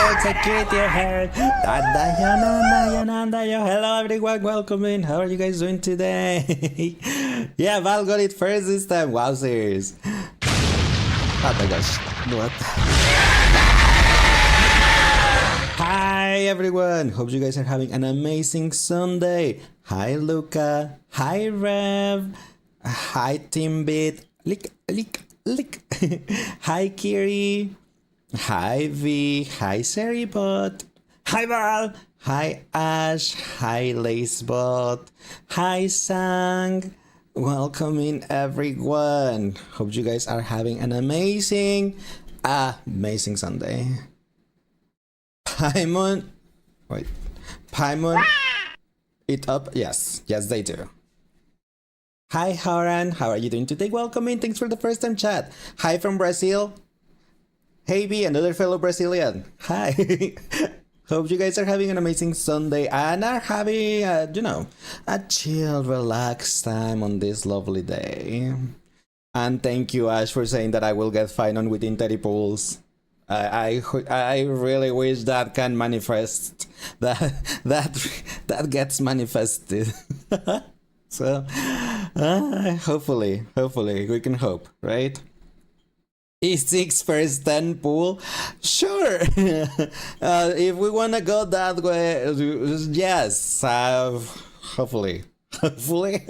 execute your hair. Hello everyone, welcome in. How are you guys doing today? Yeah, Val got it first this time. Wowzers. Oh my gosh. What? Hi everyone. Hope you guys are having an amazing Sunday. Hi Luca. Hi Rev. Hi Timbit. Lick, lick, lick. Hi Kiri. Hi V. Hi Seribot. Hi Val. Hi Ash. Hi Lacebot. Hi Sang. Welcome in everyone. Hope you guys are having an amazing Sunday. Paimon. Wait. Paimon. It up? Yes. Yes, they do. Hi, Haran. How are you doing today? Welcome in. Thanks for the first time chat. Hi from Brazil. Hey, B, another fellow Brazilian. Hi. Hope you guys are having an amazing Sunday and are having, a chill, relaxed time on this lovely day. And thank you, Ash, for saying that I will get fine on within 30 pools. I really wish that can manifest. That gets manifested. So, hopefully, we can hope, right? E6 first 10 pool? Sure! If we wanna go that way, yes, hopefully. Hopefully?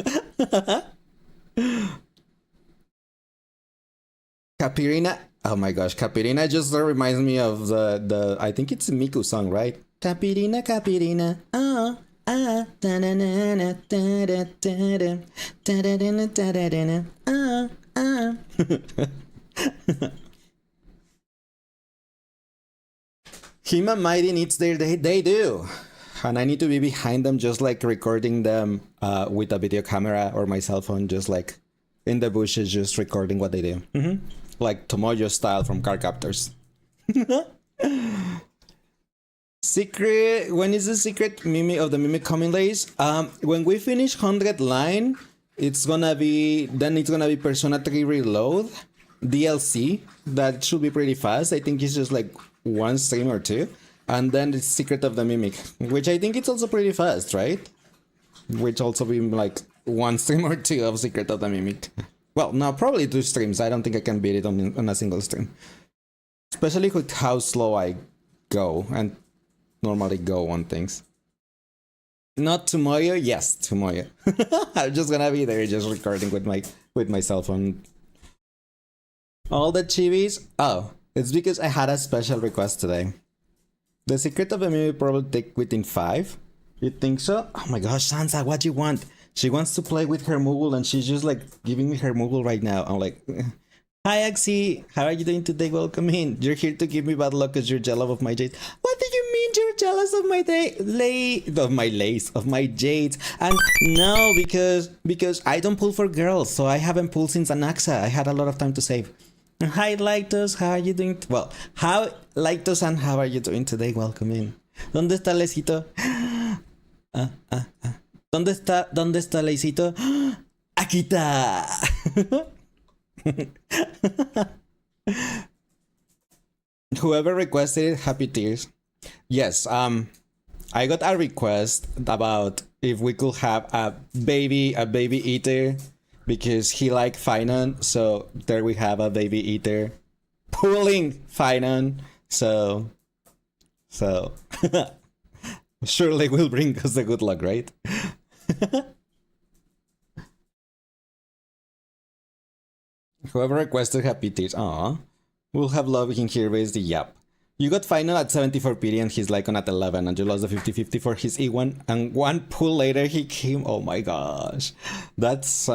Capirina? Oh my gosh, Capirina just reminds me of the I think it's a Miku song, right? Capirina, Capirina, oh. Hima Mighty needs their day. They do. And I need to be behind them, just like recording them with a video camera or my cell phone, just like in the bushes, just recording what they do. Like Tomoyo style from Car Captors. Secret, when is the secret Mimic of the Mimic coming, Lace? When we finish 100 line, it's gonna be Persona 3 Reload DLC. That should be pretty fast. I think it's just like one stream or two, and then the Secret of the Mimic, which I think it's also pretty fast, right? Which also be like one stream or two of Secret of the Mimic. Well, no, probably 2 streams. I don't think I can beat it on a single stream, especially with how slow I go and normally go on things. Not tomorrow, yes, tomorrow. I'm just gonna be there, just recording with my cell phone. All the chibis. Oh, it's because I had a special request today. The Secret of the Mimic probably take within 5. You think so? Oh my gosh, Sansa, what do you want? She wants to play with her Moogle and she's just like giving me her Moogle right now. I'm like, hi Axie, how are you doing today? Welcome in. You're here to give me bad luck because you're jealous of my jades. What do you mean you're jealous of my jades? And no, because I don't pull for girls, so I haven't pulled since Anaxa. I had a lot of time to save. Hi Lactos, how are you doing? Well, how Lactos and how are you doing today? Welcome in. ¿Dónde está Lecito? ¿Dónde está Lecito? Aquí está. Whoever requested it, happy tears. Yes, I got a request about if we could have a baby eater because he liked Finon, so there we have a baby eater pulling Finon. So surely will bring us the good luck, right? Whoever requested happy tears. Aw. We'll have love in here with the yap. You got final at 74 PD and he's like on at 11 and you lost the 50-50 for his E1 and one pull later he came. Oh my gosh. That's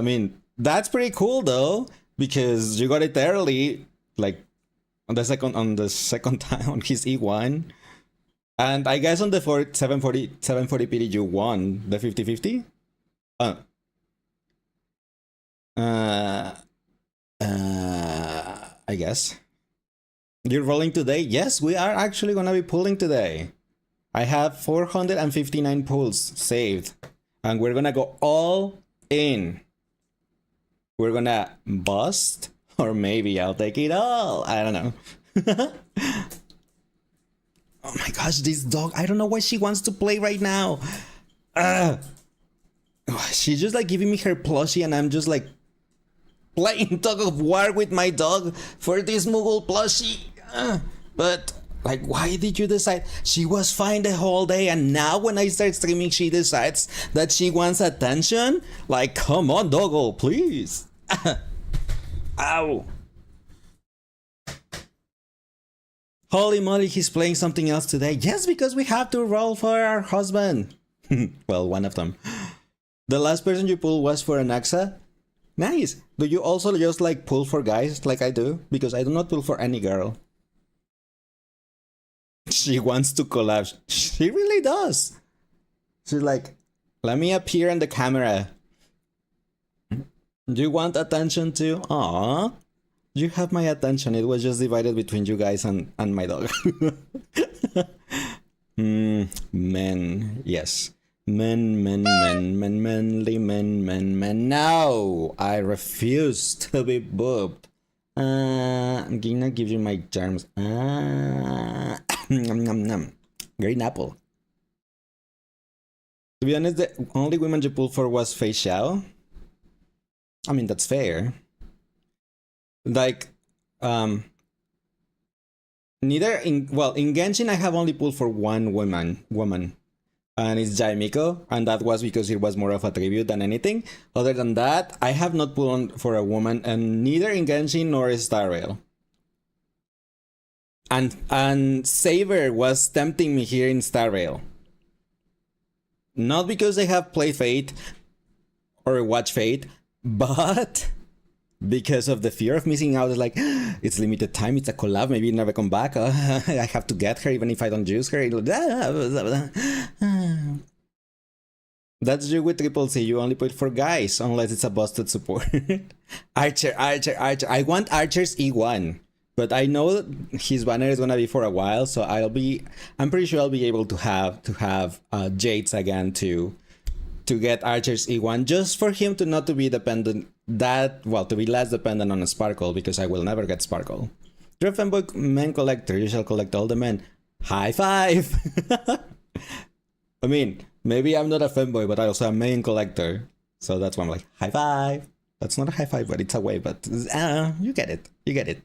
pretty cool though, because you got it early, like on the second time on his E1. And I guess on the 740 PD you won the 50-50? I guess. You're rolling today? Yes, we are actually gonna be pulling today. I have 459 pulls saved. And we're gonna go all in. We're gonna bust, or maybe I'll take it all. I don't know. Oh my gosh, this dog! I don't know why she wants to play right now. Uh, she's just like giving me her plushie, and I'm just like playing tug of war with my dog for this Moogle plushie. But like, why did you decide? She was fine the whole day, and now when I start streaming, she decides that she wants attention. Like, come on, doggo, please. Ow. Holy moly, he's playing something else today. Yes, because we have to roll for our husband. Well, one of them. The last person you pulled was for an Axa? Nice. Do you also just like pull for guys like I do? Because I do not pull for any girl. She wants to collab. She really does. She's like, let me appear on the camera. Do you want attention too? Aww. You have my attention. It was just divided between you guys and my dog. Men. Yes. Men. Manly men. No! I refuse to be booped. I'm gonna give you my germs. Green apple. To be honest, the only woman you pulled for was Fei Xiao. I mean, that's fair. Like, neither in Genshin I have only pulled for one woman, and it's Jai Miko, and that was because it was more of a tribute than anything. Other than that, I have not pulled for a woman, and neither in Genshin nor Star Rail. And Saber was tempting me here in Star Rail. Not because I have played Fate or watched Fate, but because of the fear of missing out. It's like, it's limited time, it's a collab, maybe never come back. I have to get her even if I don't use her. That's you with Triple C. You only put for guys unless it's a busted support. Archer. I want Archer's E1, but I know his banner is gonna be for a while, so I'm pretty sure I'll be able to have Jades again to get Archer's E1, just for him to not to be dependent to be less dependent on a Sparkle, because I will never get Sparkle. You're a fanboy men collector, you shall collect all the men. High five! I mean, maybe I'm not a fanboy, but I also am a main collector. So that's why I'm like, high five! That's not a high five, but it's a way, but you get it. You get it.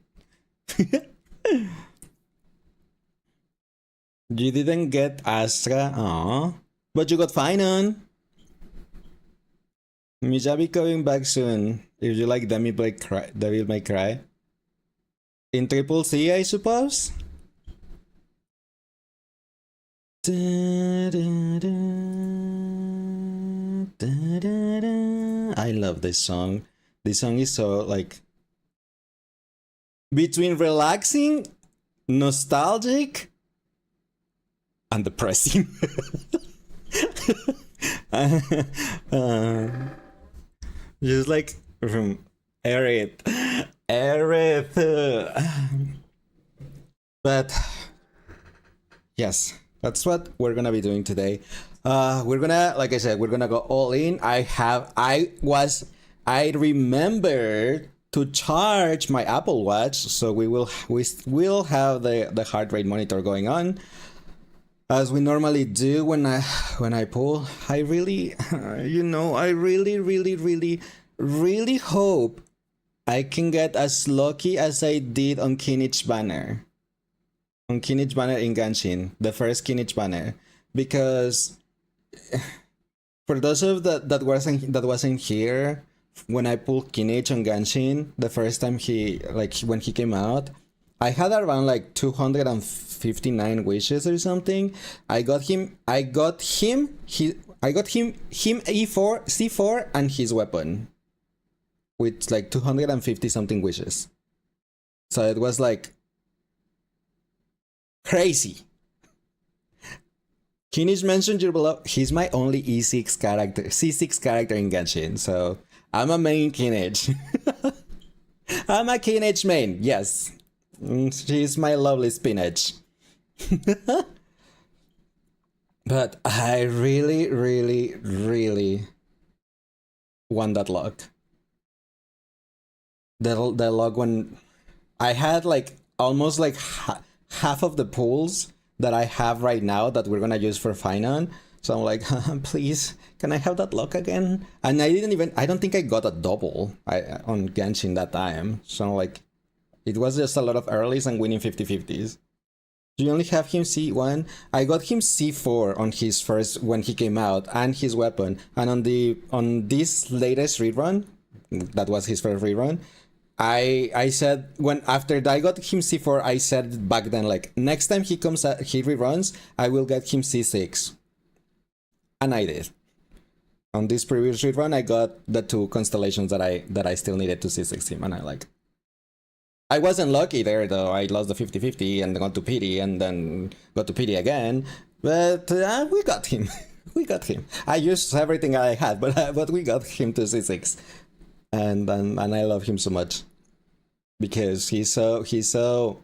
You didn't get Astra, aww. But you got Finon. Miyabi coming back soon. If you like Devil May Cry. In Triple C, I suppose? I love this song. This song is so like between relaxing, nostalgic, and depressing. Just like from Aerith. But yes, that's what we're gonna be doing today. We're gonna, like I said, we're gonna go all in. I remembered to charge my Apple Watch, so we will have the heart rate monitor going on, as we normally do when I pull. I really, I really hope I can get as lucky as I did on Kinich banner. On Kinich banner in Genshin, the first Kinich banner, because for those of that wasn't here when I pulled Kinich on Genshin the first time when he came out, I had around like 259 wishes or something. I got him E4, C4, and his weapon with like 250 something wishes. So it was like crazy. Kinich mentioned you below. He's my only C6 character in Genshin, so I'm a main Kinich. I'm a Kinich main, yes. She's my lovely spinach. But I really, really, really want that luck. The luck when I had like almost like half of the pulls that I have right now that we're gonna use for Finon. So I'm like, please, can I have that luck again? And I don't think I got a double on Genshin that time. So like, it was just a lot of earlies and winning 50-50s. Do you only have him C1? I got him C4 on his first, when he came out, and his weapon. And on this latest rerun, that was his first rerun, I said, when after I got him C4, I said back then, like, next time he reruns, I will get him C6. And I did. On this previous rerun, I got the 2 constellations that I still needed to C6 him, and I wasn't lucky there, though. I lost the 50-50 and got to pity, and then got to pity again. But we got him. We got him. I used everything I had, but we got him to C6. And I love him so much. Because he's so...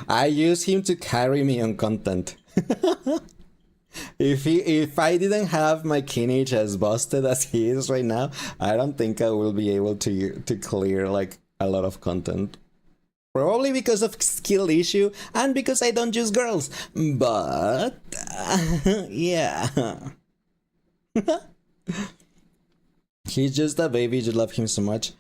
I use him to carry me on content. If I didn't have my Kinich as busted as he is right now, I don't think I will be able to clear like a lot of content. Probably because of skill issue and because I don't use girls. But yeah. He's just a baby, you love him so much.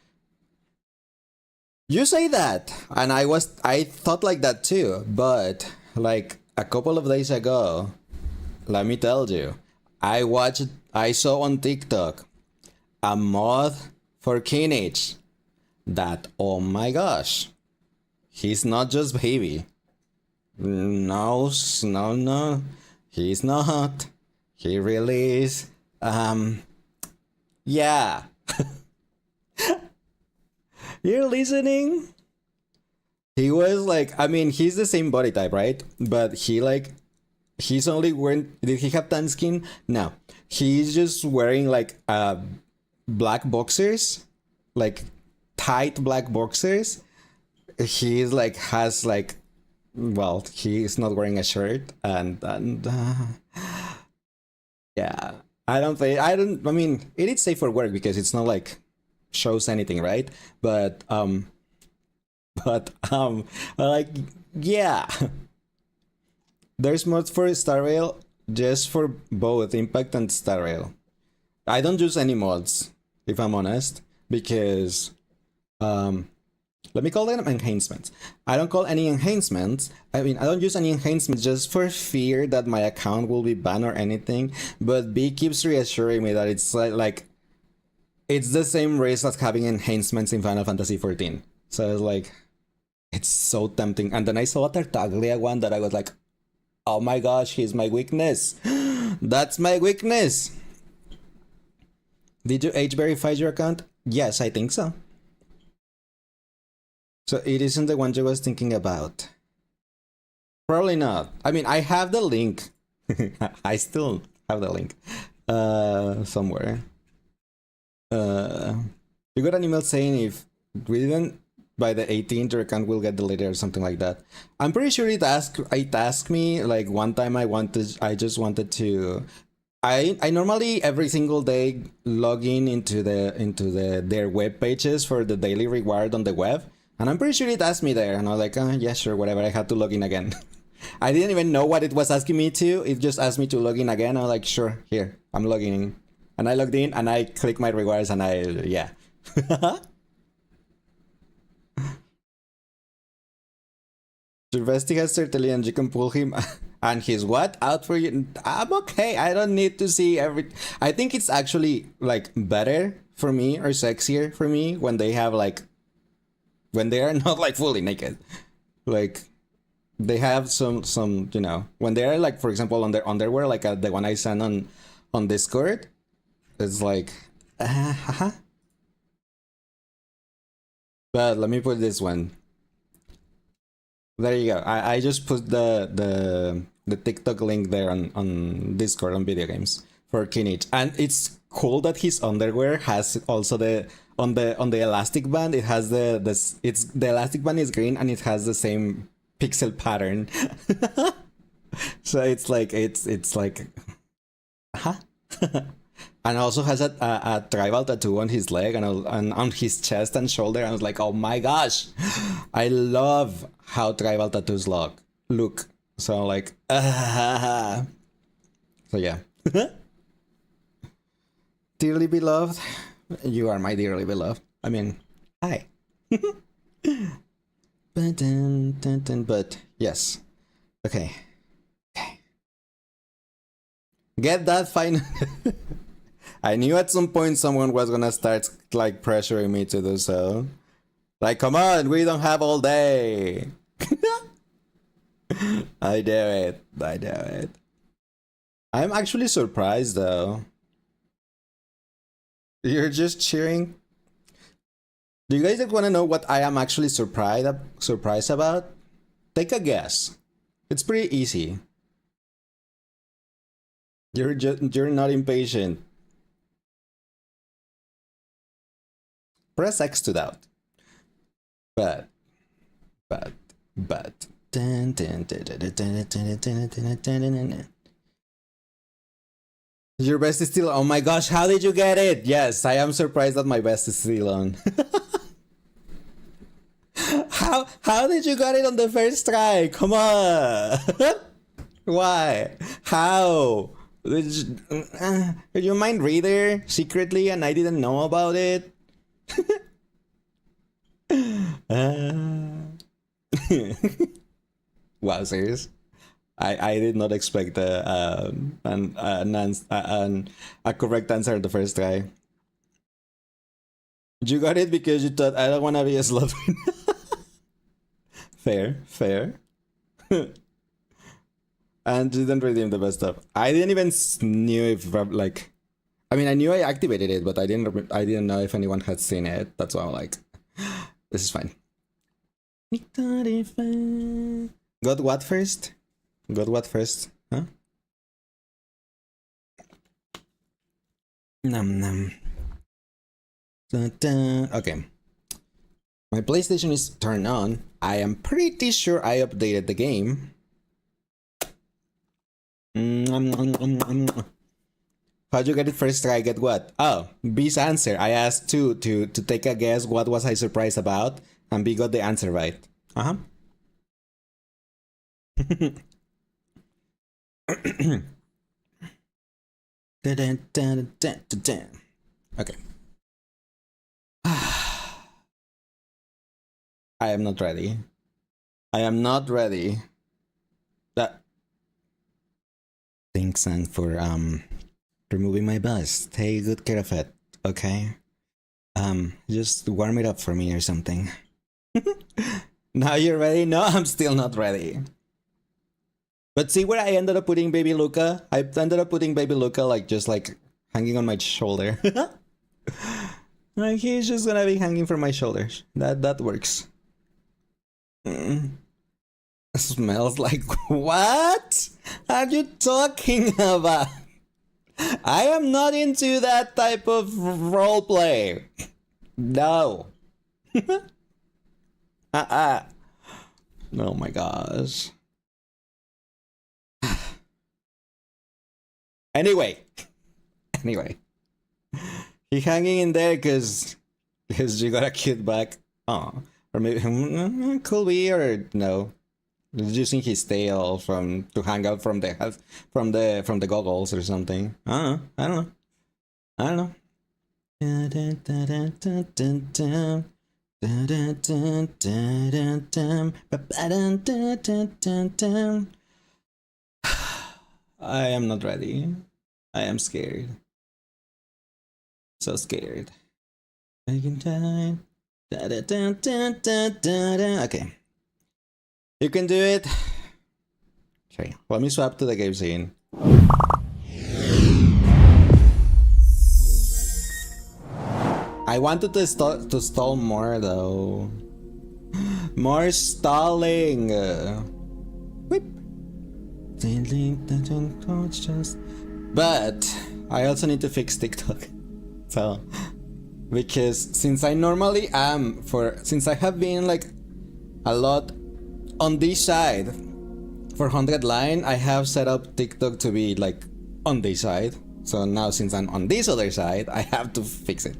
You say that, and I thought like that too, but like a couple of days ago, let me tell you, I saw on TikTok a mod for Kinich that, oh my gosh, he's not just baby. No, he's not. He really is. Yeah. You're listening? He was like, I mean, he's the same body type, right? But he's only wearing, did he have tan skin? No. He's just wearing like black boxers, like tight black boxers. He's like, has like, well, he's not wearing a shirt and yeah. I mean, it is safe for work because it's not like shows anything, right? But like, yeah. There's mods for Star Rail just for both Impact and Star Rail. I don't use any mods, if I'm honest, because let me call them enhancements. I don't call any enhancements. I mean, I don't use any enhancements just for fear that my account will be banned or anything. But B keeps reassuring me that it's like it's the same risk as having enhancements in Final Fantasy XIV. So it's like, it's so tempting. And then I saw a Tartaglia one that I was like, oh my gosh, he's my weakness. That's my weakness. Did you age verify your account? Yes, I think so. So it isn't the one you was thinking about. Probably not. I mean, I have the link. I still have the link. Somewhere. You got an email saying if we didn't by the 18th your account will get deleted or something like that. I'm pretty sure it asked me like one time I just wanted to I normally every single day log into their web pages for the daily reward on the web, and I'm pretty sure it asked me there, and I was like, yeah, sure, whatever. I had to log in again. I didn't even know what it was asking me to. It just asked me to log in again. I was like, sure, here, I'm logging in. And I logged in and I clicked my rewards and yeah. Sylvester has certainly and you can pull him and he's what? Out for you? I'm okay. I don't need to see I think it's actually like better for me or sexier for me when they have like, when they are not like fully naked. Like they have some, you know, when they are like, for example, on their underwear, like the one I sent on Discord. It's like, but let me put this one. There you go. I just put the TikTok link there on Discord on video games for Kinich, and it's cool that his underwear has also on the elastic band. It has the elastic band is green and it has the same pixel pattern. So it's like and also has a tribal tattoo on his leg and on his chest and shoulder. And I was like, oh my gosh, I love how tribal tattoos look. look. So like, so yeah. Dearly beloved, you are my dearly beloved. I mean, hi. But yes. Okay. Get that final. I knew at some point someone was gonna start like pressuring me to do so. Like, come on, we don't have all day. I dare it. I dare it. I'm actually surprised though. You're just cheering. Do you guys want to know what I am actually surprised about? Take a guess. It's pretty easy. You're not impatient. Press X to doubt. But. Your best is still. Oh my gosh! How did you get it? Yes, I am surprised that my best is still on. How did you got it on the first try? Come on. Why? How? Did you mind reader secretly and I didn't know about it? Wow, serious? I did not expect a correct answer the first try. You got it because you thought I don't want to be a slut. Fair. And didn't redeem the best stuff. I didn't even knew if like, I mean, I knew I activated it, but I didn't know if anyone had seen it. That's why I'm like, this is fine. Got what first? Huh? Nom. Okay. My PlayStation is turned on. I am pretty sure I updated the game. How'd you get it first try? Get what? Oh, B's answer. I asked two to take a guess what was I surprised about, and B got the answer right. Okay. I am not ready. That. Thanks, Sang, for removing my bust. Take good care of it, okay? Just warm it up for me or something. Now you're ready? No, I'm still not ready. But see where I ended up putting baby Luca? I ended up putting baby Luca like just like hanging on my shoulder. Like he's just gonna be hanging from my shoulders. That works. Smells like what? Are you talking about? I am not into that type of roleplay. No. Oh my gosh. Anyway. He hanging in there because you got a cute back. Oh, or maybe could be or no. Using his tail to hang out from the goggles or something. I don't know. I am not ready. I am scared. So scared. Okay. You can do it. Okay, let me swap to the game scene. I wanted to stall more though. More stalling. Whip. But I also need to fix TikTok. So because since I normally am since I have been like a lot on this side for 100 line, I have set up TikTok to be like on this side. So now since I'm on this other side, I have to fix it.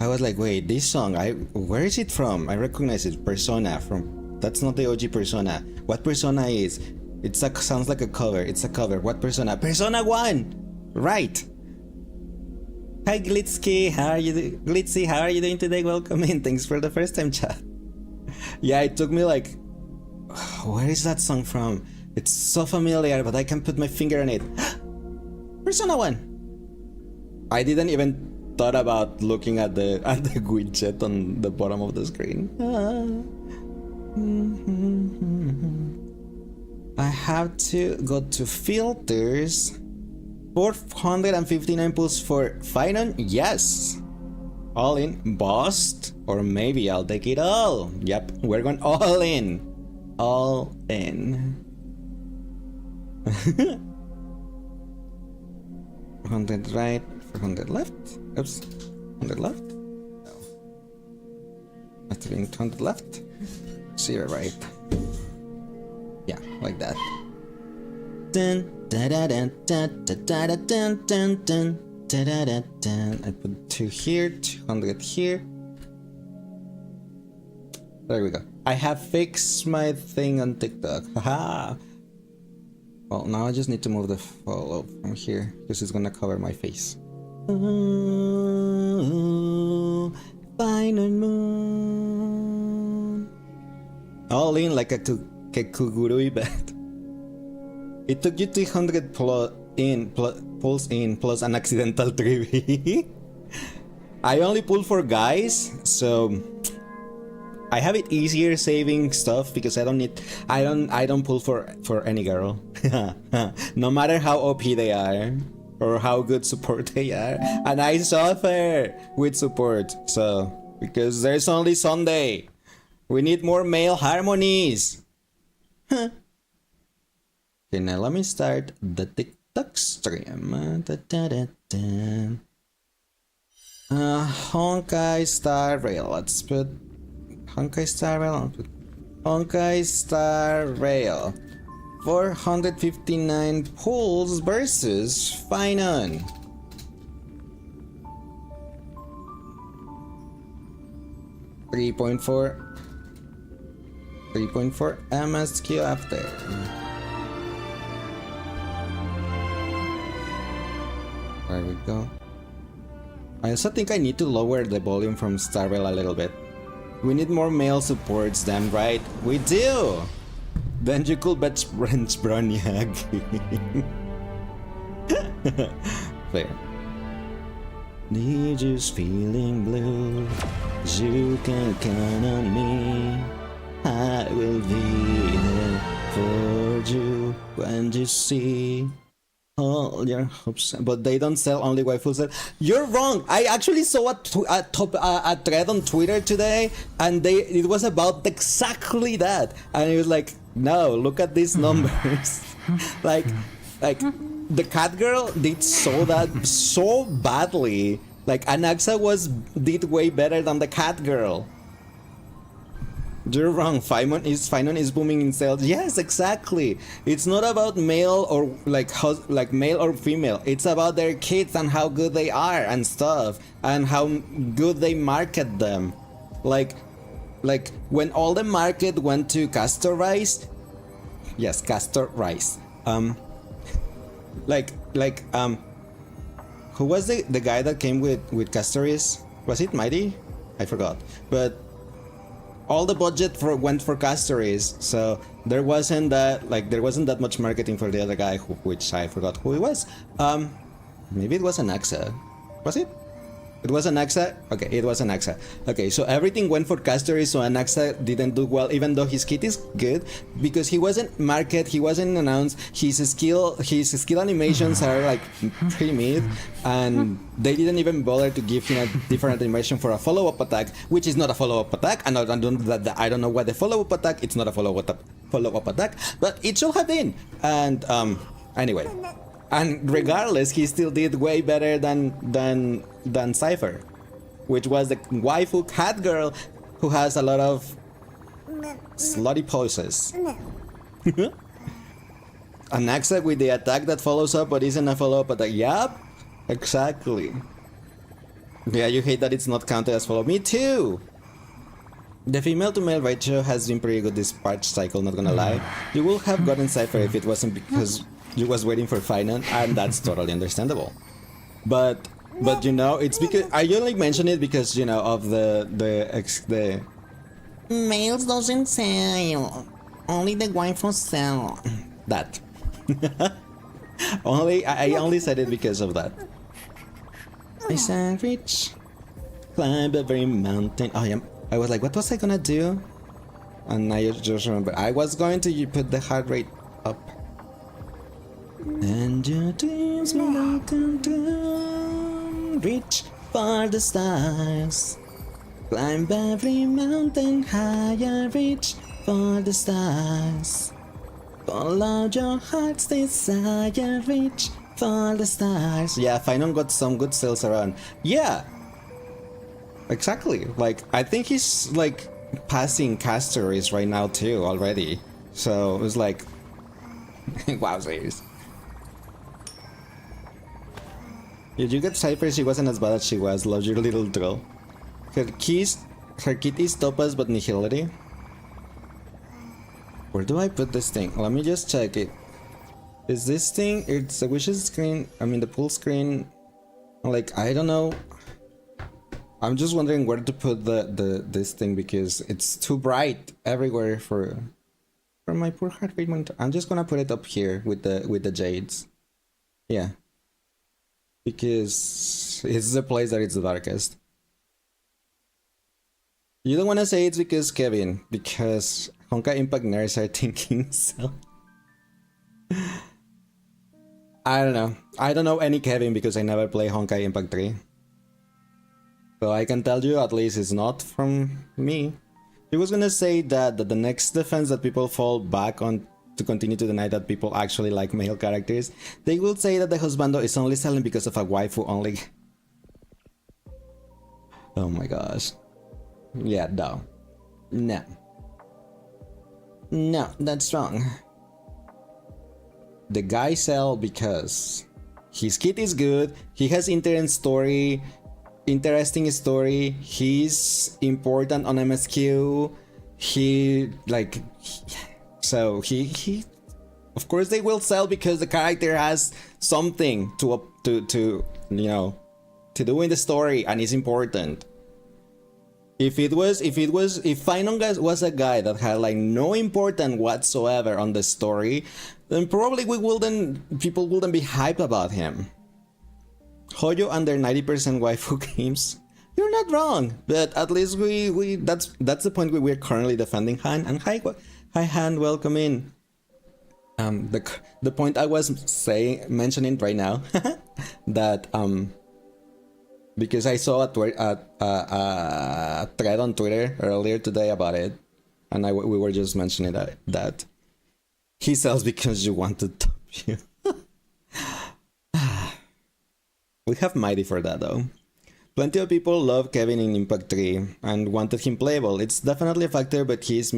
I was like, wait, this song, where is it from? I recognize it, Persona from. That's not the OG Persona. What Persona is? Sounds like a cover. It's a cover. What Persona? Persona 1! Right! Hi Glitzy, how are you Glitzy, how are you doing today? Welcome in. Thanks for the first time chat. Yeah, it took me like, where is that song from? It's so familiar, but I can't put my finger on it. Persona 1! I didn't even thought about looking at the widget on the bottom of the screen. I have to go to filters. 459 pulls for Finon? Yes. All in. Bossed? Or maybe I'll take it all. Yep, we're going all in. All in. 400 right, 400 left. Oops. 100 left. No. Must have been 200 left. 0 right. Yeah, like that. Dun, da da dun, dun, da da da dun, dun, dun, da da da dun. I put 2 here, 200 here. There we go. I have fixed my thing on TikTok. Haha. Well, now I just need to move the follow from here because it's gonna cover my face. Oh, final moon. All in like a Kugurui bet. It took you 300 pulls in plus an accidental 3v. I only pull for guys, so I have it easier saving stuff because I don't pull for any girl. No matter how OP they are or how good support they are, and I suffer with support. So because there's only Sunday, we need more male harmonies. Okay, now let me start the TikTok stream. Honkai Star Rail. Let's put Honkai Star Rail. Honkai Star Rail. 459 pulls versus Finon. .4 MSQ after. There we go. I also think I need to lower the volume from Star Rail a little bit. We need more male supports, damn right. We do! Then you could bet French Bronyag. Fair. Need you feeling blue? You can count on me. I will be there for you when you see all your hopes. But they don't sell, only waifu sell. You're wrong. I actually saw a thread on Twitter today, and it was about exactly that. And it was like, no, look at these numbers. like the cat girl did so badly. Like Anaxa did way better than the cat girl. You're wrong. Finon is booming in sales. Yes, exactly. It's not about male or like male or female. It's about their kids and how good they are and stuff, and how good they market them. Like when all the market went to Castor Rice. Yes, Castor Rice. Who was the guy that came with Castoris? Was it Mighty? I forgot. But all the budget went for Castoris, so there wasn't that much marketing for the other guy, which I forgot who he was. Maybe it was Anaxa. Was it? It was Anaxa? Okay, it was Anaxa. Okay, so everything went for Castoris, so Anaxa didn't do well, even though his kit is good, because he wasn't marketed, he wasn't announced, his skill animations are like pretty mid, and they didn't even bother to give him a different animation for a follow-up attack, which is not a follow-up attack, and I don't know what the follow-up attack, it's not a follow-up attack, but it should have been. And anyway. And regardless, he still did way better than Cypher, which was the waifu cat girl who has a lot of slutty poses. Anaxa with the attack that follows up but isn't a follow-up attack. Yup, exactly. Yeah, you hate that it's not counted as follow. Me too! The female to male ratio has been pretty good this patch cycle, not gonna lie. You would have gotten Cypher if it wasn't because you was waiting for Finon, and that's totally understandable. But you know, it's because I only mention it because, you know, of the males doesn't sell. Only the waifus sell. That. I only said it because of that. I said reach. Climb every mountain. Oh yeah. I was like, what was I gonna do? And I just remember I was going to put the heart rate up. And your dreams will all come true. Reach for the stars. Climb every mountain higher. Reach for the stars. Follow your heart's desire. Reach for the stars. Yeah, Finon got some good sales around. Yeah. Exactly. Like, I think he's like passing Castories right now too already. So it was like, wowzers. Did you get Cypher? She wasn't as bad as she was. Love your little troll. Her kit is Topaz but Nihility. Where do I put this thing? Let me just check it. Is this thing? It's the wishes screen. I mean the pool screen. Like, I don't know. I'm just wondering where to put this thing because it's too bright everywhere for my poor heart rate monitor. I'm just gonna put it up here with the jades. Yeah. Because it's the place that it's the darkest. You don't wanna say it's because Kevin, because Honkai Impact nerds are thinking so. I don't know. I don't know any Kevin because I never play Honkai Impact 3. So I can tell you at least it's not from me. He was gonna say that the next defense that people fall back on to continue to deny that people actually like male characters, they will say that the husbando is only selling because of a waifu only. Oh my gosh. Yeah, no. No. No, that's wrong. The guy sell because his kit is good, he has interesting story, he's important on MSQ, he of course they will sell because the character has something to you know, to do in the story and is important. If Finon was a guy that had like no importance whatsoever on the story, then probably people wouldn't be hyped about him. Hoyo under 90% waifu games. You're not wrong, but at least that's the point where we're currently defending Han. And hi Han, welcome in. The point I was mentioning right now that because I saw a thread on Twitter earlier today about it, and we were just mentioning that he sells because you want to top you. We have Mighty for that though. Plenty of people love Kevin in Impact 3 and wanted him playable. It's definitely a factor, but he's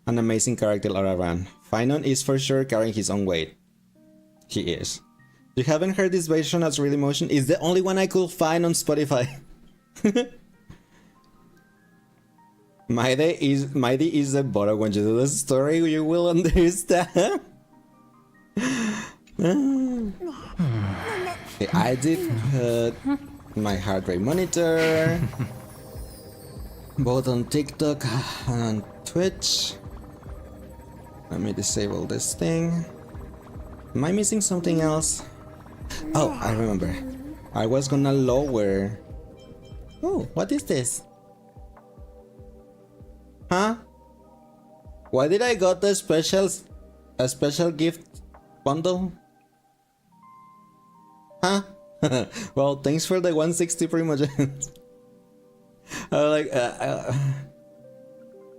an amazing character all around. Finon is for sure carrying his own weight. He is. You haven't heard this version as Real Emotion? It's the only one I could find on Spotify. Mighty is the bottom. When you do the story, you will understand. I did put my heart rate monitor both on TikTok and on Twitch. Let me disable this thing. Am I missing something else? Oh, I remember. I was gonna lower. Oh, what is this? Huh? Why did I got a special gift bundle? Huh? Well, thanks for the 160 Primogems.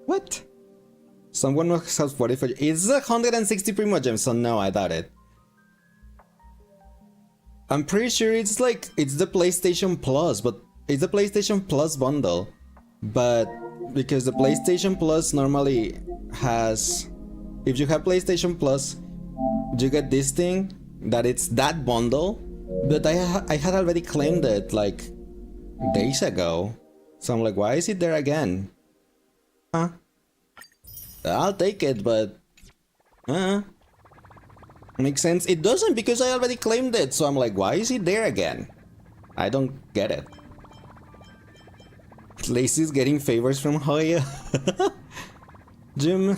What? Someone has 44. It's 160 Primogems, so no, I doubt it. I'm pretty sure it's the PlayStation Plus, but it's the PlayStation Plus bundle. But because the PlayStation Plus normally has, if you have PlayStation Plus, you get this thing that it's that bundle. But I had already claimed it like days ago. So I'm like, why is it there again? Huh? I'll take it, but makes sense. It doesn't because I already claimed it. So I'm like, why is it there again? I don't get it. Lacey's getting favors from Hoya. Jim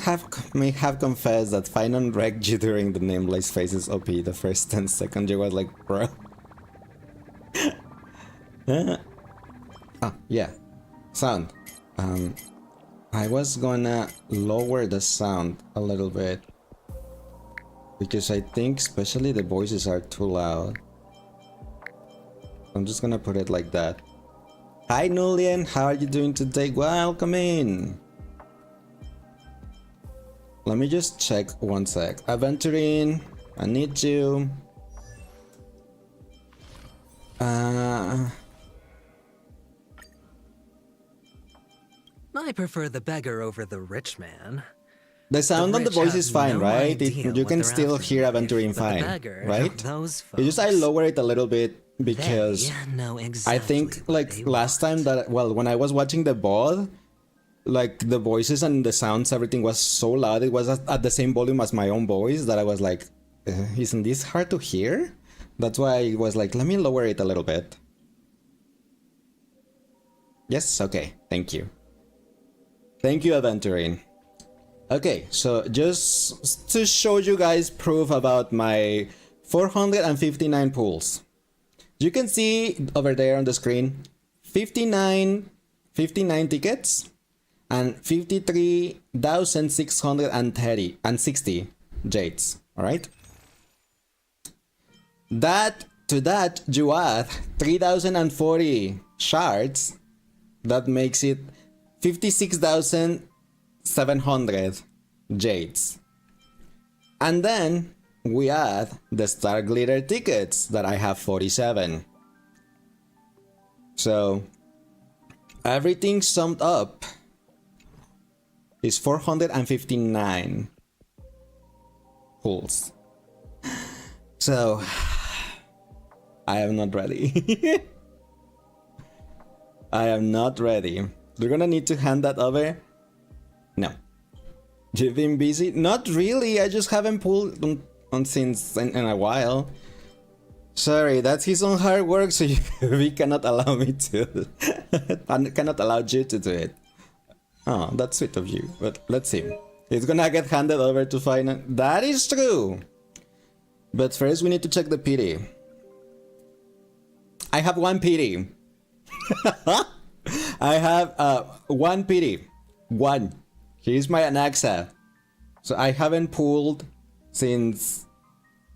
may have confessed that Finon wrecked you during the nameless phases OP. The first 10 seconds you was like, bro. Yeah. Sound. I was gonna lower the sound a little bit. Because I think especially the voices are too loud. I'm just gonna put it like that. Hi Nulian, how are you doing today? Welcome in. Let me just check one sec. Aventurine, I need you. I prefer the beggar over the rich man. The sound on the voice is fine, right? You can still hear Aventurine fine, right? It's just I lower it a little bit because I think like last time that, well, when I was watching the VOD, like the voices and the sounds, everything was so loud. It was at the same volume as my own voice that I was like, isn't this hard to hear? That's why I was like, let me lower it a little bit. Yes, okay, thank you. Thank you, Aventurine. Okay, so just to show you guys proof about my 459 pulls. You can see over there on the screen 59 tickets and 53,660 jades, all right? To that you add 3,040 shards. That makes it 56,700 jades. And then we add the Star Glitter tickets that I have 47. So everything summed up is 459 pulls. So I am not ready. I am not ready. We're gonna need to hand that over. No. You've been busy? Not really. I just haven't pulled on since in a while. Sorry, that's his own hard work, so we cannot allow me to. I cannot allow you to do it. Oh, that's sweet of you. But let's see. It's gonna get handed over to finance. That is true. But first we need to check the pity. I have one pity. I have one pity. One. Here's my Anaxa. So I haven't pulled since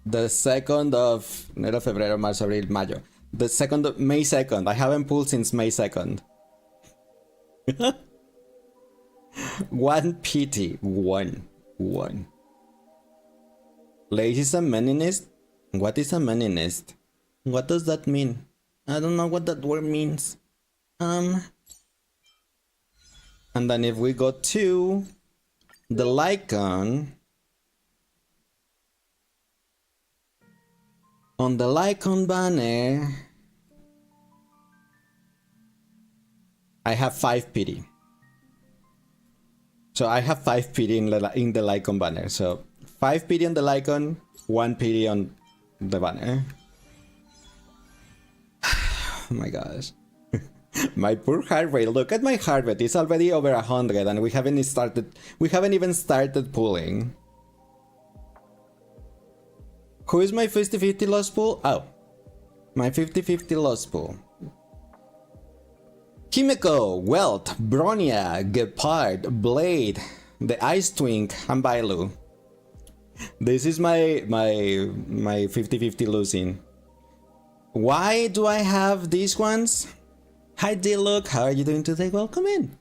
the 2nd of enero, febrero, marzo, abril, mayo. The 2nd of May 2nd. I haven't pulled since May 2nd. One pity. One. Lace is a meninist? What is a meninist? What does that mean? I don't know what that word means. And then if we go to the Lycon, on the Lycon banner, I have 5 pity. So I have 5 pity in the Lycon banner. So 5 pity on the Lycon, 1 pity on the banner. Oh my gosh. My poor heart rate. Look at my heart rate. It's already over 100 and we haven't even started pulling. Who is my 50-50 lost pool? Oh. My 50-50 lost pool. Himeko, Welt, Bronya, Gepard, Blade, the Ice Twink, and Bailu. This is my 50-50 losing. Why do I have these ones? Hi D-Look, how are you doing today? Welcome in.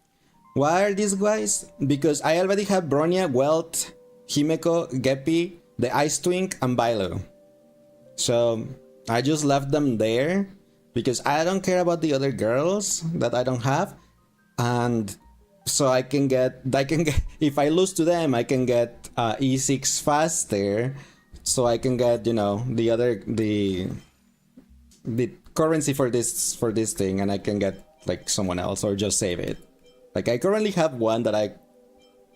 Why are these guys? Because I already have Bronya, Welt, Himeko, Gepi, the Ice Twink, and Bailu. So I just left them there because I don't care about the other girls that I don't have. And so I can get, if I lose to them, I can get E6 faster. So I can get, you know, the the currency for this thing, and I can get like someone else or just save it. Like I currently have one that I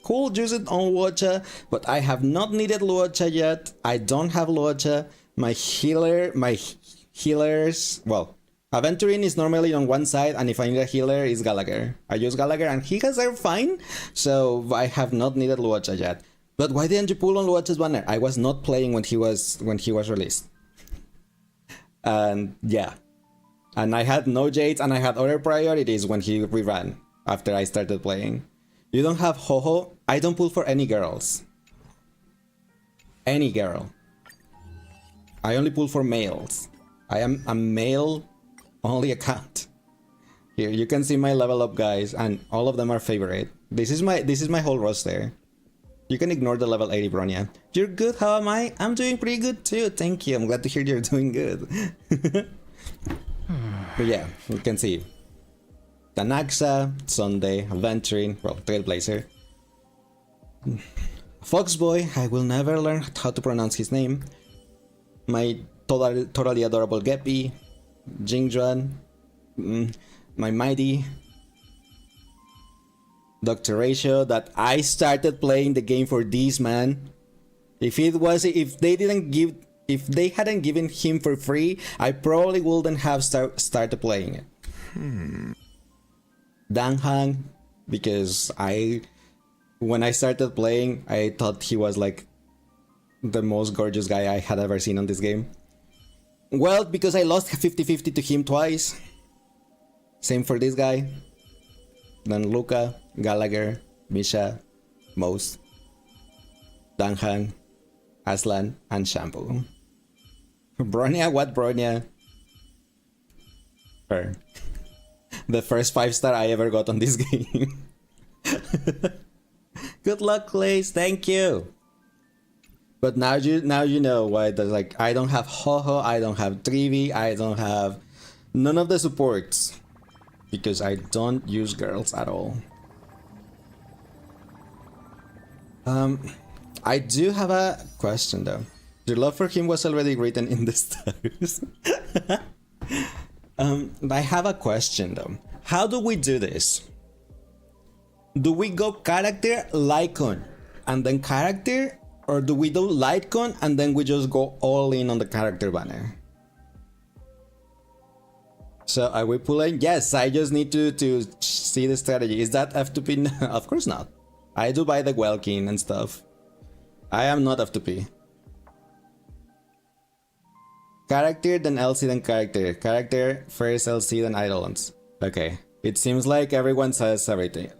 could use it on Luocha, but I have not needed Luocha yet. I don't have Luocha. My healers, well, Aventurine is normally on one side, and if I need a healer, it's Gallagher. I use Gallagher, and he has her fine, so I have not needed Luocha yet. But why didn't you pull on Luocha's banner? I was not playing when he was released. And yeah. And I had no Jades, and I had other priorities when he reran after I started playing. You don't have Ho-Oh? I don't pull for any girls. Any girl. I only pull for males. I am a male only account. Here you can see my level up guys, and all of them are favorite. This is my whole roster. You can ignore the level 80 Bronya. You're good, how am I? I'm doing pretty good too, thank you. I'm glad to hear you're doing good. But yeah, you can see Tanaxa, Sunday, Aventurine, well, Trailblazer. Foxboy, I will never learn how to pronounce his name. My totally adorable Geppy, Jingjuan, my Mighty, Dr. Ratio, that I started playing the game for this man. If they hadn't given him for free, I probably wouldn't have started playing it. Danghang, because when I started playing, I thought he was like the most gorgeous guy I had ever seen on this game. Well, because I lost 50-50 to him twice. Same for this guy. Then Luca, Gallagher, Misha, Mose, Danghang, Aslan, and Shampoo. Bronya, what Bronya? Her. The first 5-star I ever got on this game. Good luck, Clays. Thank you. But now you know why. Like I don't have Ho-Oh, I don't have Trivi, I don't have none of the supports because I don't use girls at all. I do have a question though. Your love for him was already written in the stars. I have a question though. How do we do this? Do we go character, Lycon, and then character? Or do we do Lycon and then we just go all in on the character banner? So are we pulling? Yes, I just need to see the strategy. Is that F2P? Of course not. I do buy the Welkin and stuff. I am not F2P. Character, then LC, then character. Character, first LC, then Eidolons. Okay. It seems like everyone says everything.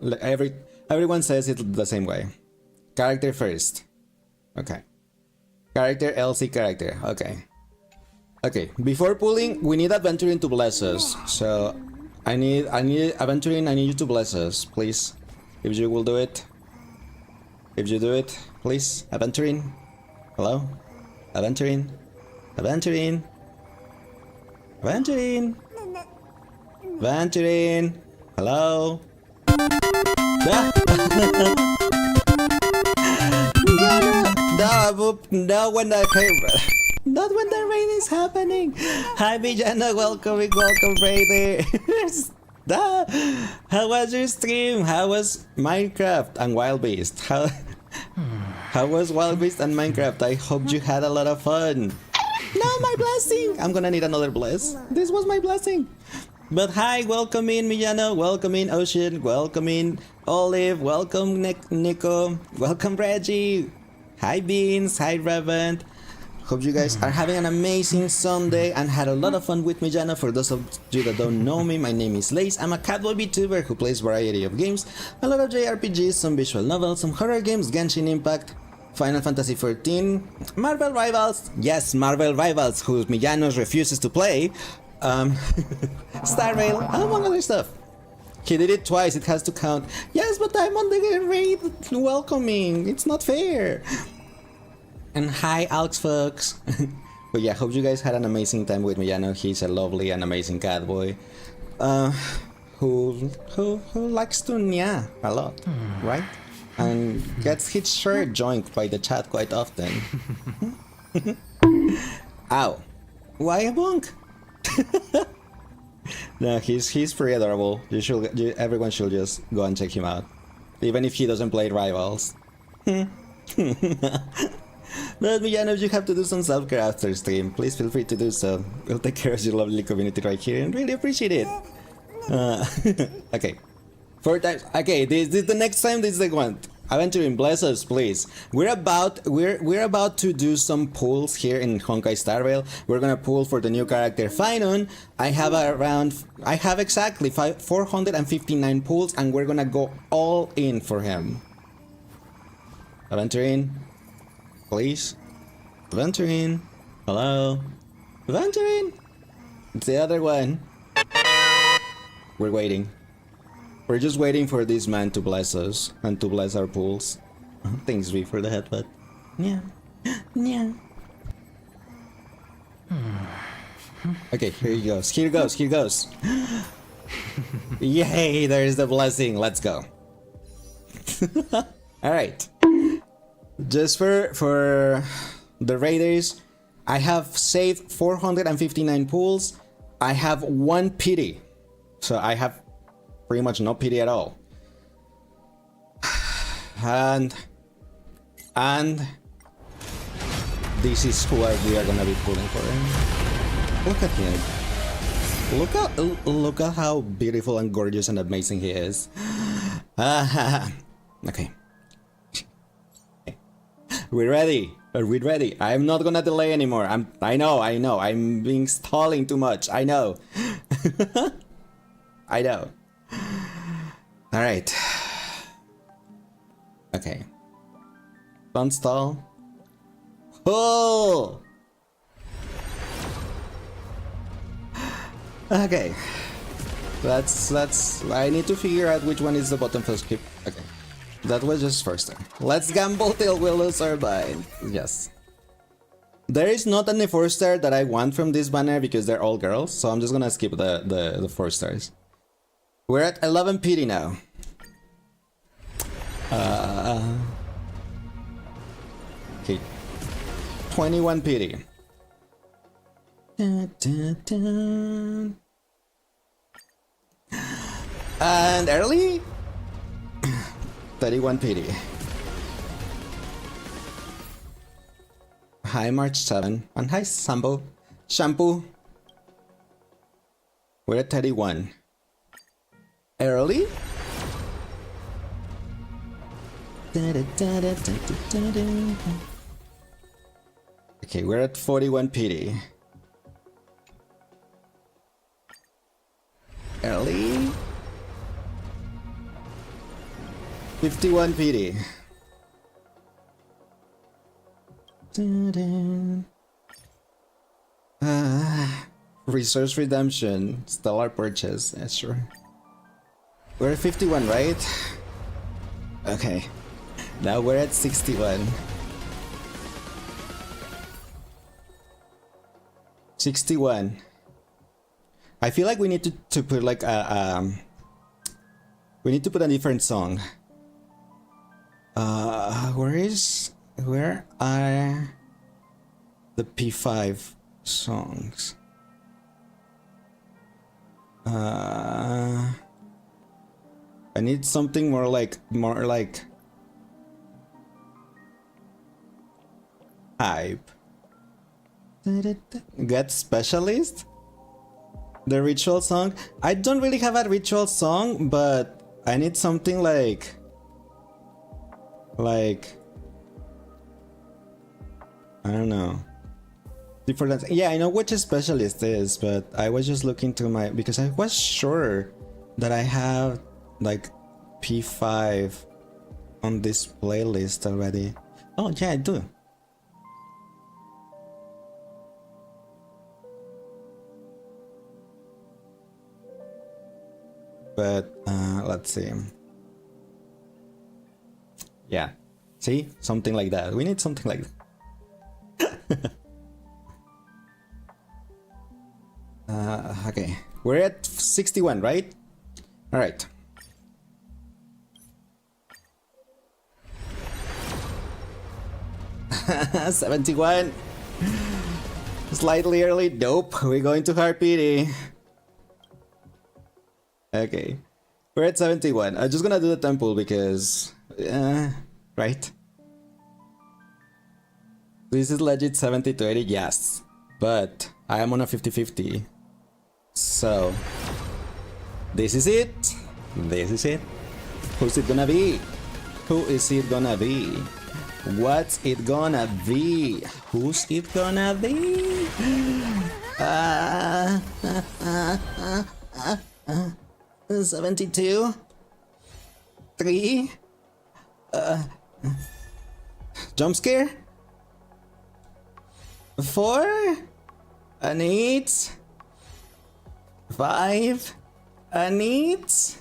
Everyone says it the same way. Character first. Okay. Character, LC, character. Okay. Okay. Before pulling, we need Aventurine to bless us. So, I need Aventurine. I need you to bless us, please. If you will do it. If you do it, please. Aventurine. Hello. Aventurine. Aventurine. Aventurine. Aventurine. Hello. No, when not when the rain is happening. Hi Villana, welcome Raiders. How was your stream? How was Minecraft and Wild Beast? How was Wild Beast and Minecraft? I hope you had a lot of fun. No, my blessing. I'm gonna need another bless. This was my blessing. But hi, welcome in Millano, welcome in Ocean, welcome in Olive, welcome Nico, welcome Reggie. Hi Beans, hi Revent. Hope you guys are having an amazing Sunday and had a lot of fun with Millano. For those of you that don't know me, my name is Lace. I'm a Catboy VTuber who plays a variety of games, a lot of JRPGs, some visual novels, some horror games, Genshin Impact, Final Fantasy XIV, Marvel Rivals, yes, Marvel Rivals, who Millano refuses to play, Star Rail, among other stuff. He did it twice, it has to count. Yes, but I'm on the raid welcoming, it's not fair. And hi, Alex Fox. But yeah, hope you guys had an amazing time with Millano. He's a lovely and amazing cat boy. Who likes to nya a lot, right? And gets his shirt joinked by the chat quite often. Ow. Why a bonk? No, he's pretty adorable. Everyone should just go and check him out, even if he doesn't play Rivals. But Millano, if you have to do some self-care after stream, please feel free to do so. We'll take care of your lovely community right here and really appreciate it. Okay. 4 times. Okay, this is the next time. This is the one. Aventuring, bless us, please. We're about to do some pulls here in Honkai Star Rail. We're gonna pull for the new character Finon. I have exactly 459 pulls, and we're gonna go all in for him. Aventuring, please. Aventuring, hello. Aventuring, it's the other one. We're waiting. We're just waiting for this man to bless us and to bless our pools. Thanks, V, for the headbutt. Yeah. Yeah. Okay, here he goes. Here goes. Here goes. Yay, there's the blessing. Let's go. Alright. Just for the raiders, I have saved 459 pools. I have 1 pity. So I have pretty much no pity at all. And this is who we are gonna be pulling for him. Look at him. Look at how beautiful and gorgeous and amazing he is. Okay. We're ready. Are we ready? I'm not gonna delay anymore. I know. I'm being stalling too much. I know. I know. Alright. Okay. Don't stall. Oh! Okay. Let's I need to figure out which one is the bottom for skip. Okay. That was just first time. Let's gamble till we lose our mind. Yes. There is not any 4-star that I want from this banner because they're all girls, so I'm just gonna skip the 4 stars. We're at 11 PD now. Okay. 21 PD. Dun, dun, dun. And early? 31 PD. Hi March 7. And hi Sambo. Shampoo. We're at 31. Early? Okay, we're at 41 PD. Early? 51 PD. Resource redemption. Stellar purchase. Yeah, sure. We're at 51, right? Okay. Now we're at 61. 61. I feel like we need to put like a we need to put a different song. Where are the P5 songs? I need something more like hype. Get specialist? The ritual song? I don't really have a ritual song, but I need something like I don't know. Different. Yeah, I know which a specialist is, but I was just looking to my because I was sure that I have like P5 on this playlist already. Oh yeah, I do. But let's see. Yeah, see, something like that. We need something like that. Okay, we're at 61, right? All right. Slightly early. Nope. We're going to Harpity. Okay. We're at 71. I'm just gonna do the temple because... right? This is legit 70 to 80, yes. But I am on a 50-50. So... this is it. This is it. Who's it gonna be? Who is it gonna be? What's it gonna be? Who's it gonna be? 72? 3? Jump scare? 4? An 8? 5? An 8?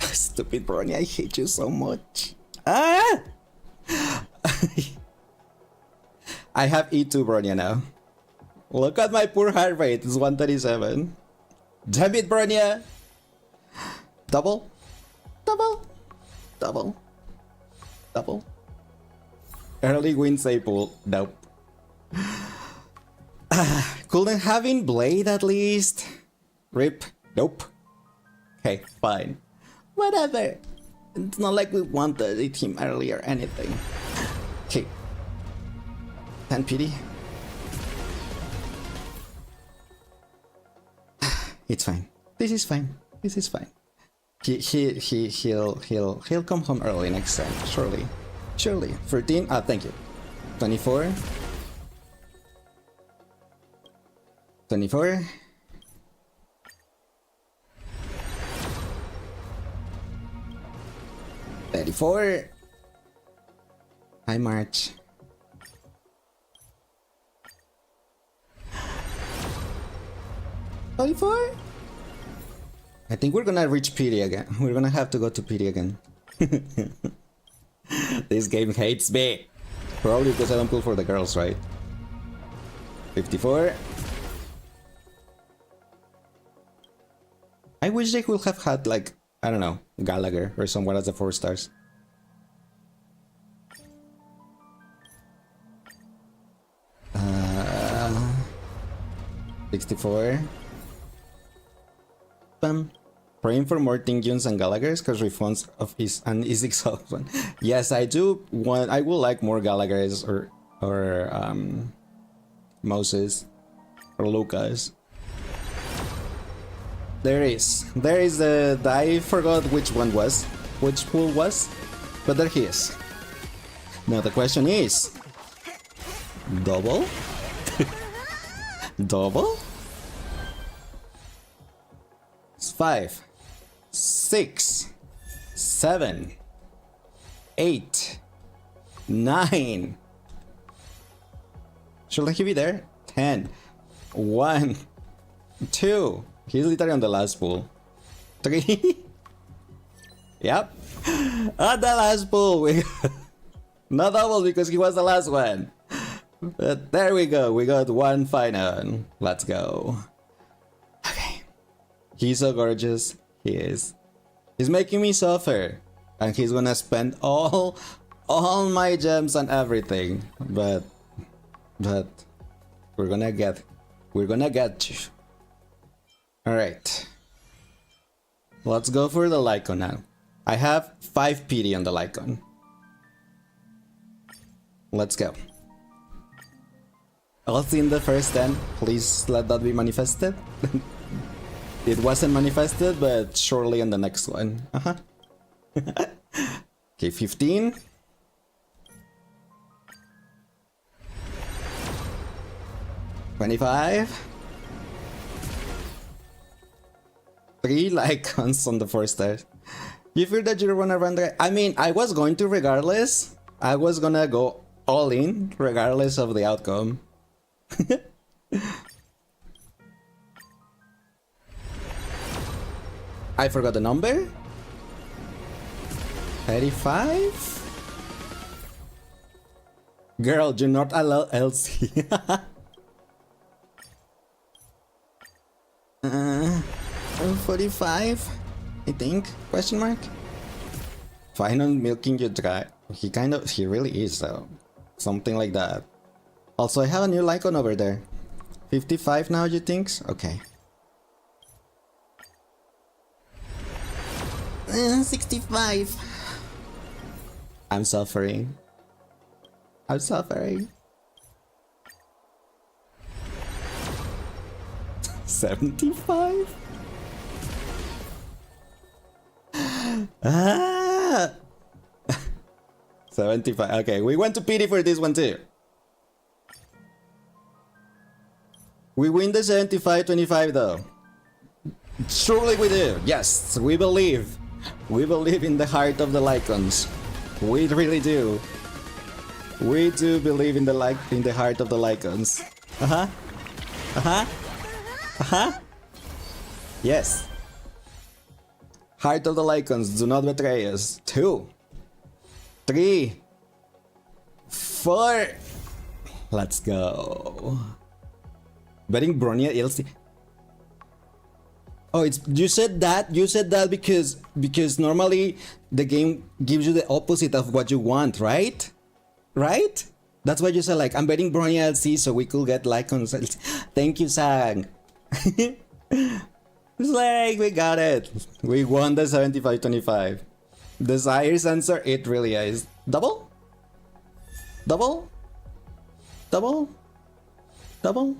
Stupid Brony, I hate you so much. Ah! I have E2 Bronya now. Look at my poor heart rate, it's 137. Damn it, Bronya! Double? Double? Double? Double? Early win pool. Nope. Couldn't having Blade at least? Rip? Nope. Okay, fine. Whatever. It's not like we wanted him early or anything. Okay. 10 pity. It's fine. This is fine. This is fine. He'll come home early next time. Surely. Surely. 13. Ah, thank you. 24. 24. 34. Hi, March. 34. I think we're gonna reach PD again. We're gonna have to go to PD again. This game hates me. Probably because I don't pull for the girls, right? 54. I wish they could have had, like, I don't know, Gallagher or someone as the 4 stars. Uh, 64. Bam. Praying for more Tingyuns and Gallaghers because refunds of his and his exhaustion. Yes, I do want. I would like more Gallaghers or Moses or Lucas. There is the I forgot which one was, which pool was, but there he is. Now the question is, double, double. It's 5, 6, 7, 8, 9. Should he be there? 10. 1, 2. He's literally on the last pool. 3. Yep. On the last pool. Not double because he was the last one. But there we go. We got one final. Let's go. Okay. He's so gorgeous. He is. He's making me suffer. And he's gonna spend all my gems on everything. But we're gonna get you. Alright. Let's go for the Lycon now. I have 5 PD on the Lycon. Let's go. I'll see in the first 10. Please let that be manifested. It wasn't manifested, but surely in the next one. Okay, 15. 25. 3 Lycons on the 4 stars. You fear that you're gonna run the... I mean, I was going to regardless. I was gonna go all in regardless of the outcome. I forgot the number. 35? Girl, do not allow Elsie. 45, I think, question mark. Fine on milking you dry. He really is though. Something like that. Also, I have a new Lycon over there. 55 now, you think? Okay. 65. I'm suffering. I'm suffering. 75? Ah! 75. Okay, we went to pity for this one too. We win the 75-25 though. Surely we do. Yes, we believe. We believe in the heart of the Lycons. We really do. We do believe in the heart of the Lycons. Uh-huh. Uh-huh. Uh-huh. Yes. Heart of the Lycons, do not betray us. 2, 3, 4. Let's go. Betting Bronya LC. Oh, it's you said that because normally the game gives you the opposite of what you want, right? Right? That's why you said like I'm betting Bronya LC so we could get Lycons. Thank you, Sang. It's like we got it. We won the 75-25. Desire sensor, it really is. Double? Double? Double? Double?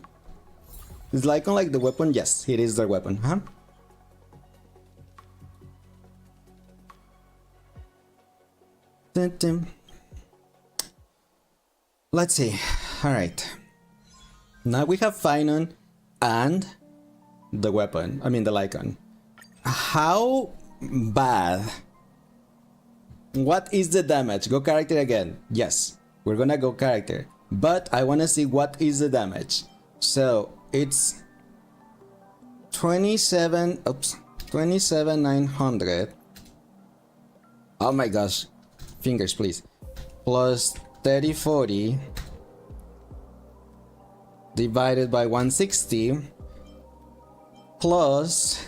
Is Lycon like the weapon? Yes, it is their weapon, huh? Dun, dun. Let's see. Alright. Now we have Finon and the weapon. I mean the Lycon. How bad? What is the damage? Go character again. Yes, we're gonna go character. But I wanna see what is the damage. So it's 27,900. Oh my gosh. Fingers please. Plus 3040 divided by 160 plus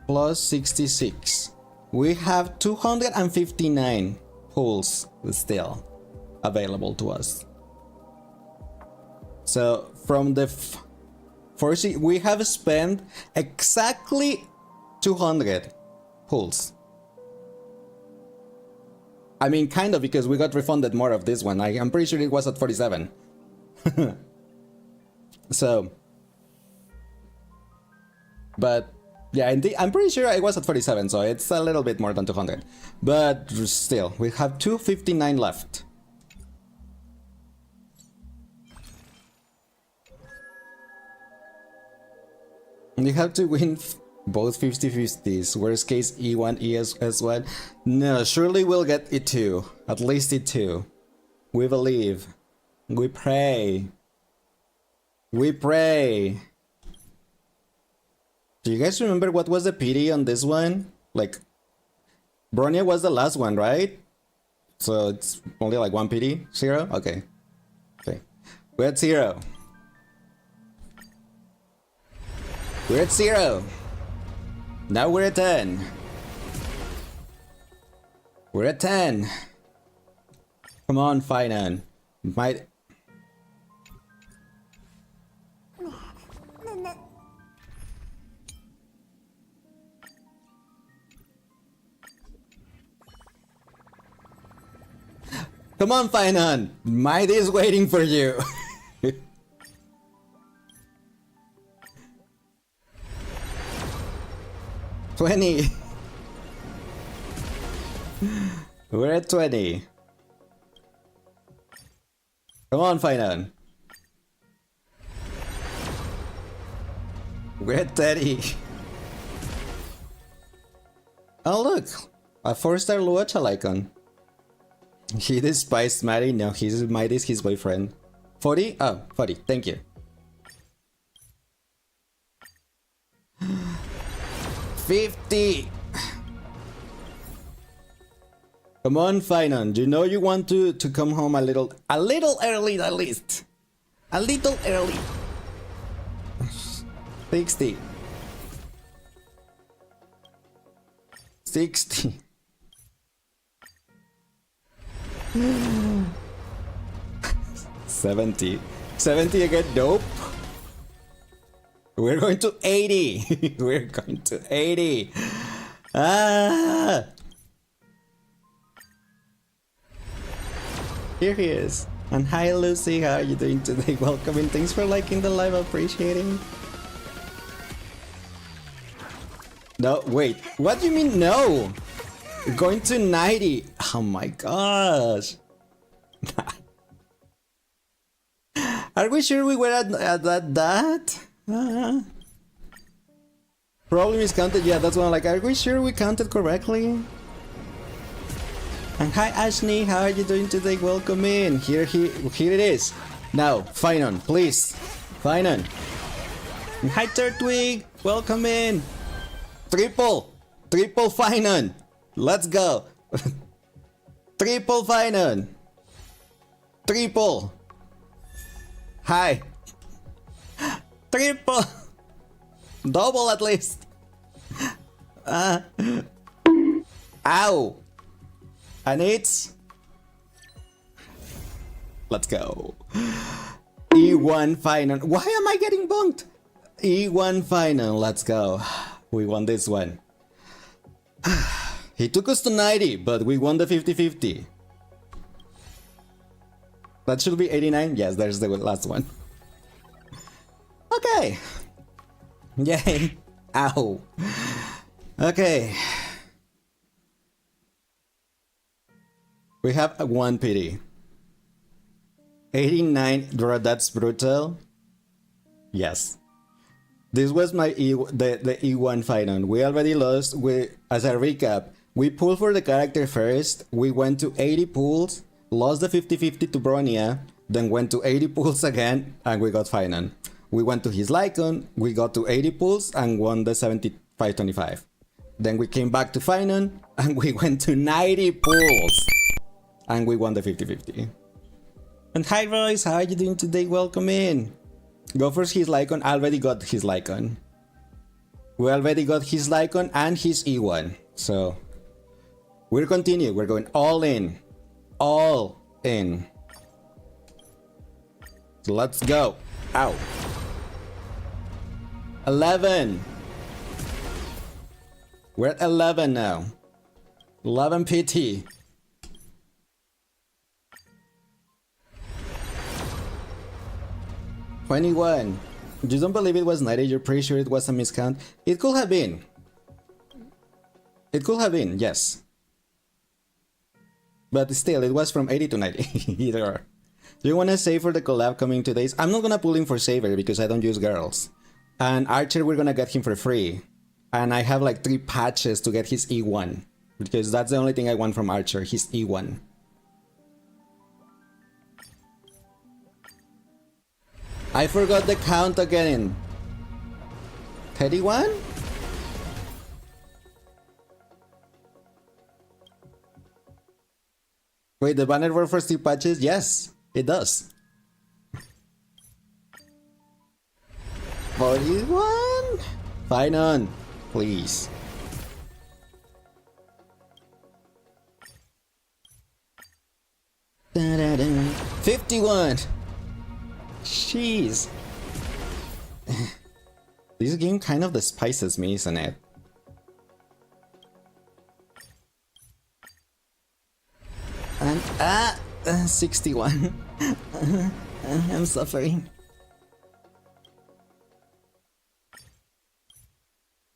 66. We have 259 pulls still available to us. So from the first, we have spent exactly 200 pulls. I mean, kind of, because we got refunded more of this one. I'm pretty sure it was at 47. So, but yeah, I'm pretty sure it was at 47, so it's a little bit more than 200. But still, we have 259 left. You have to win both 50-50s. Worst case, E1, ES1. No, surely we'll get E2. At least E2. We believe. We pray. We pray. Do you guys remember what was the PD on this one? Like, Bronya was the last one, right? So it's only like one PD? 0? Okay. Okay. We're at 0. We're at 0. Now we're at 10. We're at 10. Come on, Finon. Might. Come on, Finon. Might is waiting for you. $20. We're at 20. Come on, Finon. We're at 30. Oh look, a 4-star Luocha Lycon. He despised Mighty. No, Mighty is his boyfriend. 40? Oh, 40. Thank you. 50. Come on, Finon. You know you want to come home a little early at least. A little early. 60. 60. 70. 70 again, nope. We're going to 80. We're going to 80. Ah! Here he is. And hi Lucy, how are you doing today? Welcome and thanks for liking the live, appreciating. No, wait. What do you mean no? We're going to 90. Oh my gosh. Are we sure we were at that? Problem is counted. Yeah, that's one. Like, are we sure we counted correctly? And hi Ashley, how are you doing today? Welcome in. Here it is. Now, Finon, please. Finon. And hi Turtwig, welcome in. Triple Finon. Let's go. Triple Finon. Triple. Hi. Triple. Double at least. Ow. And it's... Let's go. E1 final. Why am I getting bunked? E1 final. Let's go. We won this one. He took us to 90, but we won the 50-50. That should be 89. Yes, there's the last one. Okay. Yay. Ow. Okay. We have a 1 pity. 89, that's brutal. Yes. This was my the E1 final. We already lost. As a recap, we pulled for the character first. We went to 80 pulls, lost the 50-50 to Bronya, then went to 80 pulls again, and we got final. We went to his Lycon, we got to 80 pulls and won the 75-25. Then we came back to final, and we went to 90 pulls, and we won the 50-50. And hi Royce, how are you doing today? Welcome in. Go for his Lycon. I already got his Lycon. We already got his Lycon and his E1. So we'll continue. We're going all in. All in. So let's go. Ow. 11. We're at 11 now. 11 PT. $21. You don't believe it was 90, you're pretty sure it was a miscount? It could have been. It could have been, yes. But still, it was from 80 to 90. Either or. Do you want to save for the collab coming 2 days? I'm not gonna pull him for Saver because I don't use girls. And Archer, we're gonna get him for free. And I have like 3 patches to get his E1. Because that's the only thing I want from Archer, his E1. I forgot the count again. 31? Wait, the banner for first 2 patches? Yes, it does. 41? Fine on, please. Da-da-da. 51. Jeez. This game kind of despises me, isn't it? And 61. I'm suffering.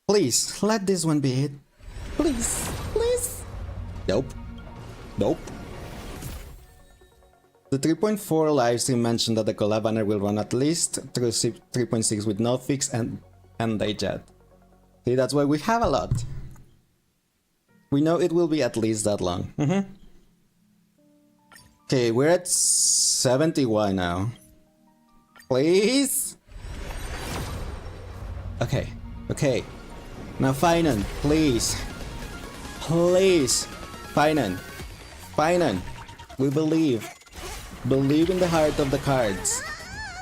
Please, let this one be it. Please, please. Nope. Nope. The 3.4 livestream mentioned that the collab banner will run at least through 3.6 with no fix and jet. See, that's why we have a lot. We know it will be at least that long. Okay, we're at 71 now. Please? Okay, okay. Now Finan, please. Please. Finan. Finan. We believe. Believe in the heart of the cards.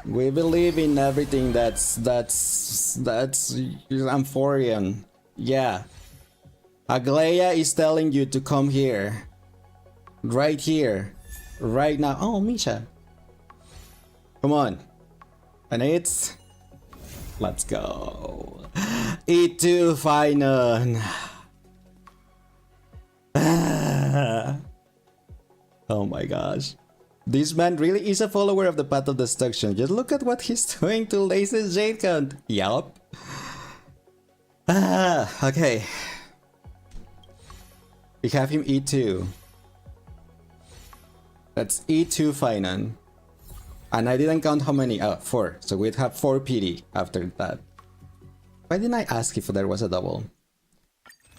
We believe in everything that's Amphorian. Yeah. Aglaia is telling you to come here. Right here. right now. Oh, Misha. Come on. And it's... Let's go. E2 final. Oh my gosh. This man really is a follower of the Path of Destruction. Just look at what he's doing to Lace's Jade count. Yup. Okay. We have him E2. That's E2 final. And I didn't count how many. 4. So we'd have 4 PD after that. Why didn't I ask if there was a double?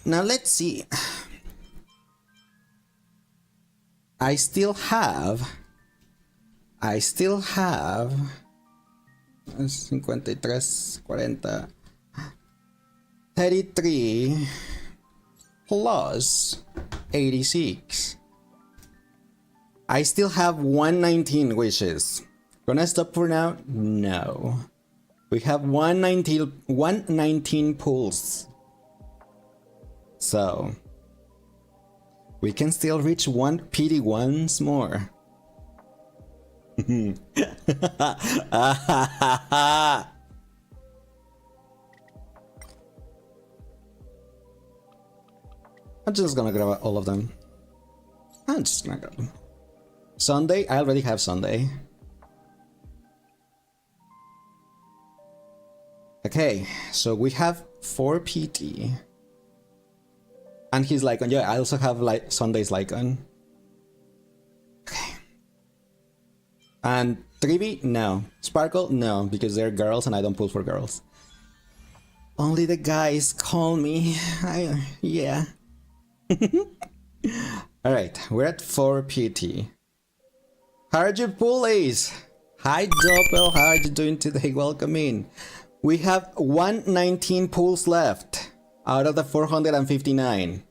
Now let's see. I still have 53, 40, 33 plus 86. I still have 119 wishes. Gonna stop for now? No. We have 119 pulls. So we can still reach 1 PD once more. I'm just gonna grab all of them. I'm just gonna grab them. Sunday? I already have Sunday. Okay, so we have 4 PT. And he's Lycon. Yeah, I also have like Sunday's Lycon. Okay. And 3B? No. Sparkle? No, because they're girls and I don't pull for girls. Only the guys call me. Yeah. Alright, we're at 4 PT. How are you, Pulleys? Hi, Doppel. How are you doing today? Welcome in. We have 119 pulls left out of the 459.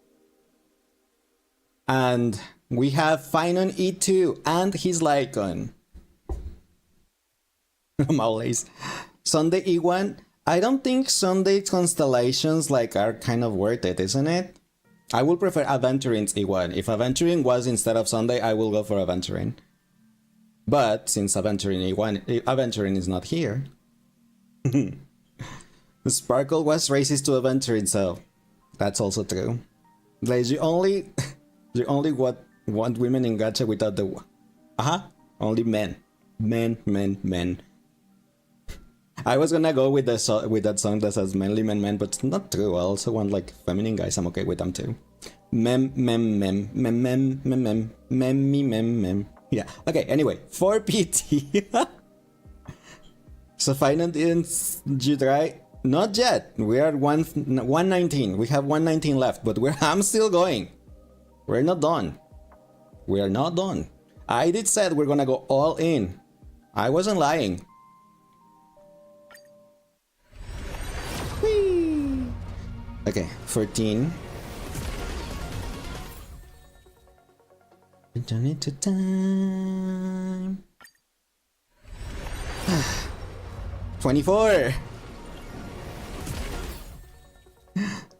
And we have Finon E2 and his Lycon. Always. Sunday E1. I don't think Sunday constellations like are kind of worth it, isn't it? I would prefer Aventurine's E1. If Aventurine was instead of Sunday, I will go for Aventurine. But since Aventurine E1, Aventurine is not here. Sparkle was racist to Aventurine, so that's also true. Like you only want women in gacha without the only men. Men. I was gonna go with that song that says manly men, but it's not true. I also want like feminine guys. I'm okay with them too. Mem. Yeah. Okay. Anyway, 4 PT. So Finon didn't try. Not yet. We are 119. We have 119 left, but I'm still going. We're not done. We are not done. I did said we're gonna go all in. I wasn't lying. Whee! Okay, 14. Return it to time. 24.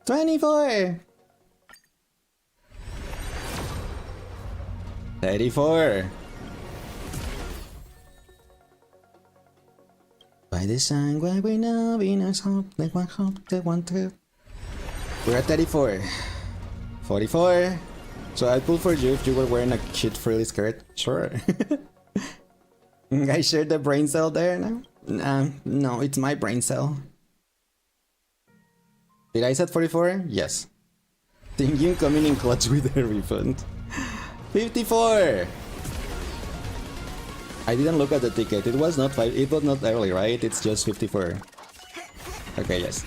24. 34. By the sign why we know Venus hope they want to. We're at 34. 44. So I'd pull for you if you were wearing a cute frilly skirt. Sure. I shared the brain cell there now? No, it's my brain cell. Did I set 44? Yes. Thinking coming in clutch with a refund. 54! I didn't look at the ticket. It was not early, right? It's just 54. Okay, yes.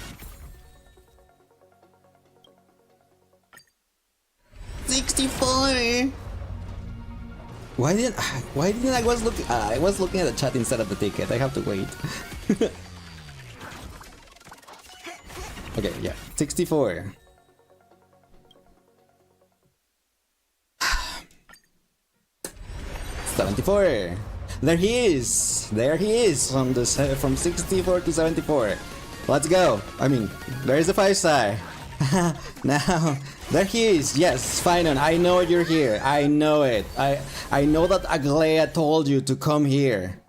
64! Why didn't I was looking at the chat instead of the ticket. I have to wait. Okay, yeah. 64. $74. There he is. There he is from 64 to 74. Let's go. I mean, there is a 5-star. Now, there he is. Yes, Finon, I know you're here. I know it. I know that Aglaya told you to come here.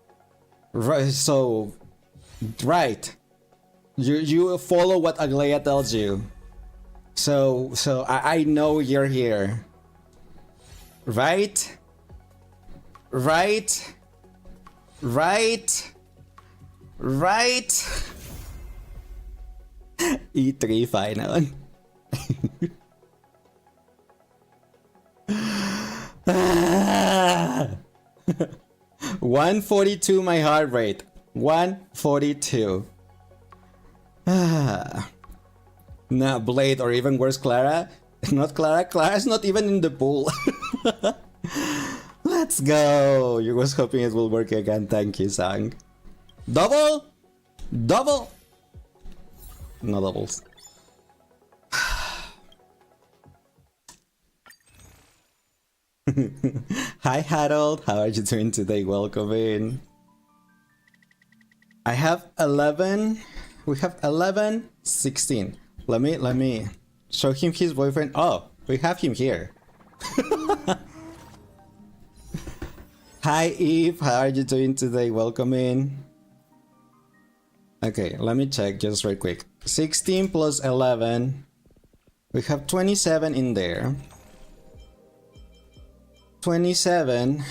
Right, so, right. You follow what Aglaya tells you. So I know you're here. Right? Right? Right? Right? E3 final. 142 my heart rate. 142. Now Blade, or even worse, Clara. Not Clara. Clara's not even in the pool. Let's go. You was hoping it will work again. Thank you, Sang. Double? Double? No doubles. Hi Harold, how are you doing today? Welcome in. I have 11. We have 11, 16. Let me show him his boyfriend. Oh, we have him here. Hi Eve, how are you doing today? Welcome in. Okay, let me check just right quick. 16 plus 11. We have 27 in there. 27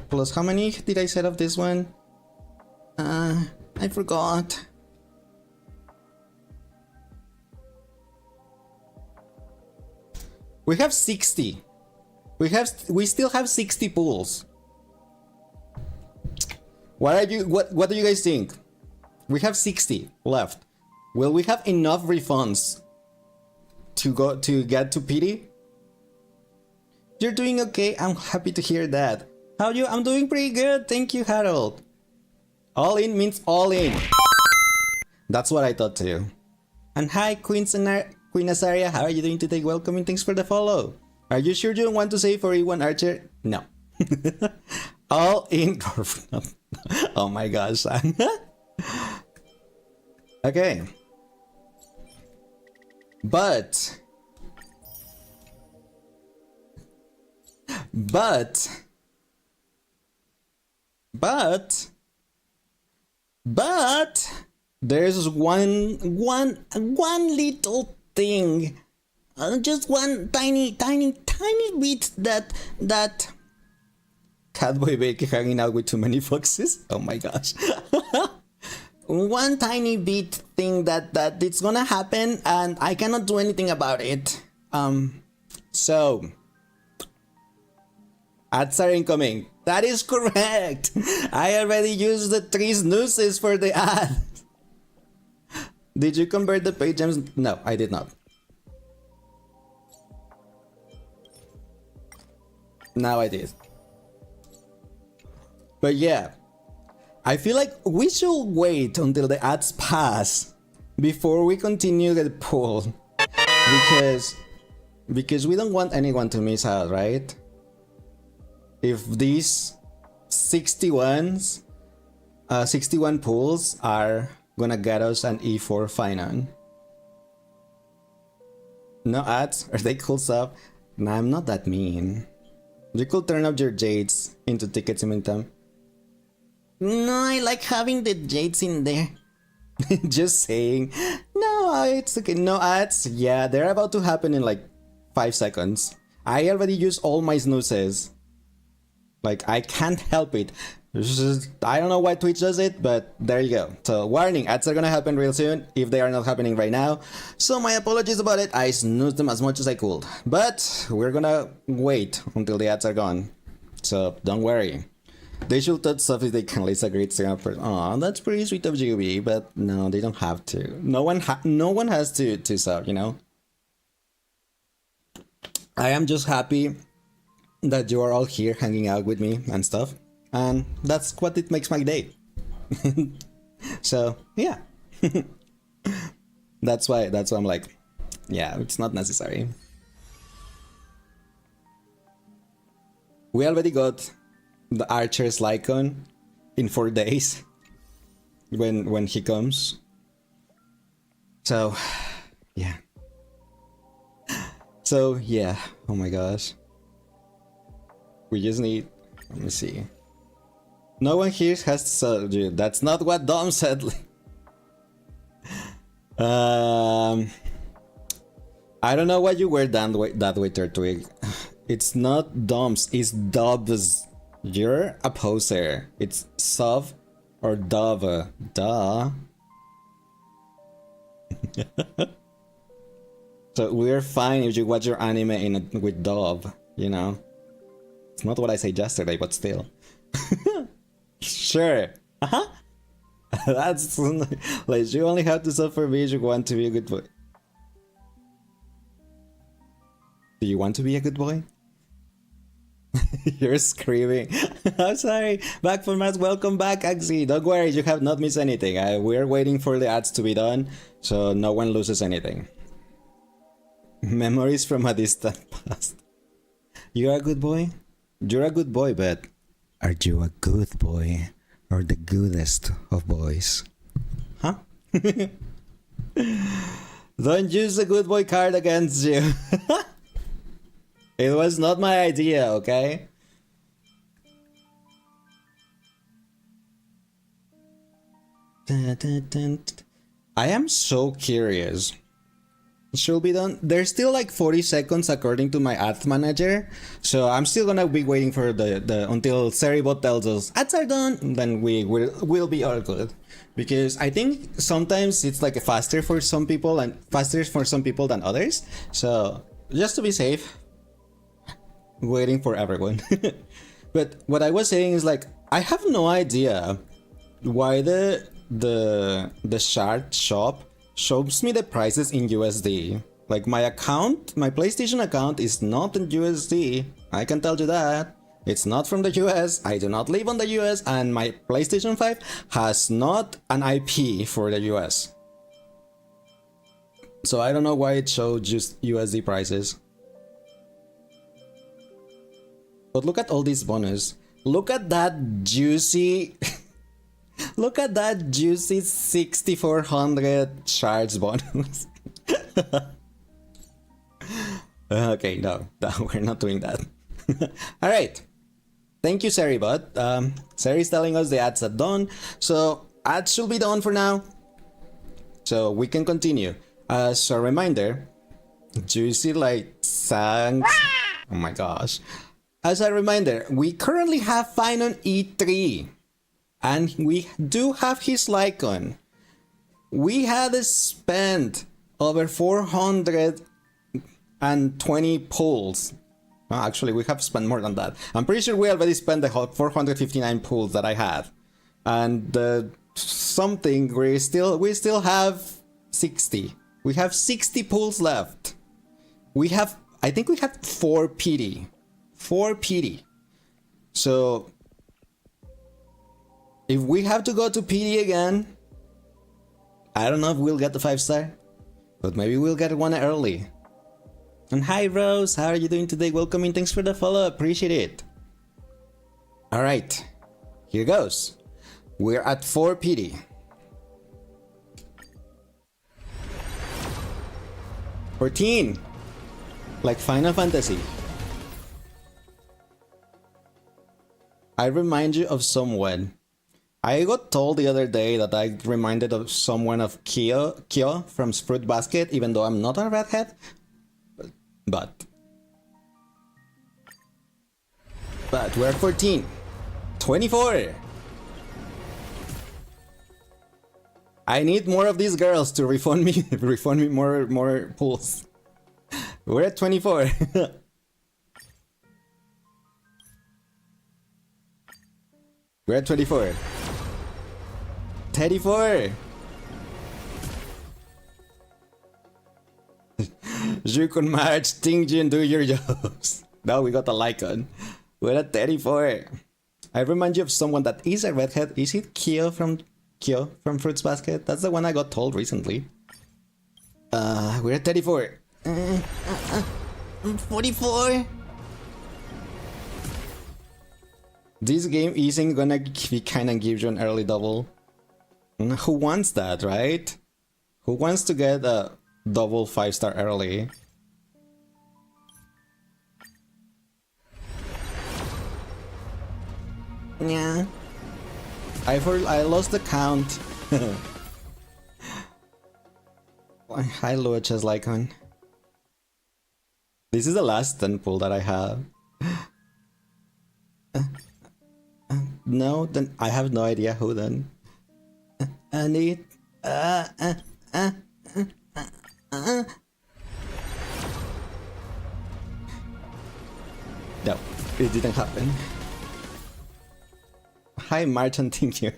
plus how many did I set of this one? I forgot. We have 60. We still have 60 pools. What do you guys think? We have 60 left. Will we have enough refunds to get to PD? You're doing okay. I'm happy to hear that. How are you? I'm doing pretty good. Thank you, Harold. All in means all in. That's what I thought too. And hi, Queen Azaria. How are you doing today? Welcome and thanks for the follow. Are you sure you don't want to say for E1 Archer? No. All in. Oh my gosh. Okay. But there's one little thing, just one tiny bit that Catboy Baker hanging out with too many foxes. Oh my gosh. One tiny bit thing that it's gonna happen and I cannot do anything about it. So ads are incoming. That is correct. I already used the 3 snoozes for the ad. Did you convert the page gems? No, I did not. Now I did. But yeah, I feel like we should wait until the ads pass before we continue the poll, because we don't want anyone to miss out, right? If these 61 pulls are gonna get us an E4 final. No ads? Are they cool stuff? Nah, I'm not that mean. You could turn up your jades into tickets in meantime. No, I like having the jades in there. Just saying. No, it's okay. No ads. Yeah, they're about to happen in like 5 seconds. I already used all my snoozes. Like, I can't help it. I don't know why Twitch does it, but there you go. So, warning, ads are gonna happen real soon if they are not happening right now. So, my apologies about it. I snoozed them as much as I could. But, we're gonna wait until the ads are gone. So, don't worry. They should touch stuff if they can. Lisa great for. Aw, that's pretty sweet of GB, but no, they don't have to. No one has to sub, you know? I am just happy that you are all here hanging out with me and stuff, and that's what it makes my day. So yeah. that's why I'm like, yeah, it's not necessary. We already got the Archer's Lycon in 4 days when he comes. So yeah. So yeah, oh my gosh. We just need, let me see. No one here has told you. That's not what Dom said. I don't know why you were that way, Turtwig. It's not Dom's, it's Dub's. You're a poser. It's Sov or Dove. Duh. So we're fine if you watch your anime with Dove, you know? It's not what I said yesterday, but still. Sure. Uh-huh. That's like, you only have to suffer me if you want to be a good boy. Do you want to be a good boy? You're screaming. I'm sorry. Back from us. Welcome back, Axie. Don't worry, you have not missed anything. We're waiting for the ads to be done, so no one loses anything. Memories from a distant past. You're a good boy? You're a good boy, but are you a good boy or the goodest of boys? Huh? Don't use the good boy card against you. It was not my idea, okay? I am so curious. Should be done. There's still like 40 seconds according to my ads manager, so I'm still gonna be waiting for the until Seribot tells us ads are done, and then we'll be all good. Because I think sometimes it's like faster for some people and faster for some people than others. So just to be safe, waiting for everyone. But what I was saying is like I have no idea why the shard shop shows me the prices in USD. Like my account, my PlayStation account is not in USD. I can tell you that. It's not from the US. I do not live on the US, and my PlayStation 5 has not an IP for the US. So I don't know why it showed just USD prices. But look at all these bonus. Look at that juicy look at that juicy 6400 shards bonus. Okay, no, we're not doing that. Alright. Thank you, Seribot. Seri's telling us the ads are done. So ads should be done for now. So we can continue. As a reminder, juicy like thanks. Oh my gosh. As a reminder, we currently have Finon E3. And we do have his Lycon. We had spent over 420 pulls. Actually, we have spent more than that. I'm pretty sure we already spent the 459 pulls that I had. And something, we still have 60. We have 60 pulls left. I think we had 4 PD. 4 PD. So if we have to go to PD again, I don't know if we'll get the 5-star, but maybe we'll get one early. And hi Rose, how are you doing today? Welcome in, thanks for the follow, appreciate it. Alright, here goes. We're at 4 PD. $14, like Final Fantasy. I remind you of someone. I got told the other day that I reminded of someone of Kyo from Fruit Basket, even though I'm not a redhead. But we're 14. 24. I need more of these girls to refund me more pulls. We're at 24. We're at 24. 34. Jukun March, Tingjin, do your jobs. Now we got a Lycon. We're at 34. I remind you of someone that is a redhead. Is it Kyo from Fruits Basket? That's the one I got told recently. We're at 34. 44. This game isn't gonna kinda give you an early double. Who wants that, right? Who wants to get a double 5-star early? Yeah. I lost the count. Hi, Luchas Lycon. This is the last 10 pull that I have. No, then I have no idea who then. I need. No, it didn't happen. Hi, Martin, thank you.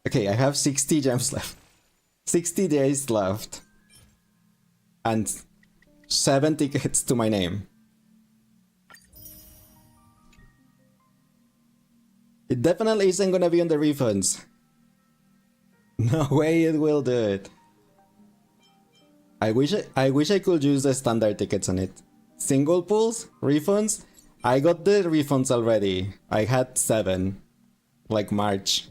Okay, I have 60 gems left. 60 days left. And 7 tickets to my name. It definitely isn't gonna be on the refunds. No way it will do it. I wish I could use the standard tickets on it. Single pulls, refunds. I got the refunds already. I had 7, like March.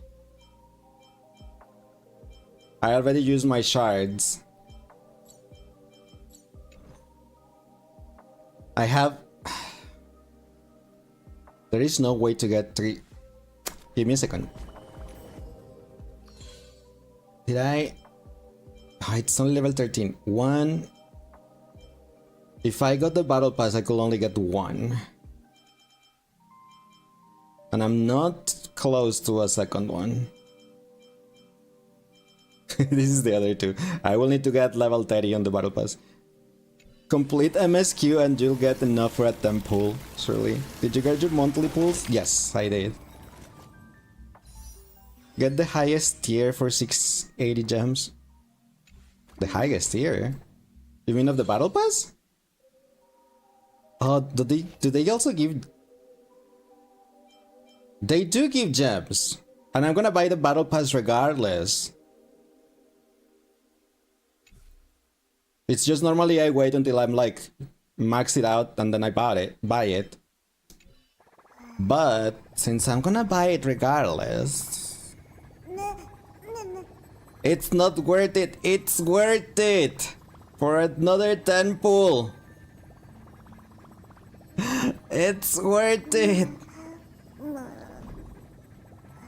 I already used my shards. I have. There is no way to get 3. Give me a second. Did I? Oh, it's only level 13. 1. If I got the battle pass, I could only get 1. And I'm not close to a second one. This is the other 2. I will need to get level 30 on the battle pass. Complete MSQ and you'll get enough for a 10 pull, surely. Did you get your monthly pulls? Yes, I did. Get the highest tier for 680 gems. The highest tier? You mean of the battle pass? Oh, do they also give... They do give gems. And I'm gonna buy the battle pass regardless. It's just normally I wait until I'm like max it out and then I buy it. But since I'm gonna buy it regardless, it's not worth it. It's worth it for another 10 pull. It's worth it.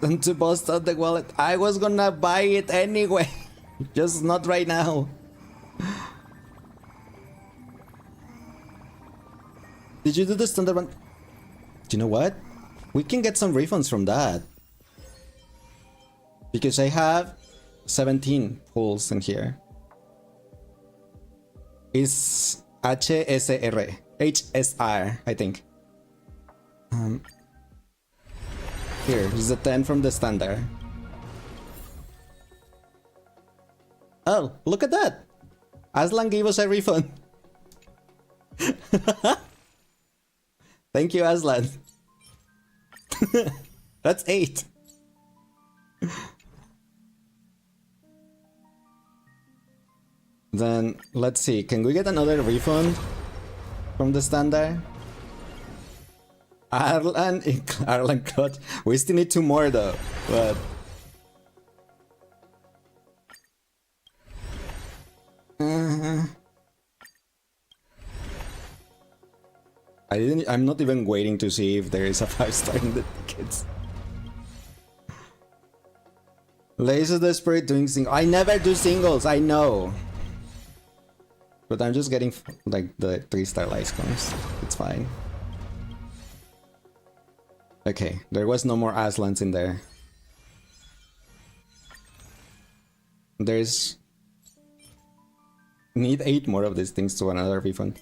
And to bust out the wallet, I was gonna buy it anyway, just not right now. Did you do the standard one? Do you know what? We can get some refunds from that. Because I have 17 pulls in here. It's HSR, I think. Here is the 10 from the standard. Oh, look at that! Aslan gave us a refund. Thank you, Aslan. That's 8. Then, let's see. Can we get another refund from the standard? Arlan Clutch. We still need 2 more though, but... I'm not even waiting to see if there is a 5-star in the tickets. Laser the Spirit doing singles. I never do singles, I know. But I'm just getting like the 3-star lights comes. It's fine. Okay, there was no more Aslans in there. There's... Need 8 more of these things to another refund.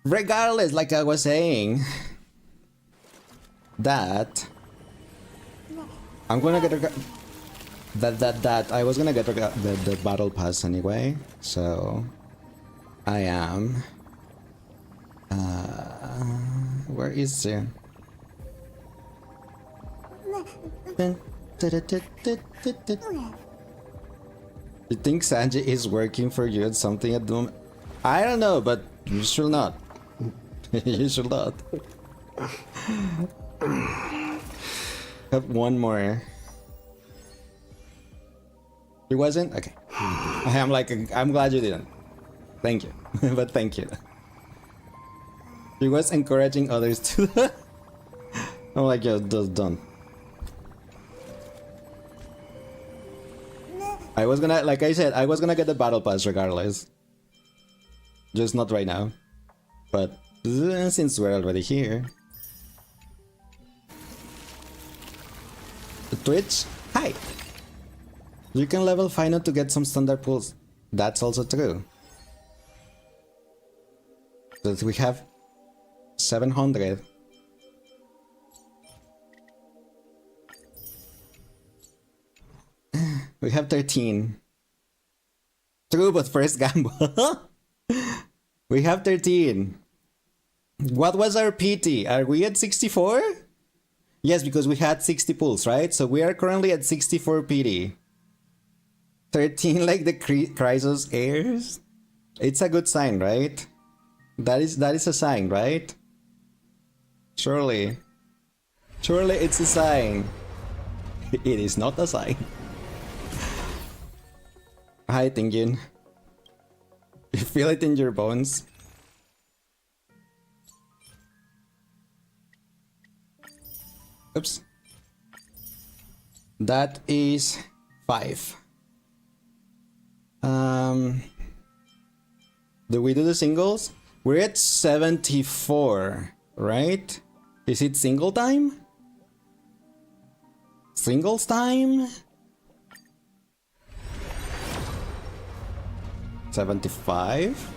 Regardless, like I was saying, that I'm gonna get that I was gonna get the battle pass anyway, so I am. Where is it? You think Sanji is working for you at something at the moment? I don't know, but you should not. You should not. Have one more. It wasn't? Okay. I'm glad you didn't. Thank you. But thank you. He was encouraging others to I'm like, yeah, just don't. I was gonna, like I said, I was gonna get the battle pass regardless. Just not right now. But since we're already here. Twitch, hi! You can level Final to get some standard pulls. That's also true. So we have 700. We have 13. True, but first gamble. We have 13. What was our PT? Are we at 64? Yes, because we had 60 pulls, right? So we are currently at 64 PT. 13 like the Chrysos heirs? It's a good sign, right? That is a sign, right? Surely. Surely it's a sign. It is not a sign. Hi, Tingyun. You feel it in your bones? Oops. That is 5. Do we do the singles? We're at 74, right? Is it single time? Singles time? 75?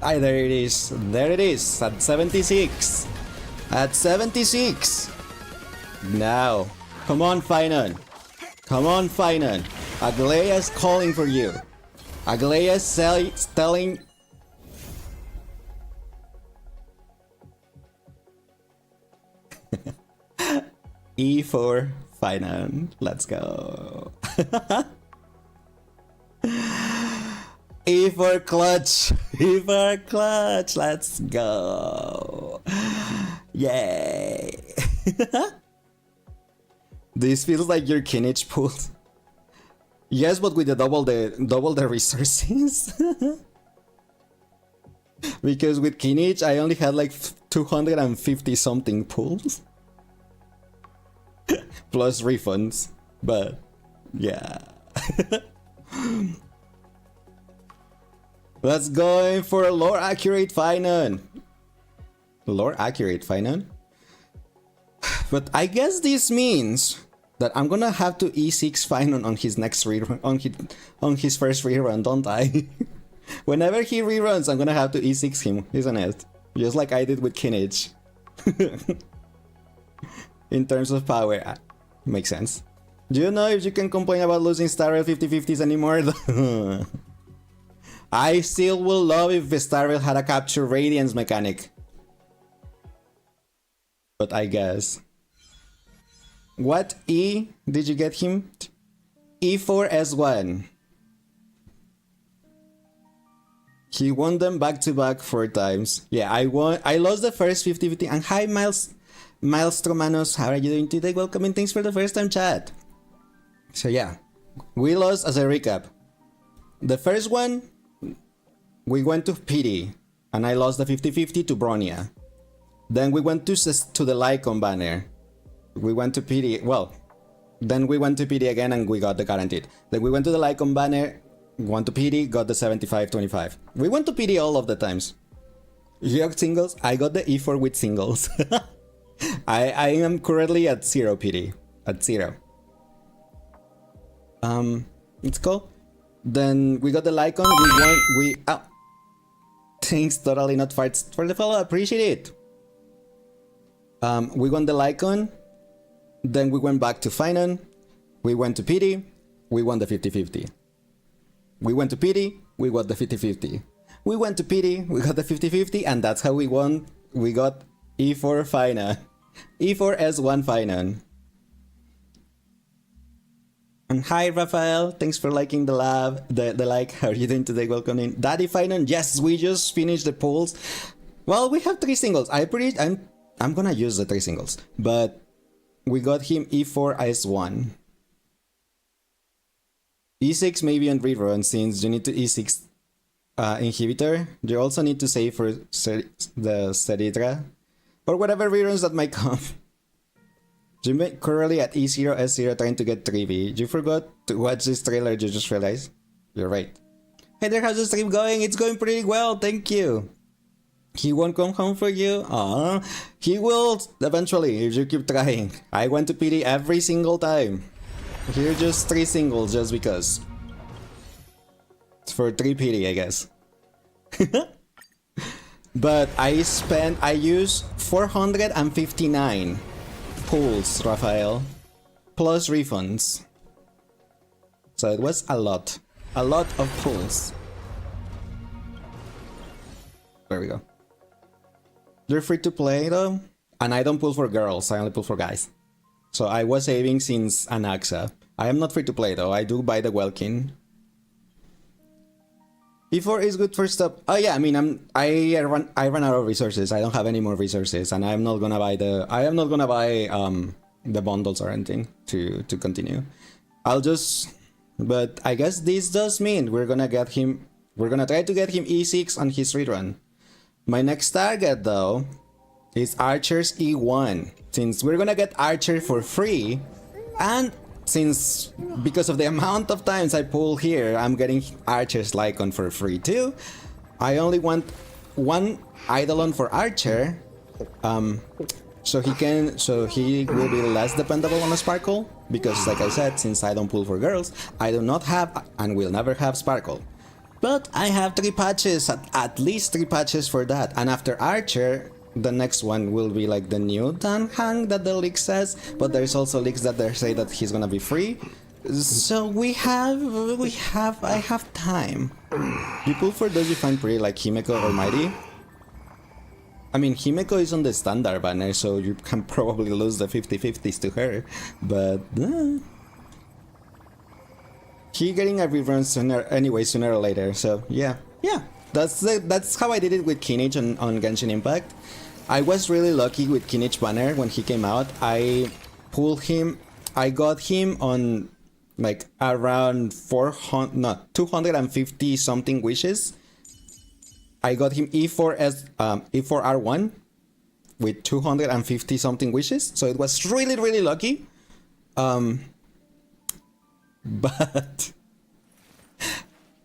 Ah, there it is. There it is. At 76. At 76. Now. Come on, Finan. Come on, Finan. Aglaea's calling for you. Aglaea's telling... E4 Finan. Let's go. E4 clutch. E4 clutch. Let's go. Yay. This feels like your Kinich pool. Yes, but with the double the resources. Because with Kinich I only had like 250 something pulls. Plus refunds. But yeah. Let's go for a lore accurate Finan. Lore accurate Finan? But I guess this means that I'm gonna have to E6 Finan on his next rerun, on his first rerun, don't I? Whenever he reruns, I'm gonna have to E6 him, isn't it? Just like I did with Kinich. In terms of power, makes sense. Do you know if you can complain about losing Star Rail 50/50s anymore? I still will love if Star Rail had a capture radiance mechanic. But I guess. What E did you get him? E4 S1. He won them back to back 4 times. Yeah, I lost the first 50/50. And hi, Maelstromanos, how are you doing today? Welcome and thanks for the first time chat. So yeah, we lost as a recap. The first one, we went to PD, and I lost the 50/50 to Bronya. Then we went to the Lycon banner. We went to PD, well, then we went to PD again and we got the guaranteed. Then we went to the Lycon banner, went to PD, got the 75/25. We went to PD all of the times. You got singles, I got the E4 with singles. I am currently at 0 PD, at 0. Let's go. Then we got the Lycon, oh. Thanks, totally not farts for the follow, appreciate it. We won the Lycon, then we went back to Finan, we went to PD, we won the 50/50. We went to PD, we got the 50/50. We went to PD, we got the 50/50, and that's how we won. We got E4 Finan. E4 S1 Finan. And hi Rafael, thanks for liking the like. How are you doing today? Welcome in. Daddy Finan, yes, we just finished the polls. Well, we have 3 singles. I'm gonna use the 3 singles, but we got him E4 S1. E6 maybe on rerun since you need to E6 inhibitor, you also need to save for the Cetidra, or whatever reruns that might come. You currently at E0, S0 trying to get 3V. You forgot to watch this trailer, you just realized? You're right. Hey there, how's the stream going? It's going pretty well, thank you. He won't come home for you? Aww. He will eventually if you keep trying. I went to PD every single time. Here just 3 singles just because. It's for 3 PD, I guess. But I used 459 pulls, Raphael, plus refunds. So it was a lot of pulls. There we go. They're free to play though, and I don't pull for girls, I only pull for guys. So I was saving since Anaxa. I am not free to play though, I do buy the Welkin. E4 is good for stuff. Oh yeah, I mean I run out of resources. I don't have any more resources, and I'm not gonna buy the the bundles or anything to continue. But I guess this does mean we're gonna try to get him E6 on his rerun. My next target though is Archer's E1, since we're gonna get Archer for free, and because of the amount of times I pull here, I'm getting Archer's Lycon for free too. I only want one Eidolon for Archer, so he will be less dependable on a Sparkle, because like I said, since I don't pull for girls, I do not have and will never have Sparkle. But I have 3 patches, at least 3 patches for that, and after Archer, the next one will be like the new Danhang that the leak says, but there's also leaks that they say that he's gonna be free. So I have time. You pull for those you find pretty, like Himeko or Mighty. I mean, Himeko is on the standard banner, so you can probably lose the 50-50s to her, but he getting a rerun sooner or later, so yeah. That's how I did it with Kinich on Genshin Impact. I was really lucky with Kinich banner when he came out. I got him on like around 250 something wishes. I got him E4R1 with 250 something wishes, so it was really lucky. But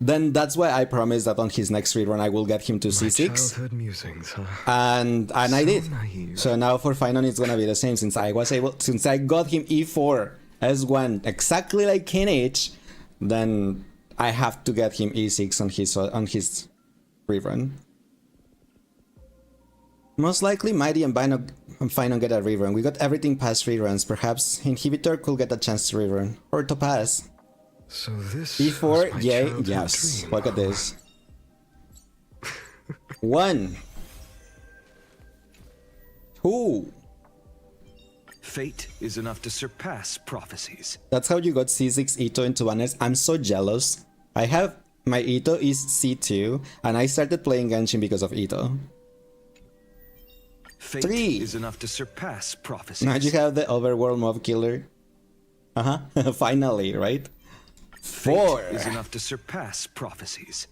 then that's why I promised that on his next rerun I will get him to C6. Childhood musings, huh? And I did. Naive. So now for Finon it's gonna be the same, since I got him E4 S1 exactly like Kinich, then I have to get him E6 on his rerun. Most likely Mighty and Finon get a rerun. We got everything past reruns. Perhaps Inhibitor could get a chance to rerun. Or to pass. So this E4, was my yay, childhood yes. dream, Look at huh? this. 1. 2. Fate is enough to surpass prophecies. That's how you got C6 Ito into banners. I'm so jealous. My Ito is C2, and I started playing Genshin because of Ito. Fate 3. is enough to surpass prophecies. Now you have the overworld mob killer. Finally, right? 4. Fate is enough to surpass prophecies.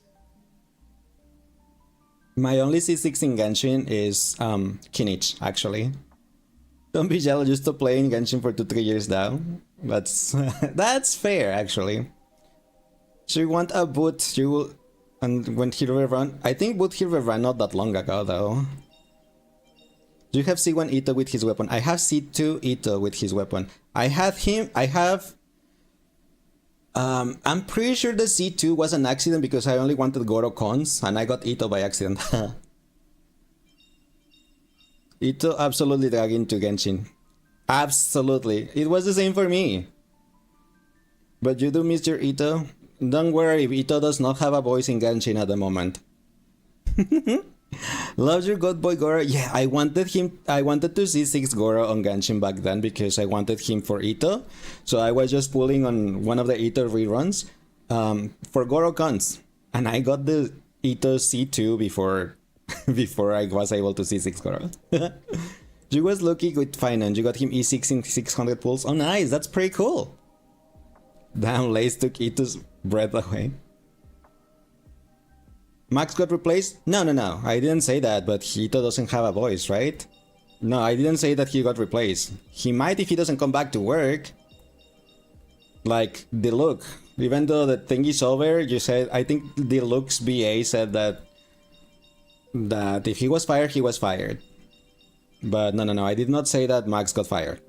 My only C6 in Genshin is Kinich, actually. Don't be jealous, just to playing Genshin for 2-3 years now. That's that's fair, actually. So you want a boot, and when he will run, I think boot hero ran not that long ago though. Do you have C1 Ito with his weapon? I have C2 Ito with his weapon. I'm pretty sure the C2 was an accident because I only wanted Goro Cons and I got Ito by accident. Ito absolutely dragged into Genshin. Absolutely. It was the same for me. But you do miss your Ito? Don't worry, Ito does not have a voice in Genshin at the moment. Loves your god boy Goro? Yeah, I wanted to see 6 Goro on Genshin back then because I wanted him for Ito. So I was just pulling on one of the Ito reruns for Goro Cons. And I got the Ito C2 before I was able to see 6 Goro. You was lucky with Finon. You got him E6 in 600 pulls. Oh nice, that's pretty cool. Damn, Lace took Ito's breath away. Max got replaced? No, no, no. I didn't say that, but Hito doesn't have a voice, right? No, I didn't say that he got replaced. He might if he doesn't come back to work. Like, the look. Even though the thing is over, you said, I think the looks BA said that if he was fired, he was fired. But no, no, no. I did not say that Max got fired.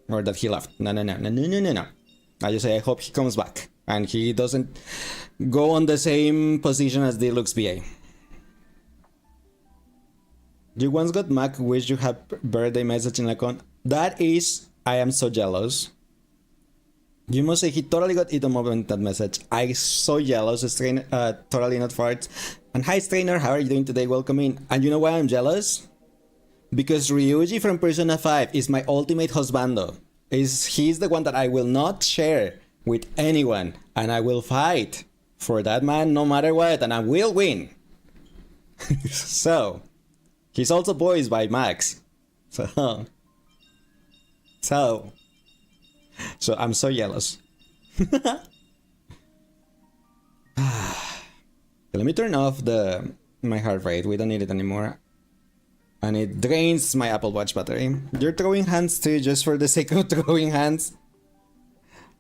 Or that he left. No, no, no, no, no, no, no, no. I just say I hope he comes back. And he doesn't go on the same position as the looks BA. You once got Mac wish you had birthday message in account. That is, I am so jealous. You must say he totally got it on moment that message. I so jealous, Strainer, totally not farts. And hi Strainer, how are you doing today? Welcome in. And you know why I'm jealous? Because Ryuji from Persona 5 is my ultimate husbando. He's the one that I will not share with anyone. And I will fight for that man no matter what. And I will win. So, he's also voiced by Max. So I'm so jealous. Let me turn off my heart rate. We don't need it anymore. And it drains my Apple Watch battery. You're throwing hands too, just for the sake of throwing hands.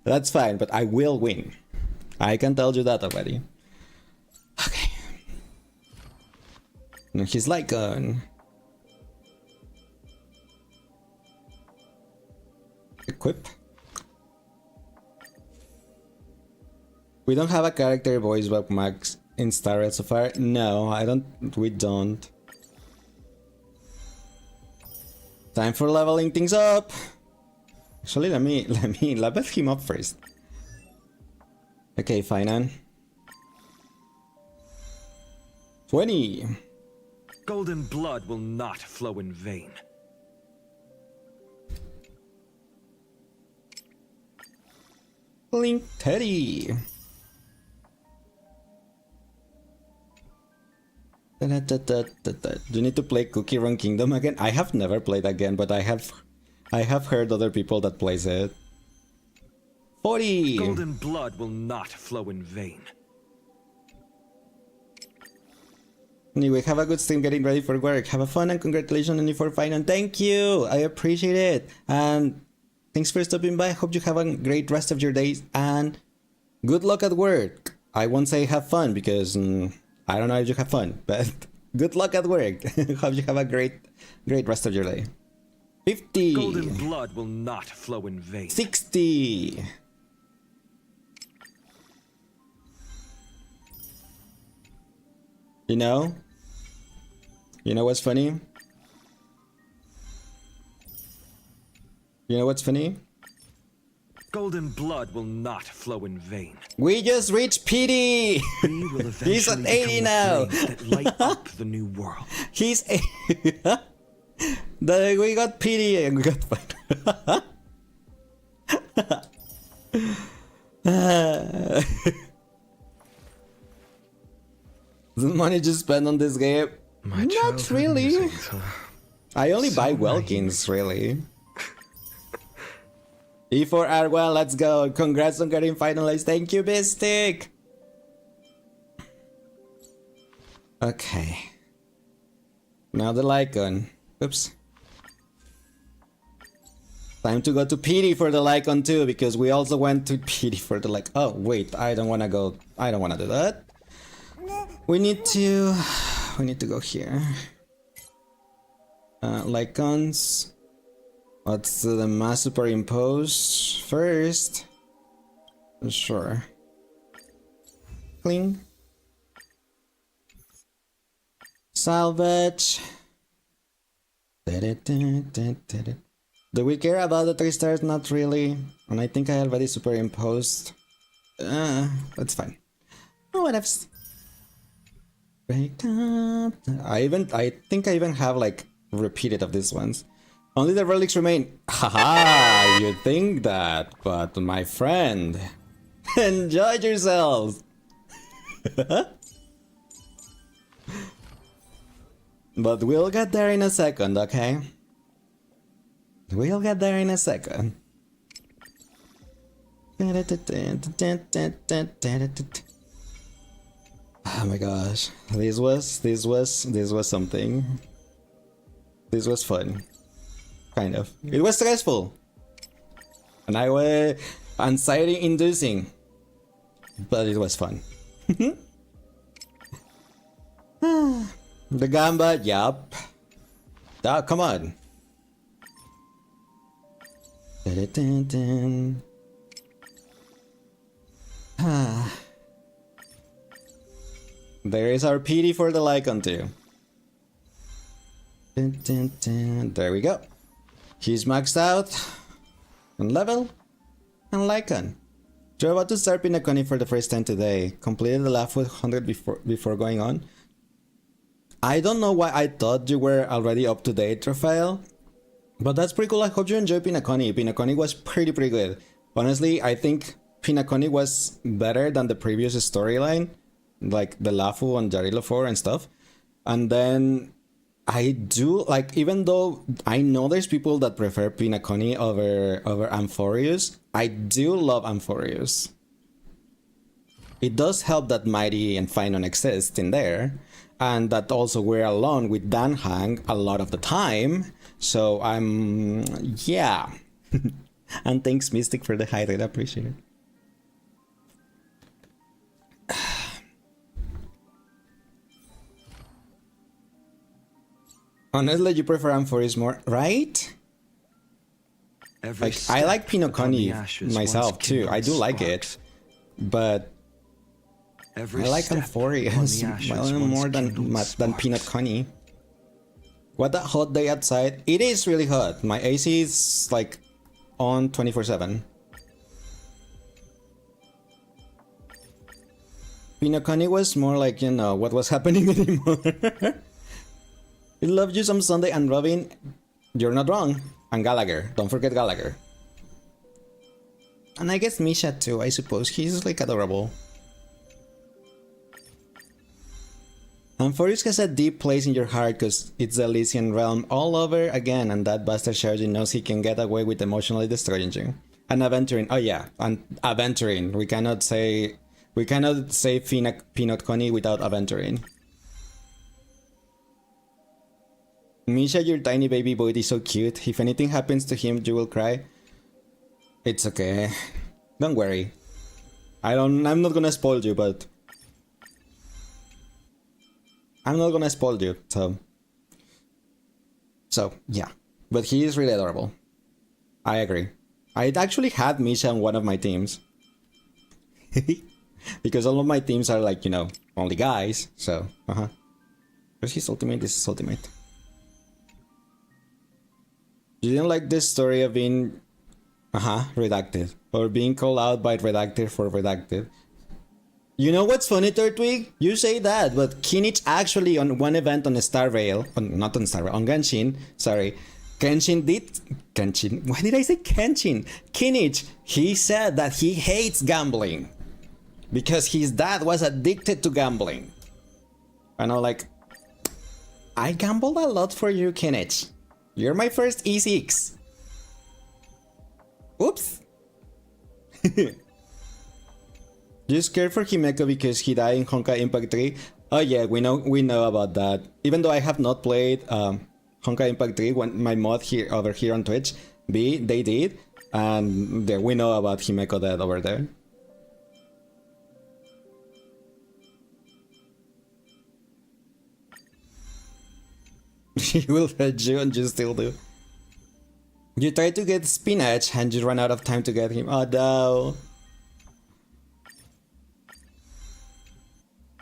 That's fine, but I will win. I can tell you that already. Okay. No, he's like equip. We don't have a character voice by Max in Star Rail so far. No, I don't. We don't. Time for leveling things up. Actually, let me level him up first. Okay, Finan. 20. Golden blood will not flow in vain. Link 30. Do you need to play Cookie Run Kingdom again? I have never played again, but I have heard other people that plays it. 40. Golden blood will not flow in vain. Anyway, have a good stream getting ready for work. Have a fun and congratulations on you for final. Thank you. I appreciate it. And thanks for stopping by. Hope you have a great rest of your days and good luck at work. I won't say have fun because I don't know if you have fun, but good luck at work. Hope you have a great rest of your day. 50. Golden blood will not flow in vain. 60. You know what's funny? You know what's funny? Golden blood will not flow in vain. We just reached PD. We will eventually He's at 80 become the now. flames that light up the new world. He's we got PD and we got fun. The money just spent on this game? My Not childhood really. musings, I only So buy naive. Welkins, really. E4 Arwell, let's go. Congrats on getting finalized. Thank you, Bistic. Okay. Now the Lycon. Oops. Time to go to PD for the Lycon too, because we also went to PD for the like. Oh wait, I don't wanna go. I don't wanna do that. We need to go here. Lycons. Let's do the mass superimpose first. Sure. Cling. Salvage. Do we care about the 3 stars? Not really. And I think I already superimposed. That's fine. Oh, what else? I think I even have like repeated of these ones. Only the relics remain. Haha, you think that, but my friend, enjoy yourselves. But we'll get there in a second, okay? We'll get there in a second. Oh my gosh, this was something. This was fun, kind of. It was stressful, and I was anxiety-inducing, but it was fun. The Gamba, yup. Ah, come on. Dun-dun-dun-dun. There is our PD for the Lycon too. Dun, dun, dun. There we go. He's maxed out on level and Lycon. You're about to start Pinaconi for the first time today. Completed the last 100 before going on. I don't know why I thought you were already up to date, Rafael. But that's pretty cool. I hope you enjoy Pinaconi. Pinaconi was pretty good. Honestly, I think Pinaconi was better than the previous storyline. Like the Lafu and Jarilo 4 and stuff. And then I do, like, even though I know there's people that prefer Pinaconi over Amphorius, I do love Amphorius. It does help that Mighty and Finon exist in there, and that also we're alone with Danhang a lot of the time. So I'm, yeah. And thanks Mystic for the hydrate, I appreciate it. Honestly, you prefer Amphorius more, right? Like, I like Pinoconi myself too. I do like it, but I like Amphorius more than Pinoconi. What a hot day outside! It is really hot. My AC is like on 24/7. Pinoconi was more like, you know, what was happening anymore. I love you some Sunday and Robin. You're not wrong. And Gallagher. Don't forget Gallagher. And I guess Misha too, I suppose. He's like adorable. Amphorius has a deep place in your heart because it's the Elysian realm all over again, and that bastard Sharjin knows he can get away with emotionally destroying you. And Aventurine. Oh yeah, and Aventurine. We cannot say Pinoconi without Aventurine. Misha, your tiny baby boy is so cute. If anything happens to him, you will cry. It's okay. Don't worry. I'm not gonna spoil you, but I'm not gonna spoil you, so yeah. But he is really adorable. I agree. I actually had Misha on one of my teams. Because all of my teams are like, you know, only guys, so Where's his ultimate? This is ultimate. You didn't like this story of being redacted, or being called out by redacted for redacted. You know what's funny, Turtwig? You say that, but Kinich actually on one event on Starvale, not on Starvale, on Genshin, sorry, Kenshin, why did I say Kenshin? Kinich, he said that he hates gambling because his dad was addicted to gambling. And I'm like, I gambled a lot for you, Kinich. You're my first E6. Oops. You scared for Himeko because he died in Honkai Impact 3? Oh yeah, we know about that. Even though I have not played Honkai Impact 3, when my mod over here on Twitch, they did, and we know about Himeko death over there. He will hurt you and you still do. You try to get Spinach and you run out of time to get him. Oh no.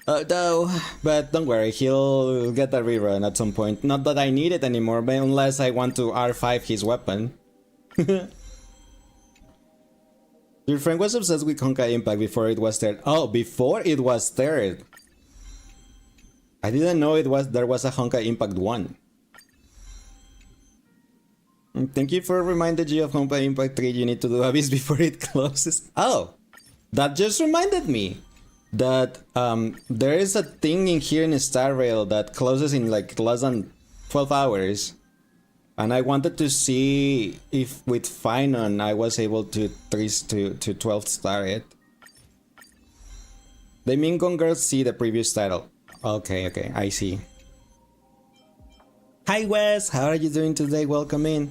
Oh no. But don't worry, he'll get a rerun at some point. Not that I need it anymore, but unless I want to R5 his weapon. Your friend was obsessed with Honkai Impact before it was third. Oh, before it was third. I didn't know there was a Honkai Impact 1. Thank you for reminding you of Honkai Impact 3. You need to do Abyss before it closes. Oh, that just reminded me that there is a thing in here in Star Rail that closes in like less than 12 hours. And I wanted to see if with Finon I was able to 12 star it. The Mean Gone Girls see the previous title. Okay, I see. Hi Wes, how are you doing today? Welcome in.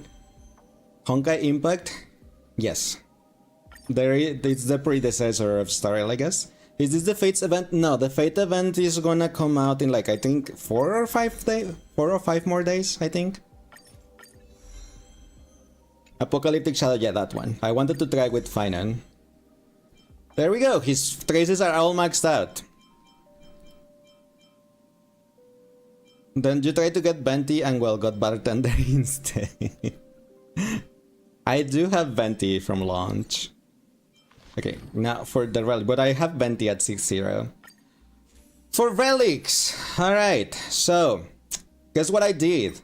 Honkai Impact? Yes. It's the predecessor of Starrail, I guess. Is this the Fates event? No, the Fate event is gonna come out in like, I think 4 or 5 more days, I think. Apocalyptic Shadow, yeah, that one. I wanted to try with Finan. There we go, his traces are all maxed out. Then you try to get Venti and well, got Bartender instead. I do have Venti from launch. Okay, now for the relic, but I have Venti at 6-0. For relics! Alright, so, guess what I did?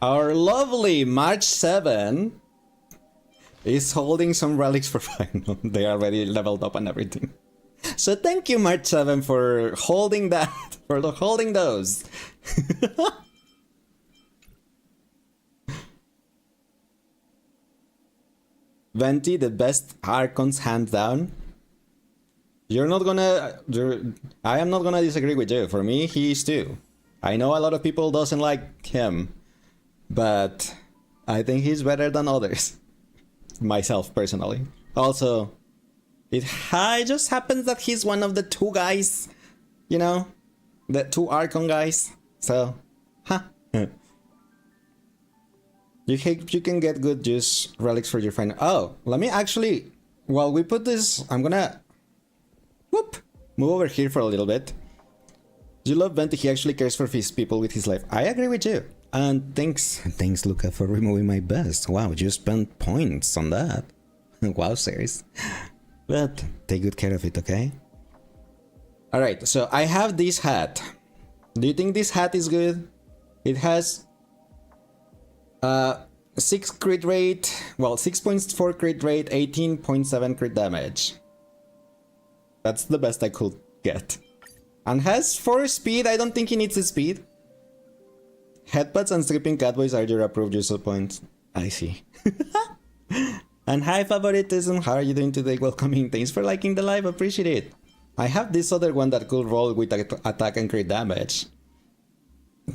Our lovely March 7 is holding some relics for final. They are already leveled up and everything. So thank you, March 7, for holding that, for holding those. Venti, the best Archons hands down. I am not gonna disagree with you. For me, he is too. I know a lot of people doesn't like him, but I think he's better than others. Myself, personally. Also, it just happens that he's one of the 2 guys, you know? The 2 Archon guys. So, huh. You can get good juice relics for your friend. Oh, let me actually, while we put this, I'm gonna move over here for a little bit. You love Venti, he actually cares for his people with his life. I agree with you. And thanks, Luca, for removing my best. Wow, you spent points on that. Wow, serious. But take good care of it, okay? Alright, so I have this hat. Do you think this hat is good? It has 6 crit rate, well, 6.4 crit rate, 18.7 crit damage. That's the best I could get. And has 4 speed. I don't think he needs the speed. Headbutts and stripping catboys are your approved use of points. I see. And hi favoritism, how are you doing today? Welcoming, thanks for liking the live, appreciate it. I have this other one that could roll with attack and crit damage.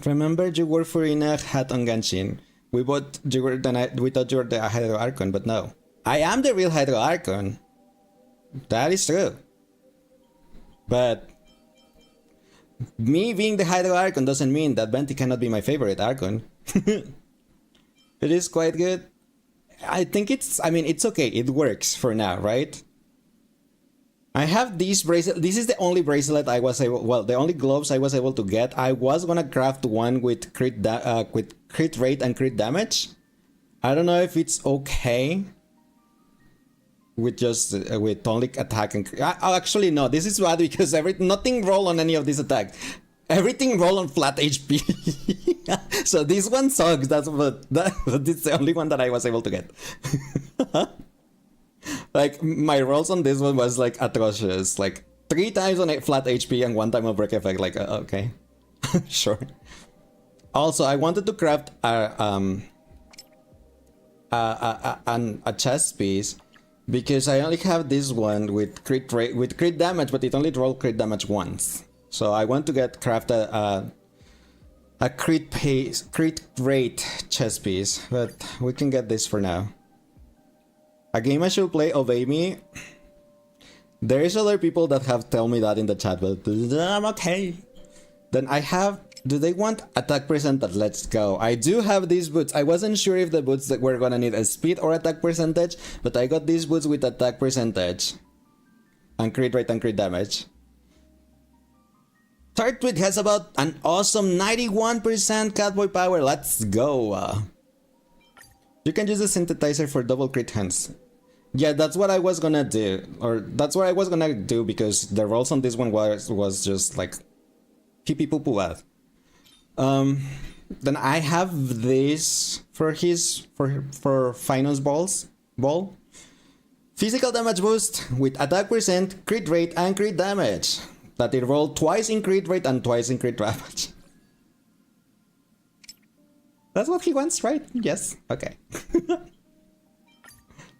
Remember you were Furina hat on Genshin. We thought you were the Hydro Archon, but no. I am the real Hydro Archon. That is true. But me being the Hydro Archon doesn't mean that Venti cannot be my favorite Archon. It is quite good. I think it's okay. It works for now, right? I have these bracelet. This is the only bracelet I was able, well, the only gloves I was able to get. I was gonna craft one with crit rate and crit damage. I don't know if it's okay with just with only attack and actually no, this is bad because nothing roll on any of this attack. Everything roll on flat HP. So this one sucks. That's the only one that I was able to get. Like my rolls on this one was like atrocious. Like 3 times on flat HP and 1 time on break effect. Like okay, sure. Also, I wanted to craft a chest piece because I only have this one with crit damage, but it only rolled crit damage once. So I want to craft a crit rate chess piece, but we can get this for now. A game I should play, Obey Me. There is other people that have told me that in the chat, but I'm okay. Then I have, do they want attack percentage? Let's go. I do have these boots. I wasn't sure if the boots that were gonna need a speed or attack percentage, but I got these boots with attack percentage and crit rate and crit damage. Turtwig has about an awesome 91% catboy power. Let's go. You can use the synthesizer for double crit hands. Yeah, that's what I was gonna do. Or that's what I was gonna do because the rolls on this one was just like pee poo poo bad. Then I have this for Finance Ball. Physical damage boost with attack percent, crit rate, and crit damage. That it rolled twice in crit rate and twice in crit damage. That's what he wants, right? Yes. Okay.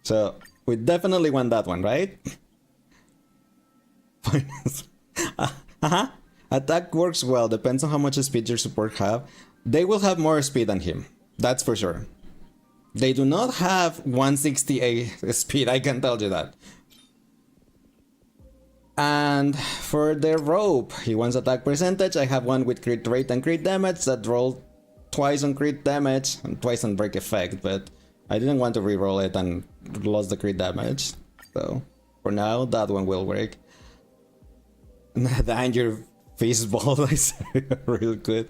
So We definitely want that one, right? Uh-huh. Attack works well, depends on how much speed your support have. They will have more speed than him, that's for sure. They do not have 168 speed, I can tell you that. And for the rope, he wants attack percentage. I have one with crit rate and crit damage that rolled twice on crit damage and twice on break effect, but I didn't want to reroll it and lost the crit damage. So for now, that one will work. And your face ball is real good.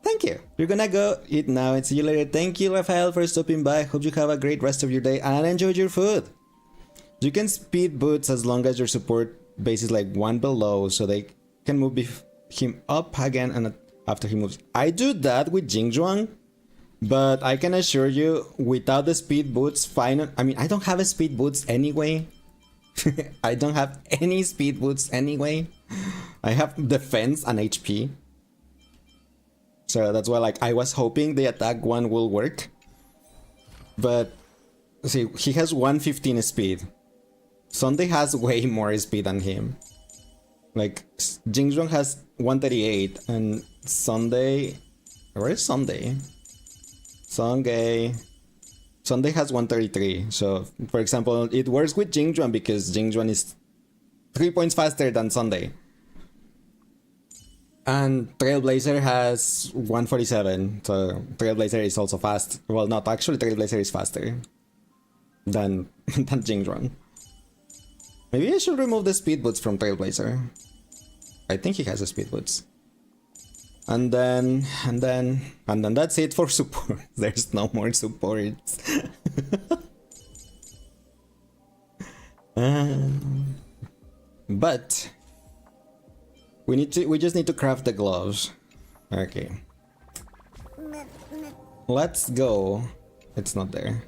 Thank you. You're gonna go eat now and see you later. Thank you, Rafael, for stopping by. Hope you have a great rest of your day and enjoy your food. You can speed boots as long as your support base is like one below, so they can move him up again and after he moves. I do that with Jingzhuang, but I can assure you, without the speed boots, fine. I mean, I don't have a speed boots anyway. I don't have any speed boots anyway. I have defense and HP. So that's why, like, I was hoping the attack one will work. But see, he has 115 speed. Sunday has way more speed than him. Like, Jingzhuang has 138 and Sunday... Where is Sunday? Sunday has 133. So, for example, it works with Jingzhuang because Jingzhuang is 3 points faster than Sunday. And Trailblazer has 147. So, Trailblazer is also fast. Well, not actually, Trailblazer is faster than Jingzhuang. Maybe I should remove the speed boots from Trailblazer. I think he has the speed boots. And then that's it for support. There's no more supports. But we just need to craft the gloves. Okay. Let's go. It's not there.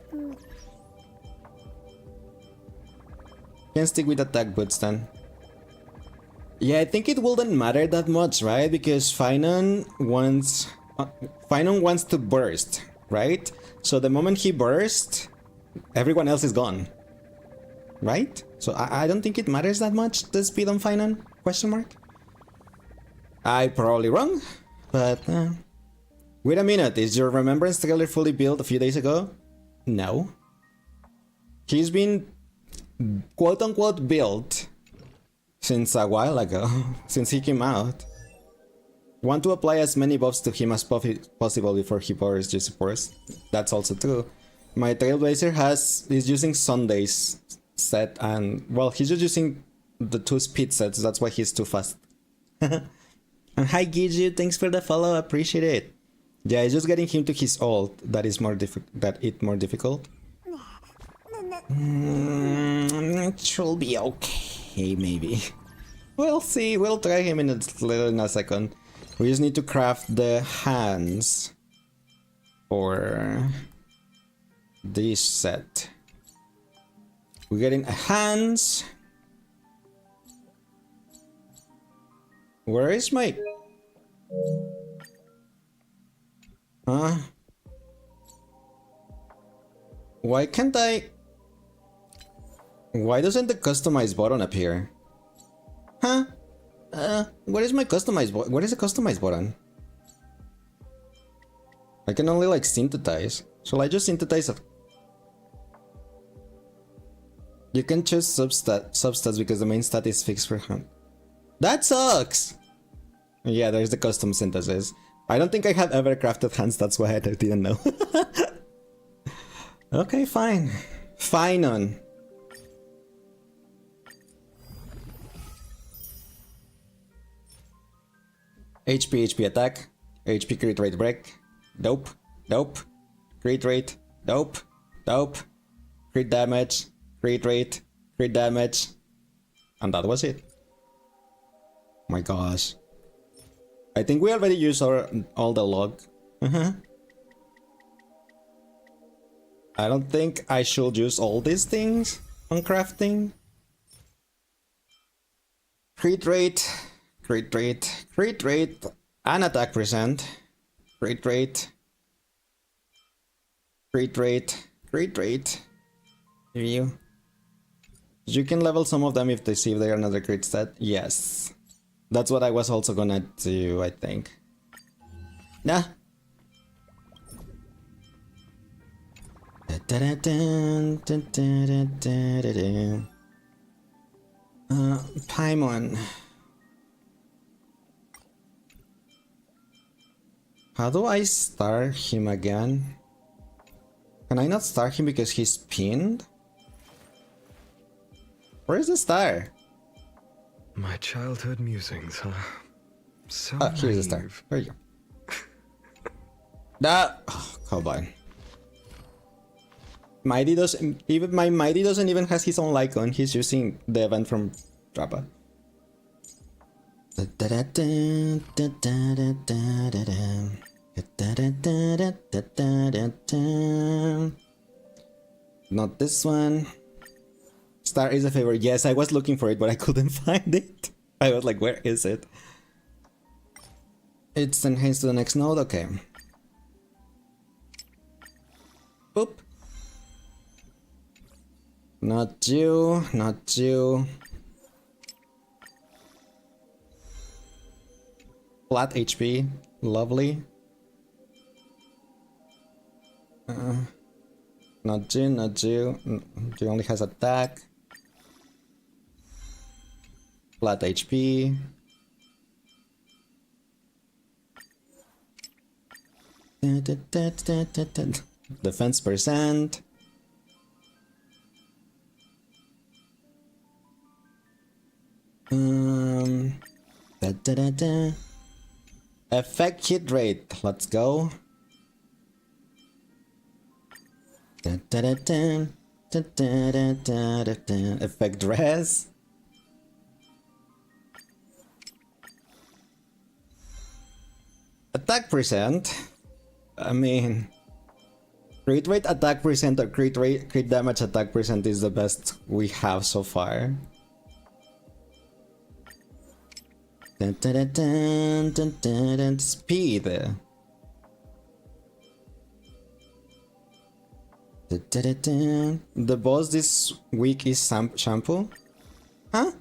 Can stick with attack boots then. Yeah, I think it wouldn't matter that much, right? Because Finon wants to burst, right? So the moment he bursts, everyone else is gone, right? So I don't think it matters that much, the speed on Finon, question mark? I'm probably wrong, but wait a minute, is your Remembrance trailer fully built a few days ago? No. He's been quote-unquote built since a while ago, since he came out. Want to apply as many buffs to him as possible before he powers your supports. That's also true. My Trailblazer is using Sunday's set, and well, he's just using the 2 speed sets, that's why he's too fast. And hi Giju, thanks for the follow, appreciate it. Yeah, it's just getting him to his ult that is more difficult. It should be okay, maybe. We'll see. We'll try him in a second. We just need to craft the hands for this set. We're getting hands. Where is my... Huh? Why can't I... Why doesn't the customize button appear? Huh? What is my customize button? What is the customize button? I can only like synthesize. Shall I just synthesize it? You can choose substats because the main stat is fixed for hand. That sucks! Yeah, there's the custom synthesis. I don't think I have ever crafted hands, that's why I didn't know. Okay, fine. Fine on. HP attack. HP crit rate break. Dope. Crit rate. Dope. Crit damage. Crit rate. Crit damage. And that was it. My gosh. I think we already used all the log. I don't think I should use all these things on crafting. Crit rate, and attack percent. Crit rate. Review. You can level some of them if they see if they are another crit stat. Yes. That's what I was also gonna do, I think. Nah. Paimon. How do I star him again? Can I not star him because he's pinned? Where's the star? My childhood musings, huh? So Ah, here's the star. naive. There you go. Ah, oh, come on. Mighty doesn't even my Mighty doesn't even has his own Lycon. He's using the event from Drappa. Not this one. Star is a favorite. Yes, I was looking for it, but I couldn't find it. I was like, where is it? It's enhanced to the next node. Okay. Boop. Not you, not you. Flat HP, lovely. Not you, not you. You only has attack. Flat HP. Defense percent. Effect hit rate. Let's go. Effect res. Attack percent. I mean, crit rate, attack percent, or crit rate, crit damage, attack percent is the best we have so far. Speed. The boss this week is Shampoo? Huh?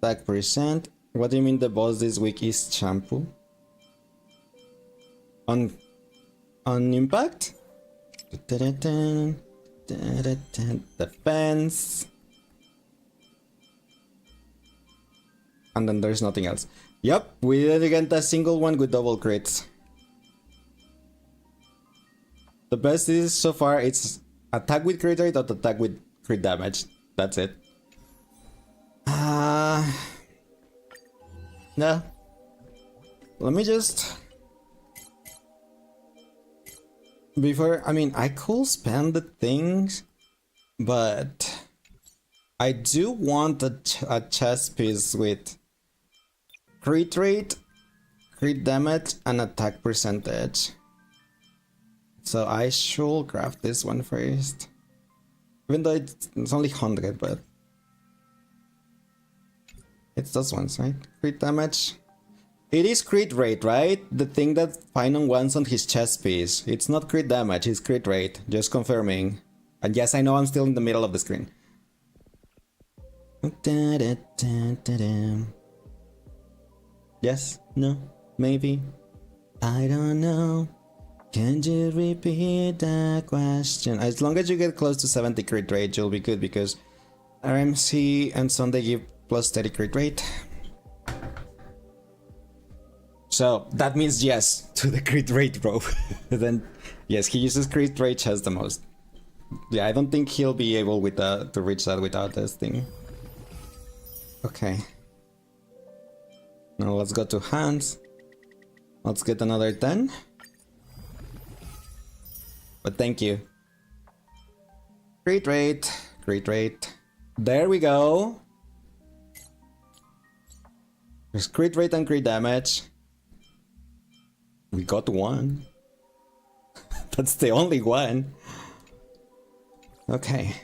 Attack percent. What do you mean the boss this week is Shampoo? On impact? Defense. And then there's nothing else. Yep, we didn't get a single one with double crits. The best is so far it's attack with crit rate or attack with crit damage. That's it. No. Let me just... Before, I mean, I could spend the things, but I do want a chest piece with crit rate, crit damage, and attack percentage. So I should craft this one first. Even though it's only 100, but it's those ones, right? Crit damage. It is crit rate, right? The thing that Pinon wants on his chest piece. It's not crit damage, it's crit rate. Just confirming. And yes, I know I'm still in the middle of the screen. Yes? No? Maybe? I don't know. Can you repeat that question? As long as you get close to 70 crit rate, you'll be good because RMC and Sunday give plus 30 crit rate. So that means yes to the crit rate, bro. Then yes, he uses crit rate has the most. Yeah, I don't think he'll be able with to reach that without this thing. Okay. Now let's go to hands. Let's get another 10. But thank you. Crit rate, crit rate. There we go. There's crit rate and crit damage. We got one. That's the only one. Okay.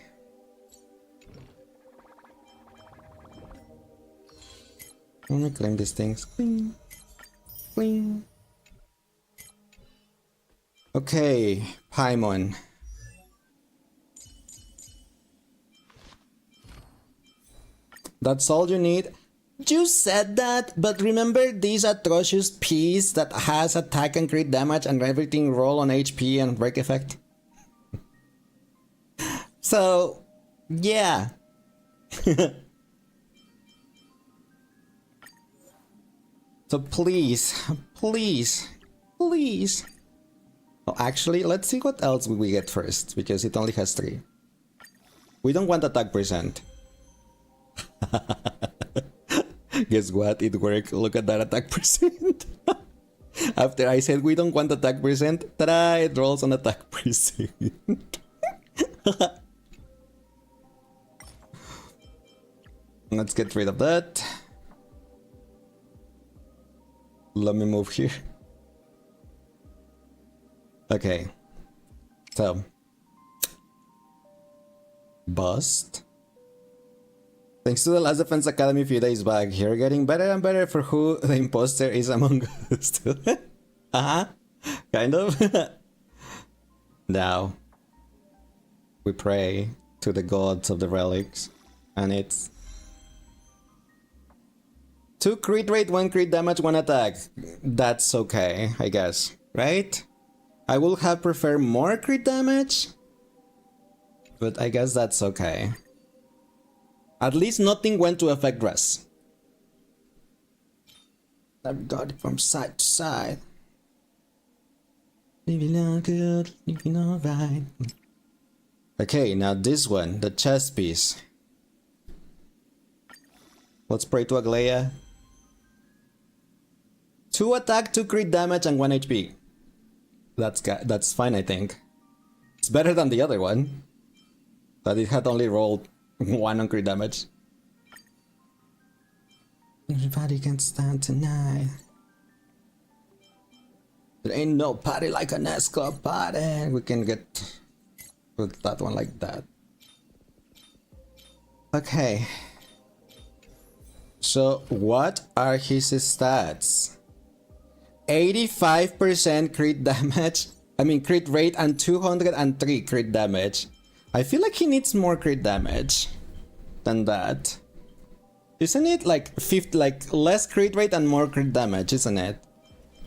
I'm gonna claim these things. Cling. Cling. Okay, Paimon. That's all you need. You said that, but remember this atrocious piece that has attack and crit damage and everything roll on HP and break effect? So, yeah. So please, please, please. Oh, actually, let's see what else we get first, because it only has 3. We don't want attack percent. Guess what? It worked. Look at that attack percent. After I said we don't want attack percent, ta-da, it rolls on attack percent. Let's get rid of that. Let me move here. Okay. So. Bust. Thanks to the Last Defense Academy a few days back, you're getting better and better for who the imposter is among us. Kind of. Now, we pray to the gods of the relics, and it's 2 crit rate, 1 crit damage, 1 attack. That's okay, I guess, right? I would have preferred more crit damage, but I guess that's okay. At least nothing went to affect Russ. I've got it from side to side. Living all good, living alright. Okay, now this one, the chess piece. Let's pray to Aglaia. 2 attack, 2 crit damage, and 1 HP. That's fine, I think. It's better than the other one. But it had only rolled 1 on crit damage. Everybody can stand tonight. There ain't no party like an S-Club party. We can put that one like that. Okay. So what are his stats? 85% crit damage. I mean crit rate and 203 crit damage. I feel like he needs more crit damage than that. Isn't it like 50, like less crit rate and more crit damage, isn't it?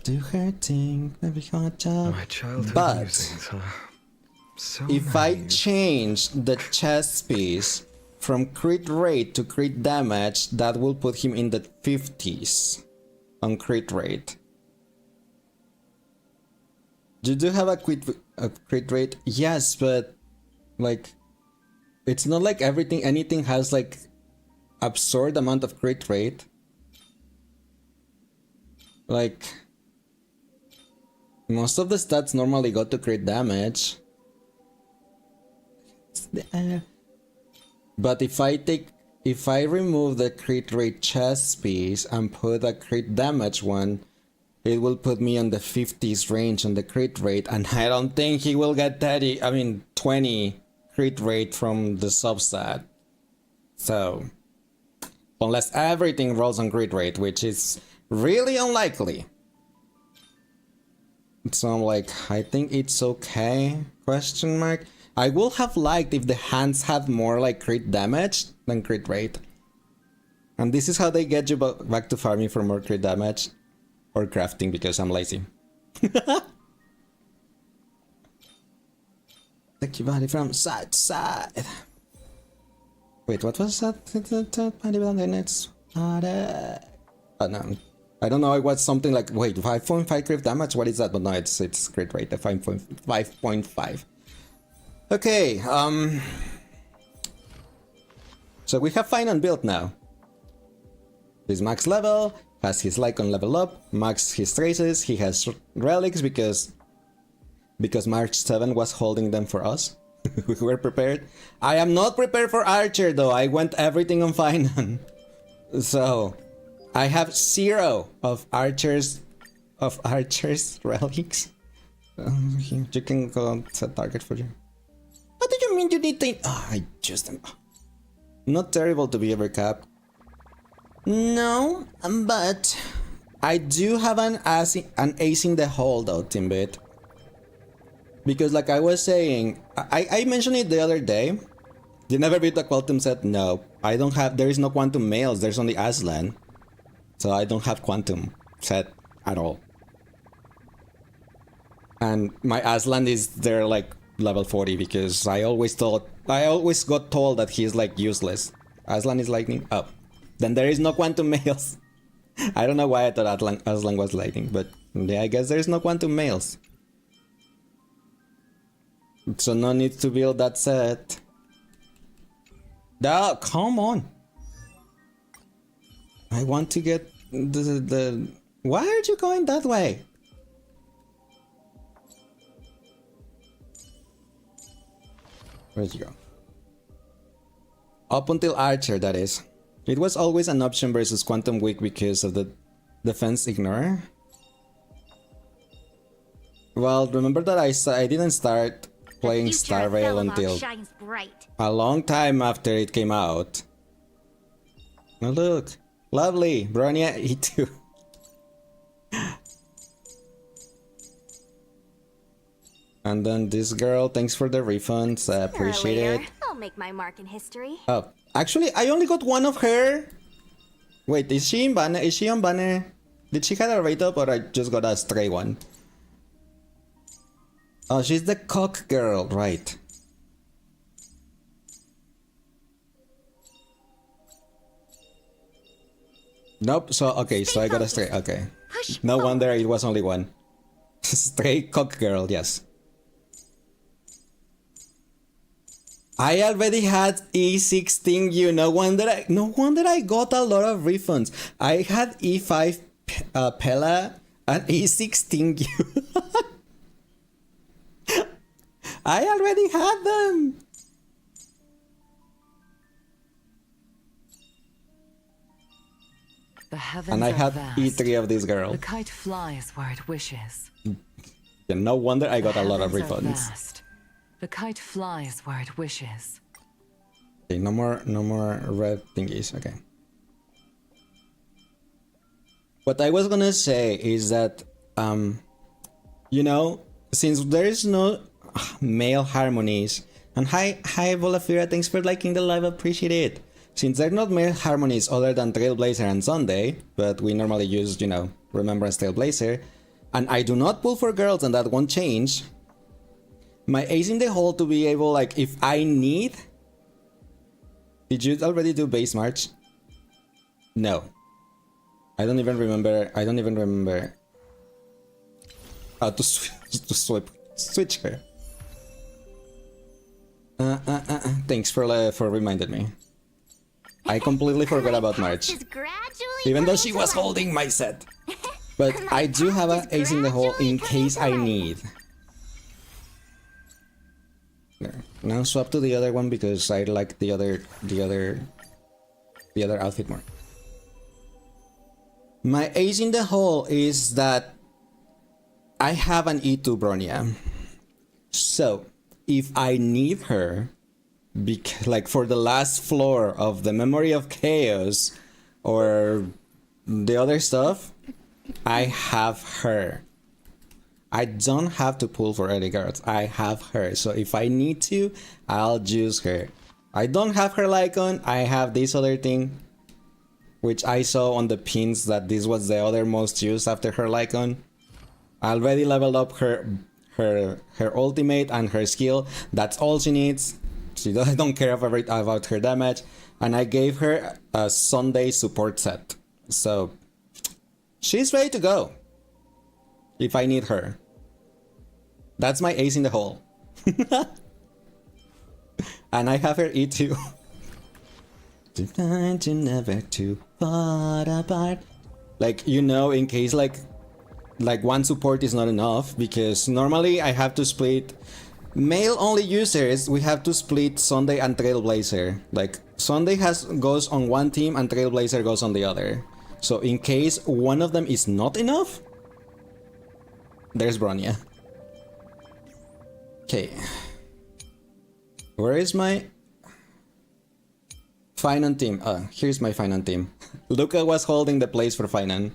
Do her thing, baby, hot job. My childhood But musings are so if I naive. change the chess piece from crit rate to crit damage, that will put him in the 50s on crit rate. You do have a crit rate? Yes, but like it's not like anything has like absurd amount of crit rate. Like most of the stats normally go to crit damage. But if I remove the crit rate chess piece and put a crit damage one, it will put me on the 50s range on the crit rate, and I don't think he will get 20 crit rate from the substat. So, unless everything rolls on crit rate, which is really unlikely. So I'm like, I think it's okay, question mark. I would have liked if the hands had more like crit damage than crit rate. And this is how they get you back to farming for more crit damage. Or crafting because I'm lazy. Take your body from side to side. Wait, what was that? Oh no. I don't know, it was something like, wait, 5.5 crit damage? What is that? But no, it's crit rate, 5.5. Okay, so we have Fine and built now. He's max level, has his Lycon level up, max his traces, he has relics because March 7 was holding them for us. We were prepared. I am not prepared for Archer though, I went everything on Fine. So, I have 0 of Archer's relics. You can go set target for you. What do you mean you need to... Oh, I just am... Not terrible to be overcapped. No, but I do have an ace in the hole though, Timbit. Because like I was saying, I mentioned it the other day, You never beat the Quantum set? No. I don't have... There is no Quantum males. There's only Aslan. So I don't have Quantum set at all. And my Aslan is there like level 40 because I always got told that he's like useless. Aslan is lightning? Oh. Then there is no Quantum males. I don't know why I thought Aslan was lightning, but yeah, I guess there is no Quantum males. So no need to build that set. No, come on. I want to get the... Why are you going that way? Where'd you go? Up until Archer, that is. It was always an option versus Quantum Weak because of the defense ignore. Well, remember that I didn't start playing Star Rail until a long time after it came out. Oh look, lovely, Bronya E2. And then this girl, thanks for the refunds, I appreciate it. I'll make my mark in history. Oh, actually, I only got one of her. Wait, is she in banner? Is she on banner? Did she have a rate up or I just got a stray one? Oh, she's the cock girl, right. Nope, so, okay, so I got a stray, okay. No wonder it was only one. Stray cock girl, yes. I already had E16, you know, no wonder I got a lot of refunds. I had E5 Pella and E16 you. I already had them. The heavens And I are had vast. E3 of this girl. The kite flies where it wishes. Yeah, no wonder I got a lot of Heavens are refunds. vast. The kite flies where it wishes. Okay, no more red thingies. Okay. What I was gonna say is that, you know, since there is no male harmonies, and hi Volafira, thanks for liking the live, appreciate it. Since there are not male harmonies other than Trailblazer and Sunday, but we normally use, you know, Remembrance Trailblazer, and I do not pull for girls and that won't change, my ace in the hole to be able, like, if I need... Did you already do base march? No. I don't even remember how to switch her. Thanks for reminding me. I completely forgot about March. Even though she was holding my set. But I do have an ace in the hole in case I need. There. Now swap to the other one because I like the other outfit more. My ace in the hole is that I have an E2 Bronya. So if I need her, like for the last floor of the Memory of Chaos or the other stuff, I have her. I don't have to pull for any cards. I have her. So if I need to, I'll use her. I don't have her Lycon. I have this other thing, which I saw on the pins that this was the other most used after her Lycon. I already leveled up her ultimate and her skill. That's all she needs. I don't care about her damage. And I gave her a Sunday support set. So she's ready to go if I need her. That's my ace in the hole. And I have her E2. Tonight you never too far apart. Like, you know, in case like one support is not enough, because normally I have to split male only users. We have to split Sunday and Trailblazer. Like Sunday goes on one team and Trailblazer goes on the other. So in case one of them is not enough, there's Bronya. Okay. Where is my Finan team? Here's my Finan team. Luca was holding the place for Finan.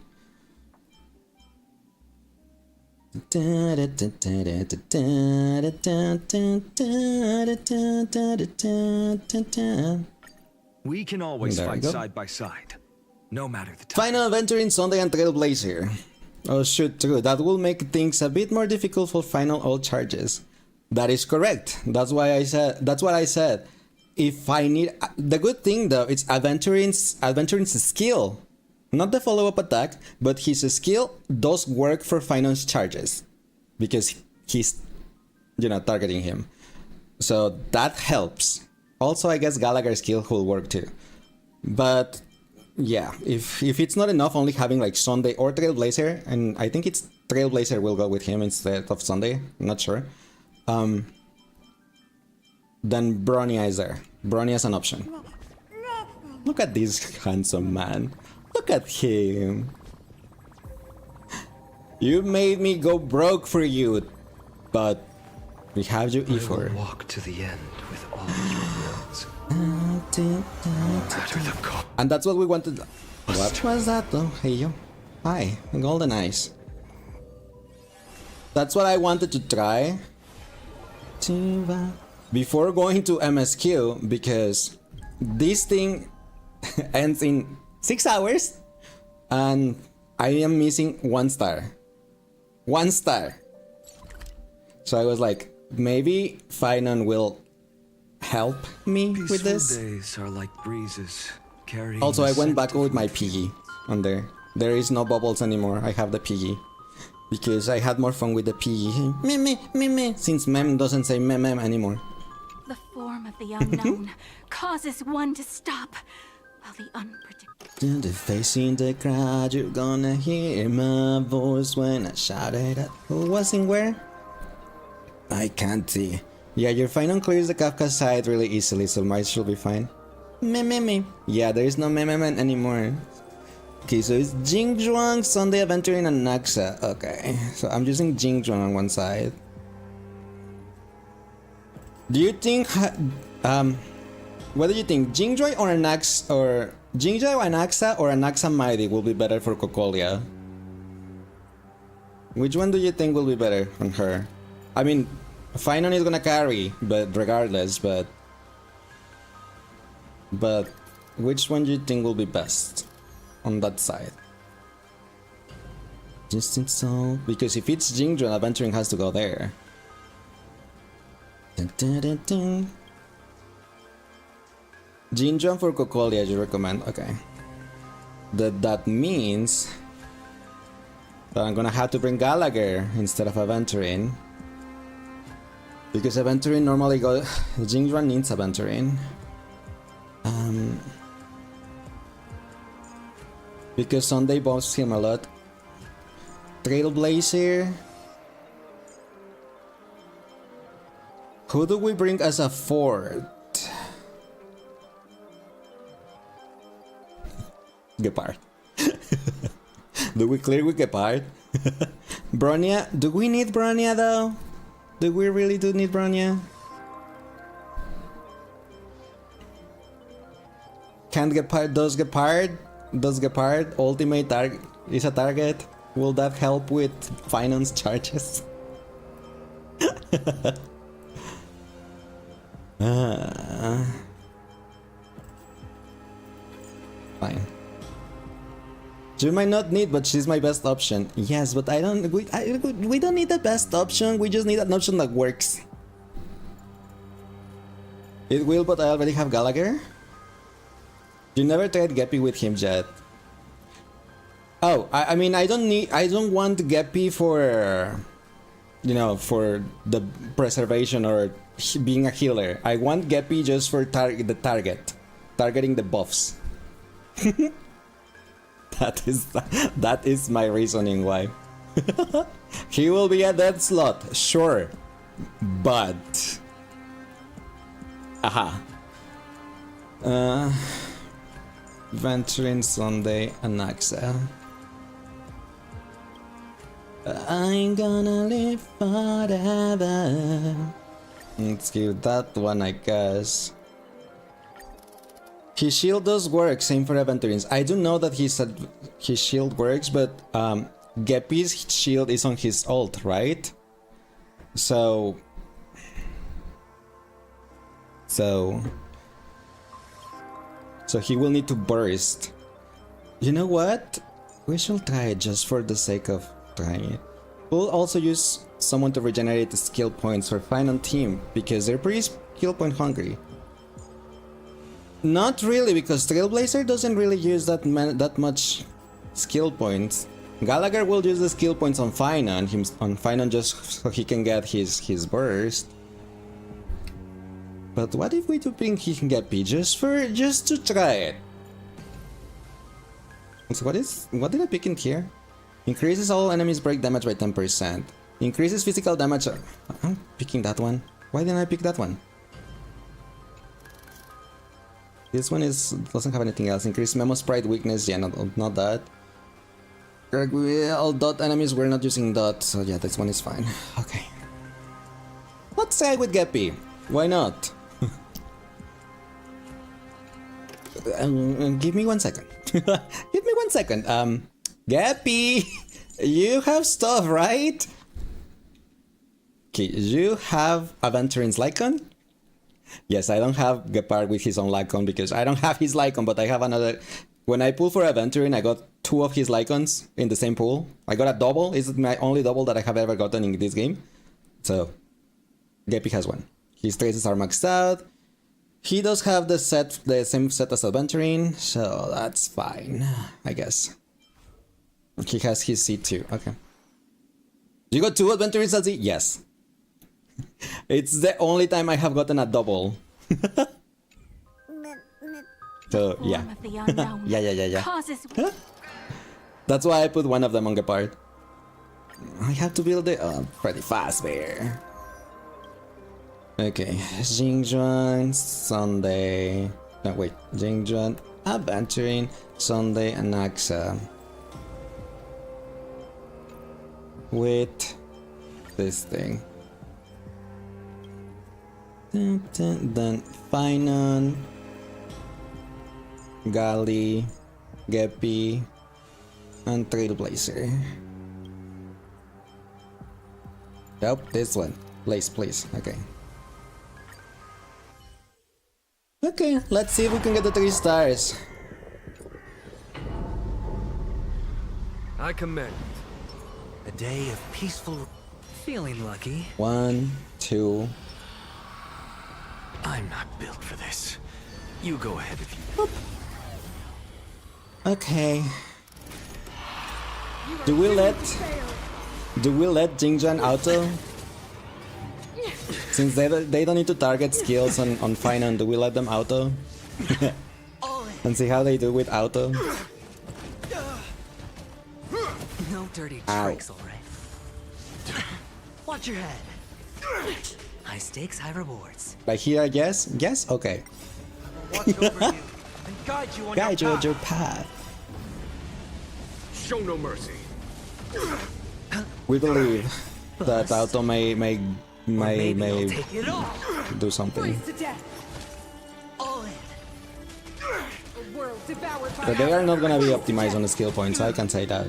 We can always There we fight go. side by side, no matter the time. Final adventure in Sunday and Trailblazer. Oh shoot, true. That will make things a bit more difficult for final all charges. That is correct. That's what I said. If I need the good thing though, it's Aventurin's skill. Not the follow-up attack, but his skill does work for finance charges. Because he's targeting him. So that helps. Also I guess Gallagher's skill will work too. But yeah, if it's not enough only having like Sunday or Trailblazer, and I think it's Trailblazer will go with him instead of Sunday, I'm not sure. Then Bronya is there. Bronya is an option. Look at this handsome man. Look at him. You made me go broke for you, but we have you I will E4. walk to the end with all your words. No matter the cost. And that's what we wanted. What was that though? Hey yo. Hi, golden eyes. That's what I wanted to try. Before going to MSQ, because this thing ends in 6 hours and I am missing 1 star. 1 star. So I was like, maybe Finon will help me with Peaceful this. days are like breezes carrying Also, I the went scent back of with my youth. piggy on there. There is no bubbles anymore. I have the piggy. Because I had more fun with the piggy. Meme. Since mem doesn't say mem anymore. The form of the unknown causes one to stop, while the unpredictable. Facing the crowd, you're gonna hear my voice when I shout it at who was in where? I can't see. Yeah, your Finon clears the Kafka side really easily, so mine should be fine. Me. Yeah, there is no meme anymore. Okay, so it's Jingzhuang, Sunday Aventuring, and Naxa. Okay, so I'm using Jingzhuang on one side. Do you think, what do you think, Jingzhuang or Anax, or Jingzhuang Anaxa or Anaxa Mighty will be better for Cocolia? Which one do you think will be better on her? I mean, Finon is gonna carry, but regardless, but which one do you think will be best on that side? Distant Soul, because if it's Jingzhuang, Aventuring has to go there. Jingzhuang for Cocolia, you recommend? Okay. That means that I'm gonna have to bring Gallagher instead of Aventuring. Because Aventuring normally goes... Jingzhuang needs Aventuring. Because Sunday buffs him a lot. Trailblazer. Who do we bring as a fourth? Gepard. Do we clear with Gepard? Bronya? Do we need Bronya though? Do we really need Bronya? Can't Gepard? Does Gepard ultimate target is a target? Will that help with finance charges? Fine. She might not need, but she's my best option. Yes, but I don't. We don't need the best option. We just need an option that works. It will, but I already have Gallagher. You never tried Geppy with him yet. Oh, I mean, I don't want Geppy for, for the preservation or being a healer. I want Geppy just for targeting the buffs. That is my reasoning why. He will be a dead slot, sure, but Venturing Sunday and Naxa. I'm gonna live forever. Let's give that one, I guess. His shield does work, same for Aventurines. I do know that his shield works, but Geppy's shield is on his ult, right? So he will need to burst. You know what? We should try it just for the sake of trying it. We'll also use someone to regenerate the skill points for Final Team because they're pretty skill point hungry. Not really, because Trailblazer doesn't really use that much skill points. Gallagher will use the skill points on Finon just so he can get his burst. But what if we do think he can get P just to try it? So what did I pick in here? Increases all enemies break damage by 10%. Increases physical damage. I'm picking that one. Why didn't I pick that one? This one doesn't have anything else. Increase Memo Sprite weakness. Yeah, not that. All dot enemies, we're not using dot, so yeah, this one is fine. Okay. Let's try with Geppy. Why not? Give me 1 second. Give me 1 second. Geppy, you have stuff, right? Okay, you have Aventurine's Lycon? Yes, I don't have Gepard with his own Lycon because I don't have his Lycon, but I have another. When I pulled for Aventurine, I got 2 of his Lycons in the same pool. I got a double. It's my only double that I have ever gotten in this game. So, Geppy has one. His traces are maxed out. He does have the same set as Aventurine, so that's fine, I guess. He has his C too. Okay. You got 2 Aventurines, Salty? Yes. It's the only time I have gotten a double. So yeah. Form of the unknown yeah. causes That's why I put one of them on Gepard. I have to build it pretty fast there. Okay, Jingjuan, Sunday. No, wait, Jingjuan, Aventurine, Sunday, and Axa. With this thing. Then Finon, Gali, Geppy, and Trailblazer. Nope, this one. Please. Okay. Okay, let's see if we can get the 3 stars. I commend. A day of peaceful. Feeling lucky. 1, 2. I'm not built for this. You go ahead if you. Okay. Do we let Jingjuan auto? Since they don't need to target skills on Finon, do we let them auto? And see how they do with auto? No dirty Ow. tricks, alright? Watch your head. High stakes, high rewards. Like here, I guess? Yes? Okay. Watch over you and guide you on Guide you your on your path. Show no mercy. We believe that auto may Maybe you'll take it all. do something. To death. All in. A world devoured by But they are not gonna be optimized on the skill points, I can say that.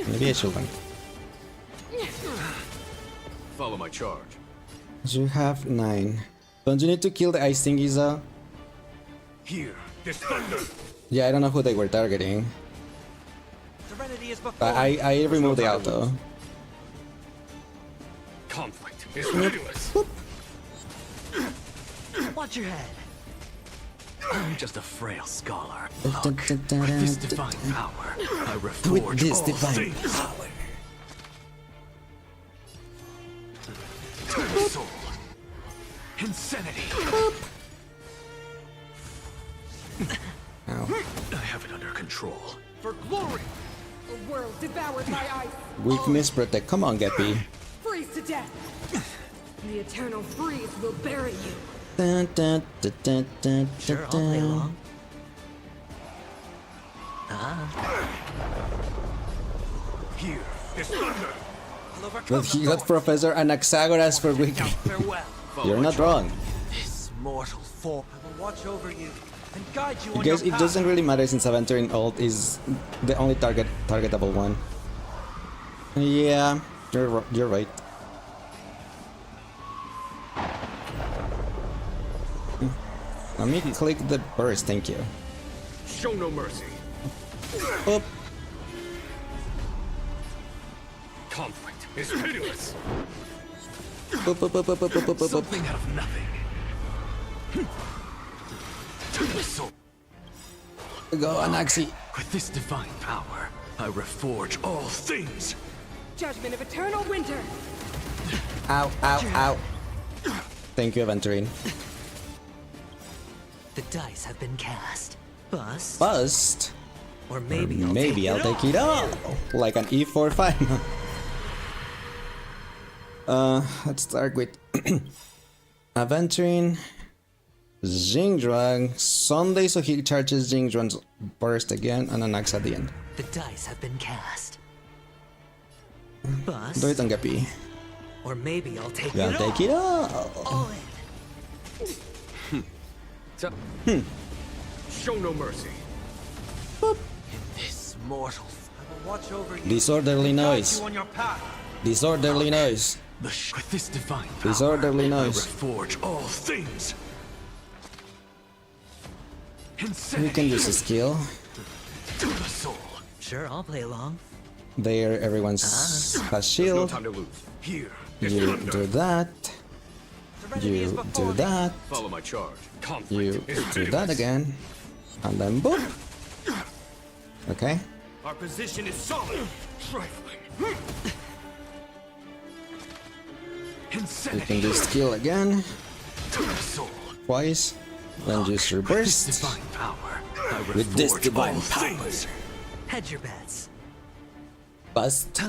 Maybe I shouldn't. Follow my charge. You have 9. Don't you need to kill the Ice Thingies though? Here, this thunder. Yeah, I don't know who they were targeting. Serenity is before. But I removed the auto. Conflict is pitiless. Watch your head. I'm just a frail scholar. Look, with this divine power, I reforge With this all divine things. power. Soul. Insanity. Ow. I have it under control. For glory. a world devoured by ice. Weakness protect. Come on, Geppy. Freeze to death. The eternal freeze will bury you. Dun, dun, dun, dun, dun, Sure, I'll dun, play dun. along. Here, this thunder. But he got Professor Anaxagoras for weak. Farewell. You're not wrong. This mortal form. I will watch over you. and guide you on Because your it path. doesn't really matter since Aventurine ult is the only targetable one. Yeah, you're right. Let me click the burst, thank you. Show no mercy. Oop. Conflict is pitiless. Oop, oop, oop, oop, oop, oop, oop, oop. Something out of nothing. To the soul. Go, Anaxi. With this divine power, I reforge all things. Judgment of eternal winter. Ow, ow, ow. Thank you, Aventurine. The dice have been cast. Bust. Bust. Or maybe I'll Take it all. Like an E4 final. Let's start with Aventurine, Jingdrang, Sunday, so he charges Jingdrang's burst again, and an axe at the end. The dice have been cast. Bust. Do it on Gappy. Or maybe I'll take Yeah, it take it all. all in. Show no mercy. This mortal. I will watch over you. Disorderly Guide noise. you on your path. Disorderly noise. With this divine power, Disorderly I noise. reforge all things. You Insanity can use a skill. to the soul. Sure, I'll play along. There, everyone's has shield. to lose. Here, You do that. You do that. Follow my charge. Conflict You is do that pitiless. again. And then boom. Okay. Our position is solid. Trifling. You Insanity can do skill again. to the soul. Twice. Then use your With this burst. divine power, I With this reforge divine all power. things. Hedge your bets. Bust.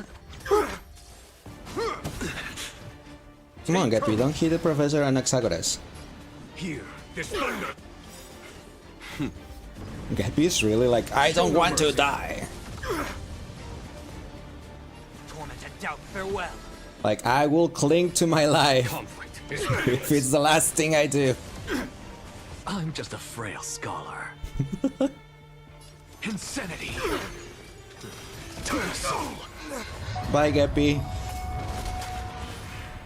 Come on, Gappy, don't hit the Professor Anaxagoras. Here, this thunder. Gappy is really like, I don't want to die. Tormented doubt, farewell. Like, I will cling to my life Conflict is if it's the last thing I do. I'm just a frail scholar. Insanity to the soul. Bye, Gappy.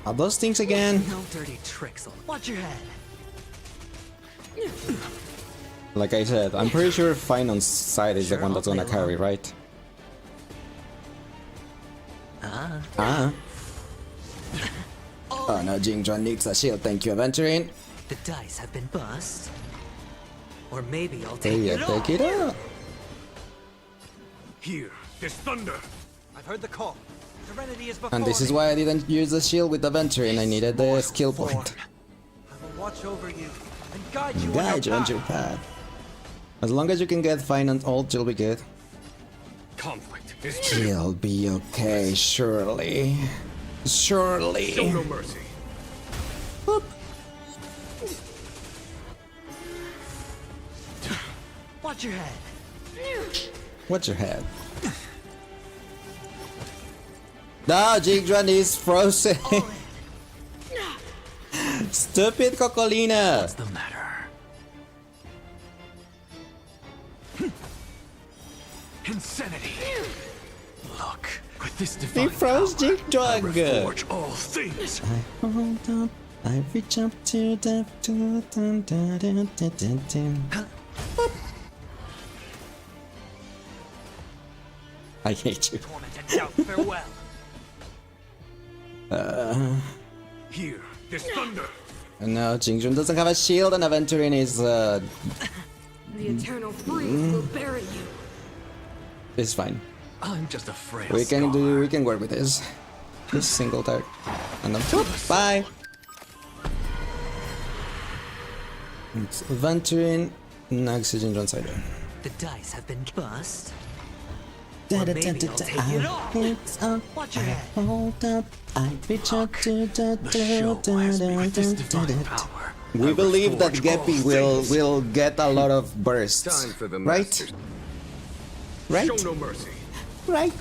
Are those things again? No dirty tricks. Watch your head. Like I said, I'm pretty sure Finon's side is the Sure, one I'll that's gonna play carry, right? Ah. Oh no, Jingdron needs a shield. Thank you, Aventurine. The dice have been bust. Or maybe I'll There take you it all. take it up. Here, this thunder. I've heard the call. Serenity is before And this is why I didn't use the shield with Aventurine. I needed the skill point. I will watch over you and guide you Guide you on your path. As long as you can get Finon ult, you'll be good. Conflict is You'll be okay, surely. Surely. show no mercy. Watch your head. What's your head? No, Jingdron is frozen. Stupid Cocolina. What's the matter? Insanity. Look, with this divine froze power, I Jingdron. reforge all things. I hold up, I reach up to the dun, dun, dun, dun, dun, dun, dun. Boop. I hate you. Tormented doubt, farewell. Here, this thunder. No, Jingdron doesn't have a shield, and Aventurine is The eternal freeze will bury you. is fine. I'm just a frail We can scholar. we can work with this. Just single tag, and then boop, bye. It's Aventurine, next to Jingdron side. The dice have been bust. Da, Or da, maybe da, I'll da, take it all. It's up, Watch your head. hold up, I reach up to The show has me with this divine power. We I believe that reforge Gappy all things. will get a lot of bursts, Time for the right? masters. Right? Show no mercy. Right?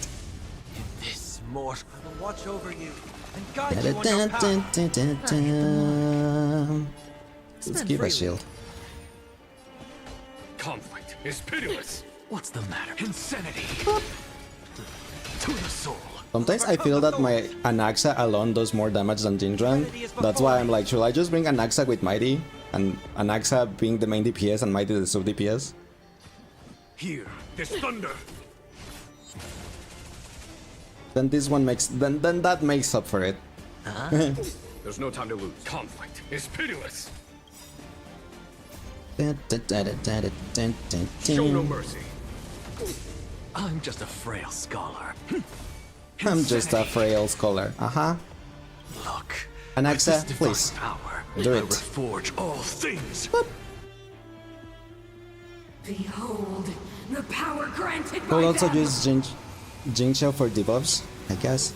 This mortal. I will watch over you and guide Da, you da, on da, your da, path. da, da, da. Let's Spend give a freely. shield. is pitiless. What's the matter? Insanity. To the soul. Sometimes I feel that my Anaxa alone does more damage than Jingdran. That's why I'm like, should I just bring Anaxa with Mighty? And Anaxa being the main DPS and Mighty the sub DPS? Hear this thunder. Then this one makes then that makes up for it. There's no time to lose. Conflict is pitiless. Show no mercy. I'm just a frail scholar. I'm just a frail scholar. Look. Anaxa, with this divine please. Power, Do I it. reforge all things. Behold, the power granted by We'll also them. use Jingxiao for debuffs, I guess.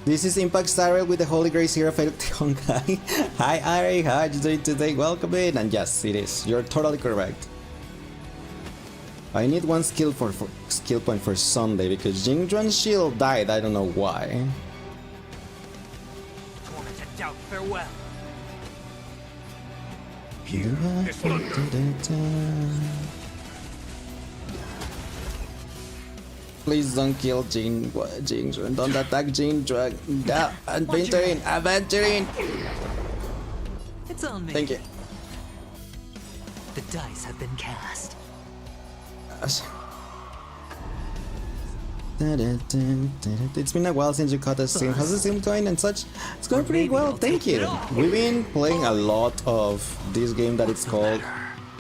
This is Impact Starrel with the Holy Grace here of Honkai. Hi Ari, how are you doing today? Welcome in. And yes, it is. You're totally correct. I need one skill point for Sunday because Jingdran's shield died. I don't know why. Tormented doubt, farewell. Hear this thunder. Please don't kill Jingdran. Don't attack Jingdran. Aventurine. It's on me. Thank you. The dice have been cast. It's been a while since you caught a stream. How's the stream going and such? It's going pretty well, thank you. We've been playing a lot of this game that it's called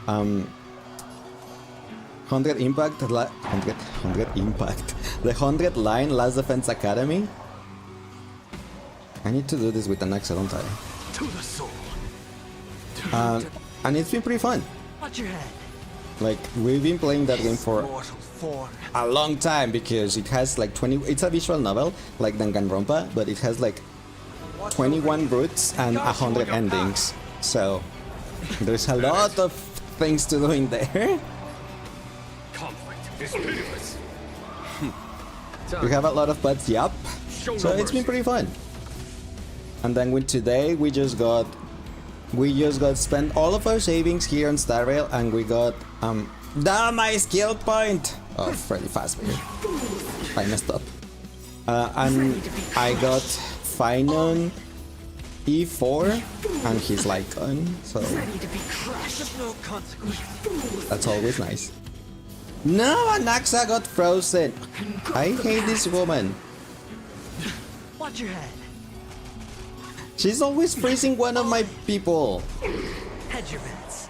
100 Impact, 100 Impact, the 100 Line Last Defense Academy. I need to do this with an axe, don't I? To the soul. And it's been pretty fun. Watch your head. Like, we've been playing that game for Mortal form. a long time because it has like 20. It's a visual novel like Danganronpa, but it has like 21 routes and 100 endings. So there's a lot of things to do in there. Conflict is pitiless. We have a lot of buds, yup. So it's been pretty fun. And then with today, we just got spent all of our savings here on Star Rail, and we got down my skill point. Oh, Freddy Fazbear. I messed up. And I got Finon E4 and his Lycon, so No consequence. that's always nice. No, Anaxa got frozen. I hate this woman. Watch your head. She's always freezing one of my people. Hedge your bets.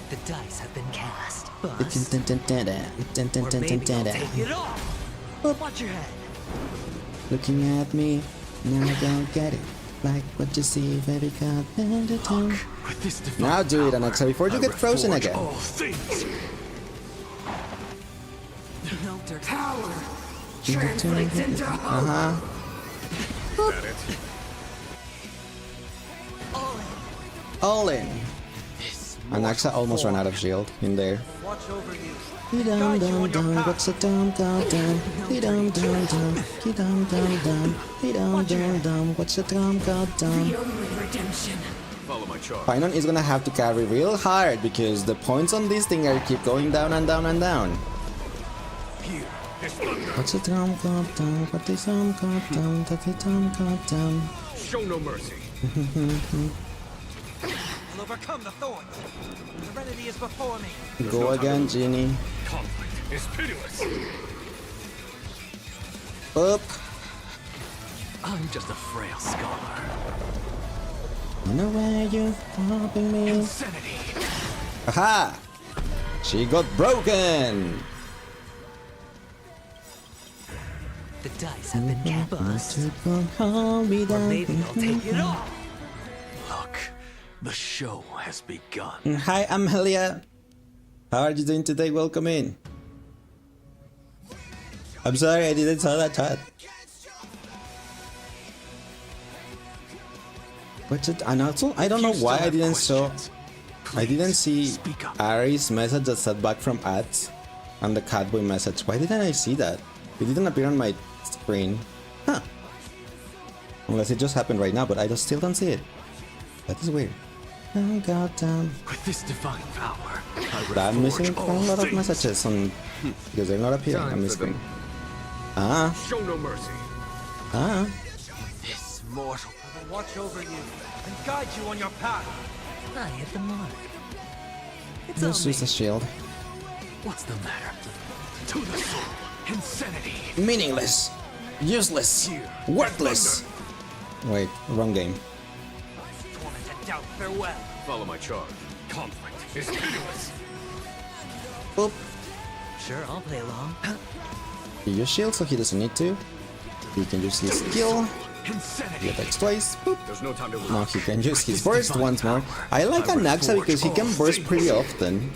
The dice have been cast. Bust. Or maybe you'll take it off. Watch your head. Looking at me, now I don't get it. Like what you see, baby, got With this divine Now do it, power, Anaxa, before you I get frozen reforge again. all things. No dirt. Power translates into hope. That it? All in. Anaxa almost ran out of shield in there. Watch over you. Dum dum dum, what's a dum dum dum? Dum dum dum, dum dum dum, dum dum dum, what's a dum dum dum? The only redemption. Follow my charge. Finon is gonna have to carry real hard because the points on this thing are keep going down and down and down. Here, this thunder. What's a dum dum dum? What is dum dum dum? That's a dum dum dum. Show no mercy. I'll overcome the thorns. Serenity is before me. Go again, Genie. Conflict is pitiless. Up. I'm just a frail scholar. You know where you helping me? Insanity. Aha! She got broken. The dice have been cast. Bust. Hold me Or down. maybe I'll take it off. Look, the show has begun. Hi, Amelia. How are you doing today? Welcome in. I'm sorry, I didn't saw that chat. What's it? And also, I don't know If you why still I have didn't saw. questions, I didn't please see speak up. Ari's message that said back from ads and the Catboy message. Why didn't I see that? It didn't appear on my screen. Huh. Unless it just happened right now, but I just still don't see it. That is weird. Oh, goddamn. With this divine power, I I'm missing reforge a all lot of things. messages on because they're not appearing on Time the for screen. them. Ah, Show no mercy. ah. This mortal. I will watch over you and guide you on your path. I hit the mark. It's Let's on use a shield. What's the matter? To the soul. Insanity. Meaningless, useless, worthless. Wait, wrong game. Torment and doubt, farewell. Follow my charge. Conflict is endless. Boop. Sure, I'll play along. He used shield, so he doesn't need to. He can use his skill. He Insanity. attacks twice. Boop. There's no time to lose. Now he can use his burst once more. I like Anaxa because he can burst pretty often.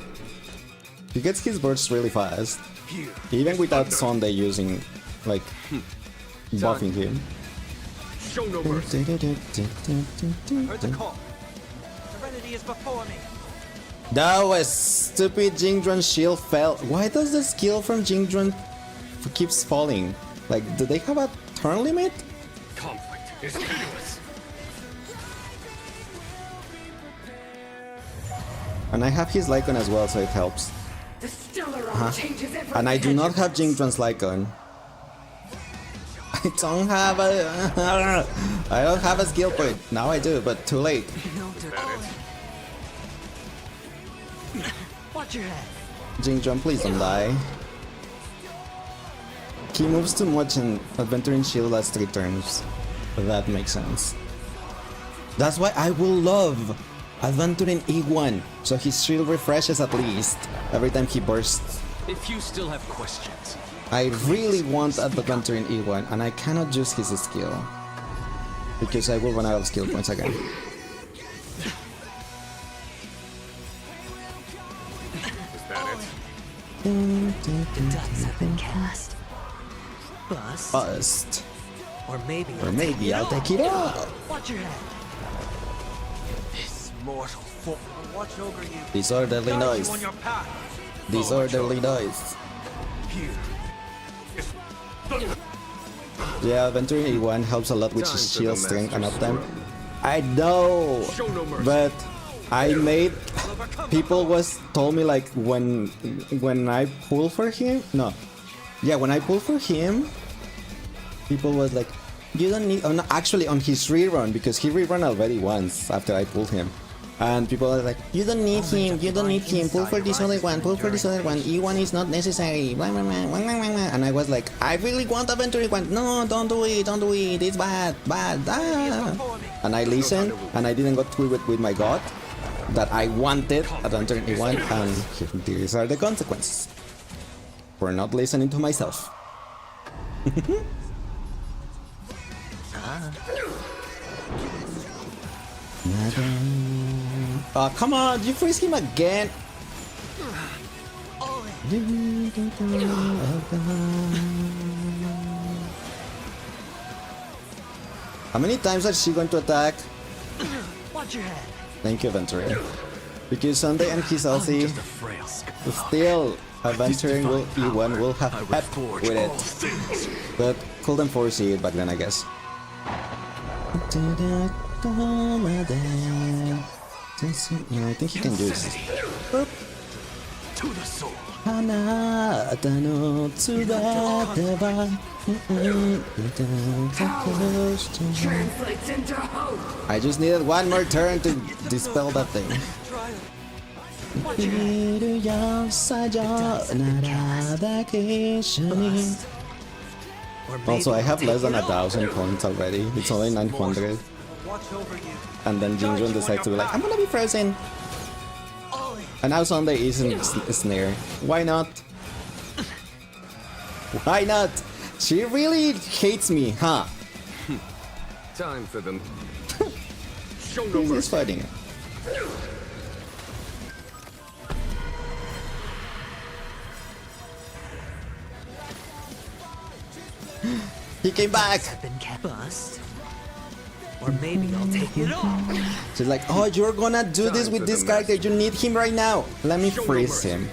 He gets his burst really fast. Here. Even without Sunday using, like, buffing him. Show no mercy. Heard the call. Serenity is before me. That was stupid. Jingdron's shield fell. Why does the skill from Jingdron keeps falling? Like, do they have a turn limit? Conflict is endless. And I have his Lycon as well, so it helps. The Stellaron changes every And I do not have Jingdron's Lycon. I don't have a... I don't have a skill point. Now I do, but too late. No Watch your head. Jingdron, please don't die. He moves too much and Adventuring Shield lasts 3 turns. That makes sense. That's why I will love Adventuring E1, so his shield refreshes at least every time he bursts. If you still have questions, I really want Adventuring E1 and I cannot use his skill. Because I will run out of skill points again. is that it? The dice have been cast. Bust. Bust. Or maybe I'll take it all. Watch your head. This mortal foe will watch over you. Disorderly Guide you noise. on your path. Disorderly noise. Here. Yeah, Adventuring E1 helps a lot with his shield strength and uptime. I know, Show no mercy. but I made people was told me like when I pull for him. No, yeah, when I pull for him, people was like, you don't need. Oh, no, actually, on his rerun because he rerun already once after I pulled him. And people are like, you don't need him, you don't need him, pull for this other one, pull for this other one, E1 is not necessary, and I was like, I really want Adventuring E1, no, don't do it, it's bad, And I listened, and I didn't go through it with my god, that I wanted Adventuring E1, and these are the consequences for not listening to myself. Oh, come on, you freeze him again. How many times is she going to attack? Watch your head. Thank you, Adventuring. Because Sunday and his LC, Just a frail skull. still Adventuring will E1 will have I pep reforge with all it. things. But couldn't foresee it back then, I guess. No, I think he can use. To the soul. Translates into hope. I just needed one more turn to dispel that thing. Or maybe Also, I have I'll less take than it all. 1,000 points already. It's only 900. Watch over you. And then Jingdron decides to be like, I'm gonna be frozen. And now Sunday isn't snare. Why not? Why not? She really hates me, huh? Time for them. Show no Who's mercy. fighting? He came back! Have been cast. Bust. Or maybe I'll take it all. She's like, oh, you're gonna do this with this character. You need him right now. Let me freeze him.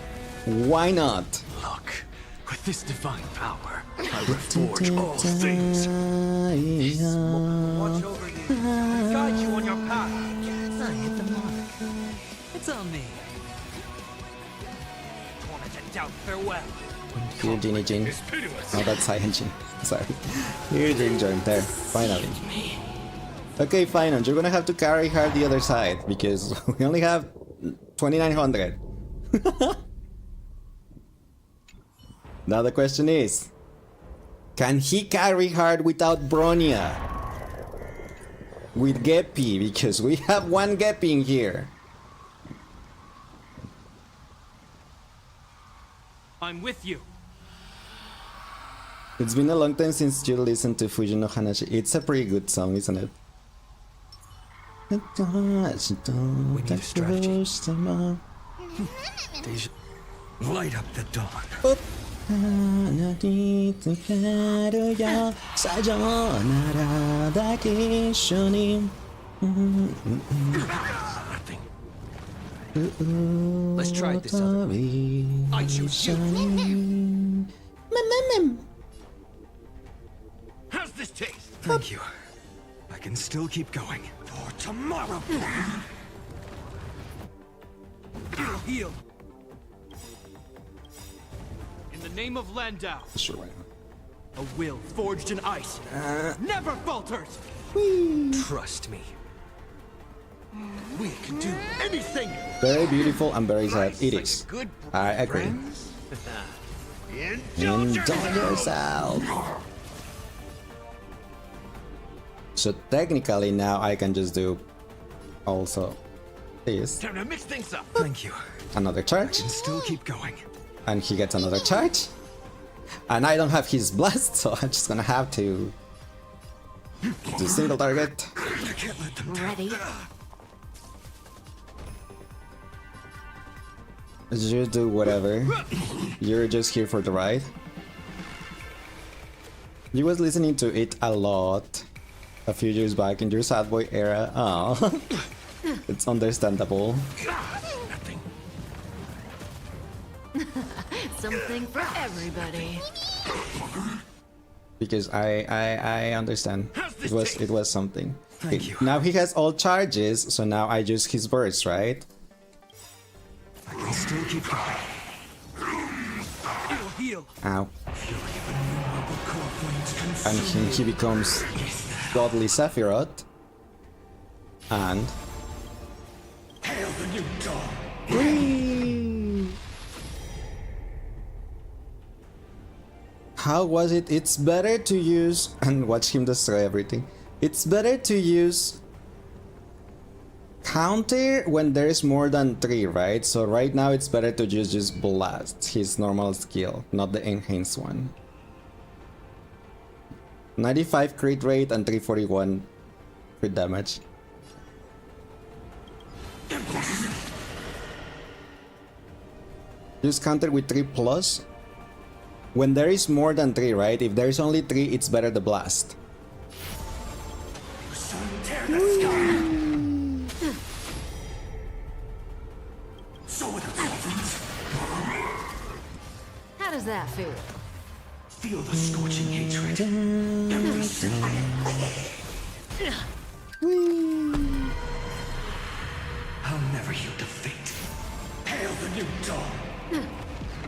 Why not? Look, with this divine power, I reforge all things. Watch over you and guide you on your path. I hit the mark. It's on me. Tormented doubt, farewell. Here, Genie Jin. Oh, that's Hyunjin. Sorry. Here, Jin Jorn. There. Finally. Okay, fine. You're gonna have to carry her the other side because we only have 2900. Now the question is, can he carry her without Bronya? With Geppy, because we have one Geppy in here. I'm with you. It's been a long time since you listened to Fuji no Hanashi. It's a pretty good song, isn't it? We need a strategy. Deja, light up the dawn. Nothing. Let's try it this other way. I choose you. How's this taste? Thank you. I can still keep going. For tomorrow. Heal. In the name of Landau, Sure. a will forged in ice never falters. Trust me. We can do anything. Very beautiful and very sad. It is. Good I agree. Enjoy yourself. So technically now I can just do also this. Time to mix things up. Thank you. Another charge. Can still keep going. And he gets another charge. And I don't have his blast, so I'm just gonna have to do single target. I can't let them down. Ready? You do whatever. You're just here for the ride. You was listening to it a lot a few years back in your sad boy era. Oh, it's understandable. Nothing. Something for everybody. Because I understand. It was something. Thank you. Now he has all charges, so now I use his burst, right? I can still keep going. It'll heal. Ow. And he becomes Godly Sephiroth. And Hail the new dawn. how was it? It's better to use and watch him destroy everything. It's better to use counter when there is more than 3, right? So right now it's better to use just blast, his normal skill, not the enhanced one. 95 crit rate and 341 crit damage. Use counter with 3 plus. When there is more than 3, right? If there is only 3, it's better the blast. Tear the sky. So without confidence. How does that feel? Feel the scorching hatred. Every second. I'll never yield to fate. Hail the new dawn.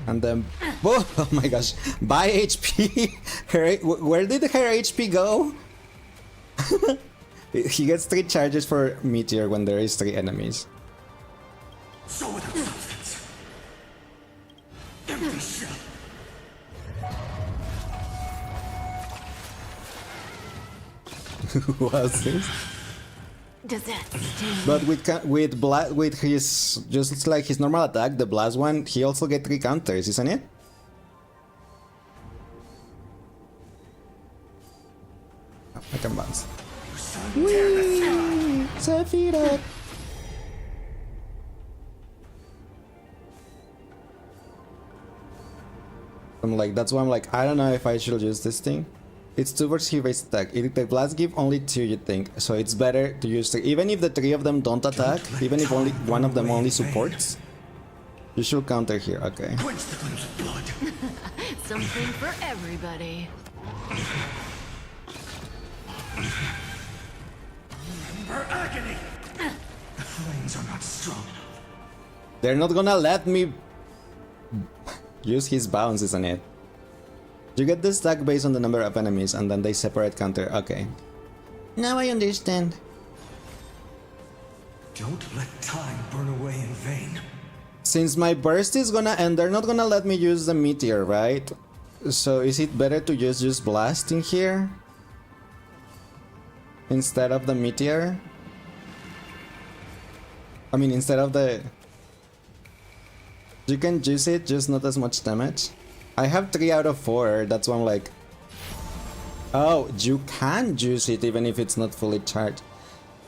And then, oh my gosh, buy HP. Where did her HP go? He gets 3 charges for Meteor when there is 3 enemies. So without substance. Empty shell. Who was this? Does that sting? But with his just like his normal attack, the blast one, he also get 3 counters, isn't it? Oh, I can bounce. Sephiroth. I'm like, that's why I'm like, I don't know if I should use this thing. It's 2 versus he base attack. The blast give only 2, you think, so it's better to use 3. Even if the 3 of them don't attack, even if only one of them only supports, you should counter here. Okay. Quench the flames of blood. Something for everybody. Remember agony. The flames are not strong enough. They're not gonna let me use his bounce, isn't it? You get the stack based on the number of enemies and then they separate counter. Okay. Now I understand. Don't let time burn away in vain. Since my burst is gonna end, they're not gonna let me use the meteor, right? So is it better to just blast in here? Instead of the meteor? I mean, instead of the... You can juice it, just not as much damage. I have 3 out of 4, that's why I'm like... Oh, you can juice it even if it's not fully charged.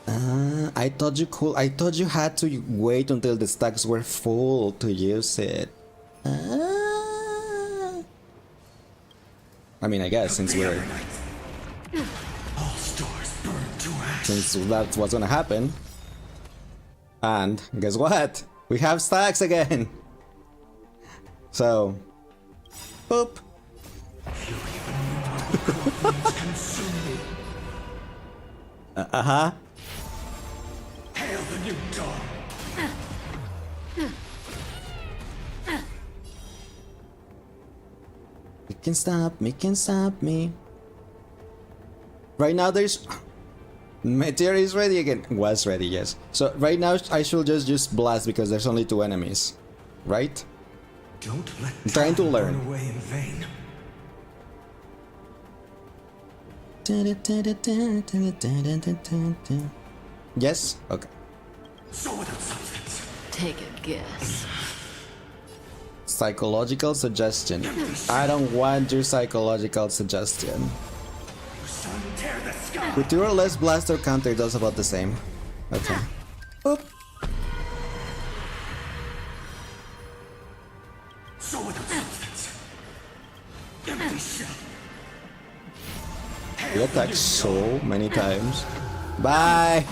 I thought you had to wait until the stacks were full to use it. I mean, I guess since we're... All stars burn to ash. Since that's what's gonna happen. And guess what? We have stacks again! So... Boop! Uh-huh. Hail the new dawn. Me can stop me. Right now there's... Meteor is ready again. Was ready, yes. So right now I should just use blast because there's only 2 enemies. Right? Don't let I'm trying to time learn. burn away in vain. Yes? Okay. So without substance. Take a guess. Psychological suggestion. I don't want your psychological suggestion. Sun tear the sky. With your less blast or counter does about the same. Okay. Oop. So without substance. Empty shell. You attack so many times. Bye!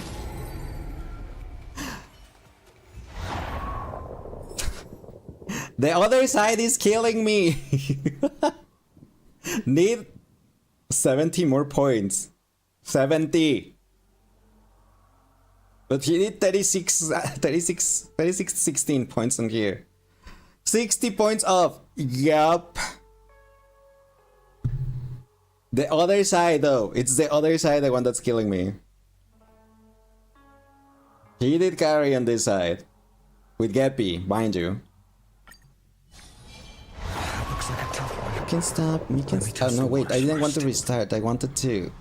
The other side is killing me! Need 70 more points. 70! But he did 16 points on here. 60 points off! Yup. The other side though, it's the other side, the one that's killing me. He did carry on this side. With Geppy, mind you. Looks like a tough one. You can stop, me can stop. Oh no, wait, I didn't want to restart, I wanted to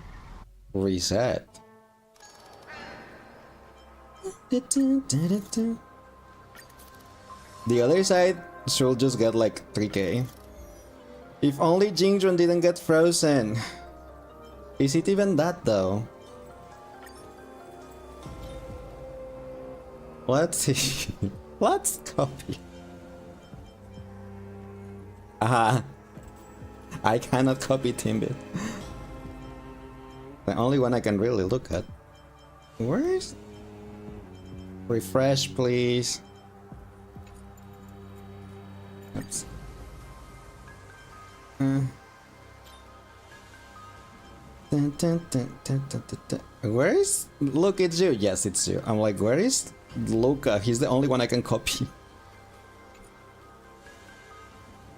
reset. The other side should just get like 3k. If only Jingdron didn't get frozen. Is it even that though? Let's see. Let's copy. Aha. I cannot copy Timbit. The only one I can really look at. Where's... Refresh, please. Oops. Where is... Look, it's you. Yes, it's you. I'm like, where is Luca? He's the only one I can copy.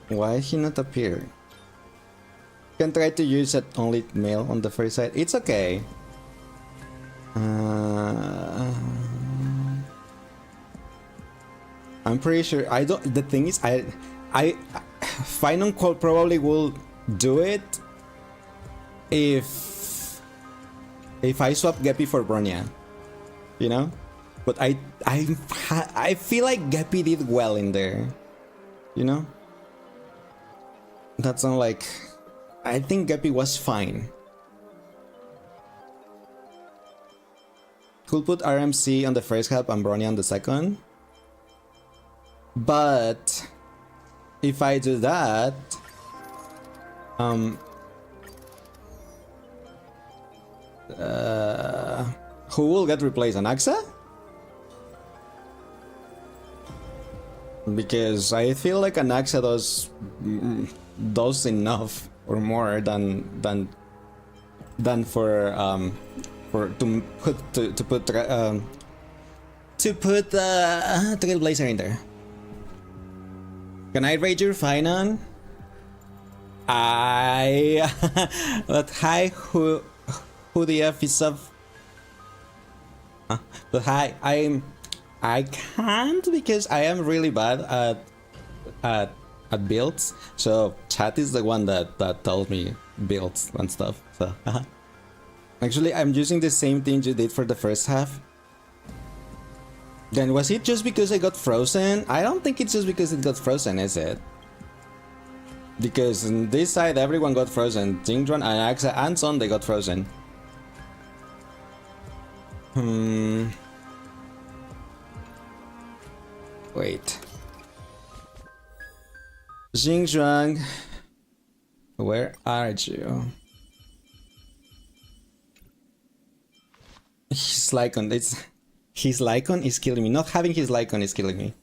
Why he not appear? Can try to use that only male on the first side. It's okay. I'm pretty sure I don't. The thing is, I Final Call probably will do it if I swap Geppy for Bronya, you know. But I feel like Geppy did well in there, you know. That's not like, I think Geppy was fine. Could put RMC on the first half and Bronya on the second. But if I do that, who will get replaced? Anaxa? Because I feel like Anaxa does enough or more than for to put Trailblazer in there. Can I rate your Finon? But hi, who the F is of? But hi, I can't because I am really bad at builds. So chat is the one that told me builds and stuff. So actually, I'm using the same thing you did for the first half. Then was it just because I got frozen? I don't think it's just because it got frozen, is it? Because on this side everyone got frozen. Jingjuan and Axa and Son, they got frozen. Wait. Jingjuan, where are you? His Lycon, his Lycon is killing me. Not having his Lycon is killing me.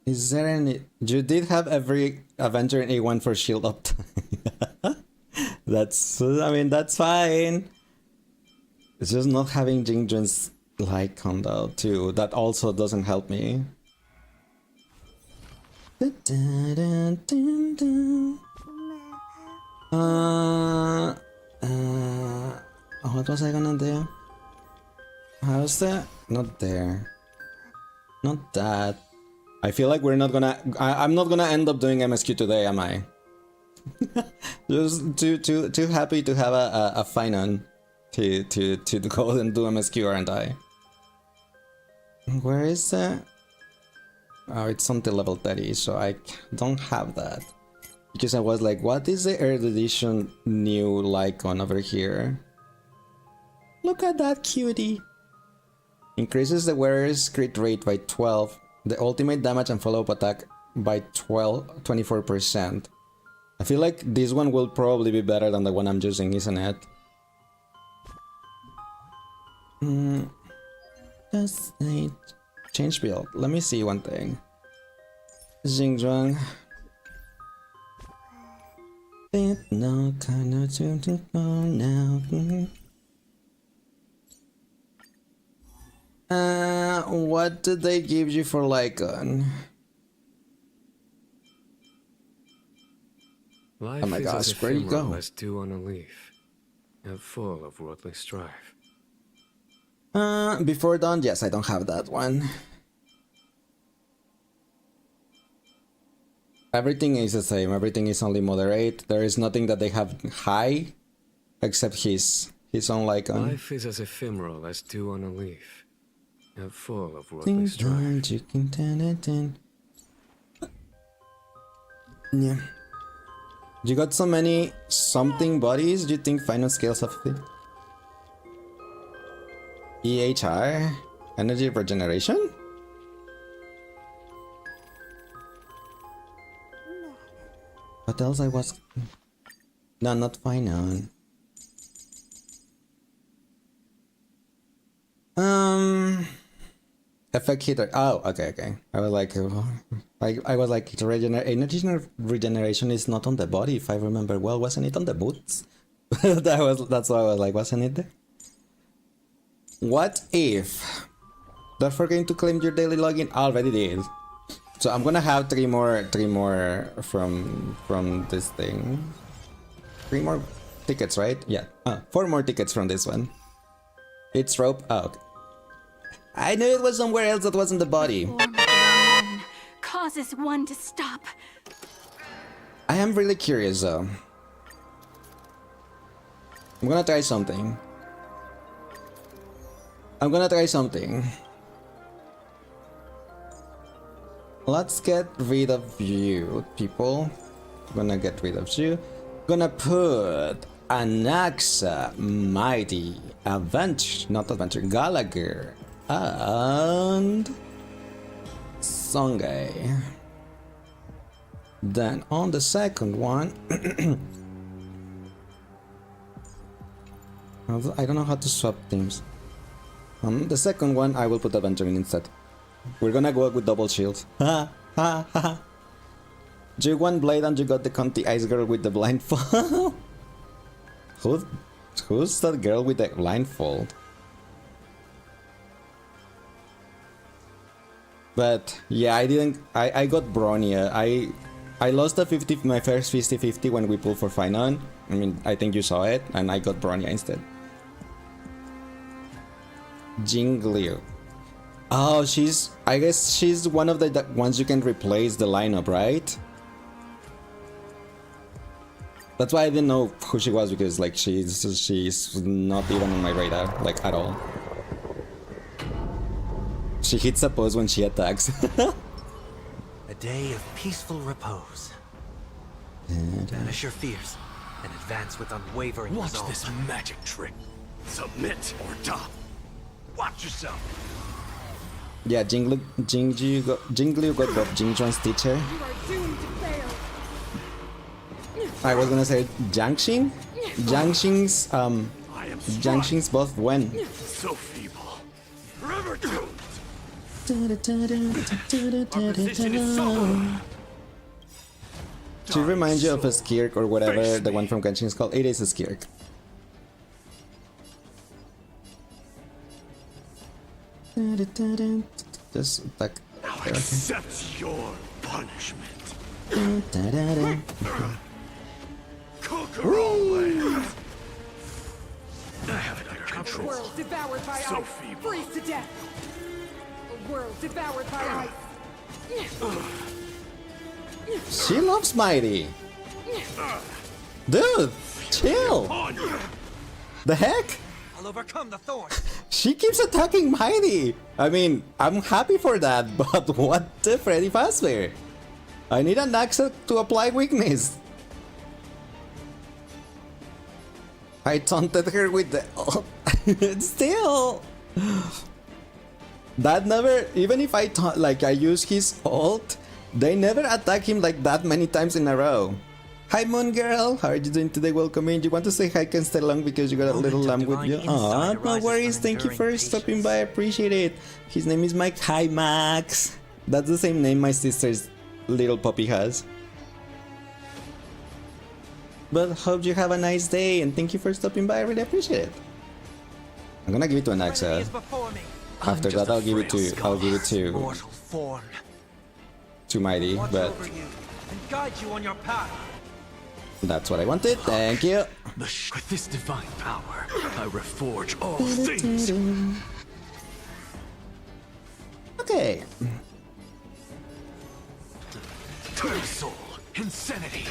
Is there any? You did have every Avenger in A1 for shield up time. That's, I mean, that's fine. It's just not having Jingjuan's Lycon though too. That also doesn't help me. What was I gonna do? How's that? Not there. Not that. I feel like we're not gonna. I'm not gonna end up doing MSQ today, am I? Just too happy to have a Finon to go and do MSQ, aren't I? Where is that? Oh, it's until level 30, so I don't have that. Because I was like, what is the Earth Edition new Lycon over here? Look at that cutie! Increases the wearer's crit rate by 12, the ultimate damage and follow-up attack by 24%. I feel like this one will probably be better than the one I'm using, isn't it? Just need change build. Let me see one thing. Jingjuan. No kind of to go now. What did they give you for Lycon? Life oh my gosh, where you go? As dew on a leaf, and full of worldly strife. Before dawn, yes, I don't have that one. Everything is the same. Everything is only moderate. There is nothing that they have high, except his own Lycon. Life is as ephemeral as dew on a leaf, and full of worldly strife. Yeah. You got so many something bodies. Do you think final scales of it? EHR? Energy regeneration? What else I was... No, not final. Effect hitter. Oh, okay. I was like... I was like, energy regeneration is not on the body, if I remember well. Wasn't it on the boots? That's why I was like, wasn't it there? What if... Don't forget to claim your daily login. Already did. So I'm gonna have three more from this thing. 3 more tickets, right? Yeah. 4 more tickets from this one. It's rope. Oh, okay. I knew it was somewhere else that wasn't the body. Form of the unknown causes one to stop. I am really curious though. I'm gonna try something. Let's get rid of you, people. I'm gonna get rid of you. Gonna put Anaxa, Mighty, Gallagher, and Songhai. Then on the second one, I don't know how to swap teams. The second one, I will put Avenger in instead. We're gonna go with double shield. Ha ha ha. You won Blade and you got the Conti Ice Girl with the blindfold. Who's that girl with the blindfold? But yeah, I got Bronya. I lost my first 50-50 when we pulled for Finon. I mean, I think you saw it, and I got Bronya instead. Jingliu. Oh, I guess she's one of the ones you can replace the lineup, right? That's why I didn't know who she was, because like she's not even on my radar, like at all. She hits a pose when she attacks. A day of peaceful repose. Banish your fears and advance with unwavering Watch resolve. this magic trick. Submit or die. Watch yourself. Yeah, Jingliu got Bob Jingchuan's teacher. You are doomed to fail. I was gonna say Jiangxing? Jiangxing's I am Jiangxing's both win. so feeble. Forever doomed. She reminds you of a Skirk or whatever the one from Genshin is called. It is a Skirk. Just attack. Now accept your punishment. Conquer all lands. I have it under A control. world devoured by So ice. feeble. Freeze to death. A world devoured by ice. She loves Mighty. Dude, chill. On you. The heck? I'll overcome the thorn. She keeps attacking Mighty. I mean, I'm happy for that, but what the Freddy Fazbear? I need an Axa to apply weakness. I taunted her with the still. That never, even if I use his ult, they never attack him like that many times in a row. Hi Moon Girl, how are you doing today? Welcome in. You want to say hi, can stay long because you got a little lamb with you? Aw, no worries, thank you for stopping by, I appreciate it. His name is Mike. Hi Max. That's the same name my sister's little puppy has. But hope you have a nice day and thank you for stopping by, I really appreciate it. I'm gonna give it to an Axa. After that I'll give it to Mortal form. Mighty, Watch but over you and guide you on your path. that's what I wanted, thank you. With this divine power, I reforge all things. Okay. Turn soul, insanity.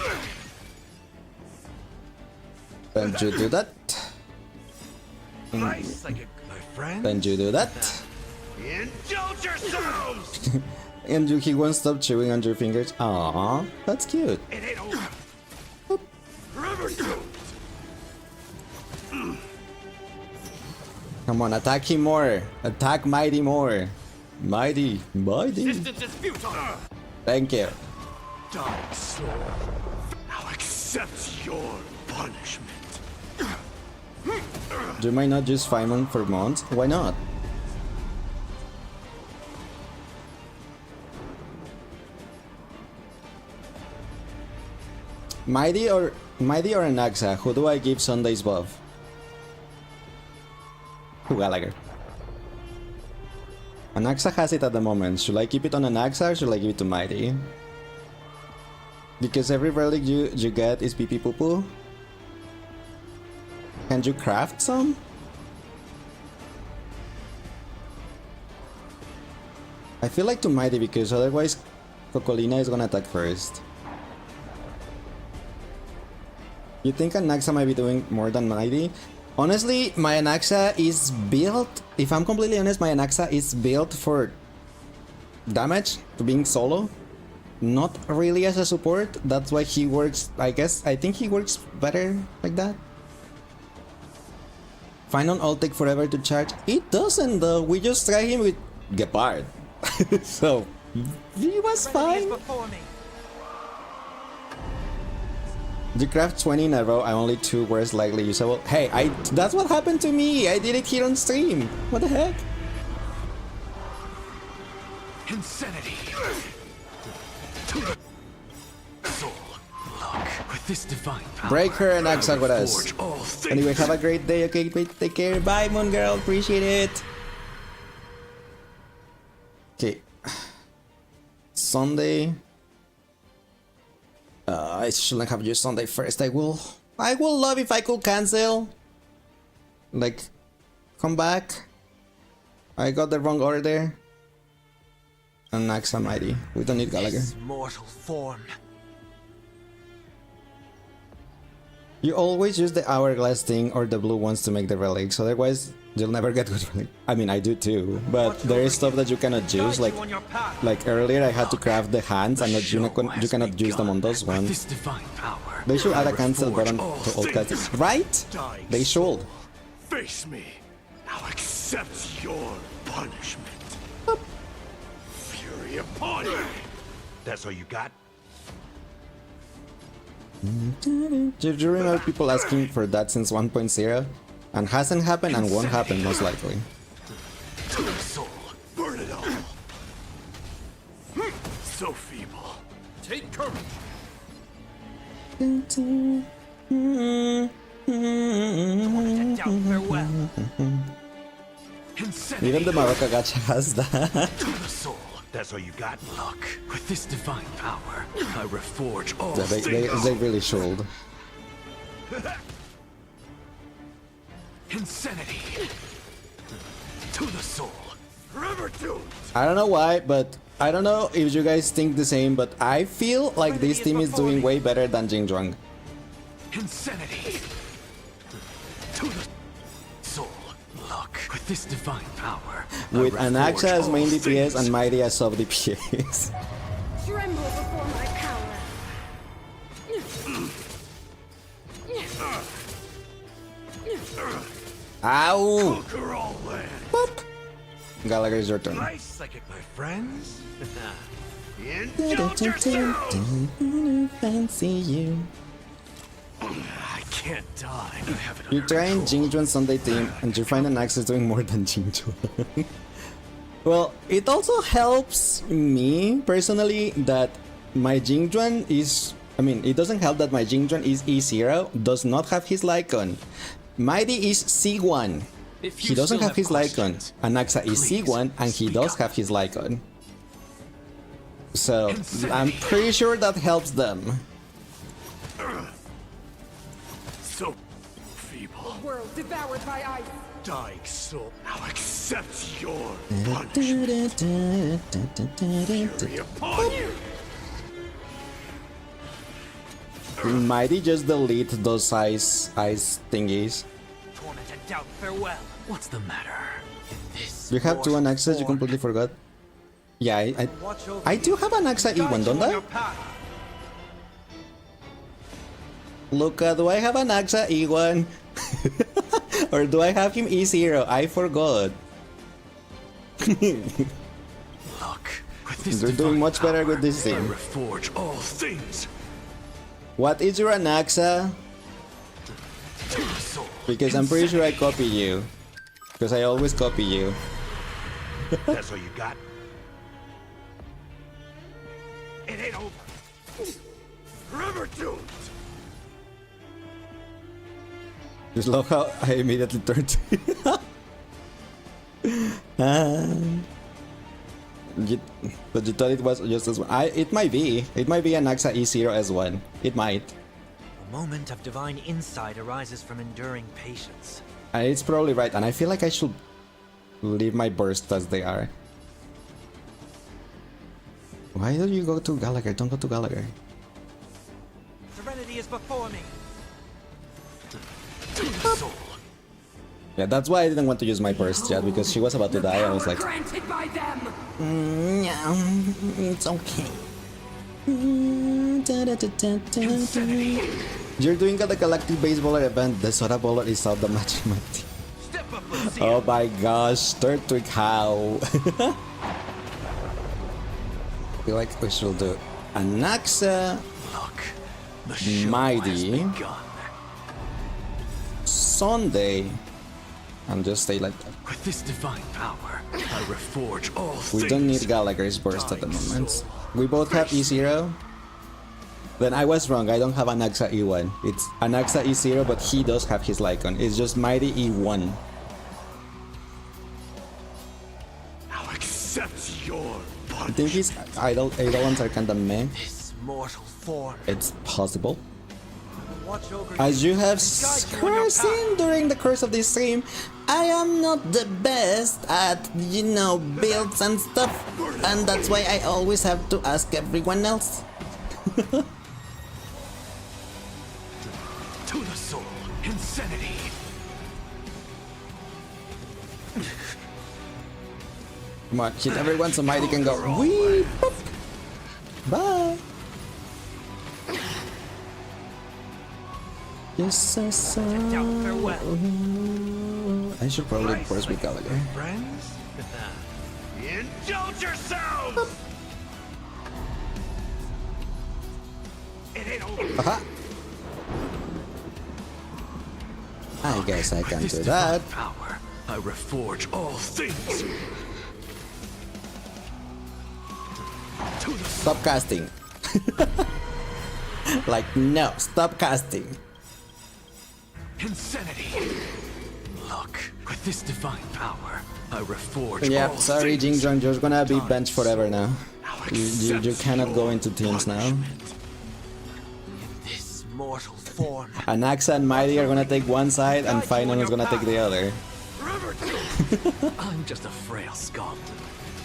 Don't you do that. Nice, my friend. Don't you do that. Indulge yourselves. And he won't stop chewing on your fingers. Aww, that's cute. It ain't over. Forever doomed. Come on, attack him more. Attack Mighty more. Mighty. Distance is futile. Thank you. Dark soul. Now accept your punishment. You might not use Faimon for months. Why not? Mighty or an Axa? Who do I give Sunday's buff? Gallagher. An Axa has it at the moment. Should I keep it on an Axa or should I give it to Mighty? Because every relic you get is pee pee poo poo. Can you craft some? I feel like to Mighty because otherwise Cocolina is gonna attack first. You think Anaxa might be doing more than Mighty? Honestly, my Anaxa is built, if I'm completely honest, my Anaxa is built for damage, to being solo. Not really as a support, that's why he works, I think he works better like that. Finon ult take forever to charge. It doesn't though, we just try him with Gepard. So, he was fine. You craft 20 in a row, I only 2 were slightly usable. Hey, that's what happened to me! I did it here on stream! What the heck? Insanity. Soul, look. With this divine power, Break her and I Axa with us. reforge all things. Anyway, have a great day, okay? Take care. Bye, Moon Girl. Appreciate it. Okay. Sunday. I shouldn't have used Sunday first. I will love if I could cancel. Like, come back. I got the wrong order. And Axa Mighty. We don't need Gallagher. This mortal form. You always use the hourglass thing or the blue ones to make the relics, otherwise you'll never get good relics. I mean, I do too, but there is stuff that you cannot use, like earlier I had to craft the hands and you cannot use them on those With ones. this divine power, They should add a I cancel reforge button all to all things. classes, right? They should. Face me. Now accept your punishment. Fury upon you. That's all you got? Do you remember people asking for that since 1.0? And hasn't happened and won't happen most likely. To the soul, burn it all. So feeble. Take courage. Farewell. Even the Madoka Gacha has that. To the soul. That's all you got? Look, with this divine power, I reforge all Yeah, things. they really should. Insanity. To the soul. Forever doomed. I don't know why, but I don't know if you guys think the same, but I feel like this team is doing way better than Jingzhuang. Insanity. To the soul. Look, with this divine power, With I Anaxa reforge as all main DPS things. and Mighty as sub DPS. Tremble before my power. Ow! Conquer all land. Boop. Gallagher, is your turn. Nice psychic, my friends. Indulge yourself. Fancy you. I can't die. I have it You under try in control. Jingzhuan Sunday team and you find Anaxa is doing more than Jingzhuan. Well, it also helps me personally that my Jingzhuan is... I mean, it doesn't help that my Jingzhuan is E0, does not have his Lycon. Mighty is C1. If He you doesn't still have his Lycon. questions, Anaxa is please C1 and he speak does up. have his Lycon. So, I'm pretty sure that helps them. So feeble. World devoured by ice. Dying soul. Now accept your punishment. Fury upon you. Mighty just delete those ice thingies. Torment and doubt, farewell. What's the matter? This You have two mortal Anaxas, you form. completely forgot. Yeah, Watch over I you. do have an Axa Guide E1, you don't on I? your path. Luca, do I have an Axa E1? Or do I have him E0? I forgot. Look, with this They're doing divine much better with power, this I team. reforge all things. What is your Anaxa? To the soul. Because I'm pretty sure I copy you. Because I always copy you. That's all you got? It ain't over. Forever doomed. Just love how I immediately turned to you. But you thought it was just as one. It might be. It might be an Axa E0 as one. It might. A moment of divine insight arises from enduring patience. And it's probably right. And I feel like I should leave my bursts as they are. Why don't you go to Gallagher? Don't go to Gallagher. Serenity is before me. To the soul. Yeah, that's why I didn't want to use my burst yet, because she was about to die. I was like, Granted by them. yeah, it's okay. You're doing the Galactic Baseballer event. The Soda Bowler is out the match. Step up and see Oh my gosh, third tweak, how? I feel like we should do Anaxa, Look, the show Mighty. has begun. Sunday, and just stay like that. With this divine power, I reforge all We things. don't need Gallagher's burst at the moment. We both have E0. Then I was wrong. I don't have Anaxa E1. It's Anaxa E0, but he does have his Lycon. It's just Mighty E1. I'll accept your I think his Eidolons are kinda meh. This mortal form. It's possible. Watch over As you have guide you on your seen during the course of this stream, I am not the best at, you know, builds and stuff. And that's why I always have to ask everyone else. To the soul, insanity. Come on, hit everyone so Mighty can go. Wee! Boop. Bye! Yes, I saw. I should probably force with Gallagher. Friends? Indulge yourselves! It ain't over. Aha! I guess I can This do that. divine power, I reforge all things. To the soul, Stop casting. Like, no, stop casting. insanity. Look, with this divine power, I reforge Yeah, all sorry, things. Jingjong, you're gonna be benched forever now. I'll You accept cannot go your into teams now. punishment. this mortal form. Anaxa and Mighty are gonna take one side, and Final is gonna take the other. I'm just a frail scum.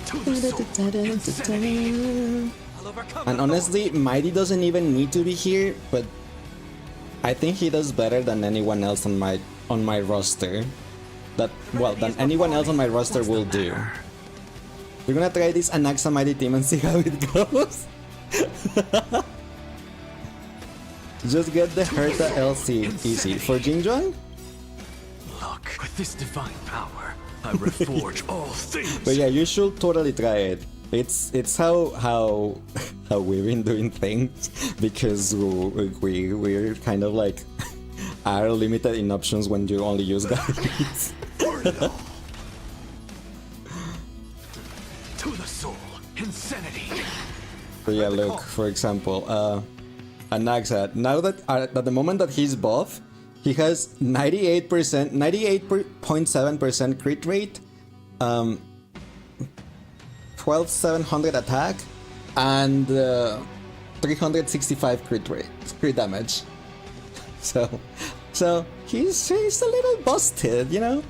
To the soul, insanity. I'll overcome And them all. honestly, Mighty doesn't even need to be here, but I think he does better than anyone else on my roster. Than anyone else on my roster will do. We're gonna try this Anaxa Mighty team and see how it goes. Just get the Herta LC easy. For Jingjong? Look, with this divine power, I reforge all things. But yeah, you should totally try it. It's how we've been doing things, because we're kind of like are limited in options when you only use guys. To the soul, insanity. So yeah, look, for example, Anaxa, now that at the moment that he's buff, he has 98.7% crit rate, 12,700 attack, and 365 crit damage. So he's a little busted, you know.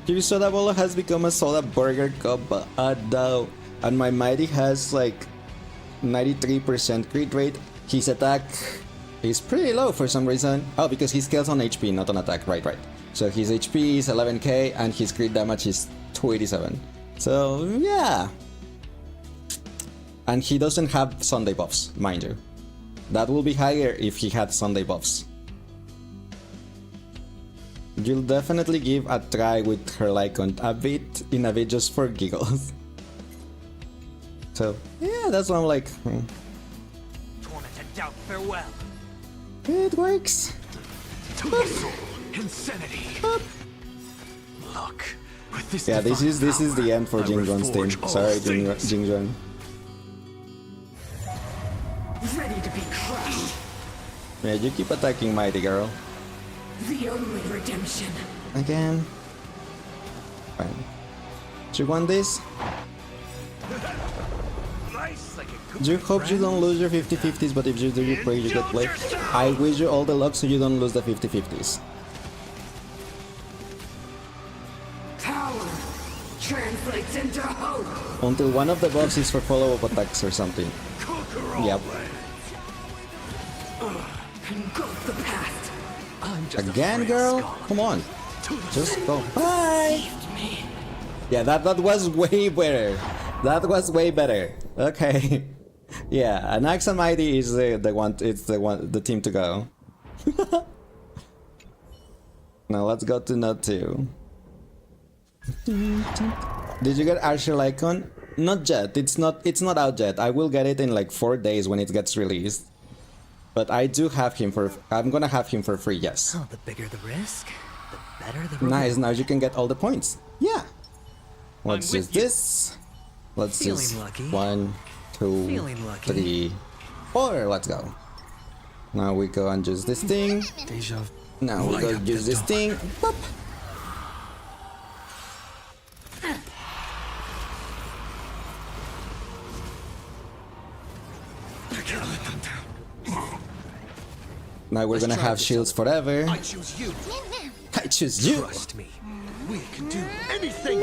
Your Soda Bolo has become a Soda Burger Cup, though, and my Mighty has like 93% crit rate. His attack is pretty low for some reason. Oh, because he scales on HP, not on attack. Right. So his HP is 11k and his crit damage is 287. So yeah. And he doesn't have Sunday buffs, mind you. That will be higher if he had Sunday buffs. You'll definitely give a try with her Lycon a bit just for giggles. So yeah, that's what I'm like. Tormented doubt, farewell. It works. To the soul, insanity. Look, with this Yeah, this is divine the end for power, I Jingjong's team. reforge all Sorry, things. Jingjong. Ready to be crushed. Yeah, you keep attacking Mighty Girl. The only redemption. Again. Fine. Do you want this? Nice like a Do you hope you don't lose your 50-50s, but if you do, you pray you get played? I wish you all the luck so you don't lose the 50-50s. Power translates into hope. Until one of the buffs is for follow-up attacks or something. conquer all Yep. Engulf the past. I'm just Again, a frail girl? scum. Come on. To the Just soul, go. Bye! Yeah, that was way better. That was way better. Okay. Yeah, Anaxa Mighty is the team to go. Now let's go to Note 2. Did you get Archer Lycon? Not yet. It's not out yet. I will get it in like 4 days when it gets released. But I do have him I'm gonna have him for free, yes. Oh, the bigger the risk, the better the reward. Nice, now you can get all the points. Yeah. Let's I'm use with you. this. Let's Feeling use lucky. 1, 2, Feeling lucky. 3, 4. Let's go. Now we go and use this thing. Deja. Now we go use this thing. Boop. I can't let them down. Now we're gonna have shields forever. I choose you. I choose you. Trust me. We can do anything.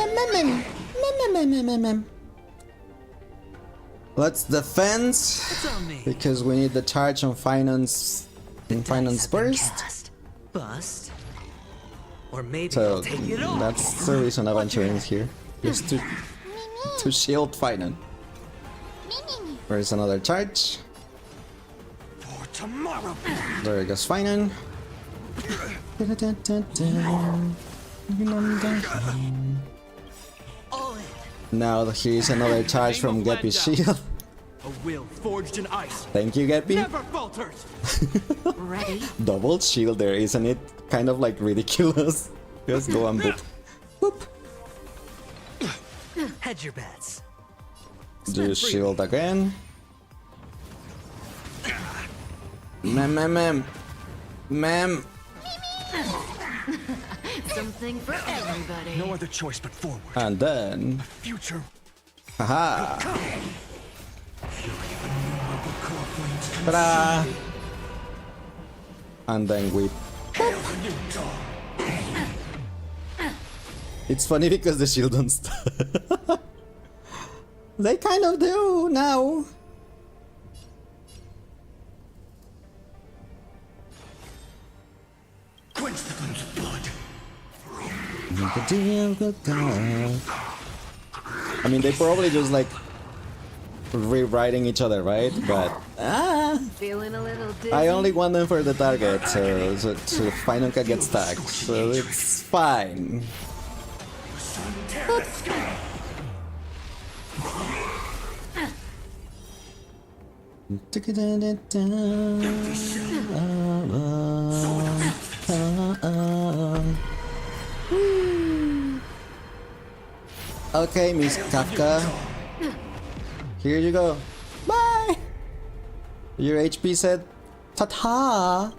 Let's defense It's on me. because we need the charge on finance. In finance Dice have been burst. cast. Bust. Or maybe So I'll take it off. that's the reason I'm entering here. Just to shield finance. Where's another charge? For tomorrow. There goes finance. All in. Now here's another charge from Geppy's shield. A will forged in ice. Thank you, Geppy. Never falters. Ready? Double shield there, isn't it? Kind of like ridiculous. Just go and boop. Boop. Hedge your bets. Do shield again. Ma'am. Something for everybody. No other choice but forward. And then. Future. Haha. Ta-da! And then we. It's funny because the shield don't stop. They kind of do now. Quench the gun's blood. I mean, they probably just like rewriting each other, right? But Feeling a little dizzy. I only want them for the target, so Final can get stuck, so it's fine. Okay, Miss Kafka. Here you go. Bye! Your HP said, ta-ta!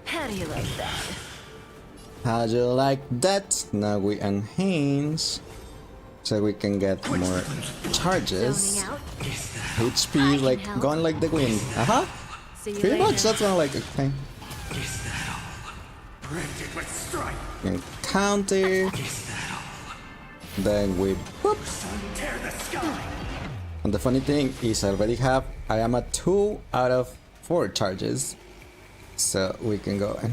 How do you like that? How do you like that? Now we enhance, so we can get more charges. Zoning out? HP is like help. gone like the wind. Uh-huh. See you Pretty later. much, that's not like a thing. And counter. Then we whoop. And the funny thing is I am at 2 out of 4 charges. So we can go and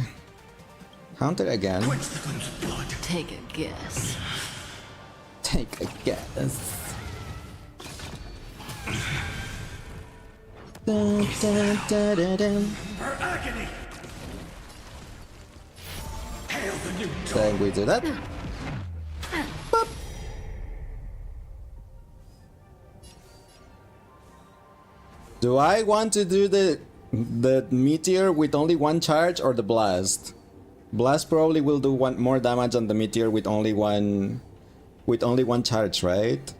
counter again. Take a guess. Take a guess. Dun, dun, dun, dun, dun. Then we do that. Boop. Do I want to do the meteor with only 1 charge or the blast? Blast probably will do more damage than the meteor with only one charge, right?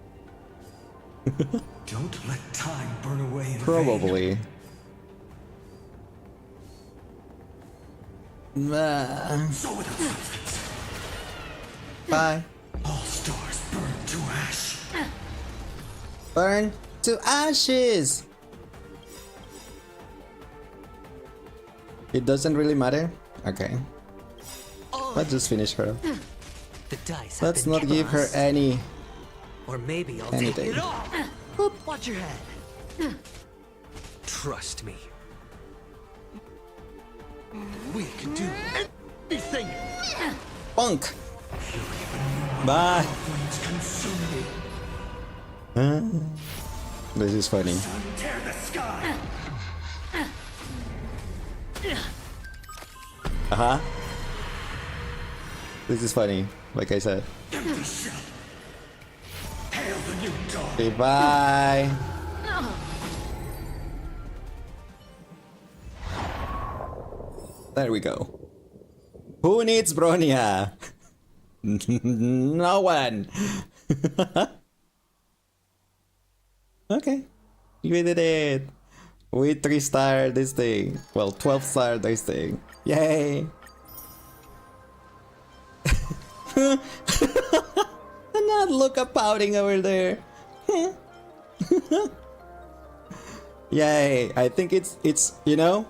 Don't let time burn away in vain. Probably. Bye. All stars burn to ash. Burn to ashes. It doesn't really matter. Okay. Let's just finish her. The dice have Let's been not give her cast. any. Or maybe I'll anything. take it off. Watch your head. Trust me. We can do anything. Punk. Bye. This is funny. Tear the sky. Uh-huh. This is funny, like I said. Hail the new dawn. Okay, bye. There we go. Who needs Bronya? No one. Okay, we did it. We 3-star this thing. Well, 12-star this thing. Yay! And not Luca pouting over there. Yay! I think it's you know,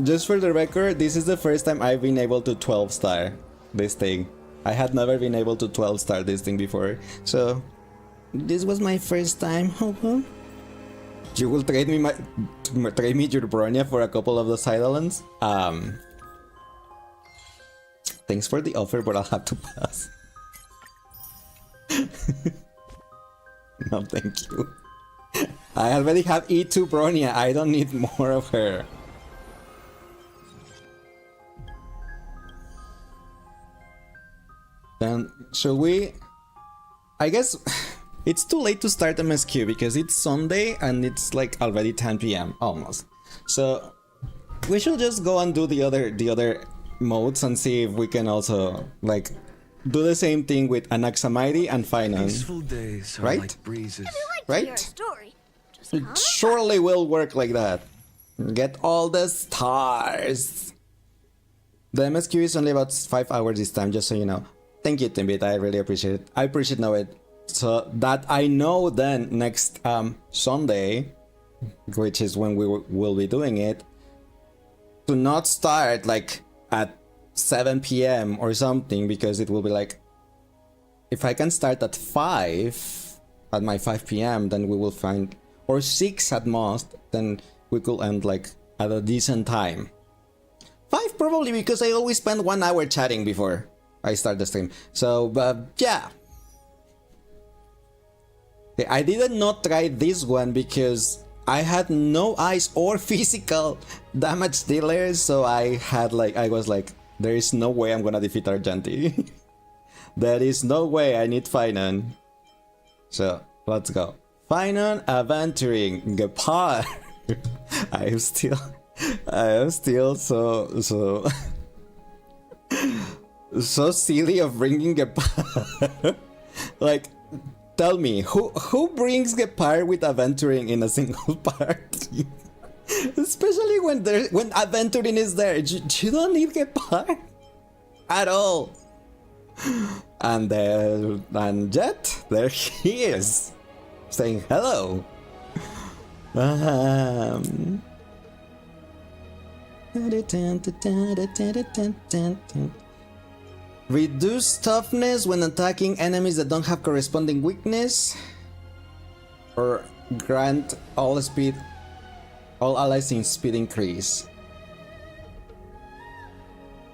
just for the record, this is the first time I've been able to 12-star this thing. I had never been able to 12-star this thing before, so this was my first time. You will trade me your Bronya for a couple of the side islands? Thanks for the offer, but I'll have to pass. No, thank you. I already have E2 Bronya. I don't need more of her. Then, should we... I guess... It's too late to start MSQ because it's Sunday and it's like already 10 p.m. almost. So we should just go and do the other modes and see if we can also like do the same thing with Anaxamighty and Finon. Peaceful days are Right? like breezes. Right? It surely will work like that. Get all the stars. The MSQ is only about 5 hours this time, just so you know. Thank you, Timbit. I really appreciate it. I appreciate know it. So that I know then next Sunday, which is when we will be doing it, to not start like at 7 p.m. or something, because it will be like, if I can start at 5, at my 5 p.m, then we will find, or 6 at most, then we could end like at a decent time. 5 probably, because I always spend 1 hour chatting before I start the stream. So, yeah. I did not try this one because I had no ice or physical damage dealers, so I was like, there is no way I'm gonna defeat Argenti. There is no way. I need Finon. So let's go. Finon adventuring Gepard. I am still so so silly of bringing Gepard. Like, tell me, who brings Gepard with adventuring in a single party? Especially when adventuring is there. You don't need Gepard at all. And Jet, there he is, saying hello. Reduce toughness when attacking enemies that don't have corresponding weakness, or grant all allies in speed increase.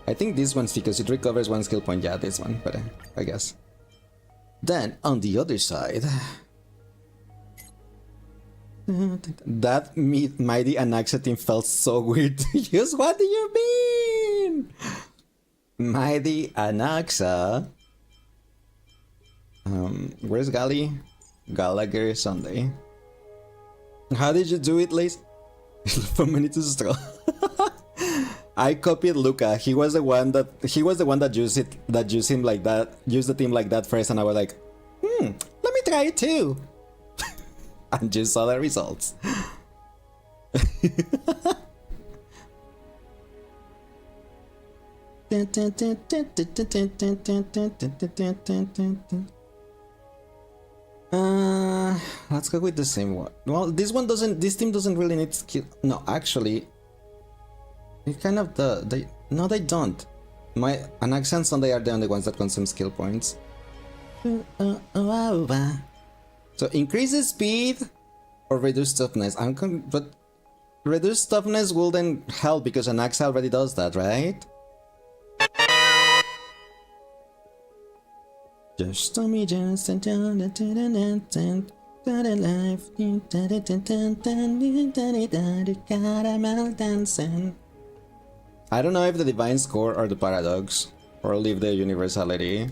I think this one's because it recovers 1 skill point. Yeah, this one, but I guess. Then on the other side, that mighty Anaxa team felt so weird to use. What do you mean? Mighty Anaxa. Where's Gali? Gallagher Sunday. How did you do it, Lace? For me to straw. I copied Luca. He was the one that used him like that. Used the team like that first, and I was like, let me try it too. And just saw the results. Let's go with the same one. Well, this team doesn't really need skill. No, actually, it kind of no, they don't. My Anaxa and Sunday are the only ones that consume skill points. So increases speed or reduce toughness. But reduce toughness will then help because Anaxa already does that, right? Just tell me just I don't know if the divine score or the paradox, or leave the universality.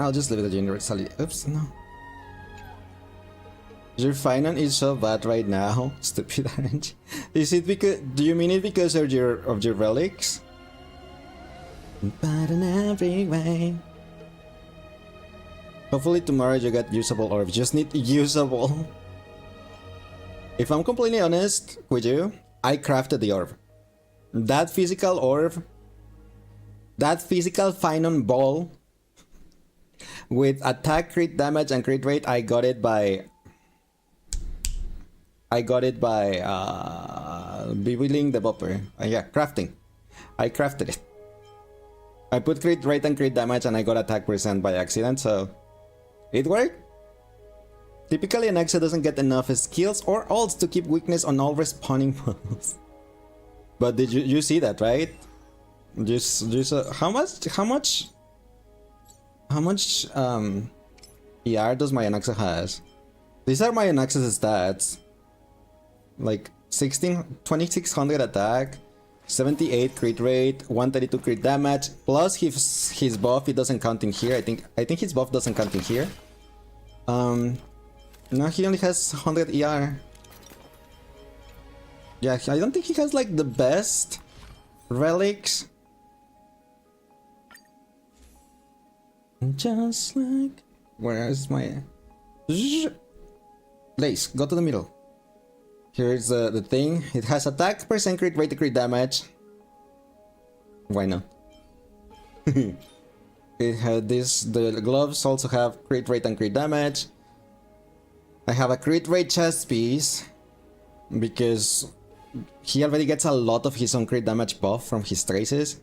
I'll just leave it universally. Oops, no. Your finance is so bad right now. Stupid RNG. Is it because? Do you mean it because of your relics? Bad in every way. Hopefully tomorrow you get usable orbs. Just need usable. If I'm completely honest with you, I crafted the orb. That physical orb, that physical Finon ball with attack, crit damage, and crit rate, I got it by beveling the bopper. Yeah, crafting. I crafted it. I put crit rate and crit damage, and I got attack percent by accident, so it worked. Typically, an Axa doesn't get enough skills or ults to keep weakness on all respawning models. But did you see that, right? How much ER does my Anaxa has? These are my Anaxa's stats. Like 2600 attack, 78 crit rate, 132 crit damage, plus his buff, it doesn't count in here. I think his buff doesn't count in here. No, he only has 100 ER. Yeah, I don't think he has like the best relics. Just like... Where is my... Lace, go to the middle. Here's the thing. It has attack, percent crit rate, crit damage. Why not? It had this... The gloves also have crit rate and crit damage. I have a crit rate chest piece because he already gets a lot of his own crit damage buff from his traces.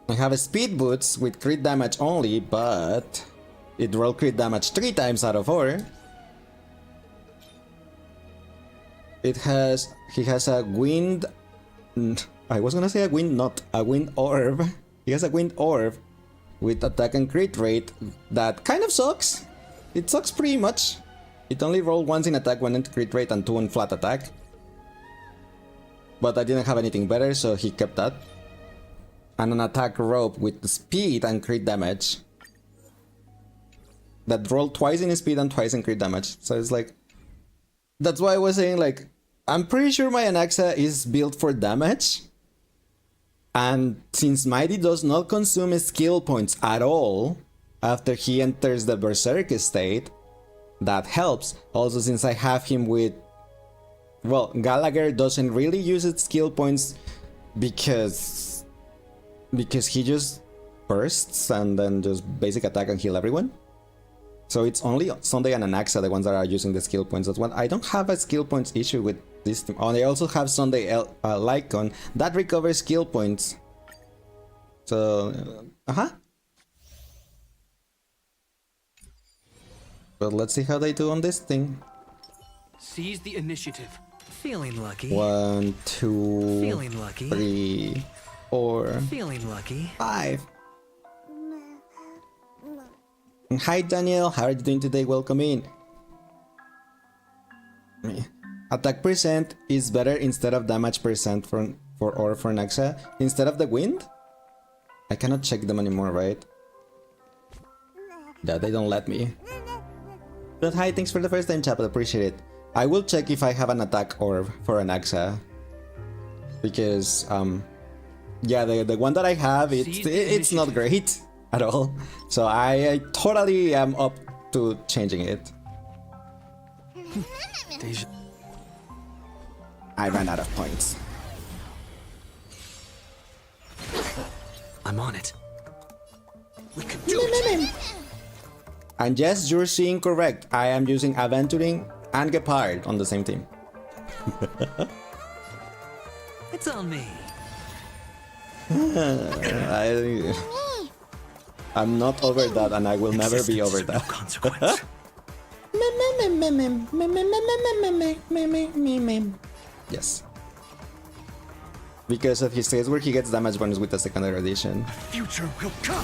I have a speed boots with crit damage only, but it rolled crit damage 3 times out of 4. He has a wind... I was gonna say a wind knot, a wind orb. He has a wind orb with attack and crit rate that kind of sucks. It sucks pretty much. It only rolled once in attack, 1 in crit rate, and 2 in flat attack. But I didn't have anything better, so he kept that. And an attack rope with speed and crit damage. That rolled twice in speed and twice in crit damage. So it's like... That's why I was saying, like, I'm pretty sure my Anaxa is built for damage. And since Mighty does not consume skill points at all after he enters the Berserk state, that helps. Also, since I have him with... Well, Gallagher doesn't really use its skill points because he just bursts and then just basic attack and heal everyone. So it's only Sunday and Anaxa, the ones that are using the skill points. That's one. I don't have a skill points issue with this team. Oh, I also have Sunday Lycon that recovers skill points. So, But let's see how they do on this thing. Seize the initiative. Feeling lucky. 1, 2, Feeling lucky. 3, 4, Feeling lucky. 5. Hi Daniel, how are you doing today? Welcome in. Attack percent is better instead of damage percent for Naxa. Instead of the wind? I cannot check them anymore, right? Yeah, they don't let me. But hi, thanks for the first time, Chapel, appreciate it. I will check if I have an attack orb for Anaxa. Because, yeah, the one that I have, it's not great at all. So I totally am up to changing it. I ran out of points. I'm on it. We can do it. And yes, you're seeing correct. I am using Aventuring and Gepard on the same team. It's on me. I'm not over that, and I will never be over that. Consequence. Yes. Because of his stage where he gets damage bonus with a secondary edition. Future will come.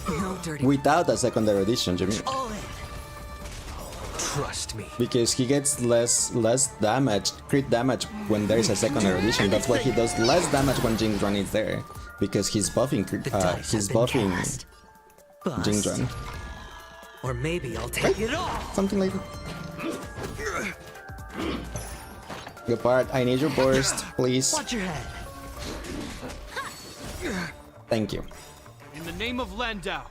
No dirty. Without a secondary edition, Jimmy. All in. Trust me. Because he gets less damage, crit damage when there is a secondary edition. That's why he does less damage when Jinx Run is there. Because he's buffing bust. Jingjuan. Or maybe I'll take it all. Something like that. Gepard, I need your burst, please. Watch your head. Thank you. In the name of Landau,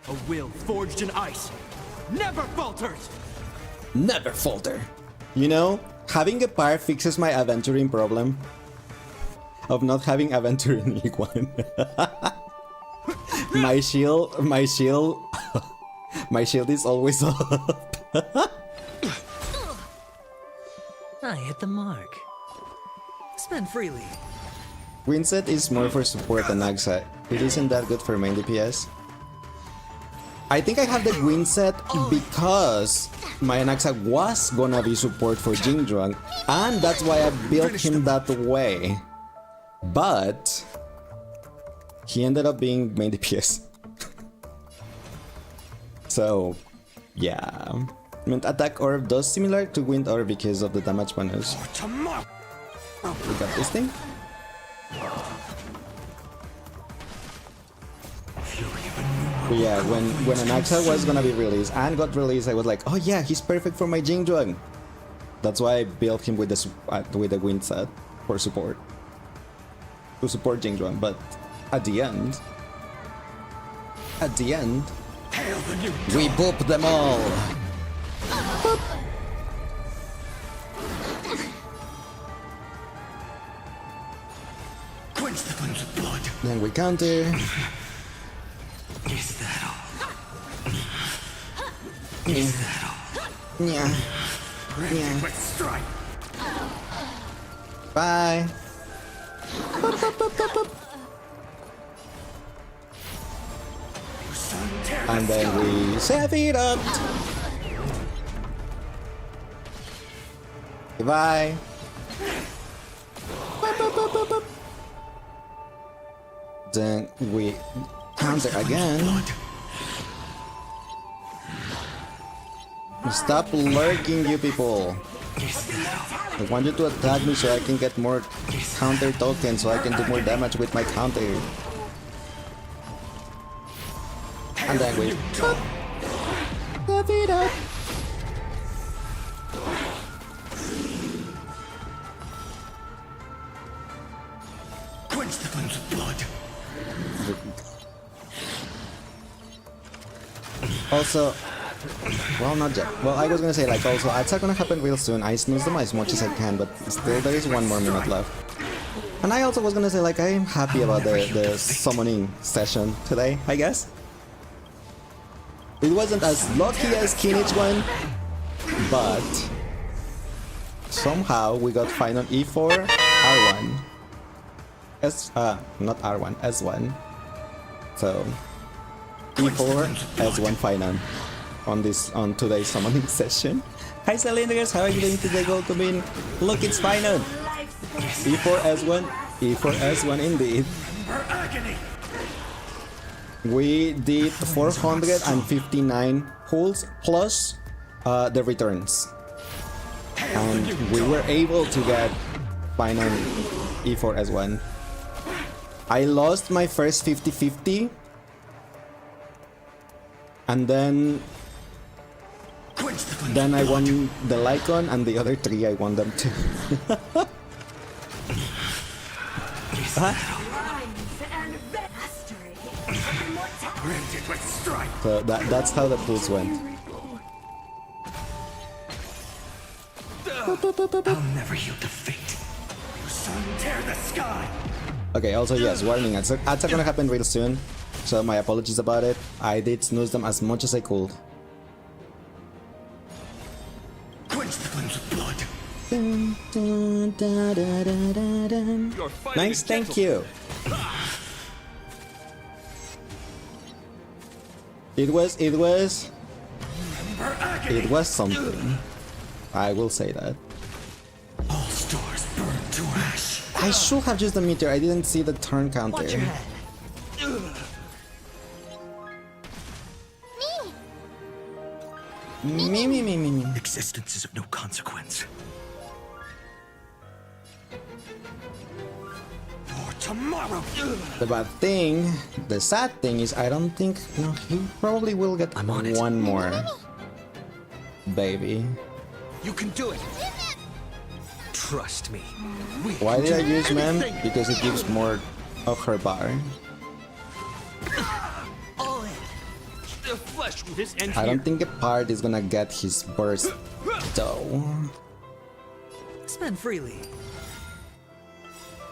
a will forged in ice never falters! Never falter. You know, having Gepard fixes my aventuring problem of not having aventuring Iguan. my shield my shield is always up. I hit the mark. Spend freely. Winsett is more for support than Naxa. It isn't that good for main DPS. I think I have the Winsett because my Naxa was gonna be support for Jingjuan, and that's why I built him that way. But he ended up being main DPS. So, yeah. Mint attack orb does similar to wind orb because of the damage bonus. We got this thing. But yeah, when Anaxa was gonna be released and got released, I was like, oh yeah, he's perfect for my Jingjuan. That's why I built him with the wind set for support. To support Jingjuan, but at the end, we boop them all. Boop. Quench the flames of blood. Then we counter. Is that all? Yeah. Yeah. Strike. Bye. Boop, boop, boop, boop, boop. And then we save it up. Goodbye. Boop, boop, boop, boop, boop. Then we counter again. Stop lurking, you people. I want you to attack me so I can get more counter tokens so I can do more damage with my counter. And then we pop it up. Quench the flames of blood. Also, well, not yet. Well, I was gonna say, like, also, ads are gonna happen real soon. I snooze them as much as I can, but still, there is 1 more minute left. And I also was gonna say, like, I am happy about the summoning session today, I guess. It wasn't as lucky as Kinich one, but somehow we got final E4, R1. Not R1, S1. So, E4, S1 final on today's summoning session. Hi Cylinders, how are you doing today, Golcomin? Look, it's final! E4, S1, E4, S1 indeed. We did 459 pulls plus the returns. And we were able to get final E4 S1. I lost my first 50-50. And then I won the Lycon, and the other 3 I won them too. So that's how the pulls went. I'll never yield to fate. You sun tear the sky. Okay, also yes, warning, ads are gonna happen real soon. So my apologies about it. I did snooze them as much as I could. Quench the flames of blood. Dun, dun, da, da, da, da, dun. Nice, thank you. It was something. I will say that. All stars burn to ash. I should have used the meteor. I didn't see the turn counter. Watch your head. Me. Existence is of no consequence. For tomorrow. The bad thing, the sad thing is I don't think, no, he probably will get I'm on it. one more. Baby. You can do it. Trust me. We Why can did I do use man? anything. Because it gives more of her bar. All in. The flesh. This ends I don't think a part is gonna get his burst though. Spend freely.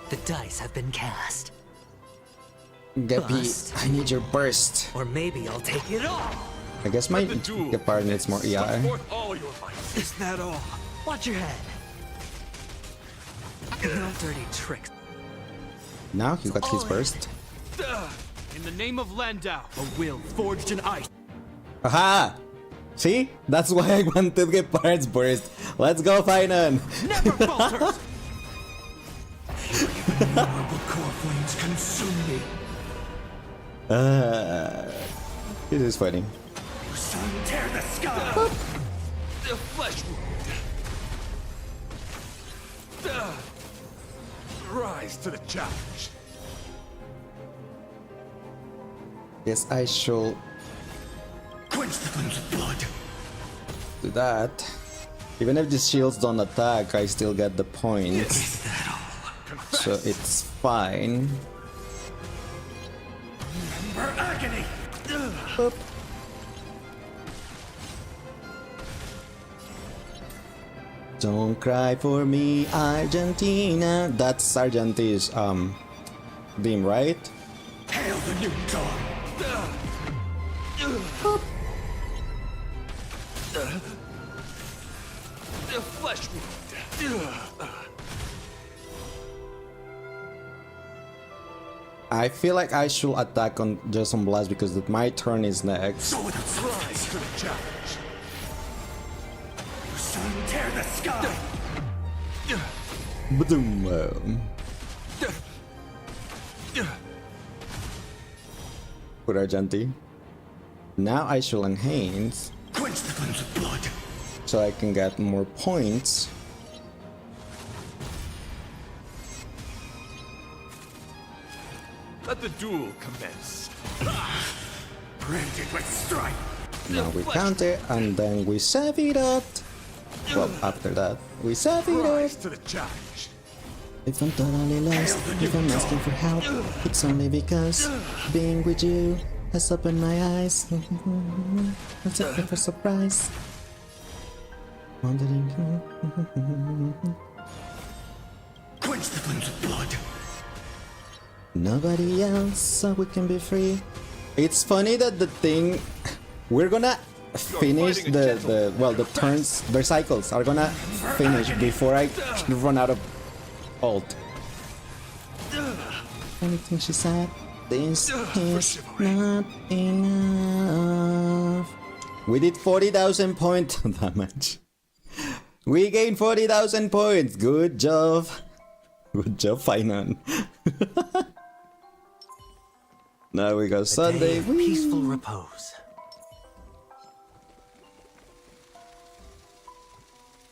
The dice have been cast. Geppy, Bust. I need your burst. Or maybe I'll take it all. I guess my Gepard needs more ER. All your might. Is that all? Watch your head. No dirty tricks. Now he got his burst. In the name of Landau, a will forged in ice. Aha! See? That's why I wanted Gepard's burst. Let's go, Finan! Never falters. Core flames consume me. This is funny. Sun tear the sky. The flesh wound. Rise to the challenge. Yes, I should Quench the flames of blood. do that. Even if the shields don't attack, I still get the points. Is that all? So it's fine. For agony. Don't cry for me, Argentina. That's Argentine's theme, right? Hail the new dawn. The flesh wound. I feel like I should attack on just on blast because my turn is next. So without Rise to the challenge. sun tear the sky. Boom. Put Argenti. Now I should enhance Quench the flames of blood. so I can get more points. Let the duel commence. Branded with strife. Now we counter and then we save it out. Well, after that, we save it Rise out. to the challenge. If I'm totally lost, if I'm asking for help, it's only because being with you has opened my eyes. I'm taking for surprise. Wondering. Quench the flames of blood. Nobody else, so we can be free. It's funny that the thing we're gonna finish the turns, their cycles are gonna finish before I run out of ult. Anything she said, this is not enough. We did 40,000 point damage. We gained 40,000 points. Good job. Good job, Finan. Now we got Day Sunday. of peaceful repose.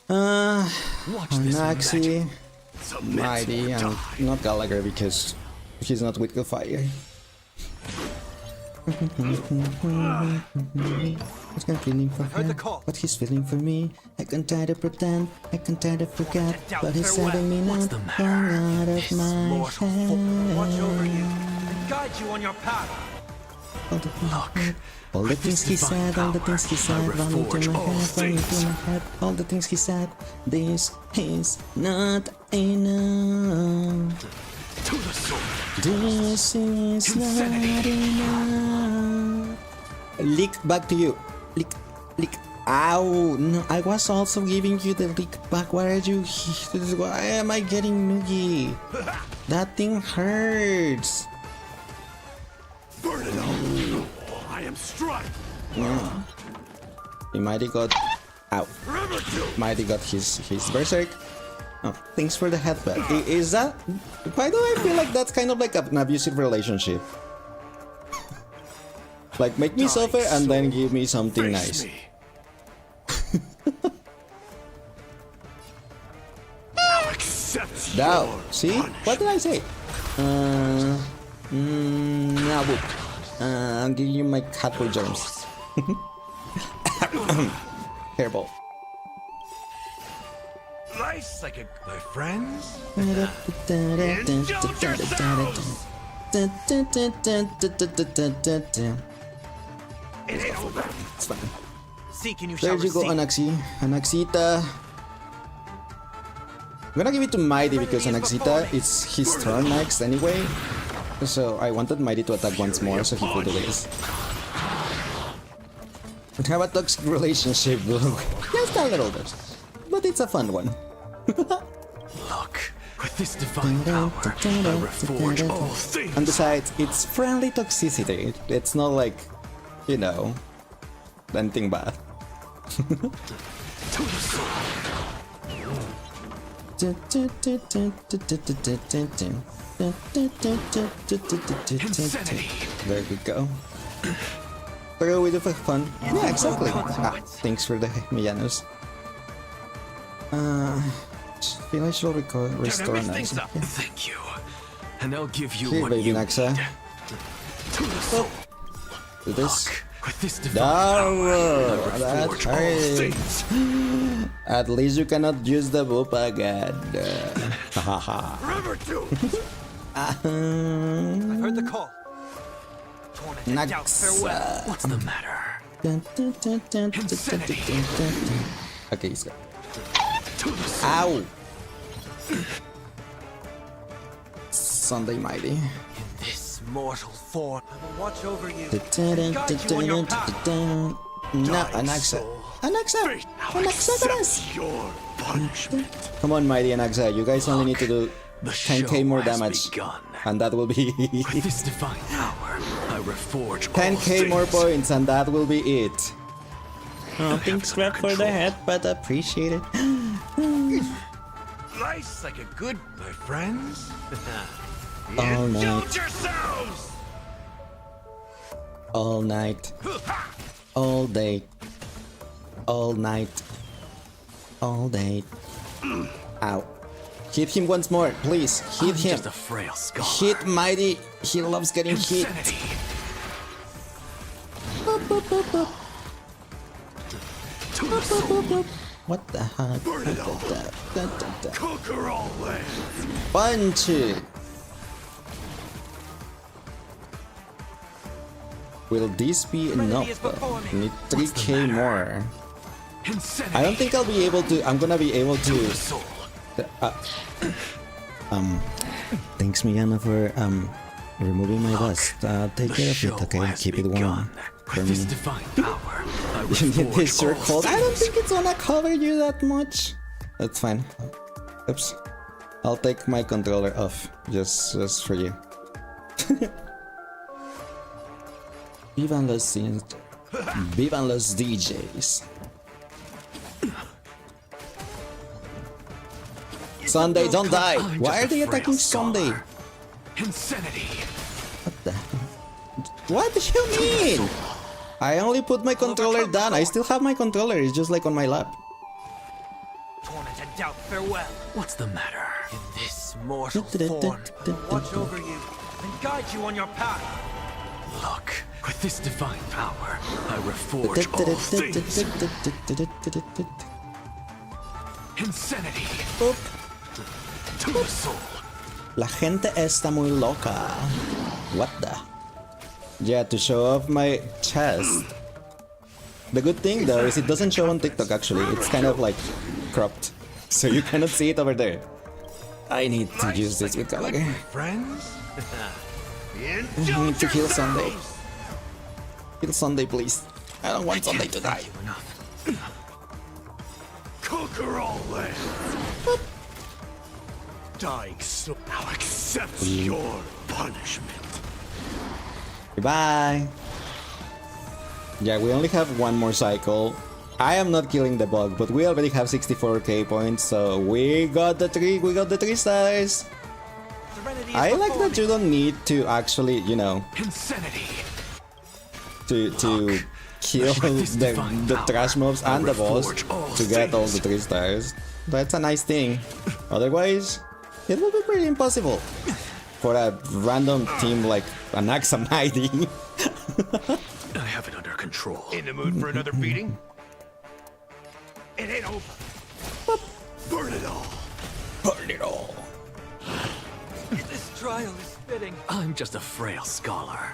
Watch this magic. Naxi, Submit Mighty, or and die. not Gallagher because he's not with the fire. He's not feeling for her, the call. but he's feeling for me. I can try to pretend, I can try to forget, but he's setting me What's not the going matter? out of This my mortal foe. Watch over you head. and guide you on your path. All the things he said, all the things he said, running to my head, running to my head, all the things he said. This is not enough. To the sword. This is not enough. Lick back to you. Lick, lick. Ow! No, I was also giving you the lick back. Why are you? Why am I getting noogie? That thing hurts. Burn it all. I am strike. He might have got. Ow. Might have got his berserk. Oh, thanks for the headbutt. Is that? Why do I feel like that's kind of like an abusive relationship? Like make me suffer and then give me something nice. Me. Now accept Now, your see? What did I say? Nah, whoop. I'll give you my cat with germs. Hairball. Life's like a my friends. It's fine. Seek and you There shall you go, receive. Anaxi. Anaxita. I'm gonna give it to Mighty because Anaxita is his turn next anyway. So I wanted Mighty to attack once more so he could do this. We have a toxic relationship, just a little bit. But it's a fun one. Look, with this divine power, I reforge all things. And besides, it's friendly toxicity. It's not like, you know, anything bad. To the soul. There we go. Throw it for fun. Yeah, exactly. Thanks for the Millanos. Feel I should restore Turn things Naxa. up. Thank you. And I'll give you Here, what baby you Naxa. need. To the soul. Do this. Look, with this divine power, No, I that reforge all hurts. things. At least you cannot use the boop again. Haha. Forever do. I've heard the call. Torn and doubt, farewell. What's the matter? Okay, he's got. To the soul. Ow! Sunday Mighty. In this mortal form, I will watch over you and guide you on your path. No, Anaxa. Anaxa! Fate now Anaxa, accepts your punishment. come on, Mighty Anaxa. You guys only need to do The 10k show more has damage. begun. And that will be With this divine power, I reforge all 10k more things. points, and that will be it. Oh, thanks under for the control. head, but appreciate it. Life's like a good my friends. All night, Indulge yourselves. all night, all day, all night, all day. Ow. Hit him once more, please. Hit I'm him. just a frail scholar. Hit Mighty. He loves getting hit. Insanity. To the soul. What the heck? Burn it all. Conquer all lands. Punch it. Will this be enough? is before me. Need 3k more. Insanity. I don't think I'll be able to. I'm gonna be able To the to. soul. Thanks, Miyana, for removing my vest. Take The care of show it, okay? has Keep it warm begun. for With me. this divine power, I You need this reforge shirt all cold. I don't things. think it's gonna cover you that much. That's fine. Oops. I'll take my controller off just for you. Vivan los Vivan los DJs. Sunday, don't die! I'm Why just are they a frail attacking Sunday? scholar. Insanity. What the hell? What do you mean? I only put my controller down. I still have my controller. It's just like on my lap. Torment and doubt, farewell. What's the matter? In this mortal form, I will watch over you and guide you on your path. Look, with this divine power, I reforge all things. Insanity. Oop. To the soul. La gente está muy loca. What the? Yeah, to show off my chest. The good thing though is it doesn't show on TikTok actually. It's kind of like cropped. So you cannot see it over there. I need to use this with Gallagher. Friends? I need to kill Sunday. Kill Sunday, please. I don't want Sunday to die. Conquer all lands. Dying so now accepts your punishment. Goodbye. Yeah, we only have one more cycle. I am not killing the bug, but we already have 64k points, so we got the 3 stars. Serenity is I like before that you don't need to actually, you know, Insanity. to kill the trash mobs and the boss to get all the 3 stars. That's a nice thing. Otherwise, it will be pretty impossible. for a random team like Anaxa Mighty. I have it under control. In the mood for another beating? It ain't over. Burn it all. Burn it all. This trial is fitting. I'm just a frail scholar.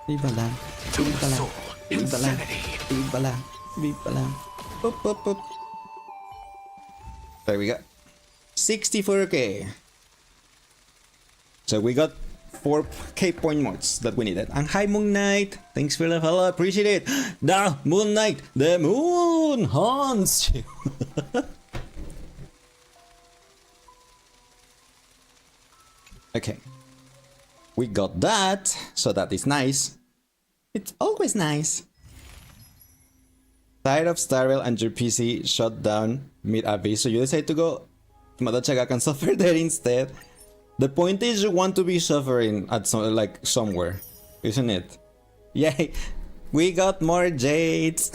Viva la. To Viva the la. soul, Viva la. insanity. Viva la. Viva la. Boop, boop, boop. There we go. 64k. So we got 4k point mods that we needed. And hi Moon Knight. Thanks for the follow. Appreciate it. The Moon Knight. The moon haunts you. Okay. We got that. So that is nice. It's always nice. Tired of Starville and your PC shut down mid-abyss, so you decide to go to Madachagak and suffer there instead. The point is you want to be suffering at somewhere, isn't it? Yay! We got more jades!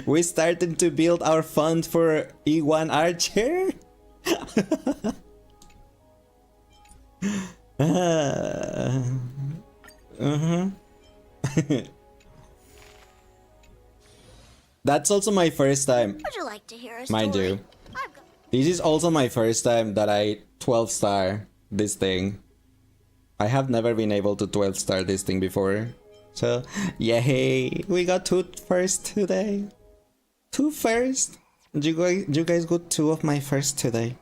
We started to build our fund for E1 Archer! That's also my first time. Would you like to hear a Mind story? you. This is also my first time that I 12-star this thing. I have never been able to 12-star this thing before. So, yay! We got 2 first today. 2 first. You guys got 2 of my first today.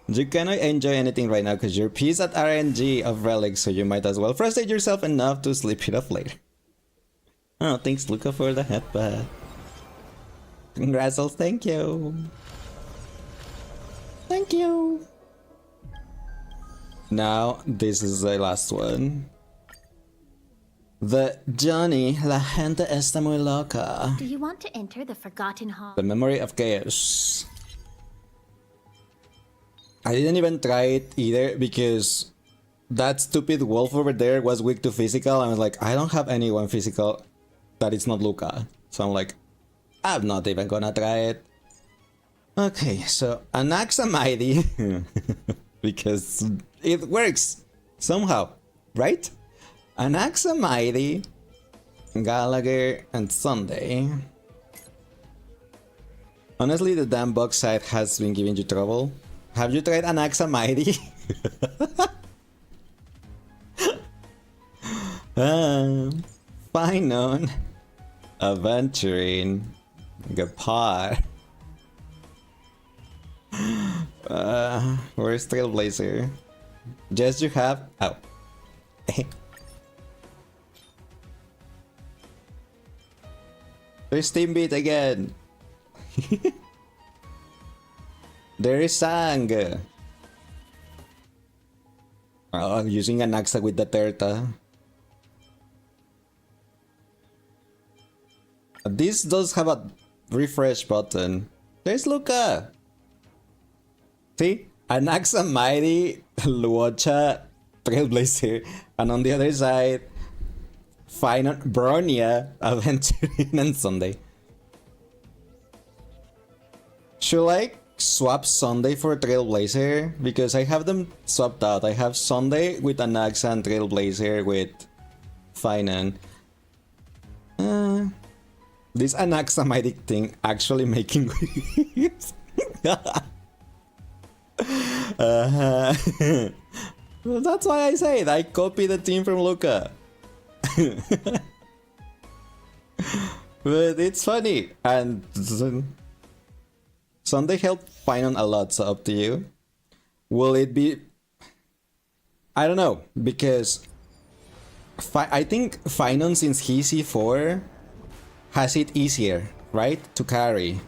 You cannot enjoy anything right now because you're pissed at RNG of relics, so you might as well frustrate yourself enough to sleep it off later. Oh, thanks Luca for the headbutt. Congrats, thank you. Thank you. Now, this is the last one. The Johnny, la gente está muy loca. Do you want to enter the Forgotten Hall? The Memory of Chaos. I didn't even try it either because that stupid wolf over there was weak to physical. I was like, I don't have anyone physical that is not Luca. So I'm like, I'm not even gonna try it. Okay, so Anaxa Mighty. Because it works somehow, right? Anaxa Mighty, Gallagher, and Sunday. Honestly, the damn box site has been giving you trouble. Have you tried Anaxa Mighty? Fine on. Aventuring. Gapar. Where's Trailblazer? Just you have. Oh. There's Team Beat again. There is Sang. Oh, using Anaxa with the Terta. This does have a refresh button. There's Luca. See? Anaxa Mighty, Luocha, Trailblazer, and on the other side, Final Bronya, Aventuring, and Sunday. Should I swap Sunday for Trailblazer? Because I have them swapped out. I have Sunday with Anaxa and Trailblazer with Finan. This Anaxa Mighty thing actually making waves. Well, that's why I say it. I copy the team from Luca. But it's funny. And Sunday helped Finon a lot, so up to you. Will it be... I don't know, because I think Finon, since he's C4, has it easier, right? To carry.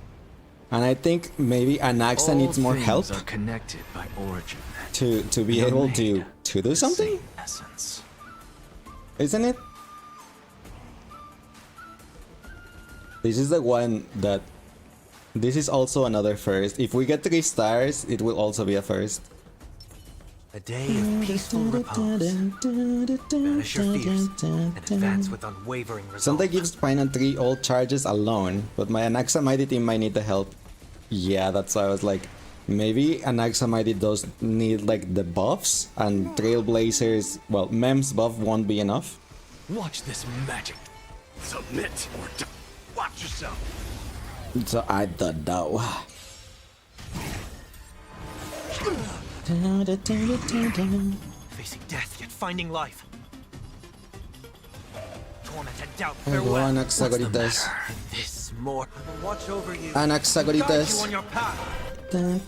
And I think maybe Anaxa needs more help are connected by origin. to be able to do something? Essence. Isn't it? This is the one that... This is also another first. If we get 3 stars, it will also be a first. A day of peaceful repose. Banish your fears and advance with unwavering resolve. Sunday gives Finan 3 old charges alone, but my Anaxa Mighty team might need the help. Yeah, that's why I was like, Maybe Anaxa Mighty does need like the buffs, and Trailblazers, well, Mem's buff won't be enough. Watch this magic. Submit or die. Watch yourself. So I don't know. Facing death, yet finding life. Torment and doubt, Hello, farewell. Anaxagoritas. This more will watch over you. Guide you Anaxagoritas. on your path. And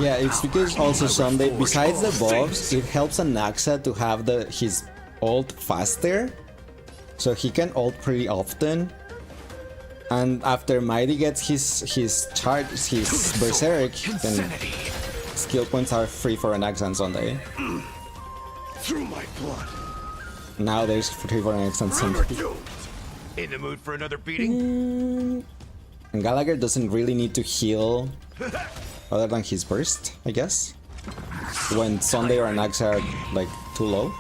yeah, it's because also Sunday, besides the buffs, it helps Anaxa to have his ult faster, so he can ult pretty often. And after Mighty gets his charge, his berserk, then skill points are free for Anaxa and Sunday. Through my blood. Now there's free for Anaxa and Sunday. In the mood for another beating? And Gallagher doesn't really need to heal other than his burst, I guess. When Sunday or Anaxa are like too low.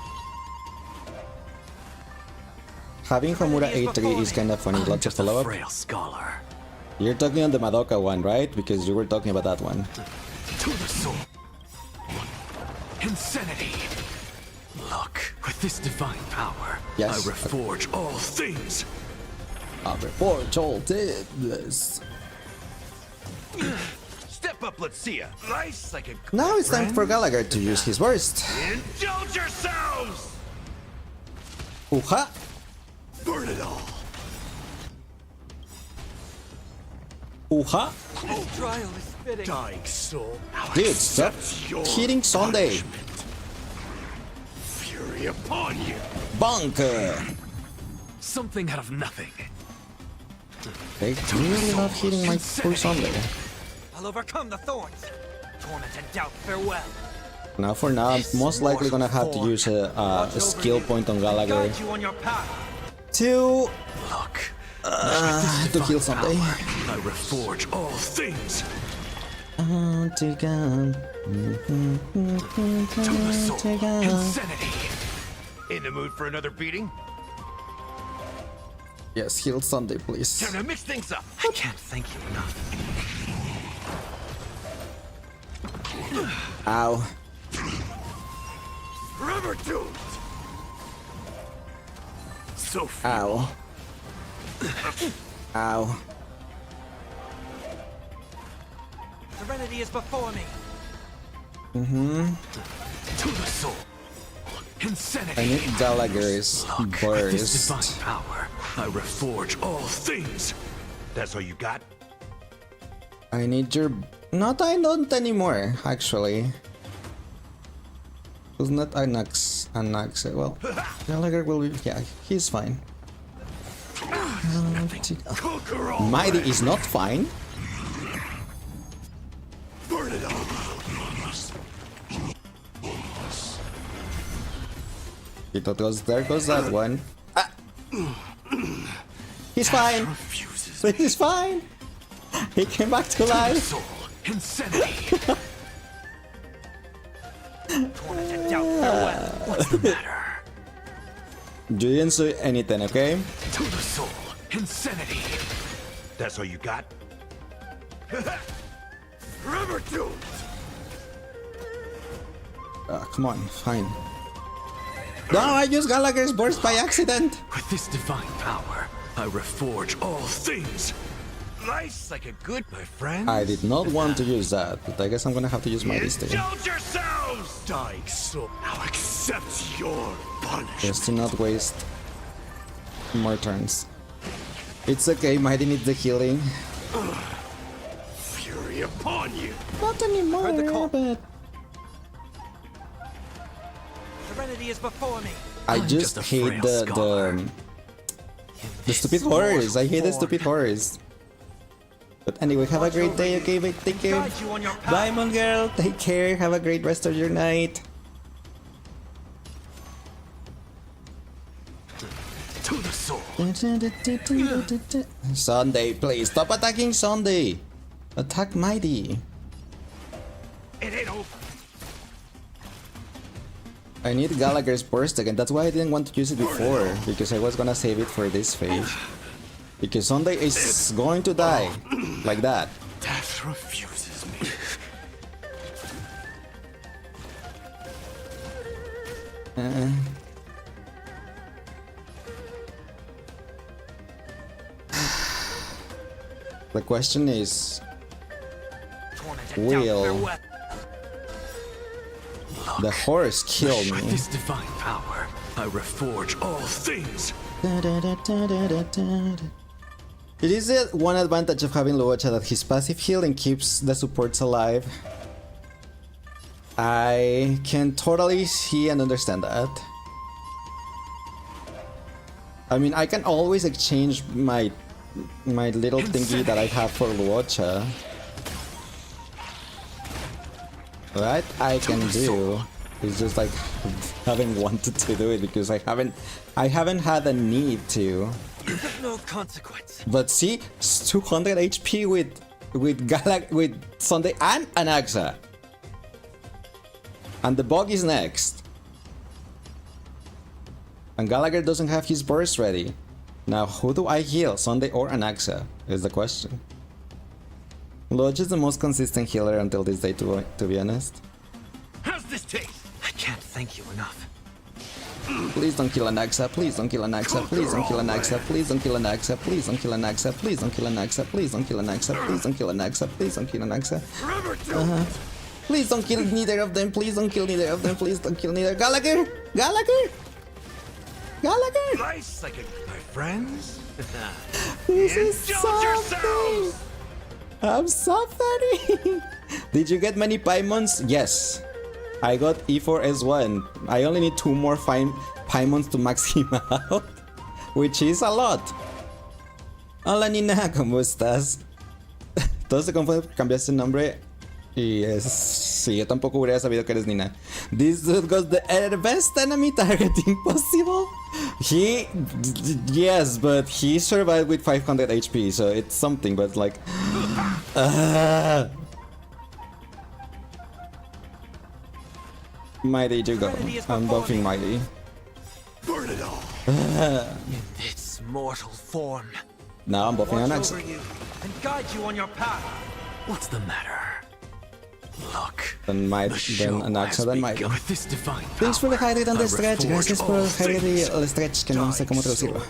Having Homura A3 is kind of funny, lots of follow-up. Frail scholar. You're talking on the Madoka one, right? Because you were talking about that one. To the soul. Insanity. Look, with this divine power, Yes. I reforge all things. I reforge all this. Step up, let's see ya. Nice like a Now it's time for Gallagher to use his burst. Indulge yourselves! Uha! Burn it all. Uha! This trial is fitting. Dying soul. I'll Dude, stop accept your hitting Sunday. punishment. Fury upon you. Bunker! Something out of nothing. They really love hitting my poor Sunday. I'll overcome the thorns. Torment and doubt, farewell. Now for now, I'm most likely gonna have to use a skill point on Gallagher Guide you on your path. to Look. to heal Sunday. I reforge all things. To go. To the soul. Insanity. In the mood for another beating? Yes, heal Sunday, please. Time to mix things up. I can't thank you enough. Ow. Forever doomed. So Ow. Ow. Serenity is before me. to the soul. Insanity. I need Gallagher's Look, with this burst. divine power, I reforge all things. That's all you got? I need your... Not I don't anymore, actually. Who's not Anax? Well, Gallagher will be... Yeah, he's fine. Conquer all. Mighty is not fine. Burn it all. There goes that one. Ah. He's fine. Refuses. He's fine. He came back to life. Soul. Insanity. Torment and doubt, farewell. What's the matter? You didn't say anything, okay? To the soul. Insanity. That's all you got? Forever doomed. Come on, fine. No, I used Gallagher's burst by accident. With this divine power, I reforge all things. Nice like a good, my friend. I did not want to use that, but I guess I'm gonna have to use Mighty's thing. Indulge yourselves! Dying soul, I'll accept your punishment. Just to not waste more turns. It's okay, Mighty needs the healing. Fury upon you. Not anymore, Heard the call. but... Serenity is before me. I just just a hate frail the scholar. the stupid horrors. I hate the stupid horrors. But anyway, have a great day, okay? Bye, take care. Guide you on your path. Bye, Moon Girl. Take care. Have a great rest of your night. To the soul. Sunday, please stop attacking Sunday. Attack Mighty. It ain't over. I need Gallagher's burst again. That's why I didn't want to use it before, because I was gonna save it for this phase. Because Sunday is going to die like that. Death refuses me. The question is, Tormented down to their will weapon. the horse kill With me? this divine power, I reforge all things. It is the one advantage of having Luocha that his passive healing keeps the supports alive. I can totally see and understand that. I mean, I can always exchange my little thingy that I have for Luocha. That I can do. It's just like haven't wanted to do it because I haven't had a need to. No consequence. But see, it's 200 HP with Sunday and Anaxa. And the bug is next. And Gallagher doesn't have his burst ready. Now, who do I heal, Sunday or Anaxa? Is the question. Lodge is the most consistent healer until this day, to be honest. How's this taste? I can't thank you enough. Please don't kill Anaxa, please don't kill Anaxa, please don't kill Anaxa, please don't kill Anaxa, please don't kill Anaxa, please don't kill Anaxa, please don't kill Anaxa, please don't kill Anaxa, please don't kill Anaxa. Please don't kill neither of them, please don't kill neither of them, please don't kill neither. Gallagher! Gallagher! Gallagher! Nice, like my friends. This is Indulge something! yourselves! I'm suffering! Did you get many Paimons? Yes. I got E4S1. I only need 2 more Paimons to max him out. Which is a lot. Hola Nina, ¿cómo estás? Todos se confunden porque cambiaste el nombre. Y es... Sí, yo tampoco hubiera sabido que eres Nina. This dude got the best enemy targeting possible. Yes, but he survived with 500 HP, so it's something, but like... Mighty, you go. I'm buffing Mighty. Burn it all. In its mortal form. Now I'm buffing Watch Anaxa. over you and guide you on your path. What's the matter? Look. Then Anaxa, then Mighty. With this divine Thanks for the power, highlight and I the stretch. reforge Gracias por all el highlight y things. el stretch, que no sé cómo traducirlo.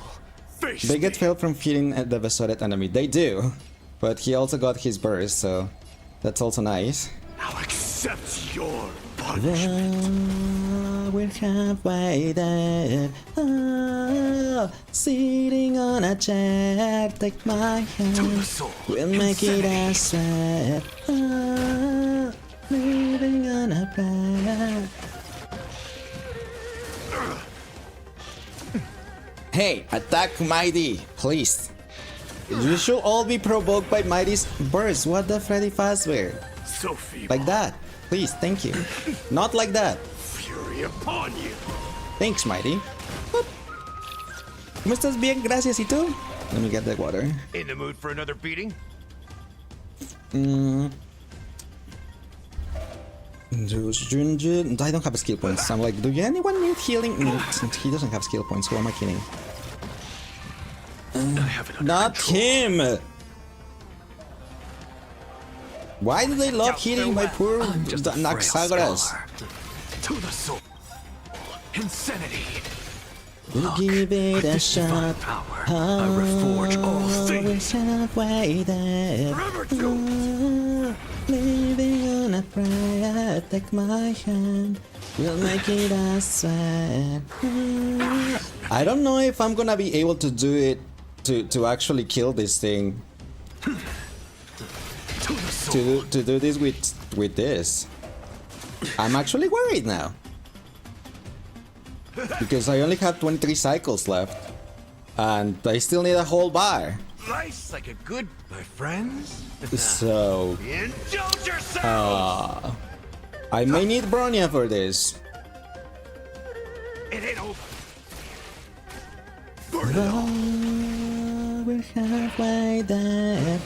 Face They get me. failed from feeding the Vesoret enemy. They do. But he also got his burst, so that's also nice. I'll accept your punishment. We're halfway there. Sitting on a chair, take my hand. To the soul. We'll make it a sweat. Living on a prayer. Hey, attack Mighty, please. You should all be provoked by Mighty's burst. What the Freddy Fazbear? So feeble. Like that. Please, thank you. Not like that. Fury upon you. Thanks, Mighty. Boop. ¿Cómo estás? Bien, gracias. ¿Y tú? Let me get the water. In the mood for another beating? I don't have skill points. I'm like, do anyone need healing? No, he doesn't have skill points. Who am I kidding? I have it under Not control. him! Why do they love hitting my poor I'm just a frail Naxagoras? scholar. To the soul. Insanity. We'll give it With a this divine shot. power, I reforge all things. We're halfway there. Forever to. Living on a prayer, take my hand. We'll make it a sweat. I don't know if I'm gonna be able to do it to actually kill this thing. To the soul. To do this with this. I'm actually worried now. Because I only have 23 cycles left. And I still need a whole bar. Nice, like a good, my friends. So Indulge yourselves. I may need Bronya for this. It ain't over. Burn it all. We're halfway there.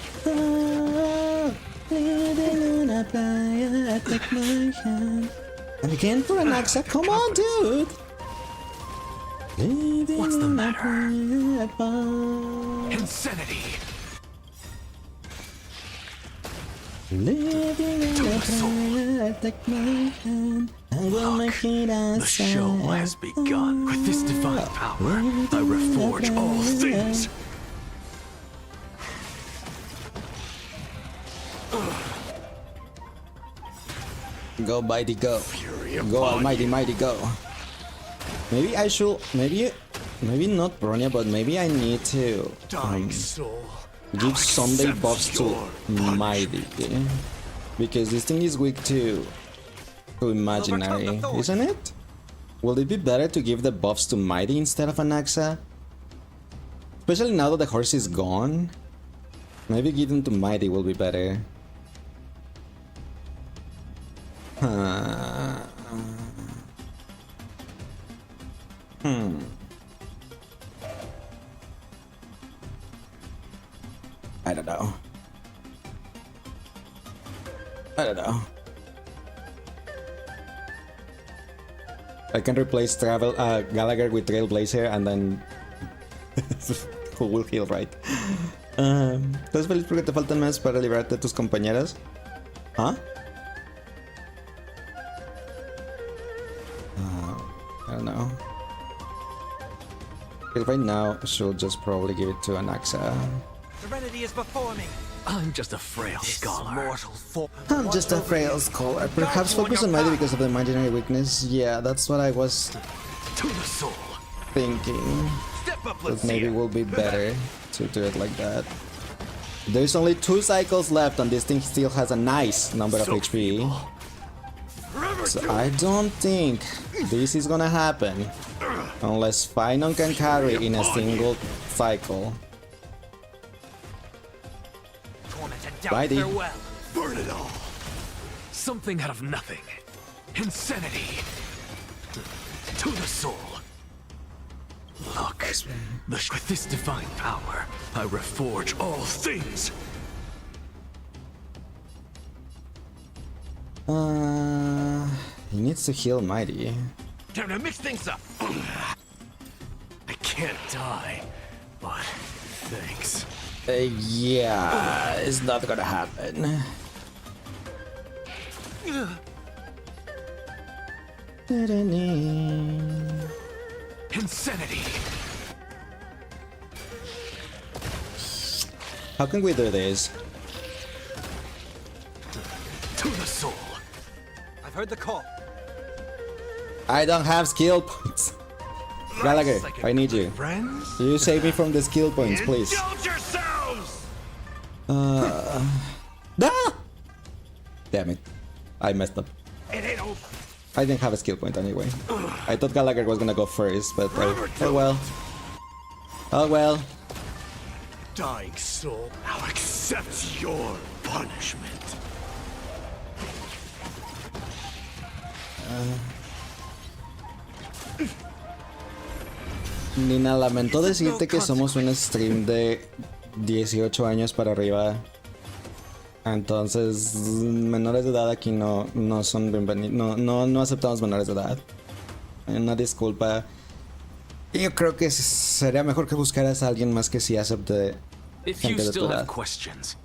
Living on a prayer, take my hand. And again for an Axa, come on, dude. Living What's the on a matter? prayer, Insanity. Living in a fire, take my hand, I will make it The show has begun. With this divine power, I reforge all things. Go, mighty, go. Fury Go, upon almighty, you. mighty, go. Maybe I should, maybe not Bronya, but maybe I need to Dying soul. give I'll Sunday accept buffs to your mighty, because this thing is weak to imaginary, isn't it? Will it be better to give the buffs to mighty instead of Anaxa? Especially now that the horse is gone. Maybe give them to mighty will be better. I don't know. I can replace Gallagher with Trailblazer and then who will heal, right? ¿Estás feliz porque te faltan más para liberarte de tus compañeras? ¿Ah? I don't know. Because right now, she'll just probably give it to Anaxa. Serenity is before me. I'm just a frail scholar. Mortal form. I'm just a frail scholar. Perhaps focus on mighty because of the imaginary weakness. Yeah, that's what I was To the soul. thinking. Step up, But let's maybe see it it. will be better to do it like that. There's only 2 cycles left and this thing still has a nice number of So HP. Forever So I don't think this is gonna happen unless Finon can carry in a single cycle. Torment and doubt, Mighty. farewell. burn it all. Something out of nothing. Insanity. To the soul. Look, with this divine power, I reforge all things. He needs to heal Mighty. Time to mix things up. I can't die, but thanks. Yeah, it's not gonna happen. Insanity. How can we do this? To the soul. I've heard the call. I don't have skill points. Gallagher, I need you. Friends? You save me from the skill points, please. Indulge yourselves! Ah! Damn it. I messed up. It ain't over. I didn't have a skill point anyway. I thought Gallagher was gonna go first, but oh well. Oh well. Dying soul, I'll accept your punishment. Nina, lamento decirte que somos un stream de 18 años para arriba. Entonces, menores de edad aquí no son bienvenidos. No aceptamos menores de edad. Una disculpa. Yo creo que sería mejor que buscaras a alguien más que sí acepte If you gente de tu still have edad. questions,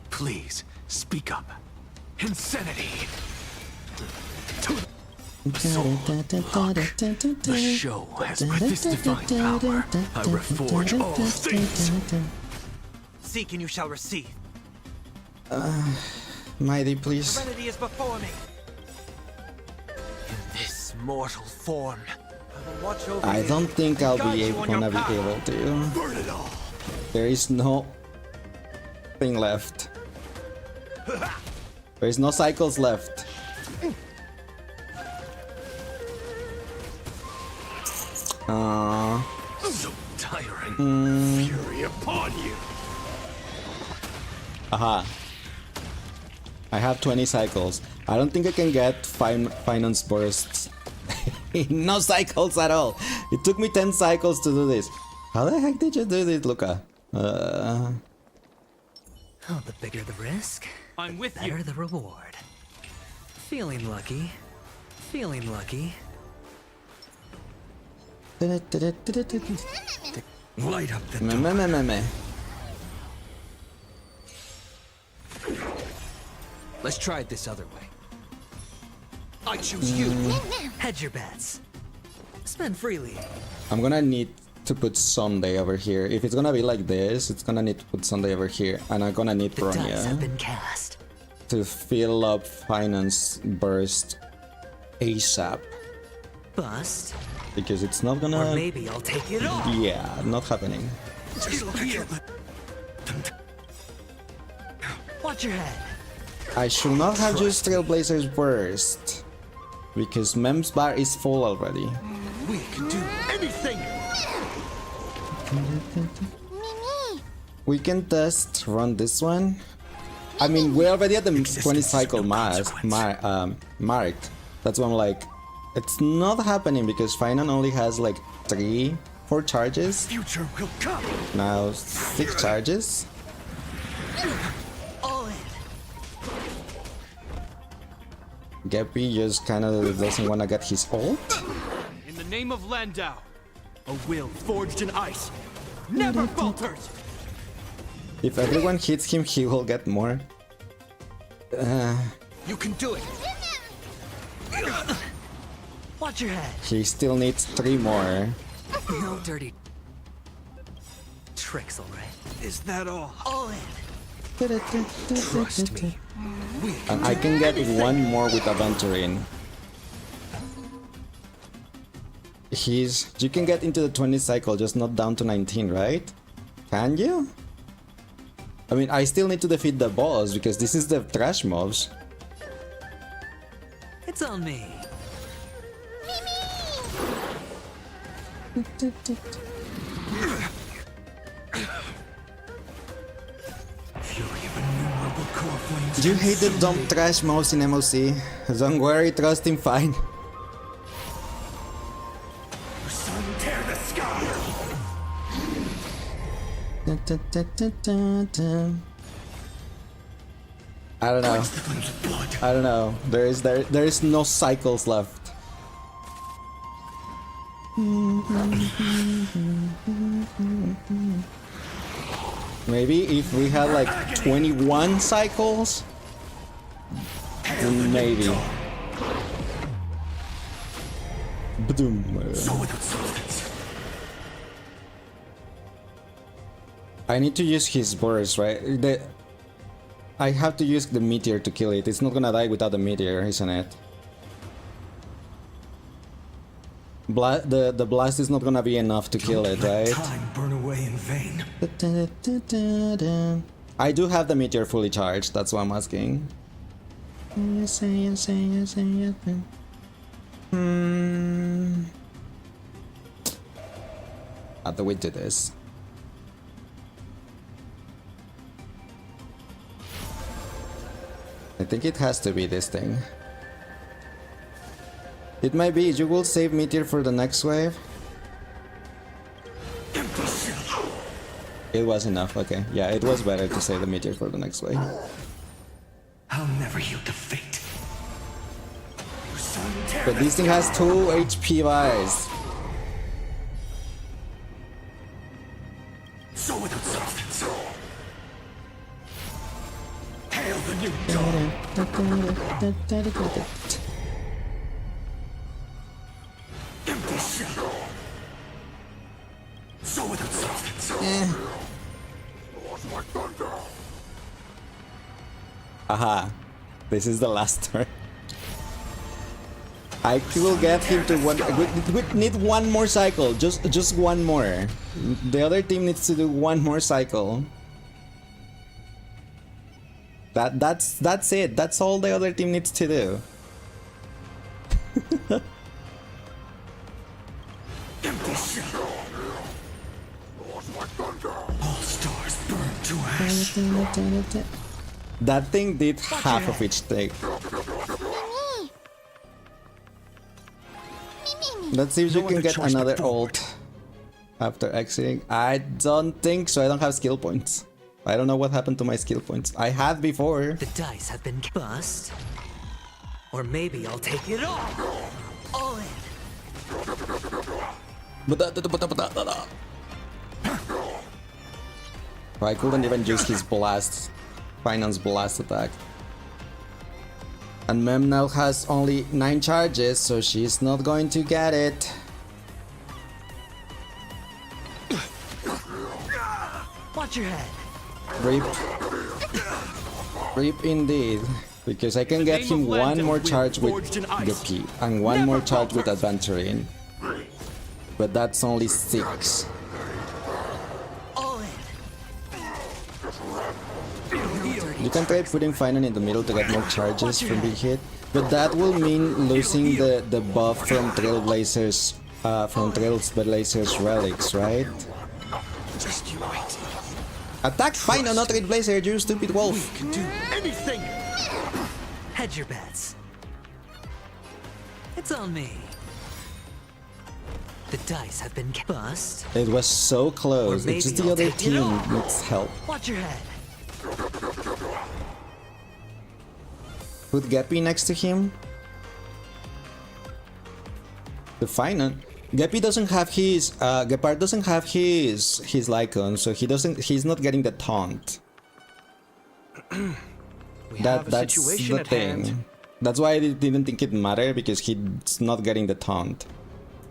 please speak up. Insanity. The show has with this divine power. I reforge all things. Seek and you shall receive. Mighty, please. Serenity is before me. In this mortal form, I will watch over I you. don't think I'll Guide be you on your gonna be path. able to. Burn it all. There is no thing left. There is no cycles left. So tiring. Fury upon you. Aha. I have 20 cycles. I don't think I can get finance bursts. No cycles at all. It took me 10 cycles to do this. How the heck did you do this, Luca? Oh, the bigger the risk, I'm with better you. the reward. Feeling lucky. Feeling lucky. Light up the Me. Let's try it this other way. I choose you. Hedge your bets. Spend freely. I'm gonna need to put Sunday over here. If it's gonna be like this, it's gonna need to put Sunday over here. And I'm gonna need The dice have Bronya been cast. to fill up Finance Burst ASAP. Bust. Because it's not Or gonna... maybe I'll take it all. Yeah, not happening. Watch your head. I should not have used Trailblazer's Burst. Because Mem's bar is full already. We can do anything. We can just run this one. I mean, we're already at the 20 cycle marked. That's why I'm like, it's not happening because Finan only has like 4 charges. Future will come. Now 6 charges. All in. Geppy just kind of doesn't want to get his ult. In the name of Landau, a will forged in ice never falters. If everyone hits him, he will get more. You can do it. Watch your head. He still needs 3 more. No dirty tricks, alright. Is that all? All in. Trust me. And I can get 1 more with Aventurine. You can get into the 20 cycle, just not down to 19, right? Can you? I mean, I still need to defeat the boss because this is the trash mobs. It's on me. Fury of innumerable core flames. You hate the dumb trash mobs in MOC. Don't worry, trust him fine. Sun tear the sky. I don't know. I don't know. There is no cycles left. Maybe if we had like 21 cycles, then maybe. Ba-doom. I need to use his burst, right? I have to use the meteor to kill it. It's not gonna die without the meteor, isn't it? The blast is not gonna be enough to kill it, right? Time burn away in vain. I do have the meteor fully charged, that's why I'm asking. How do we do this? I think it has to be this thing. It might be. You will save Meteor for the next wave. It was enough, okay. Yeah, it was better to save the Meteor for the next wave. I'll never yield to fate. But this thing has 2 HP buys. So without substance. Hail the new dawn. Empty shell. So without substance. Aha. This is the last turn. I will get him to one. We need 1 more cycle. Just 1 more. The other team needs to do 1 more cycle. That's it. That's all the other team needs to do. Empty shell. All stars burn to ash. That thing did half of each thing. Let's see if you can get another ult after exiting. I don't think so. I don't have skill points. I don't know what happened to my skill points. I had before. The dice have been bust. Or maybe I'll take it all. All in. I couldn't even use his blast. Finance blast attack. And Mem now has only 9 charges, so she's not going to get it. Watch your head. Rip. Rip indeed. Because I can get him one more charge with Yuki and one more charge with Adventuring. But that's only 6. All in. You can try putting Finan in the middle to get more charges from being hit, but that will mean losing the buff from Trailblazers, relics, right? Just you wait. Attack Finan, not Trailblazer, you stupid wolf! Can do anything. Hedge your bets. It's on me. The dice have been bust. It was so close. Or It's just maybe the other I'll take it team all. needs help. Watch your head. Put Geppy next to him. The Finan. Geppy doesn't have his Gepard doesn't have his Lycon, so he's not getting the taunt. Have a That's situation the at thing. hand. That's why I didn't think it mattered, because he's not getting the taunt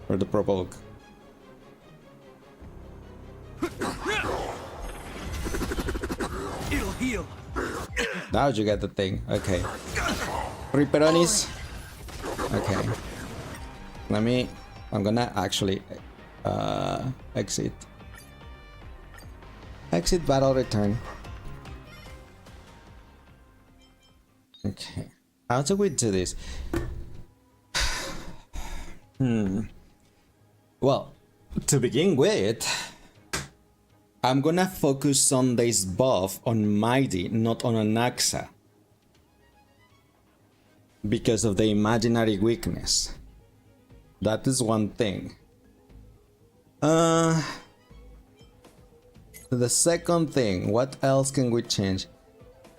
or the provoke. It'll heal. Now you get the thing. Okay. Reaperonis. Okay. I'm gonna actually exit. Exit battle return. Okay. How do we do this? Well, to begin with, I'm gonna focus on this buff on Mighty, not on Anaxa. Because of the imaginary weakness. That is one thing. The second thing, what else can we change?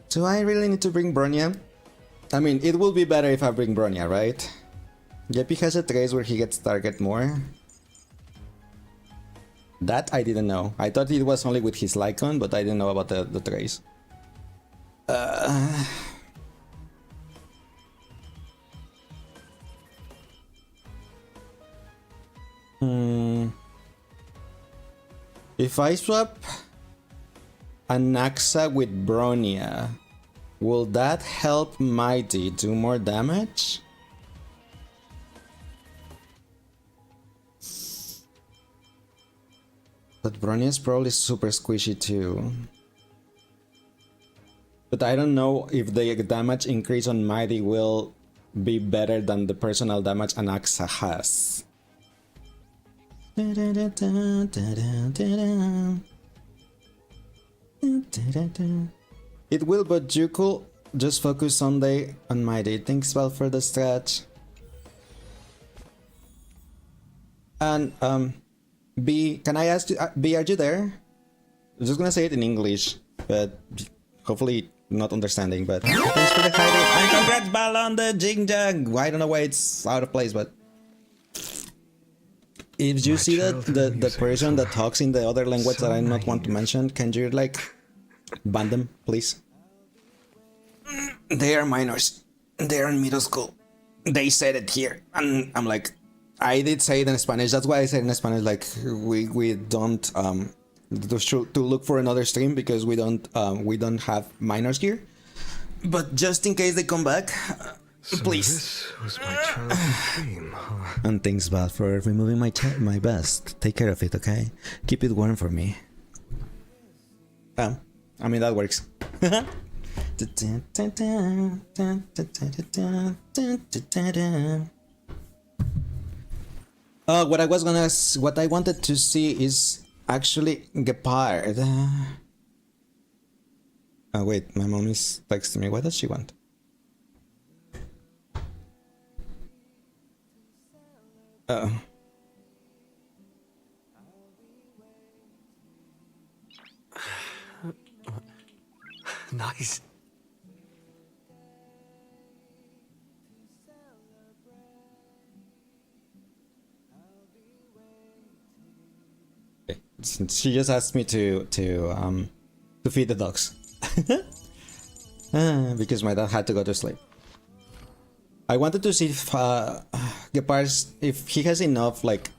Do I really need to bring Bronya? I mean, it will be better if I bring Bronya, right? Geppy has a trace where he gets target more. That I didn't know. I thought it was only with his Lycon, but I didn't know about the trace. If I swap Anaxa with Bronya, will that help Mighty do more damage? But Bronya is probably super squishy too. But I don't know if the damage increase on Mighty will be better than the personal damage Anaxa has. It will, but you could just focus on Mighty. Thanks, well, for the stretch. And B, can I ask you, B, are you there? I'm just gonna say it in English, but hopefully not understanding. But thanks for the hydrate. And congrats, Bal, on the Jing Jang. I don't know why it's out of place, but if you see that the person that talks in the other language that I not want to mention, can you like ban them, please? They are minors. They are in middle school. They said it here, and I'm like, I did say it in Spanish. That's why I said in Spanish, like we don't to look for another stream because we don't have minors here. But just in case they come back, please. This was my childhood dream, huh? And thanks, Val, for removing my vest. Take care of it, okay? Keep it warm for me. I mean, that works. What I wanted to see is actually Gepard. Oh wait, my mom is texting me. What does she want? Uh-oh. Nice. Okay. She just asked me to feed the dogs because my dad had to go to sleep. I wanted to see if Gepard's, if he has enough, like,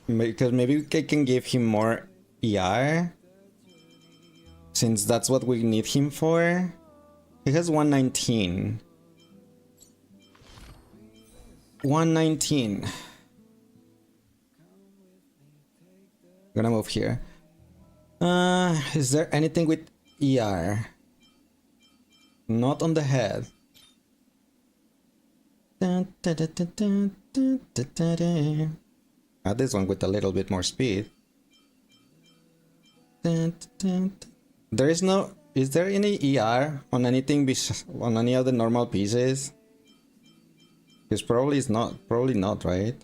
because maybe I can give him more ER, since that's what we need him for. He has 119. 119. Gonna move here. Is there anything with ER? Not on the head. This one with a little bit more speed. There is no. Is there any ER on anything on any of the normal pieces? Because probably it's not. Probably not, right?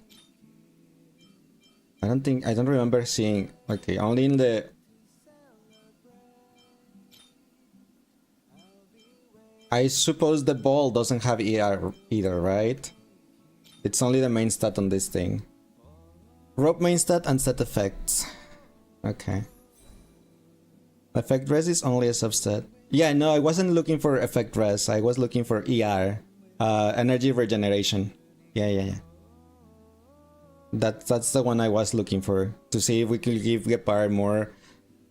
I don't remember seeing. Okay, only in the. I suppose the ball doesn't have ER either, right? It's only the main stat on this thing. Rope main stat and stat effects. Okay. Effect res is only a subset. Yeah, no, I wasn't looking for effect res. I was looking for ER. Energy regeneration. Yeah. That's the one I was looking for. To see if we could give Gepard more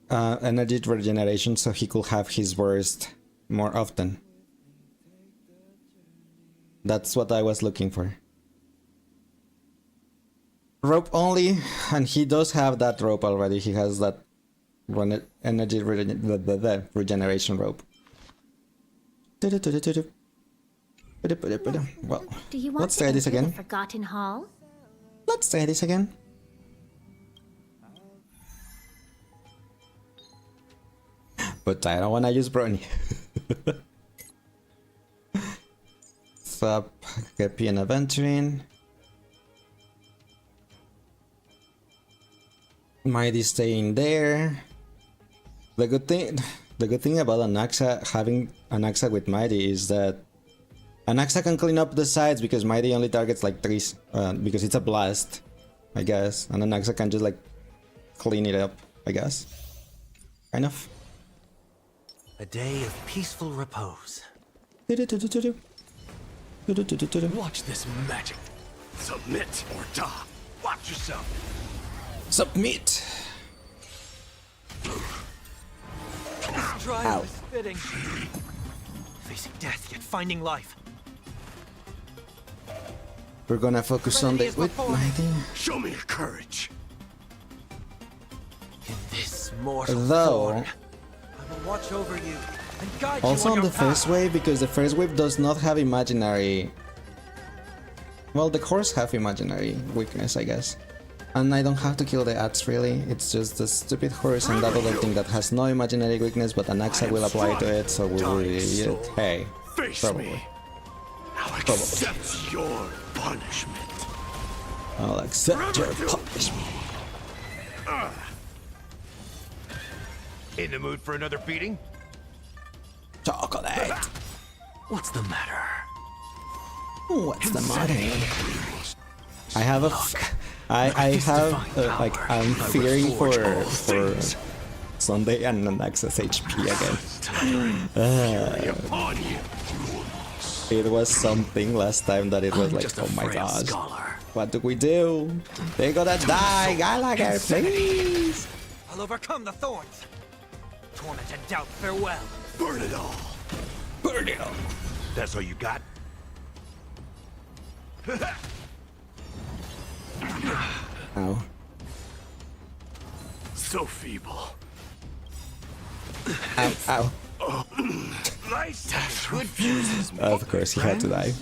energy regeneration so he could have his burst more often. That's what I was looking for. Rope only, and he does have that rope already. He has that energy regeneration rope. Well, Do you want let's to try this enter the again. Forgotten Hall? Let's try this again. But I don't want to use Brony. Sub, Gepi and Aventurine. Mighty staying there. The good thing about Anaxa, having Anaxa with Mighty, is that Anaxa can clean up the sides because Mighty only targets like 3, because it's a blast, I guess, and Anaxa can just like clean it up, I guess. Kind of. A day of peaceful repose. Watch this magic. Submit or die. Watch yourself. Submit. Dry with spitting. Facing death yet finding life. We're gonna focus on the with Mighty. Show me your courage. In this mortal Though, form, I will watch over you and guide also you on on the your first path. wave, because the first wave does not have imaginary. Well, the cores have imaginary weakness, I guess. And I don't have to kill the ads really, it's just the stupid horse and that other thing that has no imaginary weakness, but Anaxa will apply to it, so we will. Hey, Face probably. me. I'll accept your punishment. I'll accept your punishment. In the mood for another beating? Chocolate. What's the matter? What's the matter? I have a. I have like I'm fearing for Sunday and Anaxa's HP again. It was something last time that it was like, oh my gosh, what do we do? They gotta die, Gallagher, please. I'll overcome the thorns. Torment and doubt, farewell. Burn it all. Burn it all. That's all you got? Ow. So feeble. Ow, ow. Life refuses me. Of course, he had to die.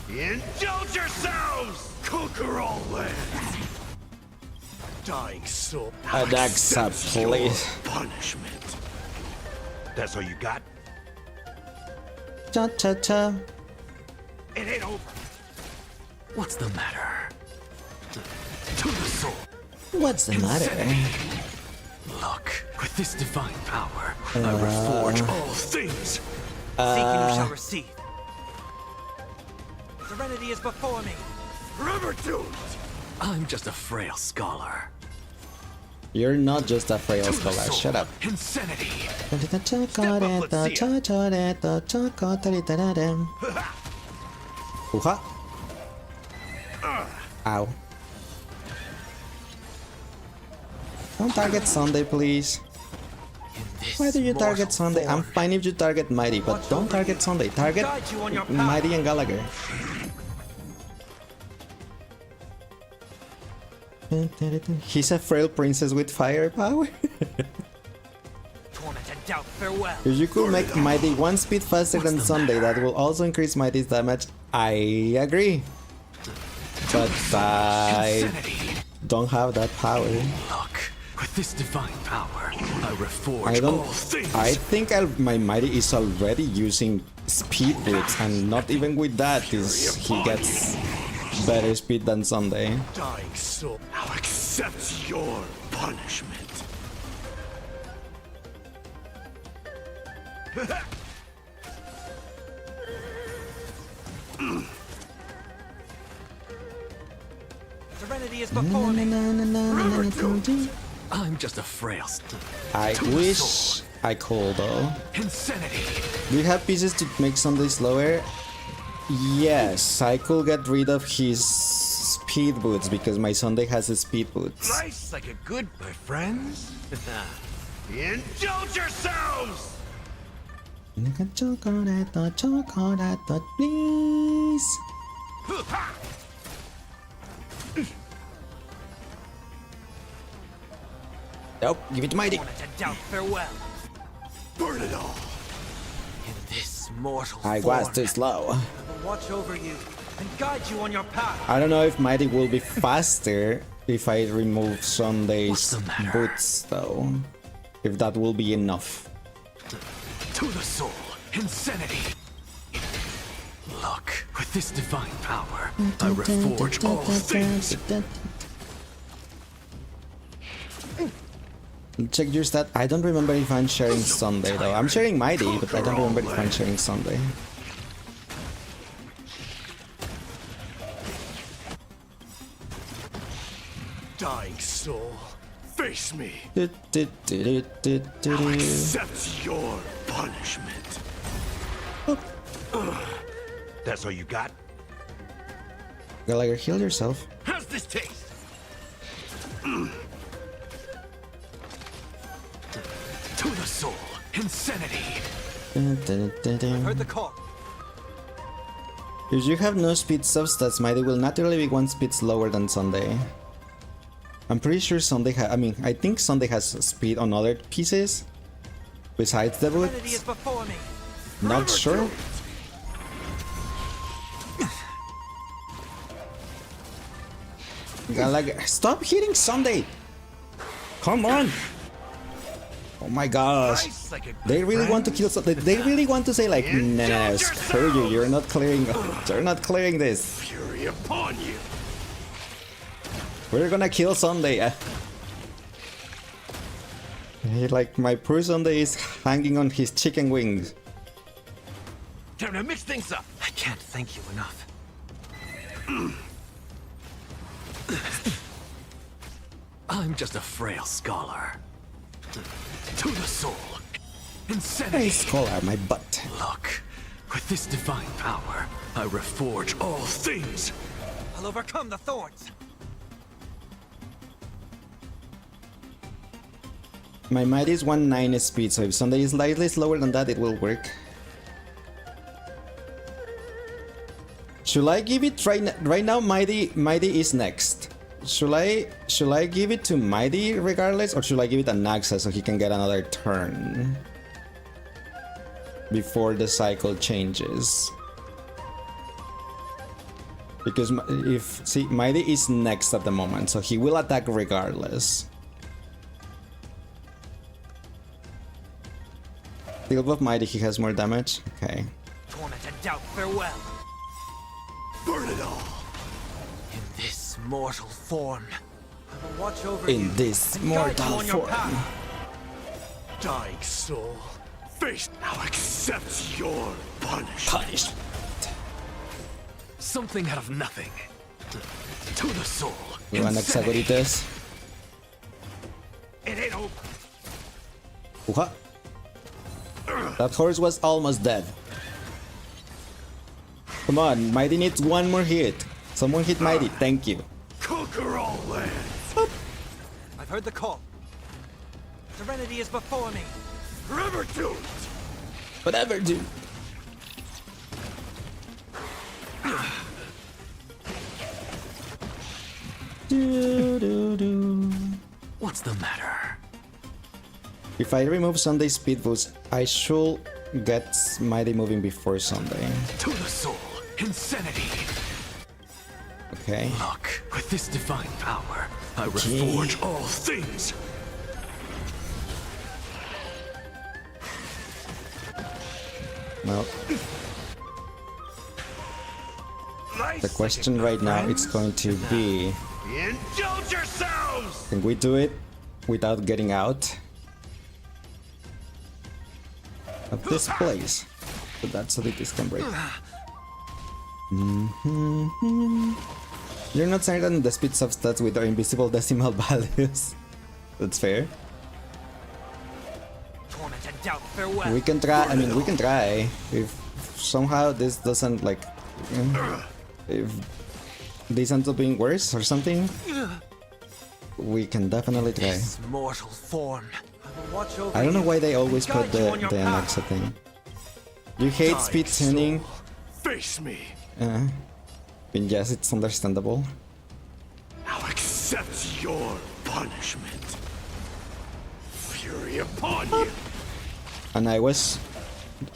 Indulge yourselves! Conquer all lands! Dying soul. Anaxa, please. Punishment. That's all you got? Cha cha cha. It ain't over. What's the matter? To the soul. What's the matter? Look, with this divine power, I reforge all things. Seeking you shall receive. Serenity is before me. Forever doomed. I'm just a frail scholar. You're not just a frail To the scholar. soul. Shut up. Insanity. Uha. Ow. Don't target Sunday, please. Why do you target Sunday? I'm fine if you target Mighty, but don't target Sunday. Target Mighty and Gallagher. He's a frail princess with firepower. Torment and doubt, farewell. If you could make Mighty 1 speed faster than Sunday, that will also increase Mighty's damage. I agree. But I don't have that power. Look, with this divine power, I reforge all things. I think my Mighty is already using speed boots, and not even with that he gets better speed than Sunday. Dying soul, now accept your punishment. Serenity is before me. I'm just a frail. I wish I could though. Insanity. Do you have pieces to make Sunday slower? Yes, I could get rid of his speed boots because my Sunday has a speed boots. Nice like a good, my friends. Indulge yourselves! Chocolate, please. Nope, give it to Mighty. Torment and doubt, farewell. Burn it all. In this mortal I form, was too slow. I will watch over you and guide you on your path. I don't know if Mighty will be faster if I remove Sunday's boots though. If that will be enough. To the soul, insanity. Look, with this divine power, I reforge all things. Check your stat. I don't remember if I'm sharing Sunday though. I'm sharing Mighty, but I don't remember if I'm sharing Sunday. Dying soul, face me. I'll Accept your punishment. That's all you got? Gallagher, heal yourself. How's this taste? To the soul, insanity. Heard the call. If you have no speed substats, Mighty will naturally be 1 speed slower than Sunday. I'm pretty sure Sunday I think Sunday has speed on other pieces besides the Serenity boots. is before me. Not sure. Gallagher, stop hitting Sunday! Come on! Oh my gosh. Nice like a good They really want to friend. kill Sunday. They really want to say like, no, screw you, you're not clearing this. Fury upon you. We're gonna kill Sunday. Like my poor Sunday is hanging on his chicken wings. Time to mix things up. I can't thank you enough. I'm just a frail scholar. To the soul, Hey, insanity. scholar, my butt. Look, with this divine power, I reforge all things. I'll overcome the thorns. My Mighty is 1.9 speed, so if Sunday is slightly slower than that, it will work. Should I give it right now? Mighty is next. Should I give it to Mighty regardless, or should I give it to Naxa so he can get another turn before the cycle changes? Because Mighty is next at the moment, so he will attack regardless. The Glove of Mighty, he has more damage. Okay. Torment and doubt, farewell. Burn it all. In this mortal form, I will watch over you. In this and guide you mortal on your form. path. Dying soul, face now accept your punishment. Something out of nothing. To the soul, You want insanity. Hexagoritas? It ain't over. That horse was almost dead. Come on, Mighty needs one more hit. Someone hit Mighty, thank you. Conquer all lands! I've heard the call. Serenity is before me. Forever doomed! Whatever, dude. What's the matter? If I remove Sunday speed boost, I should get Mighty moving before Sunday. To the soul, insanity. Okay. Look, with this divine power, I reforge all things. Well, the question right now is going to be, Indulge yourselves! can we do it without getting out of this place? So that's so that this can break. You're not certain the speed substats with our invisible decimal values. That's fair. Torment and doubt, farewell. We can try. I mean, we can try. If somehow this doesn't like, if this ends up being worse or something, we can definitely try. This mortal form. I will watch over I don't know you why they always and put guide you the on your the path. Anaxa thing. You hate speed tuning. Face me! I mean, yes, it's understandable. I'll accept your punishment. Fury upon you! And I was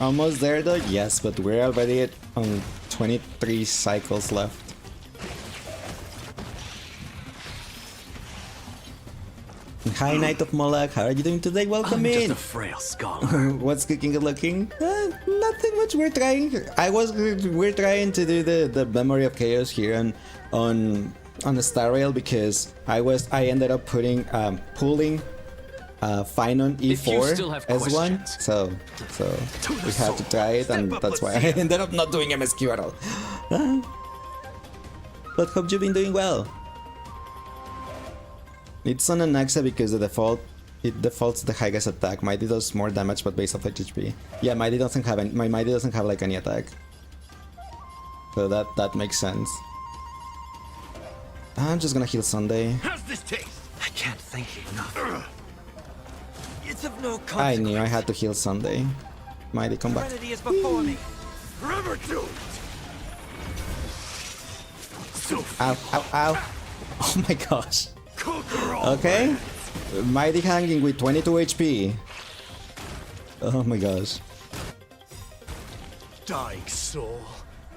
almost there though, yes, but we're already at 23 cycles left. Hi, Knight of Moloch, how are you doing today? Welcome I'm in! just a frail scholar. What's cooking and looking? Nothing much. We're trying. We're trying to do the memory of chaos here on the Star Rail because I ended up pulling Finon If you E4 still have S1, questions. so we had to try it, and that's why I ended up not doing MSQ at all. But hope you've been doing well. It's on Anaxa because the default it defaults the highest attack. Mighty does more damage but based off HP. Yeah, Mighty doesn't have any, my Mighty doesn't have like any attack. So that makes sense. I'm just gonna heal Sunday. How's this taste? I can't thank you enough. It's of no I consequence. knew I had to heal Sunday. Mighty, come back. Serenity is before me. Forever doomed! So Ow, ow, ow. Oh my gosh. conquer all Okay. lands. Mighty hanging with 22 HP. Oh my gosh. Dying soul,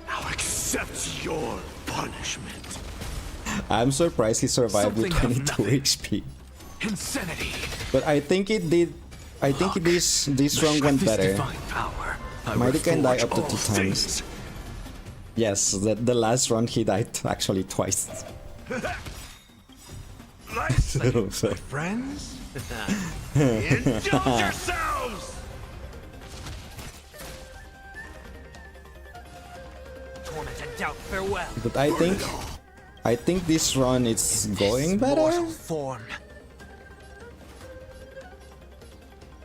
I'll accept your punishment. I'm surprised he survived with Something of 22 nothing. HP. Insanity. But I think it did. I think this run went With this better. divine power, I Mighty can die reforge up to all 2 times. things. Yes, the last run he died actually twice. Nice, So- Friends? indulge yourselves! Torment and doubt, farewell. But I think this run is going This better. mortal form.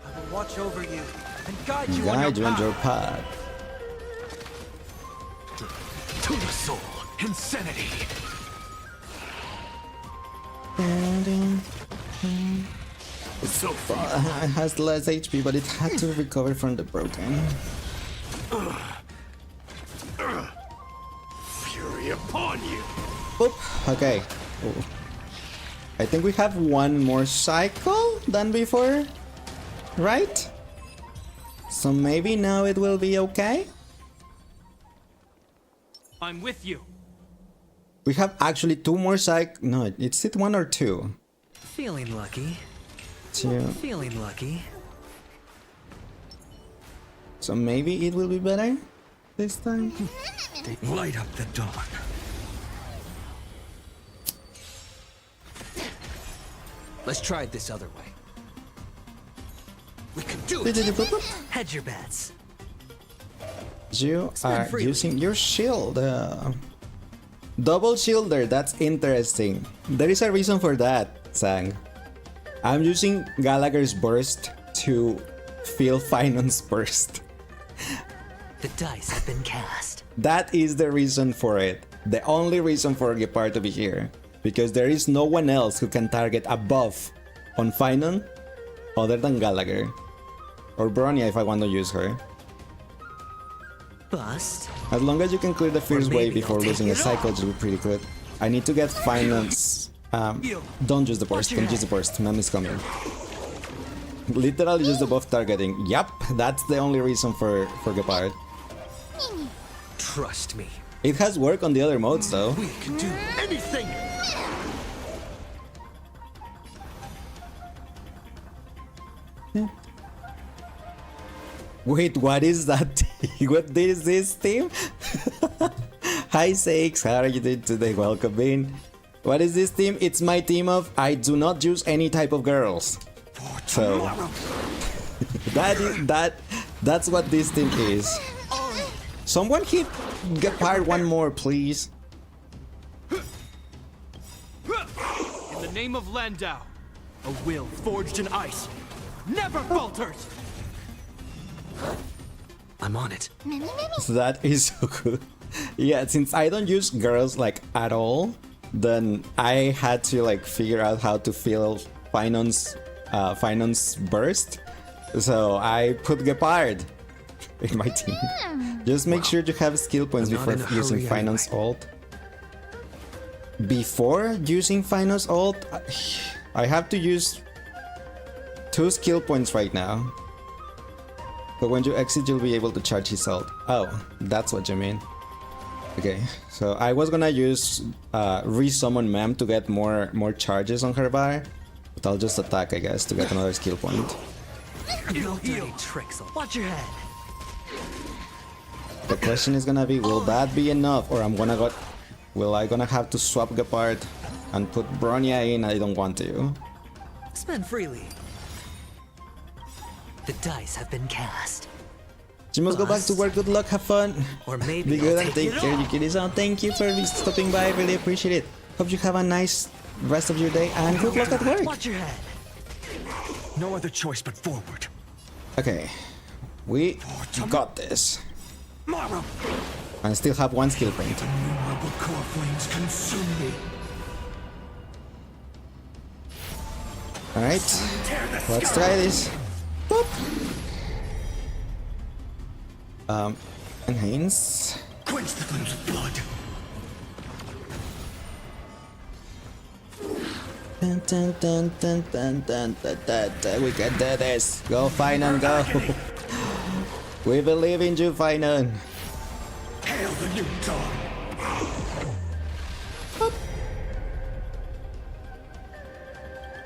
I will watch over you and guide you Guide you on on your your path. path. To the soul, insanity. So It has less HP, but it had to recover from the broken. fury upon you! Oop. Okay. Ooh. I think we have one more cycle than before, right? So maybe now it will be okay. I'm with you. We have actually 2 more cycle. No, it's it 1 or 2. Feeling lucky. 2. Feeling lucky. So maybe it will be better this time. Light up the dawn. Let's try it this other way. We can do it. Hedge your bets. You are freely. using your shield. Double shielder, that's interesting. There is a reason for that, Sang. I'm using Gallagher's burst to feel Finon's burst. The dice have been cast. That is the reason for it. The only reason for Gepard to be here. Because there is no one else who can target a buff on Finon other than Gallagher. Or Bronya if I want to use her. Bust. As long as you can clear the Fierce Wave maybe before they'll losing a take it cycle, off. it will be pretty good. I need to get Finance. Don't use the burst. Don't use the burst. Mem is coming. Literally just the buff targeting. Yup, that's the only reason for Gepard. Trust me. It has worked on the other modes though. We can do anything! Wait, what is that? What is this team? Hi Sakes, how are you doing today? Welcome in. What is this team? It's my team of I do not use any type of girls. So that's what this team is. Someone hit Gepard one more, please. In the name of Landau, a will forged in ice never falters! I'm on it. So that is so good. Yeah, since I don't use girls like at all, then I had to like figure out how to fill Finance burst. So I put Gepard in my team. Just make sure to have skill points before using Finance ult. Before using Finance ult, I have to use 2 skill points right now. But when you exit, you'll be able to charge his ult. Oh, that's what you mean. Okay, so I was gonna use resummon Mem to get more charges on her bar, but I'll just attack, I guess, to get another skill point. No dirty tricks. Watch your head. The question is gonna be, will that be enough, or will I gonna have to swap Gepard and put Bronya in? I don't want to. Spend freely. The dice have been cast. You must go back to work. Good luck, have fun. Or maybe Be good I'll and take take it care, off. you kiddies. And thank you for stopping by. I really appreciate it. Hope you have a nice rest of your day and good luck at work. Watch your head. No other choice but forward. Okay, we got this. Mara! And still have 1 skill point. Innumerable core flames consume me. Alright, let's try this. Boop. Enhance. Quench the flames of blood. Dun, dun, dun, dun, dun, dun, dun, dun, dun. We can do this. Go, Finon, go. We believe in you, Finon. Hail the new dawn.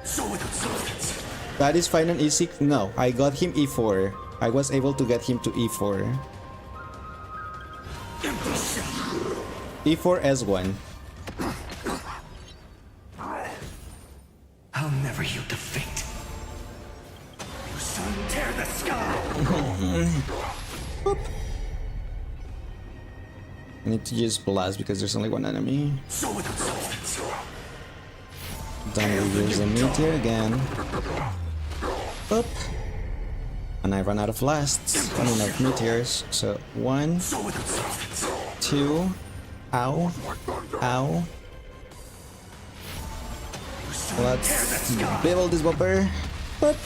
So without substance. That is Finon E6. No, I got him E4. I was able to get him to E4. E4 S1. I'll never yield to fate. You sun tear the sky. I need to use Blast because there's only 1 enemy. So without substance. Then we use the Meteor again. Up. And I run out of blasts. I mean of meteors. So 1, 2. Ow. Ow. Let's build this bumper. But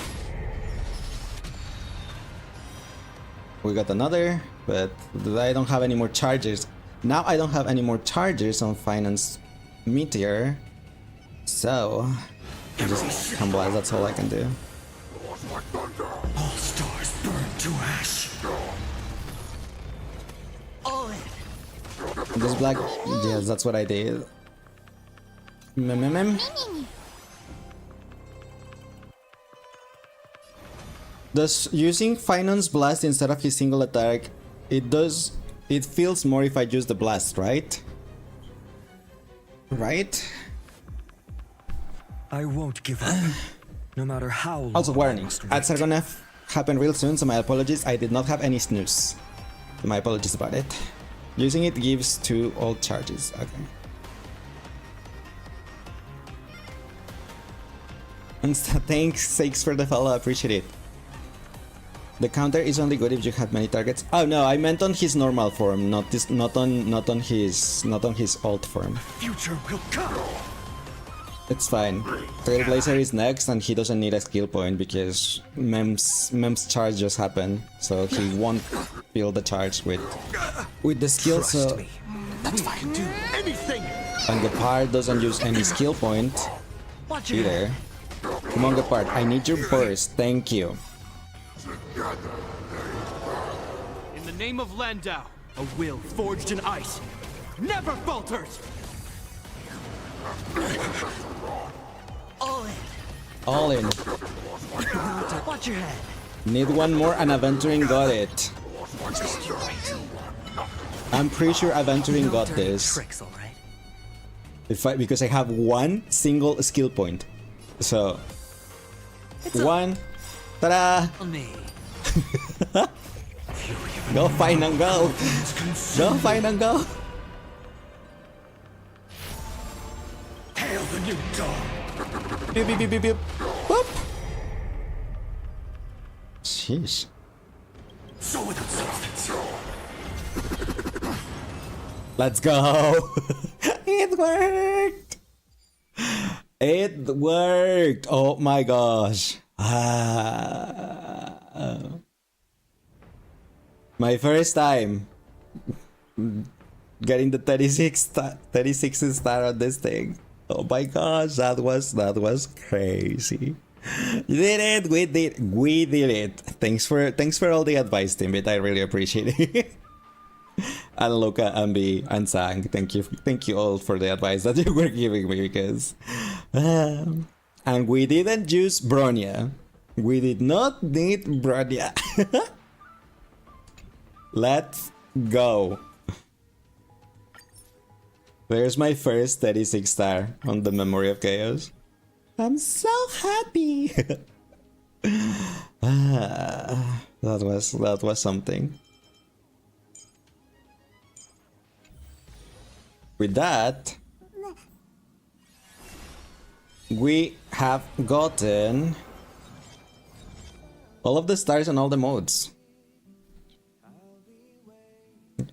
we got another, but I don't have any more chargers. Now I don't have any more chargers on Finance Meteor. So I just can blast, that's all I can do. All stars burn to ash. All in. This black, yes, that's what I did. Does using Finance Blast instead of his single attack, it feels more if I use the blast, right? Right? I won't give up. No matter how long. Also warning, I must ads are wait. gonna happen real soon, so my apologies. I did not have any snooze. So my apologies about it. Using it gives 2 old charges. Okay. And thanks, sakes for the follow. Appreciate it. The counter is only good if you have many targets. Oh no, I meant on his normal form, not on his alt form. Future will come. It's fine. Trailblazer is next and he doesn't need a skill point because Mem's charge just happened, so he won't feel the charge with the skill. Trust so me. That's fine. Can do anything. And Gepard doesn't use any skill point Watch your head. either. Come on, Gepard, I need your burst. Thank you. In the name of Landau, a will forged in ice never falters! All in. All in. Watch your head. Need one more and Aventuring got it. I'm pretty sure Aventuring got Dirty this. tricks, all right. Because I have one single skill point. So one. Ta-da! On me. Go find and go. Go find and go. Hail the new dawn. Beep, beep, beep, beep, beep. Whoop. Sheesh. So without substance. Let's go. It worked. It worked. Oh my gosh. My first time getting the 36 star on this thing. Oh my gosh, that was crazy. You did it. We did it. Thanks for all the advice, Timbit. I really appreciate it. And Luca, Ambi, and Sang, thank you all for the advice that you were giving me, because and we didn't use Bronya. We did not need Bronya. Let's go. There's my first 36 star on the Memory of Chaos. I'm so happy. That was something. With that, we have gotten all of the stars on all the modes.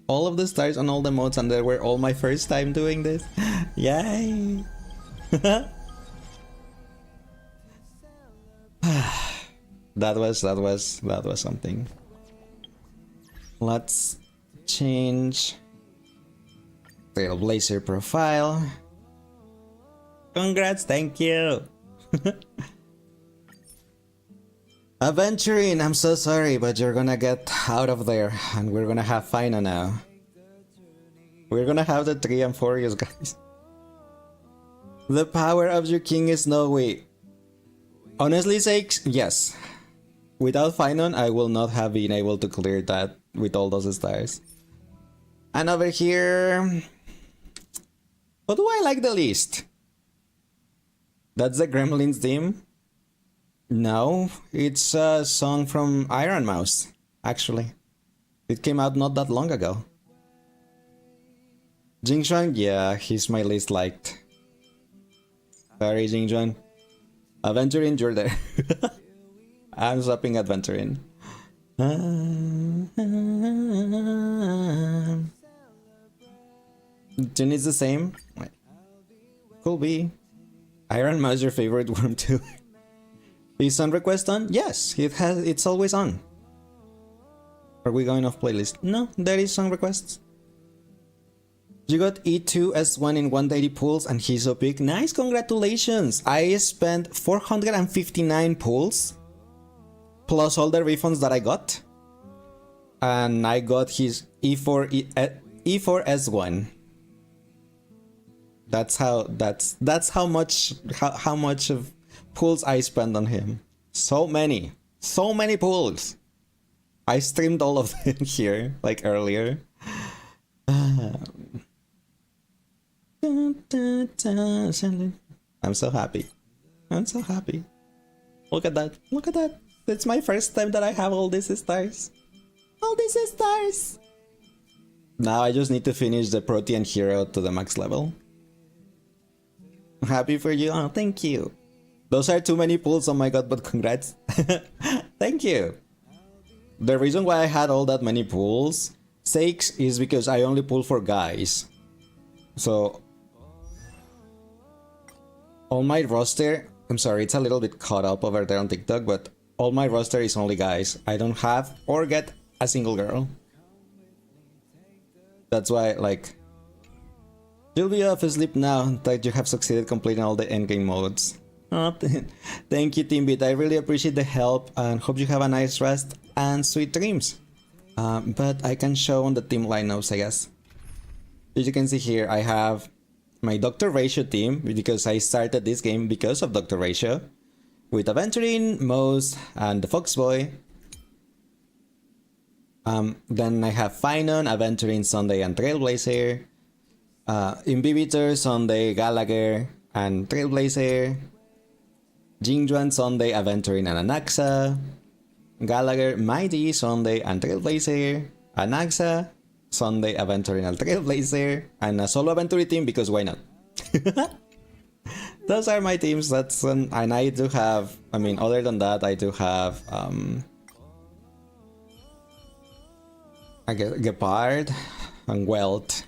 All of the stars on all the modes, and they were all my first time doing this. Yay! That was something. Let's change Trailblazer profile. Congrats, thank you. Aventuring, I'm so sorry, but you're gonna get out of there, and we're gonna have Final now. We're gonna have the 3 and 4 use, guys. The power of your king is no way. Honestly, sakes, yes. Without Finon, I will not have been able to clear that with all those stars. And over here, what do I like the least? That's the Gremlins theme? No, it's a song from Iron Mouse, actually. It came out not that long ago. Jingxuan, yeah, he's my least liked. Sorry, Jingxuan. Aventurin, you're there. I'm swapping Adventurin. Tune is the same? Could be. Iron Mouse your favorite worm too. Is on request on? Yes, it's always on. Are we going off playlist? No, there is on requests. You got E2 S1 in 180 pulls and he's so big. Nice, congratulations! I spent 459 pulls plus all the refunds that I got. And I got his E4 S1. That's how much of pulls I spent on him. So many pulls. I streamed all of them here, like earlier. I'm so happy. I'm so happy. Look at that. Look at that. It's my first time that I have all these stars. All these stars. Now I just need to finish the Protean hero to the max level. I'm happy for you. Oh, thank you. Those are too many pulls. Oh my god, but congrats. Thank you. the reason why I had all that many pulls sakes is because I only pull for guys. So all my roster, I'm sorry, it's a little bit caught up over there on TikTok, but all my roster is only guys. I don't have or get a single girl. That's why, like, you'll be off asleep now that you have succeeded completing all the endgame modes. Oh, thank you, Teambit. I really appreciate the help and hope you have a nice rest and sweet dreams. But I can show on the team lineups, I guess. As you can see here, I have my Dr. Ratio team because I started this game because of Dr. Ratio. With Aventurine, Mose, and the Foxboy. Then I have Finon, Aventurine, Sunday, and Trailblazer. Imbibitor, Sunday, Gallagher, and Trailblazer. Jingjuan, Sunday, Aventurine, and Anaxa. Gallagher, Mighty, Sunday, and Trailblazer. Anaxa, Sunday, Aventurine, and Trailblazer. And a solo Aventurine team because why not? Those are my teams. That's and I do have. I mean, other than that, I do have Gepard and Welt,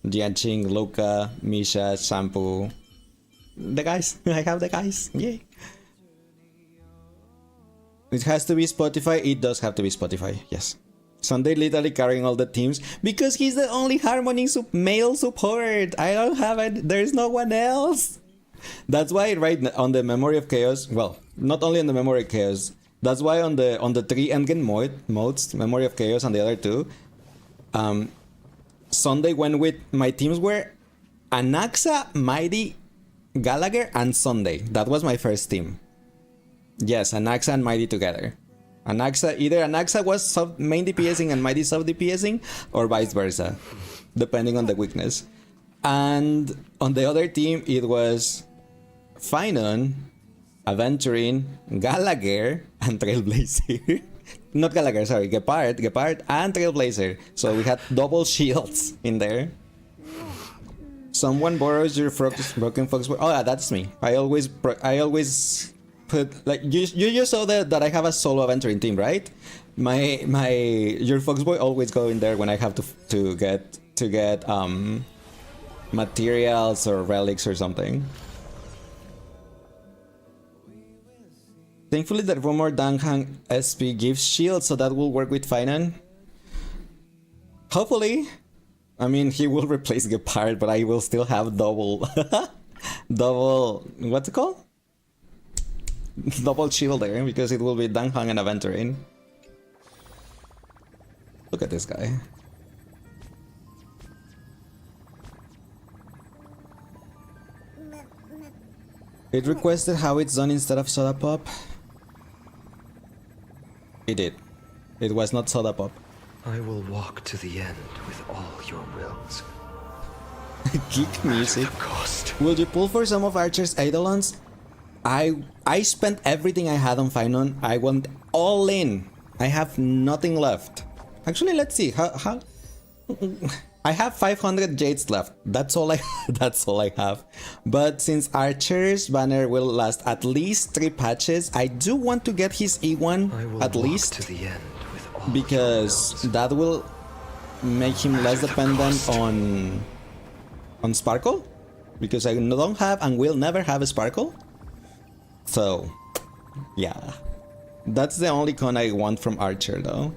Jianqing, Luca, Misha, Shampoo. The guys. I have the guys. Yay. It has to be Spotify. It does have to be Spotify. Yes. Sunday literally carrying all the teams because he's the only Harmony male support. I don't have it. There's no one else. That's why right on the Memory of Chaos, well, not only on the Memory of Chaos, that's why on the 3 endgame modes, Memory of Chaos and the other 2, Sunday went with, my teams were Anaxa, Mighty, Gallagher, and Sunday. That was my first team. Yes, Anaxa and Mighty together. Either Anaxa was main DPSing and Mighty sub DPSing, or vice versa, depending on the weakness. And on the other team, it was Finon, Aventurine, Gallagher, and Trailblazer. Not Gallagher, sorry, Gepard, and Trailblazer. So we had double shields in there. Someone borrows your broken fox. Oh, yeah, that's me. I always put, like, you just saw that I have a solo Aventurine team, right? Your Foxboy always go in there when I have to get materials or relics or something. Thankfully, the rumor Danghang SP gives shield, so that will work with Finan. Hopefully. I mean, he will replace Gepard, but I will still have double, what's it called? Double shield there, because it will be Danghang and Aventurine. Look at this guy. It requested how it's done instead of Soda Pop. It did. It was not Soda Pop. I will walk to the end with all your wills. Geek music. Will you pull for some of Archer's Eidolons? I spent everything I had on Finon. I went all in. I have nothing left. Actually, let's see. How I have 500 jades left. That's all I have. But since Archer's banner will last at least 3 patches, I do want to get his E1 at least to the end with all because that will make him less dependent on Sparkle, because I don't have and will never have a Sparkle. So yeah, that's the only con I want from Archer though.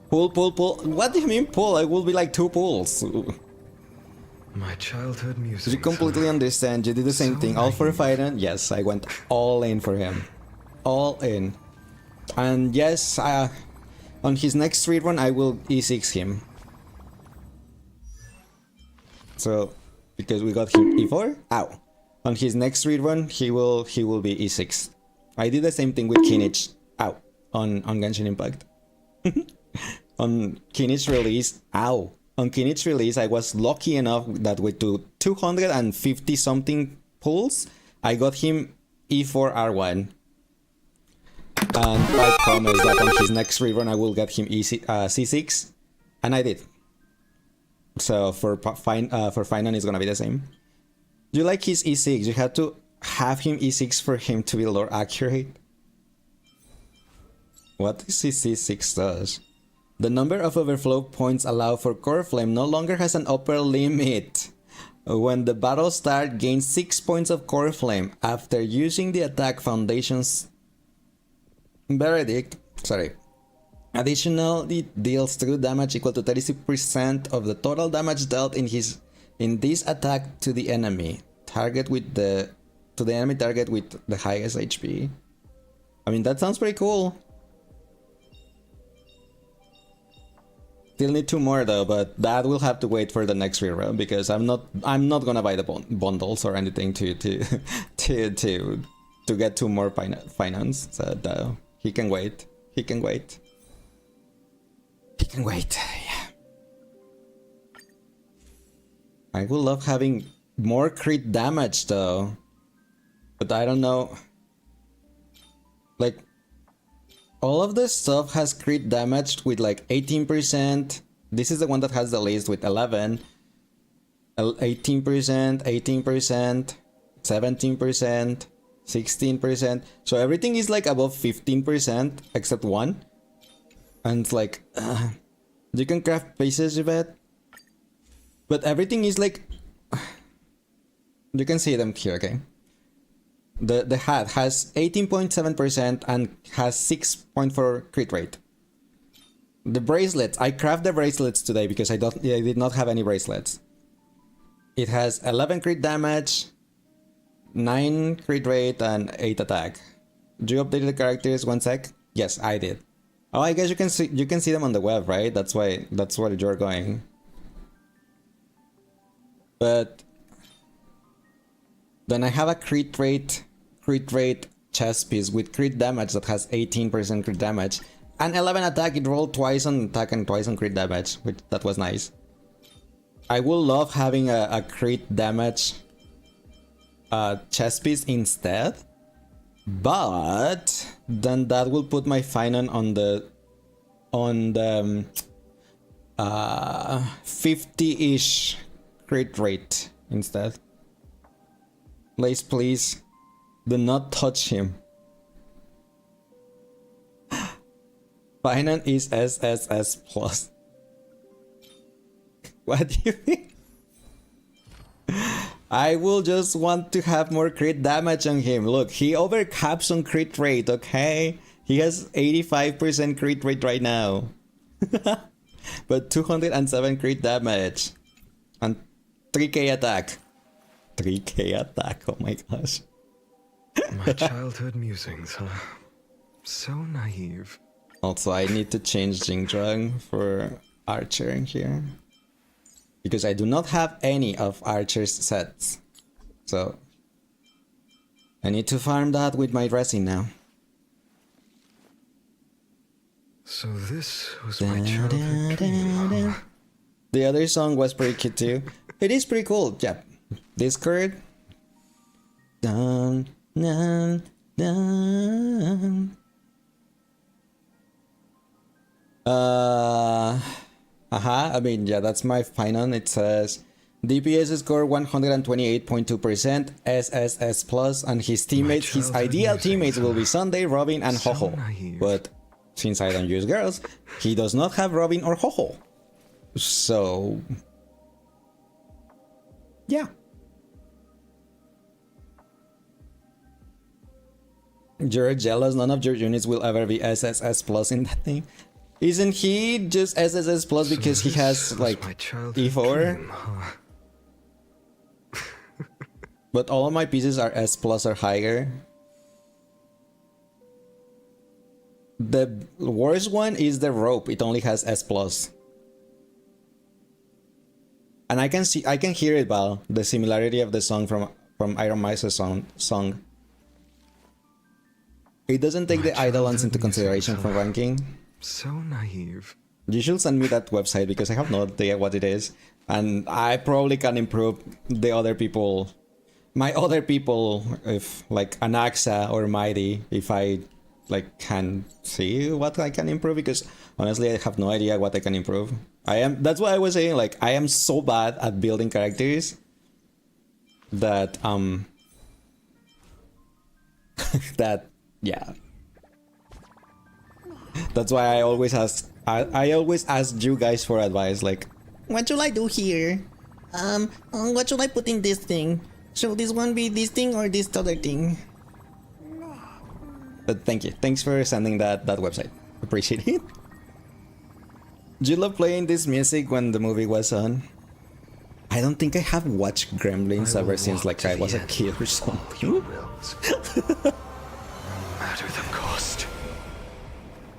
Pull. What do you mean pull? I will be like 2 pulls. My childhood music. You completely understand. You did the same thing. All for Firen. Yes, I went all in for him. All in. And yes, on his next street run, I will E6 him. So, because we got him E4. Ow. On his next street run, he will be E6. I did the same thing with Kinich. Ow. On Genshin Impact. On Kinich release, ow. On Kinich release, I was lucky enough that with 250 something pulls, I got him E4 R1. And I promised that on his next rerun I will get him C6, and I did. So for Finan it's gonna be the same. You like his E6? You have to have him E6 for him to be lore accurate. What CC6 does? The number of overflow points allowed for Core Flame no longer has an upper limit. When the battle starts, gain 6 points of Core Flame. After using the attack Foundation's Verdict, additionally deals 2 damage equal to 36% of the total damage dealt in this attack to the enemy. To the enemy target with the highest HP. I mean, that sounds pretty cool. Still need 2 more though, but that will have to wait for the next rerun because I'm not gonna buy the bundles or anything to get 2 more finance. So he can wait. He can wait. Yeah. I would love having more crit damage though, but I don't know. Like, all of this stuff has crit damage with like 18%. This is the one that has the least with 11. 18%, 18%, 17%, 16%. So everything is like above 15% except one. And it's like, you can craft pieces of it. But everything is like, you can see them here, okay? The hat has 18.7% and has 6.4 crit rate. The bracelets, I craft the bracelets today because I did not have any bracelets. It has 11 crit damage, 9 crit rate, and 8 attack. Do you update the characters? 1 sec. Yes, I did. Oh, I guess you can see them on the web, right? That's where you're going. But then I have a crit rate chest piece with crit damage that has 18% crit damage and 11 attack. It rolled twice on attack and twice on crit damage, which that was nice. I would love having a crit damage chest piece instead, but then that will put my Finon on the 50-ish crit rate instead. Please. Do not touch him. Finon is SSS plus. What do you mean? I will just want to have more crit damage on him. Look, he overcaps on crit rate, okay? He has 85% crit rate right now. But 207 crit damage. And 3k attack. 3k attack, oh my gosh. My childhood musings, huh? So naive. Also, I need to change Jingdrang for Archer in here. Because I do not have any of Archer's sets. So I need to farm that with my resin now. So this was my childhood dream, huh? The other song was pretty cute too. It is pretty cool, yeah. Discord. Dun, dun, dun. I mean, yeah, that's my Finon. It says DPS score 128.2%, SSS plus, and his teammates, his ideal teammates will be Sunday, Robin, and Ho-Ho. But since I don't use girls, he does not have Robin or Ho-Ho. So yeah. You're jealous, none of your units will ever be SSS plus in that thing. Isn't he just SSS plus because he has like E4? But all of my pieces are S plus or higher. The worst one is the rope, it only has S plus. And I can hear it, Val, the similarity of the song from Iron Maisa's song. It doesn't take the Eidolons into consideration for ranking. So naive. You should send me that website because I have no idea what it is. And I probably can improve the other people. My other people, if like Anaxa or Mighty, if I like can see what I can improve, because honestly I have no idea what I can improve. That's what I was saying, like I am so bad at building characters that that yeah. That's why I always ask. I always ask you guys for advice. Like, what should I do here? What should I put in this thing? Should this one be this thing or this other thing? But thank you. Thanks for sending that website. Appreciate it. Do you love playing this music when the movie was on? I don't think I have watched Gremlins ever since like I was a kid or something. No matter the cost.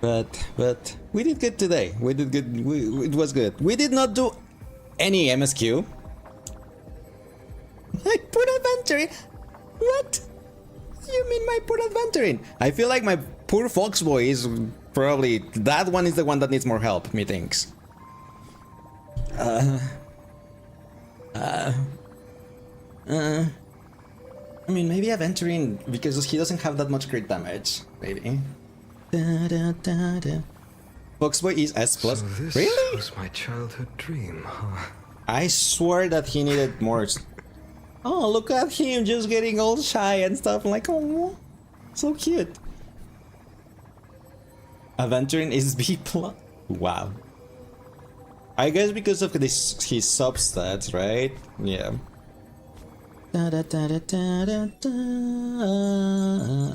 But we did good today. We did good. It was good. We did not do any MSQ. I put adventuring. What? You mean my poor adventuring? I feel like my poor Foxboy is probably that one is the one that needs more help. Methinks. I mean, maybe adventuring because he doesn't have that much crit damage. Maybe. Foxboy is S+. So this Really? was my childhood dream, huh? I swear that he needed more. Oh, look at him just getting all shy and stuff. I'm like, oh, so cute. Aventuring is B+. Wow. I guess because of his substats, right? Yeah.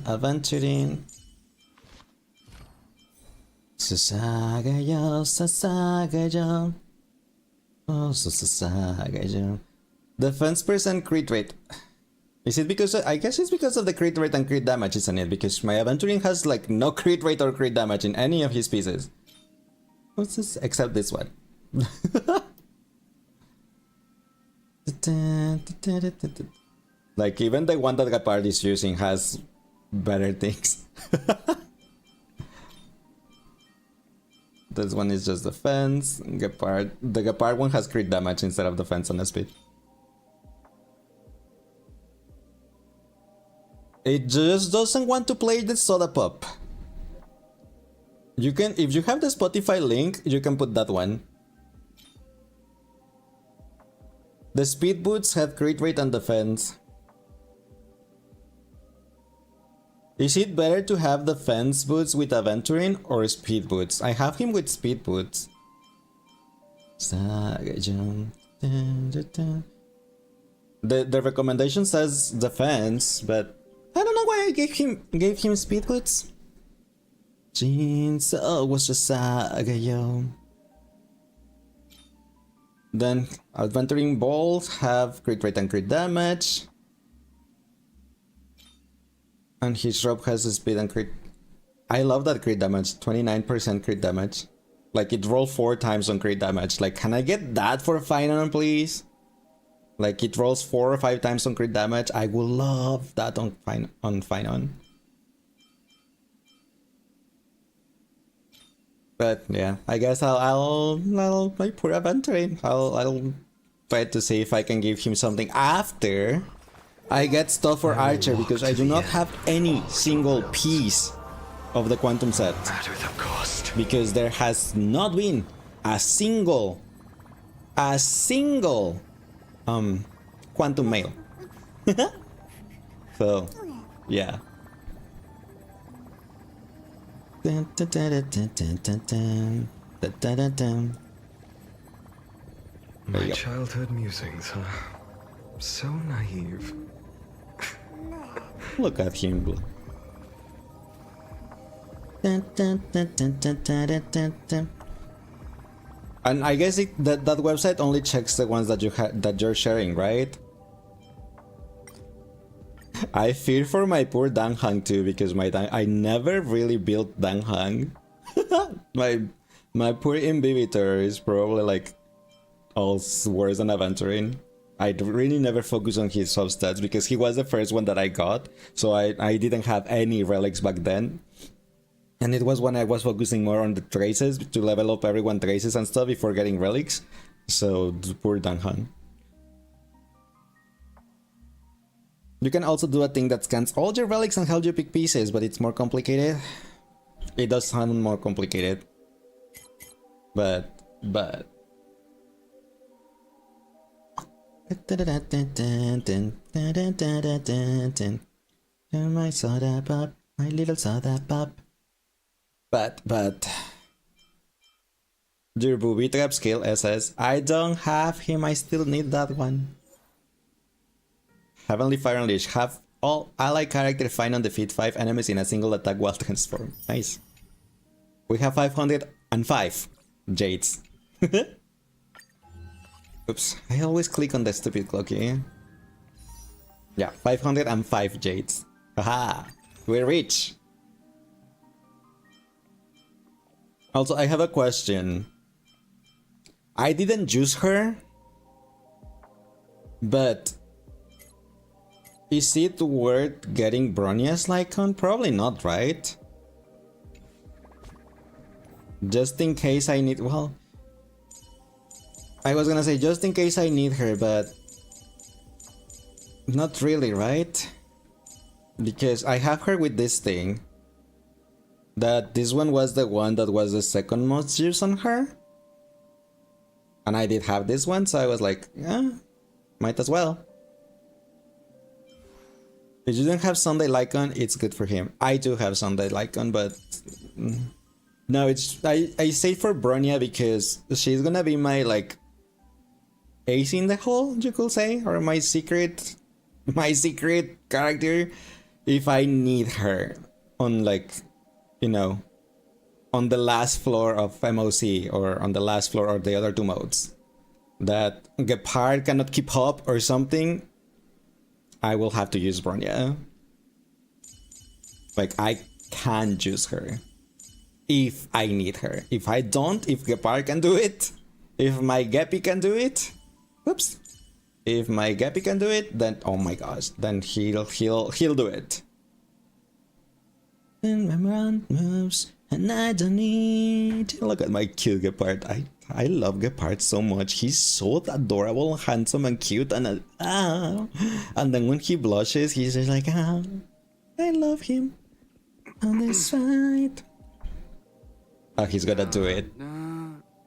Aventuring. Sasagayo, Sasagayo. Oh, Sasagayo. Defense percent crit rate. Is it because I guess it's because of the crit rate and crit damage, isn't it? Because my Aventuring has like no crit rate or crit damage in any of his pieces. What's this? Except this one. Like even the one that Gepard is using has better things. This one is just defense. Gepard. The Gepard one has crit damage instead of defense and speed. It just doesn't want to play the soda pop. You can, if you have the Spotify link, you can put that one. The speed boots have crit rate and defense. Is it better to have defense boots with Aventuring or speed boots? I have him with speed boots. The recommendation says defense, but I don't know why I gave him speed boots. Jeans, oh, was just Sagayo. Then Adventuring Balls have crit rate and crit damage. And his robe has a speed and crit. I love that crit damage, 29% crit damage. Like it rolled 4 times on crit damage. Like, can I get that for Finon, please? Like it rolls 4 or 5 times on crit damage. I would love that on Finon. But yeah, I guess I'll my poor Aventuring. I'll try to see if I can give him something after I get stuff for Archer, because I do not have any single piece of the Quantum set. Matter the cost. Because there has not been a single Quantum Mail. So yeah. My childhood musings, huh? So naive. Look at him, Blue. And I guess that website only checks the ones that you're sharing, right? I fear for my poor Danghang too, because I never really built Danghang. my poor Imbibitor is probably like all worse than Aventuring. I really never focused on his substats because he was the first one that I got, so I didn't have any relics back then. And it was when I was focusing more on the traces to level up everyone traces and stuff before getting relics. So poor Danghang. You can also do a thing that scans all your relics and helps you pick pieces, but it's more complicated. It does sound more complicated. But my soda pop, my little soda pop. But your booby trap skill SS. I don't have him. I still need that one. Heavenly Fire Unleash. Have all ally character find and defeat 5 enemies in a single attack while transform. Nice. We have 505 jades. Oops. I always click on the stupid clock here. Yeah, 505 jades. Haha. We're rich. Also, I have a question. I didn't use her, but is it worth getting Bronya's Lycon? Probably not, right? Just in case I need... Well, I was gonna say just in case I need her, but not really, right? Because I have her with this thing. That this one was the one that was the second most used on her. And I did have this one, so I was like, yeah, might as well. If you don't have Sunday Lycon, it's good for him. I do have Sunday Lycon, but no, it's I say for Bronya because she's gonna be my like ace in the hole, you could say, or my secret character if I need her on, like, you know, on the last floor of MOC or on the last floor of the other two modes that Gepard cannot keep up or something. I will have to use Bronya. Like, I can use her if I need her. If I don't, if Gepard can do it, if my Geppy can do it, whoops. If my Geppy can do it, then oh my gosh, then he'll do it. And my run moves, and I don't need. Look at my cute Gepard. I love Gepard so much. He's so adorable, handsome, and cute, and and then when he blushes, he's just like, I love him on this fight. Oh, he's gonna do it.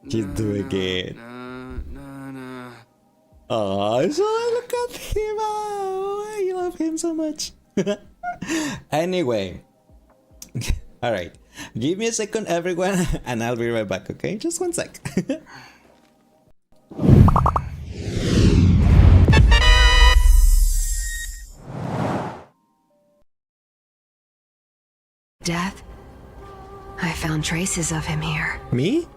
He's doing it. Oh, so look at him. Oh, I love him so much. Anyway. Alright. Give me a second, everyone, and I'll be right back, okay? Just one sec. Death? I found traces of him here. Me?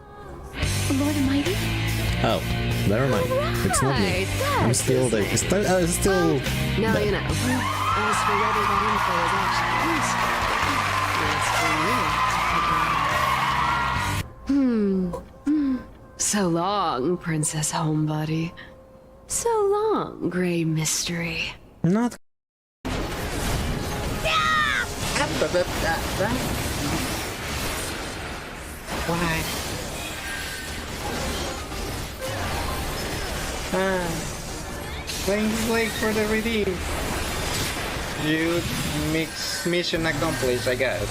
Lord Almighty? Oh, never mind. It's not me. I'm still there. Still. Now you know. As for whether that info is actually useful, that's for you. So long, Princess Homebody. So long, Grey Mystery. Not. Why? Thanks, Blake, for the redeem. You mix mission accomplished, I guess.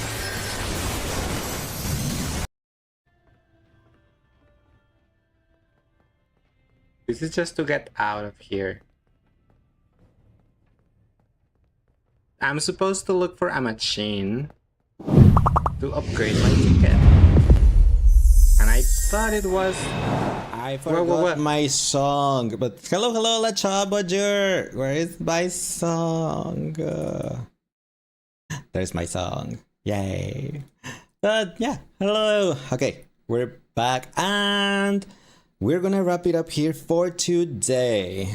This is just to get out of here. I'm supposed to look for a machine to upgrade my ticket. And I thought it was... I forgot my song. But hello, La Chabajer. Where is my song? There's my song. Yay. But yeah, hello. Okay, we're back and we're gonna wrap it up here for today.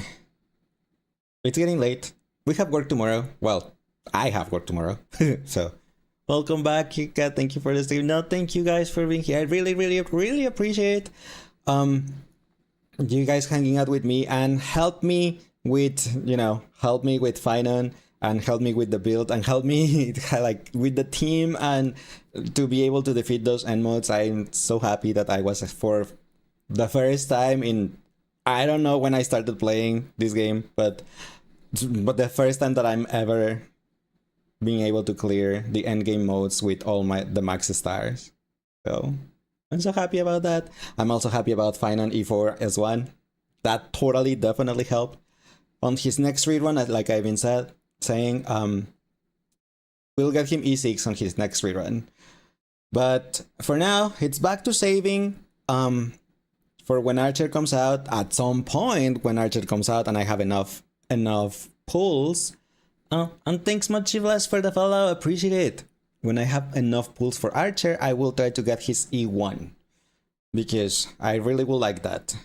It's getting late. We have work tomorrow. Well, I have work tomorrow. So welcome back, Kika. Thank you for the stream. No, thank you guys for being here. I really appreciate you guys hanging out with me and help me with, help me with Finon and help me with the build and help me like with the team and to be able to defeat those end modes. I'm so happy that I was for the first time in, I don't know when I started playing this game, but the first time that I'm ever being able to clear the end game modes with all the max stars. So I'm so happy about that. I'm also happy about Finon E4 S1. That totally definitely helped. On his next rerun, like I've been saying, we'll get him E6 on his next rerun. But for now, it's back to saving. For when Archer comes out, at some point when Archer comes out and I have enough pulls. And thanks much less for the follow, appreciate it. When I have enough pulls for Archer, I will try to get his E1. Because I really would like that.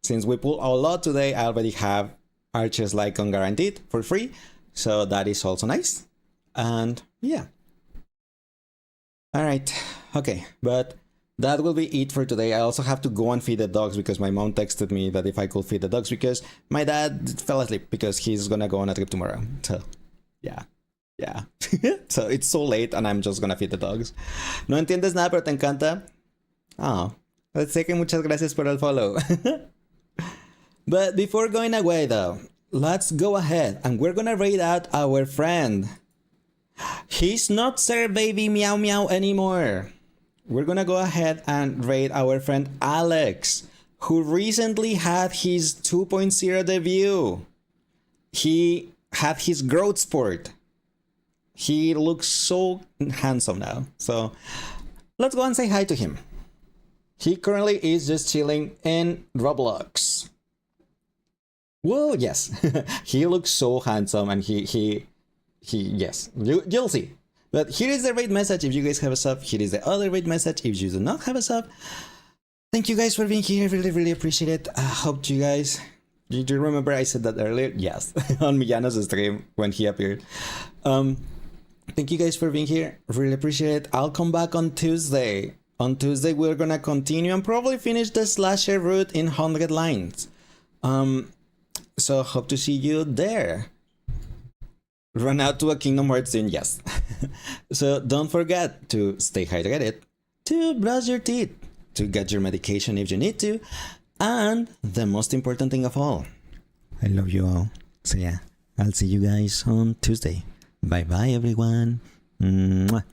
Since we pull a lot today, I already have Archer's Lycon guaranteed for free. So that is also nice. And yeah. Alright, okay, but that will be it for today. I also have to go and feed the dogs because my mom texted me that if I could feed the dogs because my dad fell asleep because he's gonna go on a trip tomorrow. So, yeah. So it's so late and I'm just gonna feed the dogs. No entiendes nada, pero te encanta. Oh, sé que muchas gracias por el follow. But before going away though, let's go ahead and we're gonna raid out our friend. He's not Sir Baby Meow Meow anymore. We're gonna go ahead and raid our friend Alex, who recently had his 2.0 debut. He had his growth spurt. He looks so handsome now. So let's go and say hi to him. He currently is just chilling in Roblox. Whoa, yes. He looks so handsome and he yes, you'll see. But here is the raid message if you guys have a sub. Here is the other raid message if you do not have a sub. Thank you guys for being here. Really appreciate it. I hope you guys... Did you remember I said that earlier? Yes, on Millano's stream when he appeared. Thank you guys for being here. Really appreciate it. I'll come back on Tuesday. On Tuesday, we're gonna continue and probably finish the slasher route in 100 lines. So hope to see you there. Run out to a Kingdom Hearts soon, yes. So don't forget to stay hydrated, to brush your teeth, to get your medication if you need to, and the most important thing of all, I love you all. So yeah, I'll see you guys on Tuesday. Bye bye everyone. Mwah.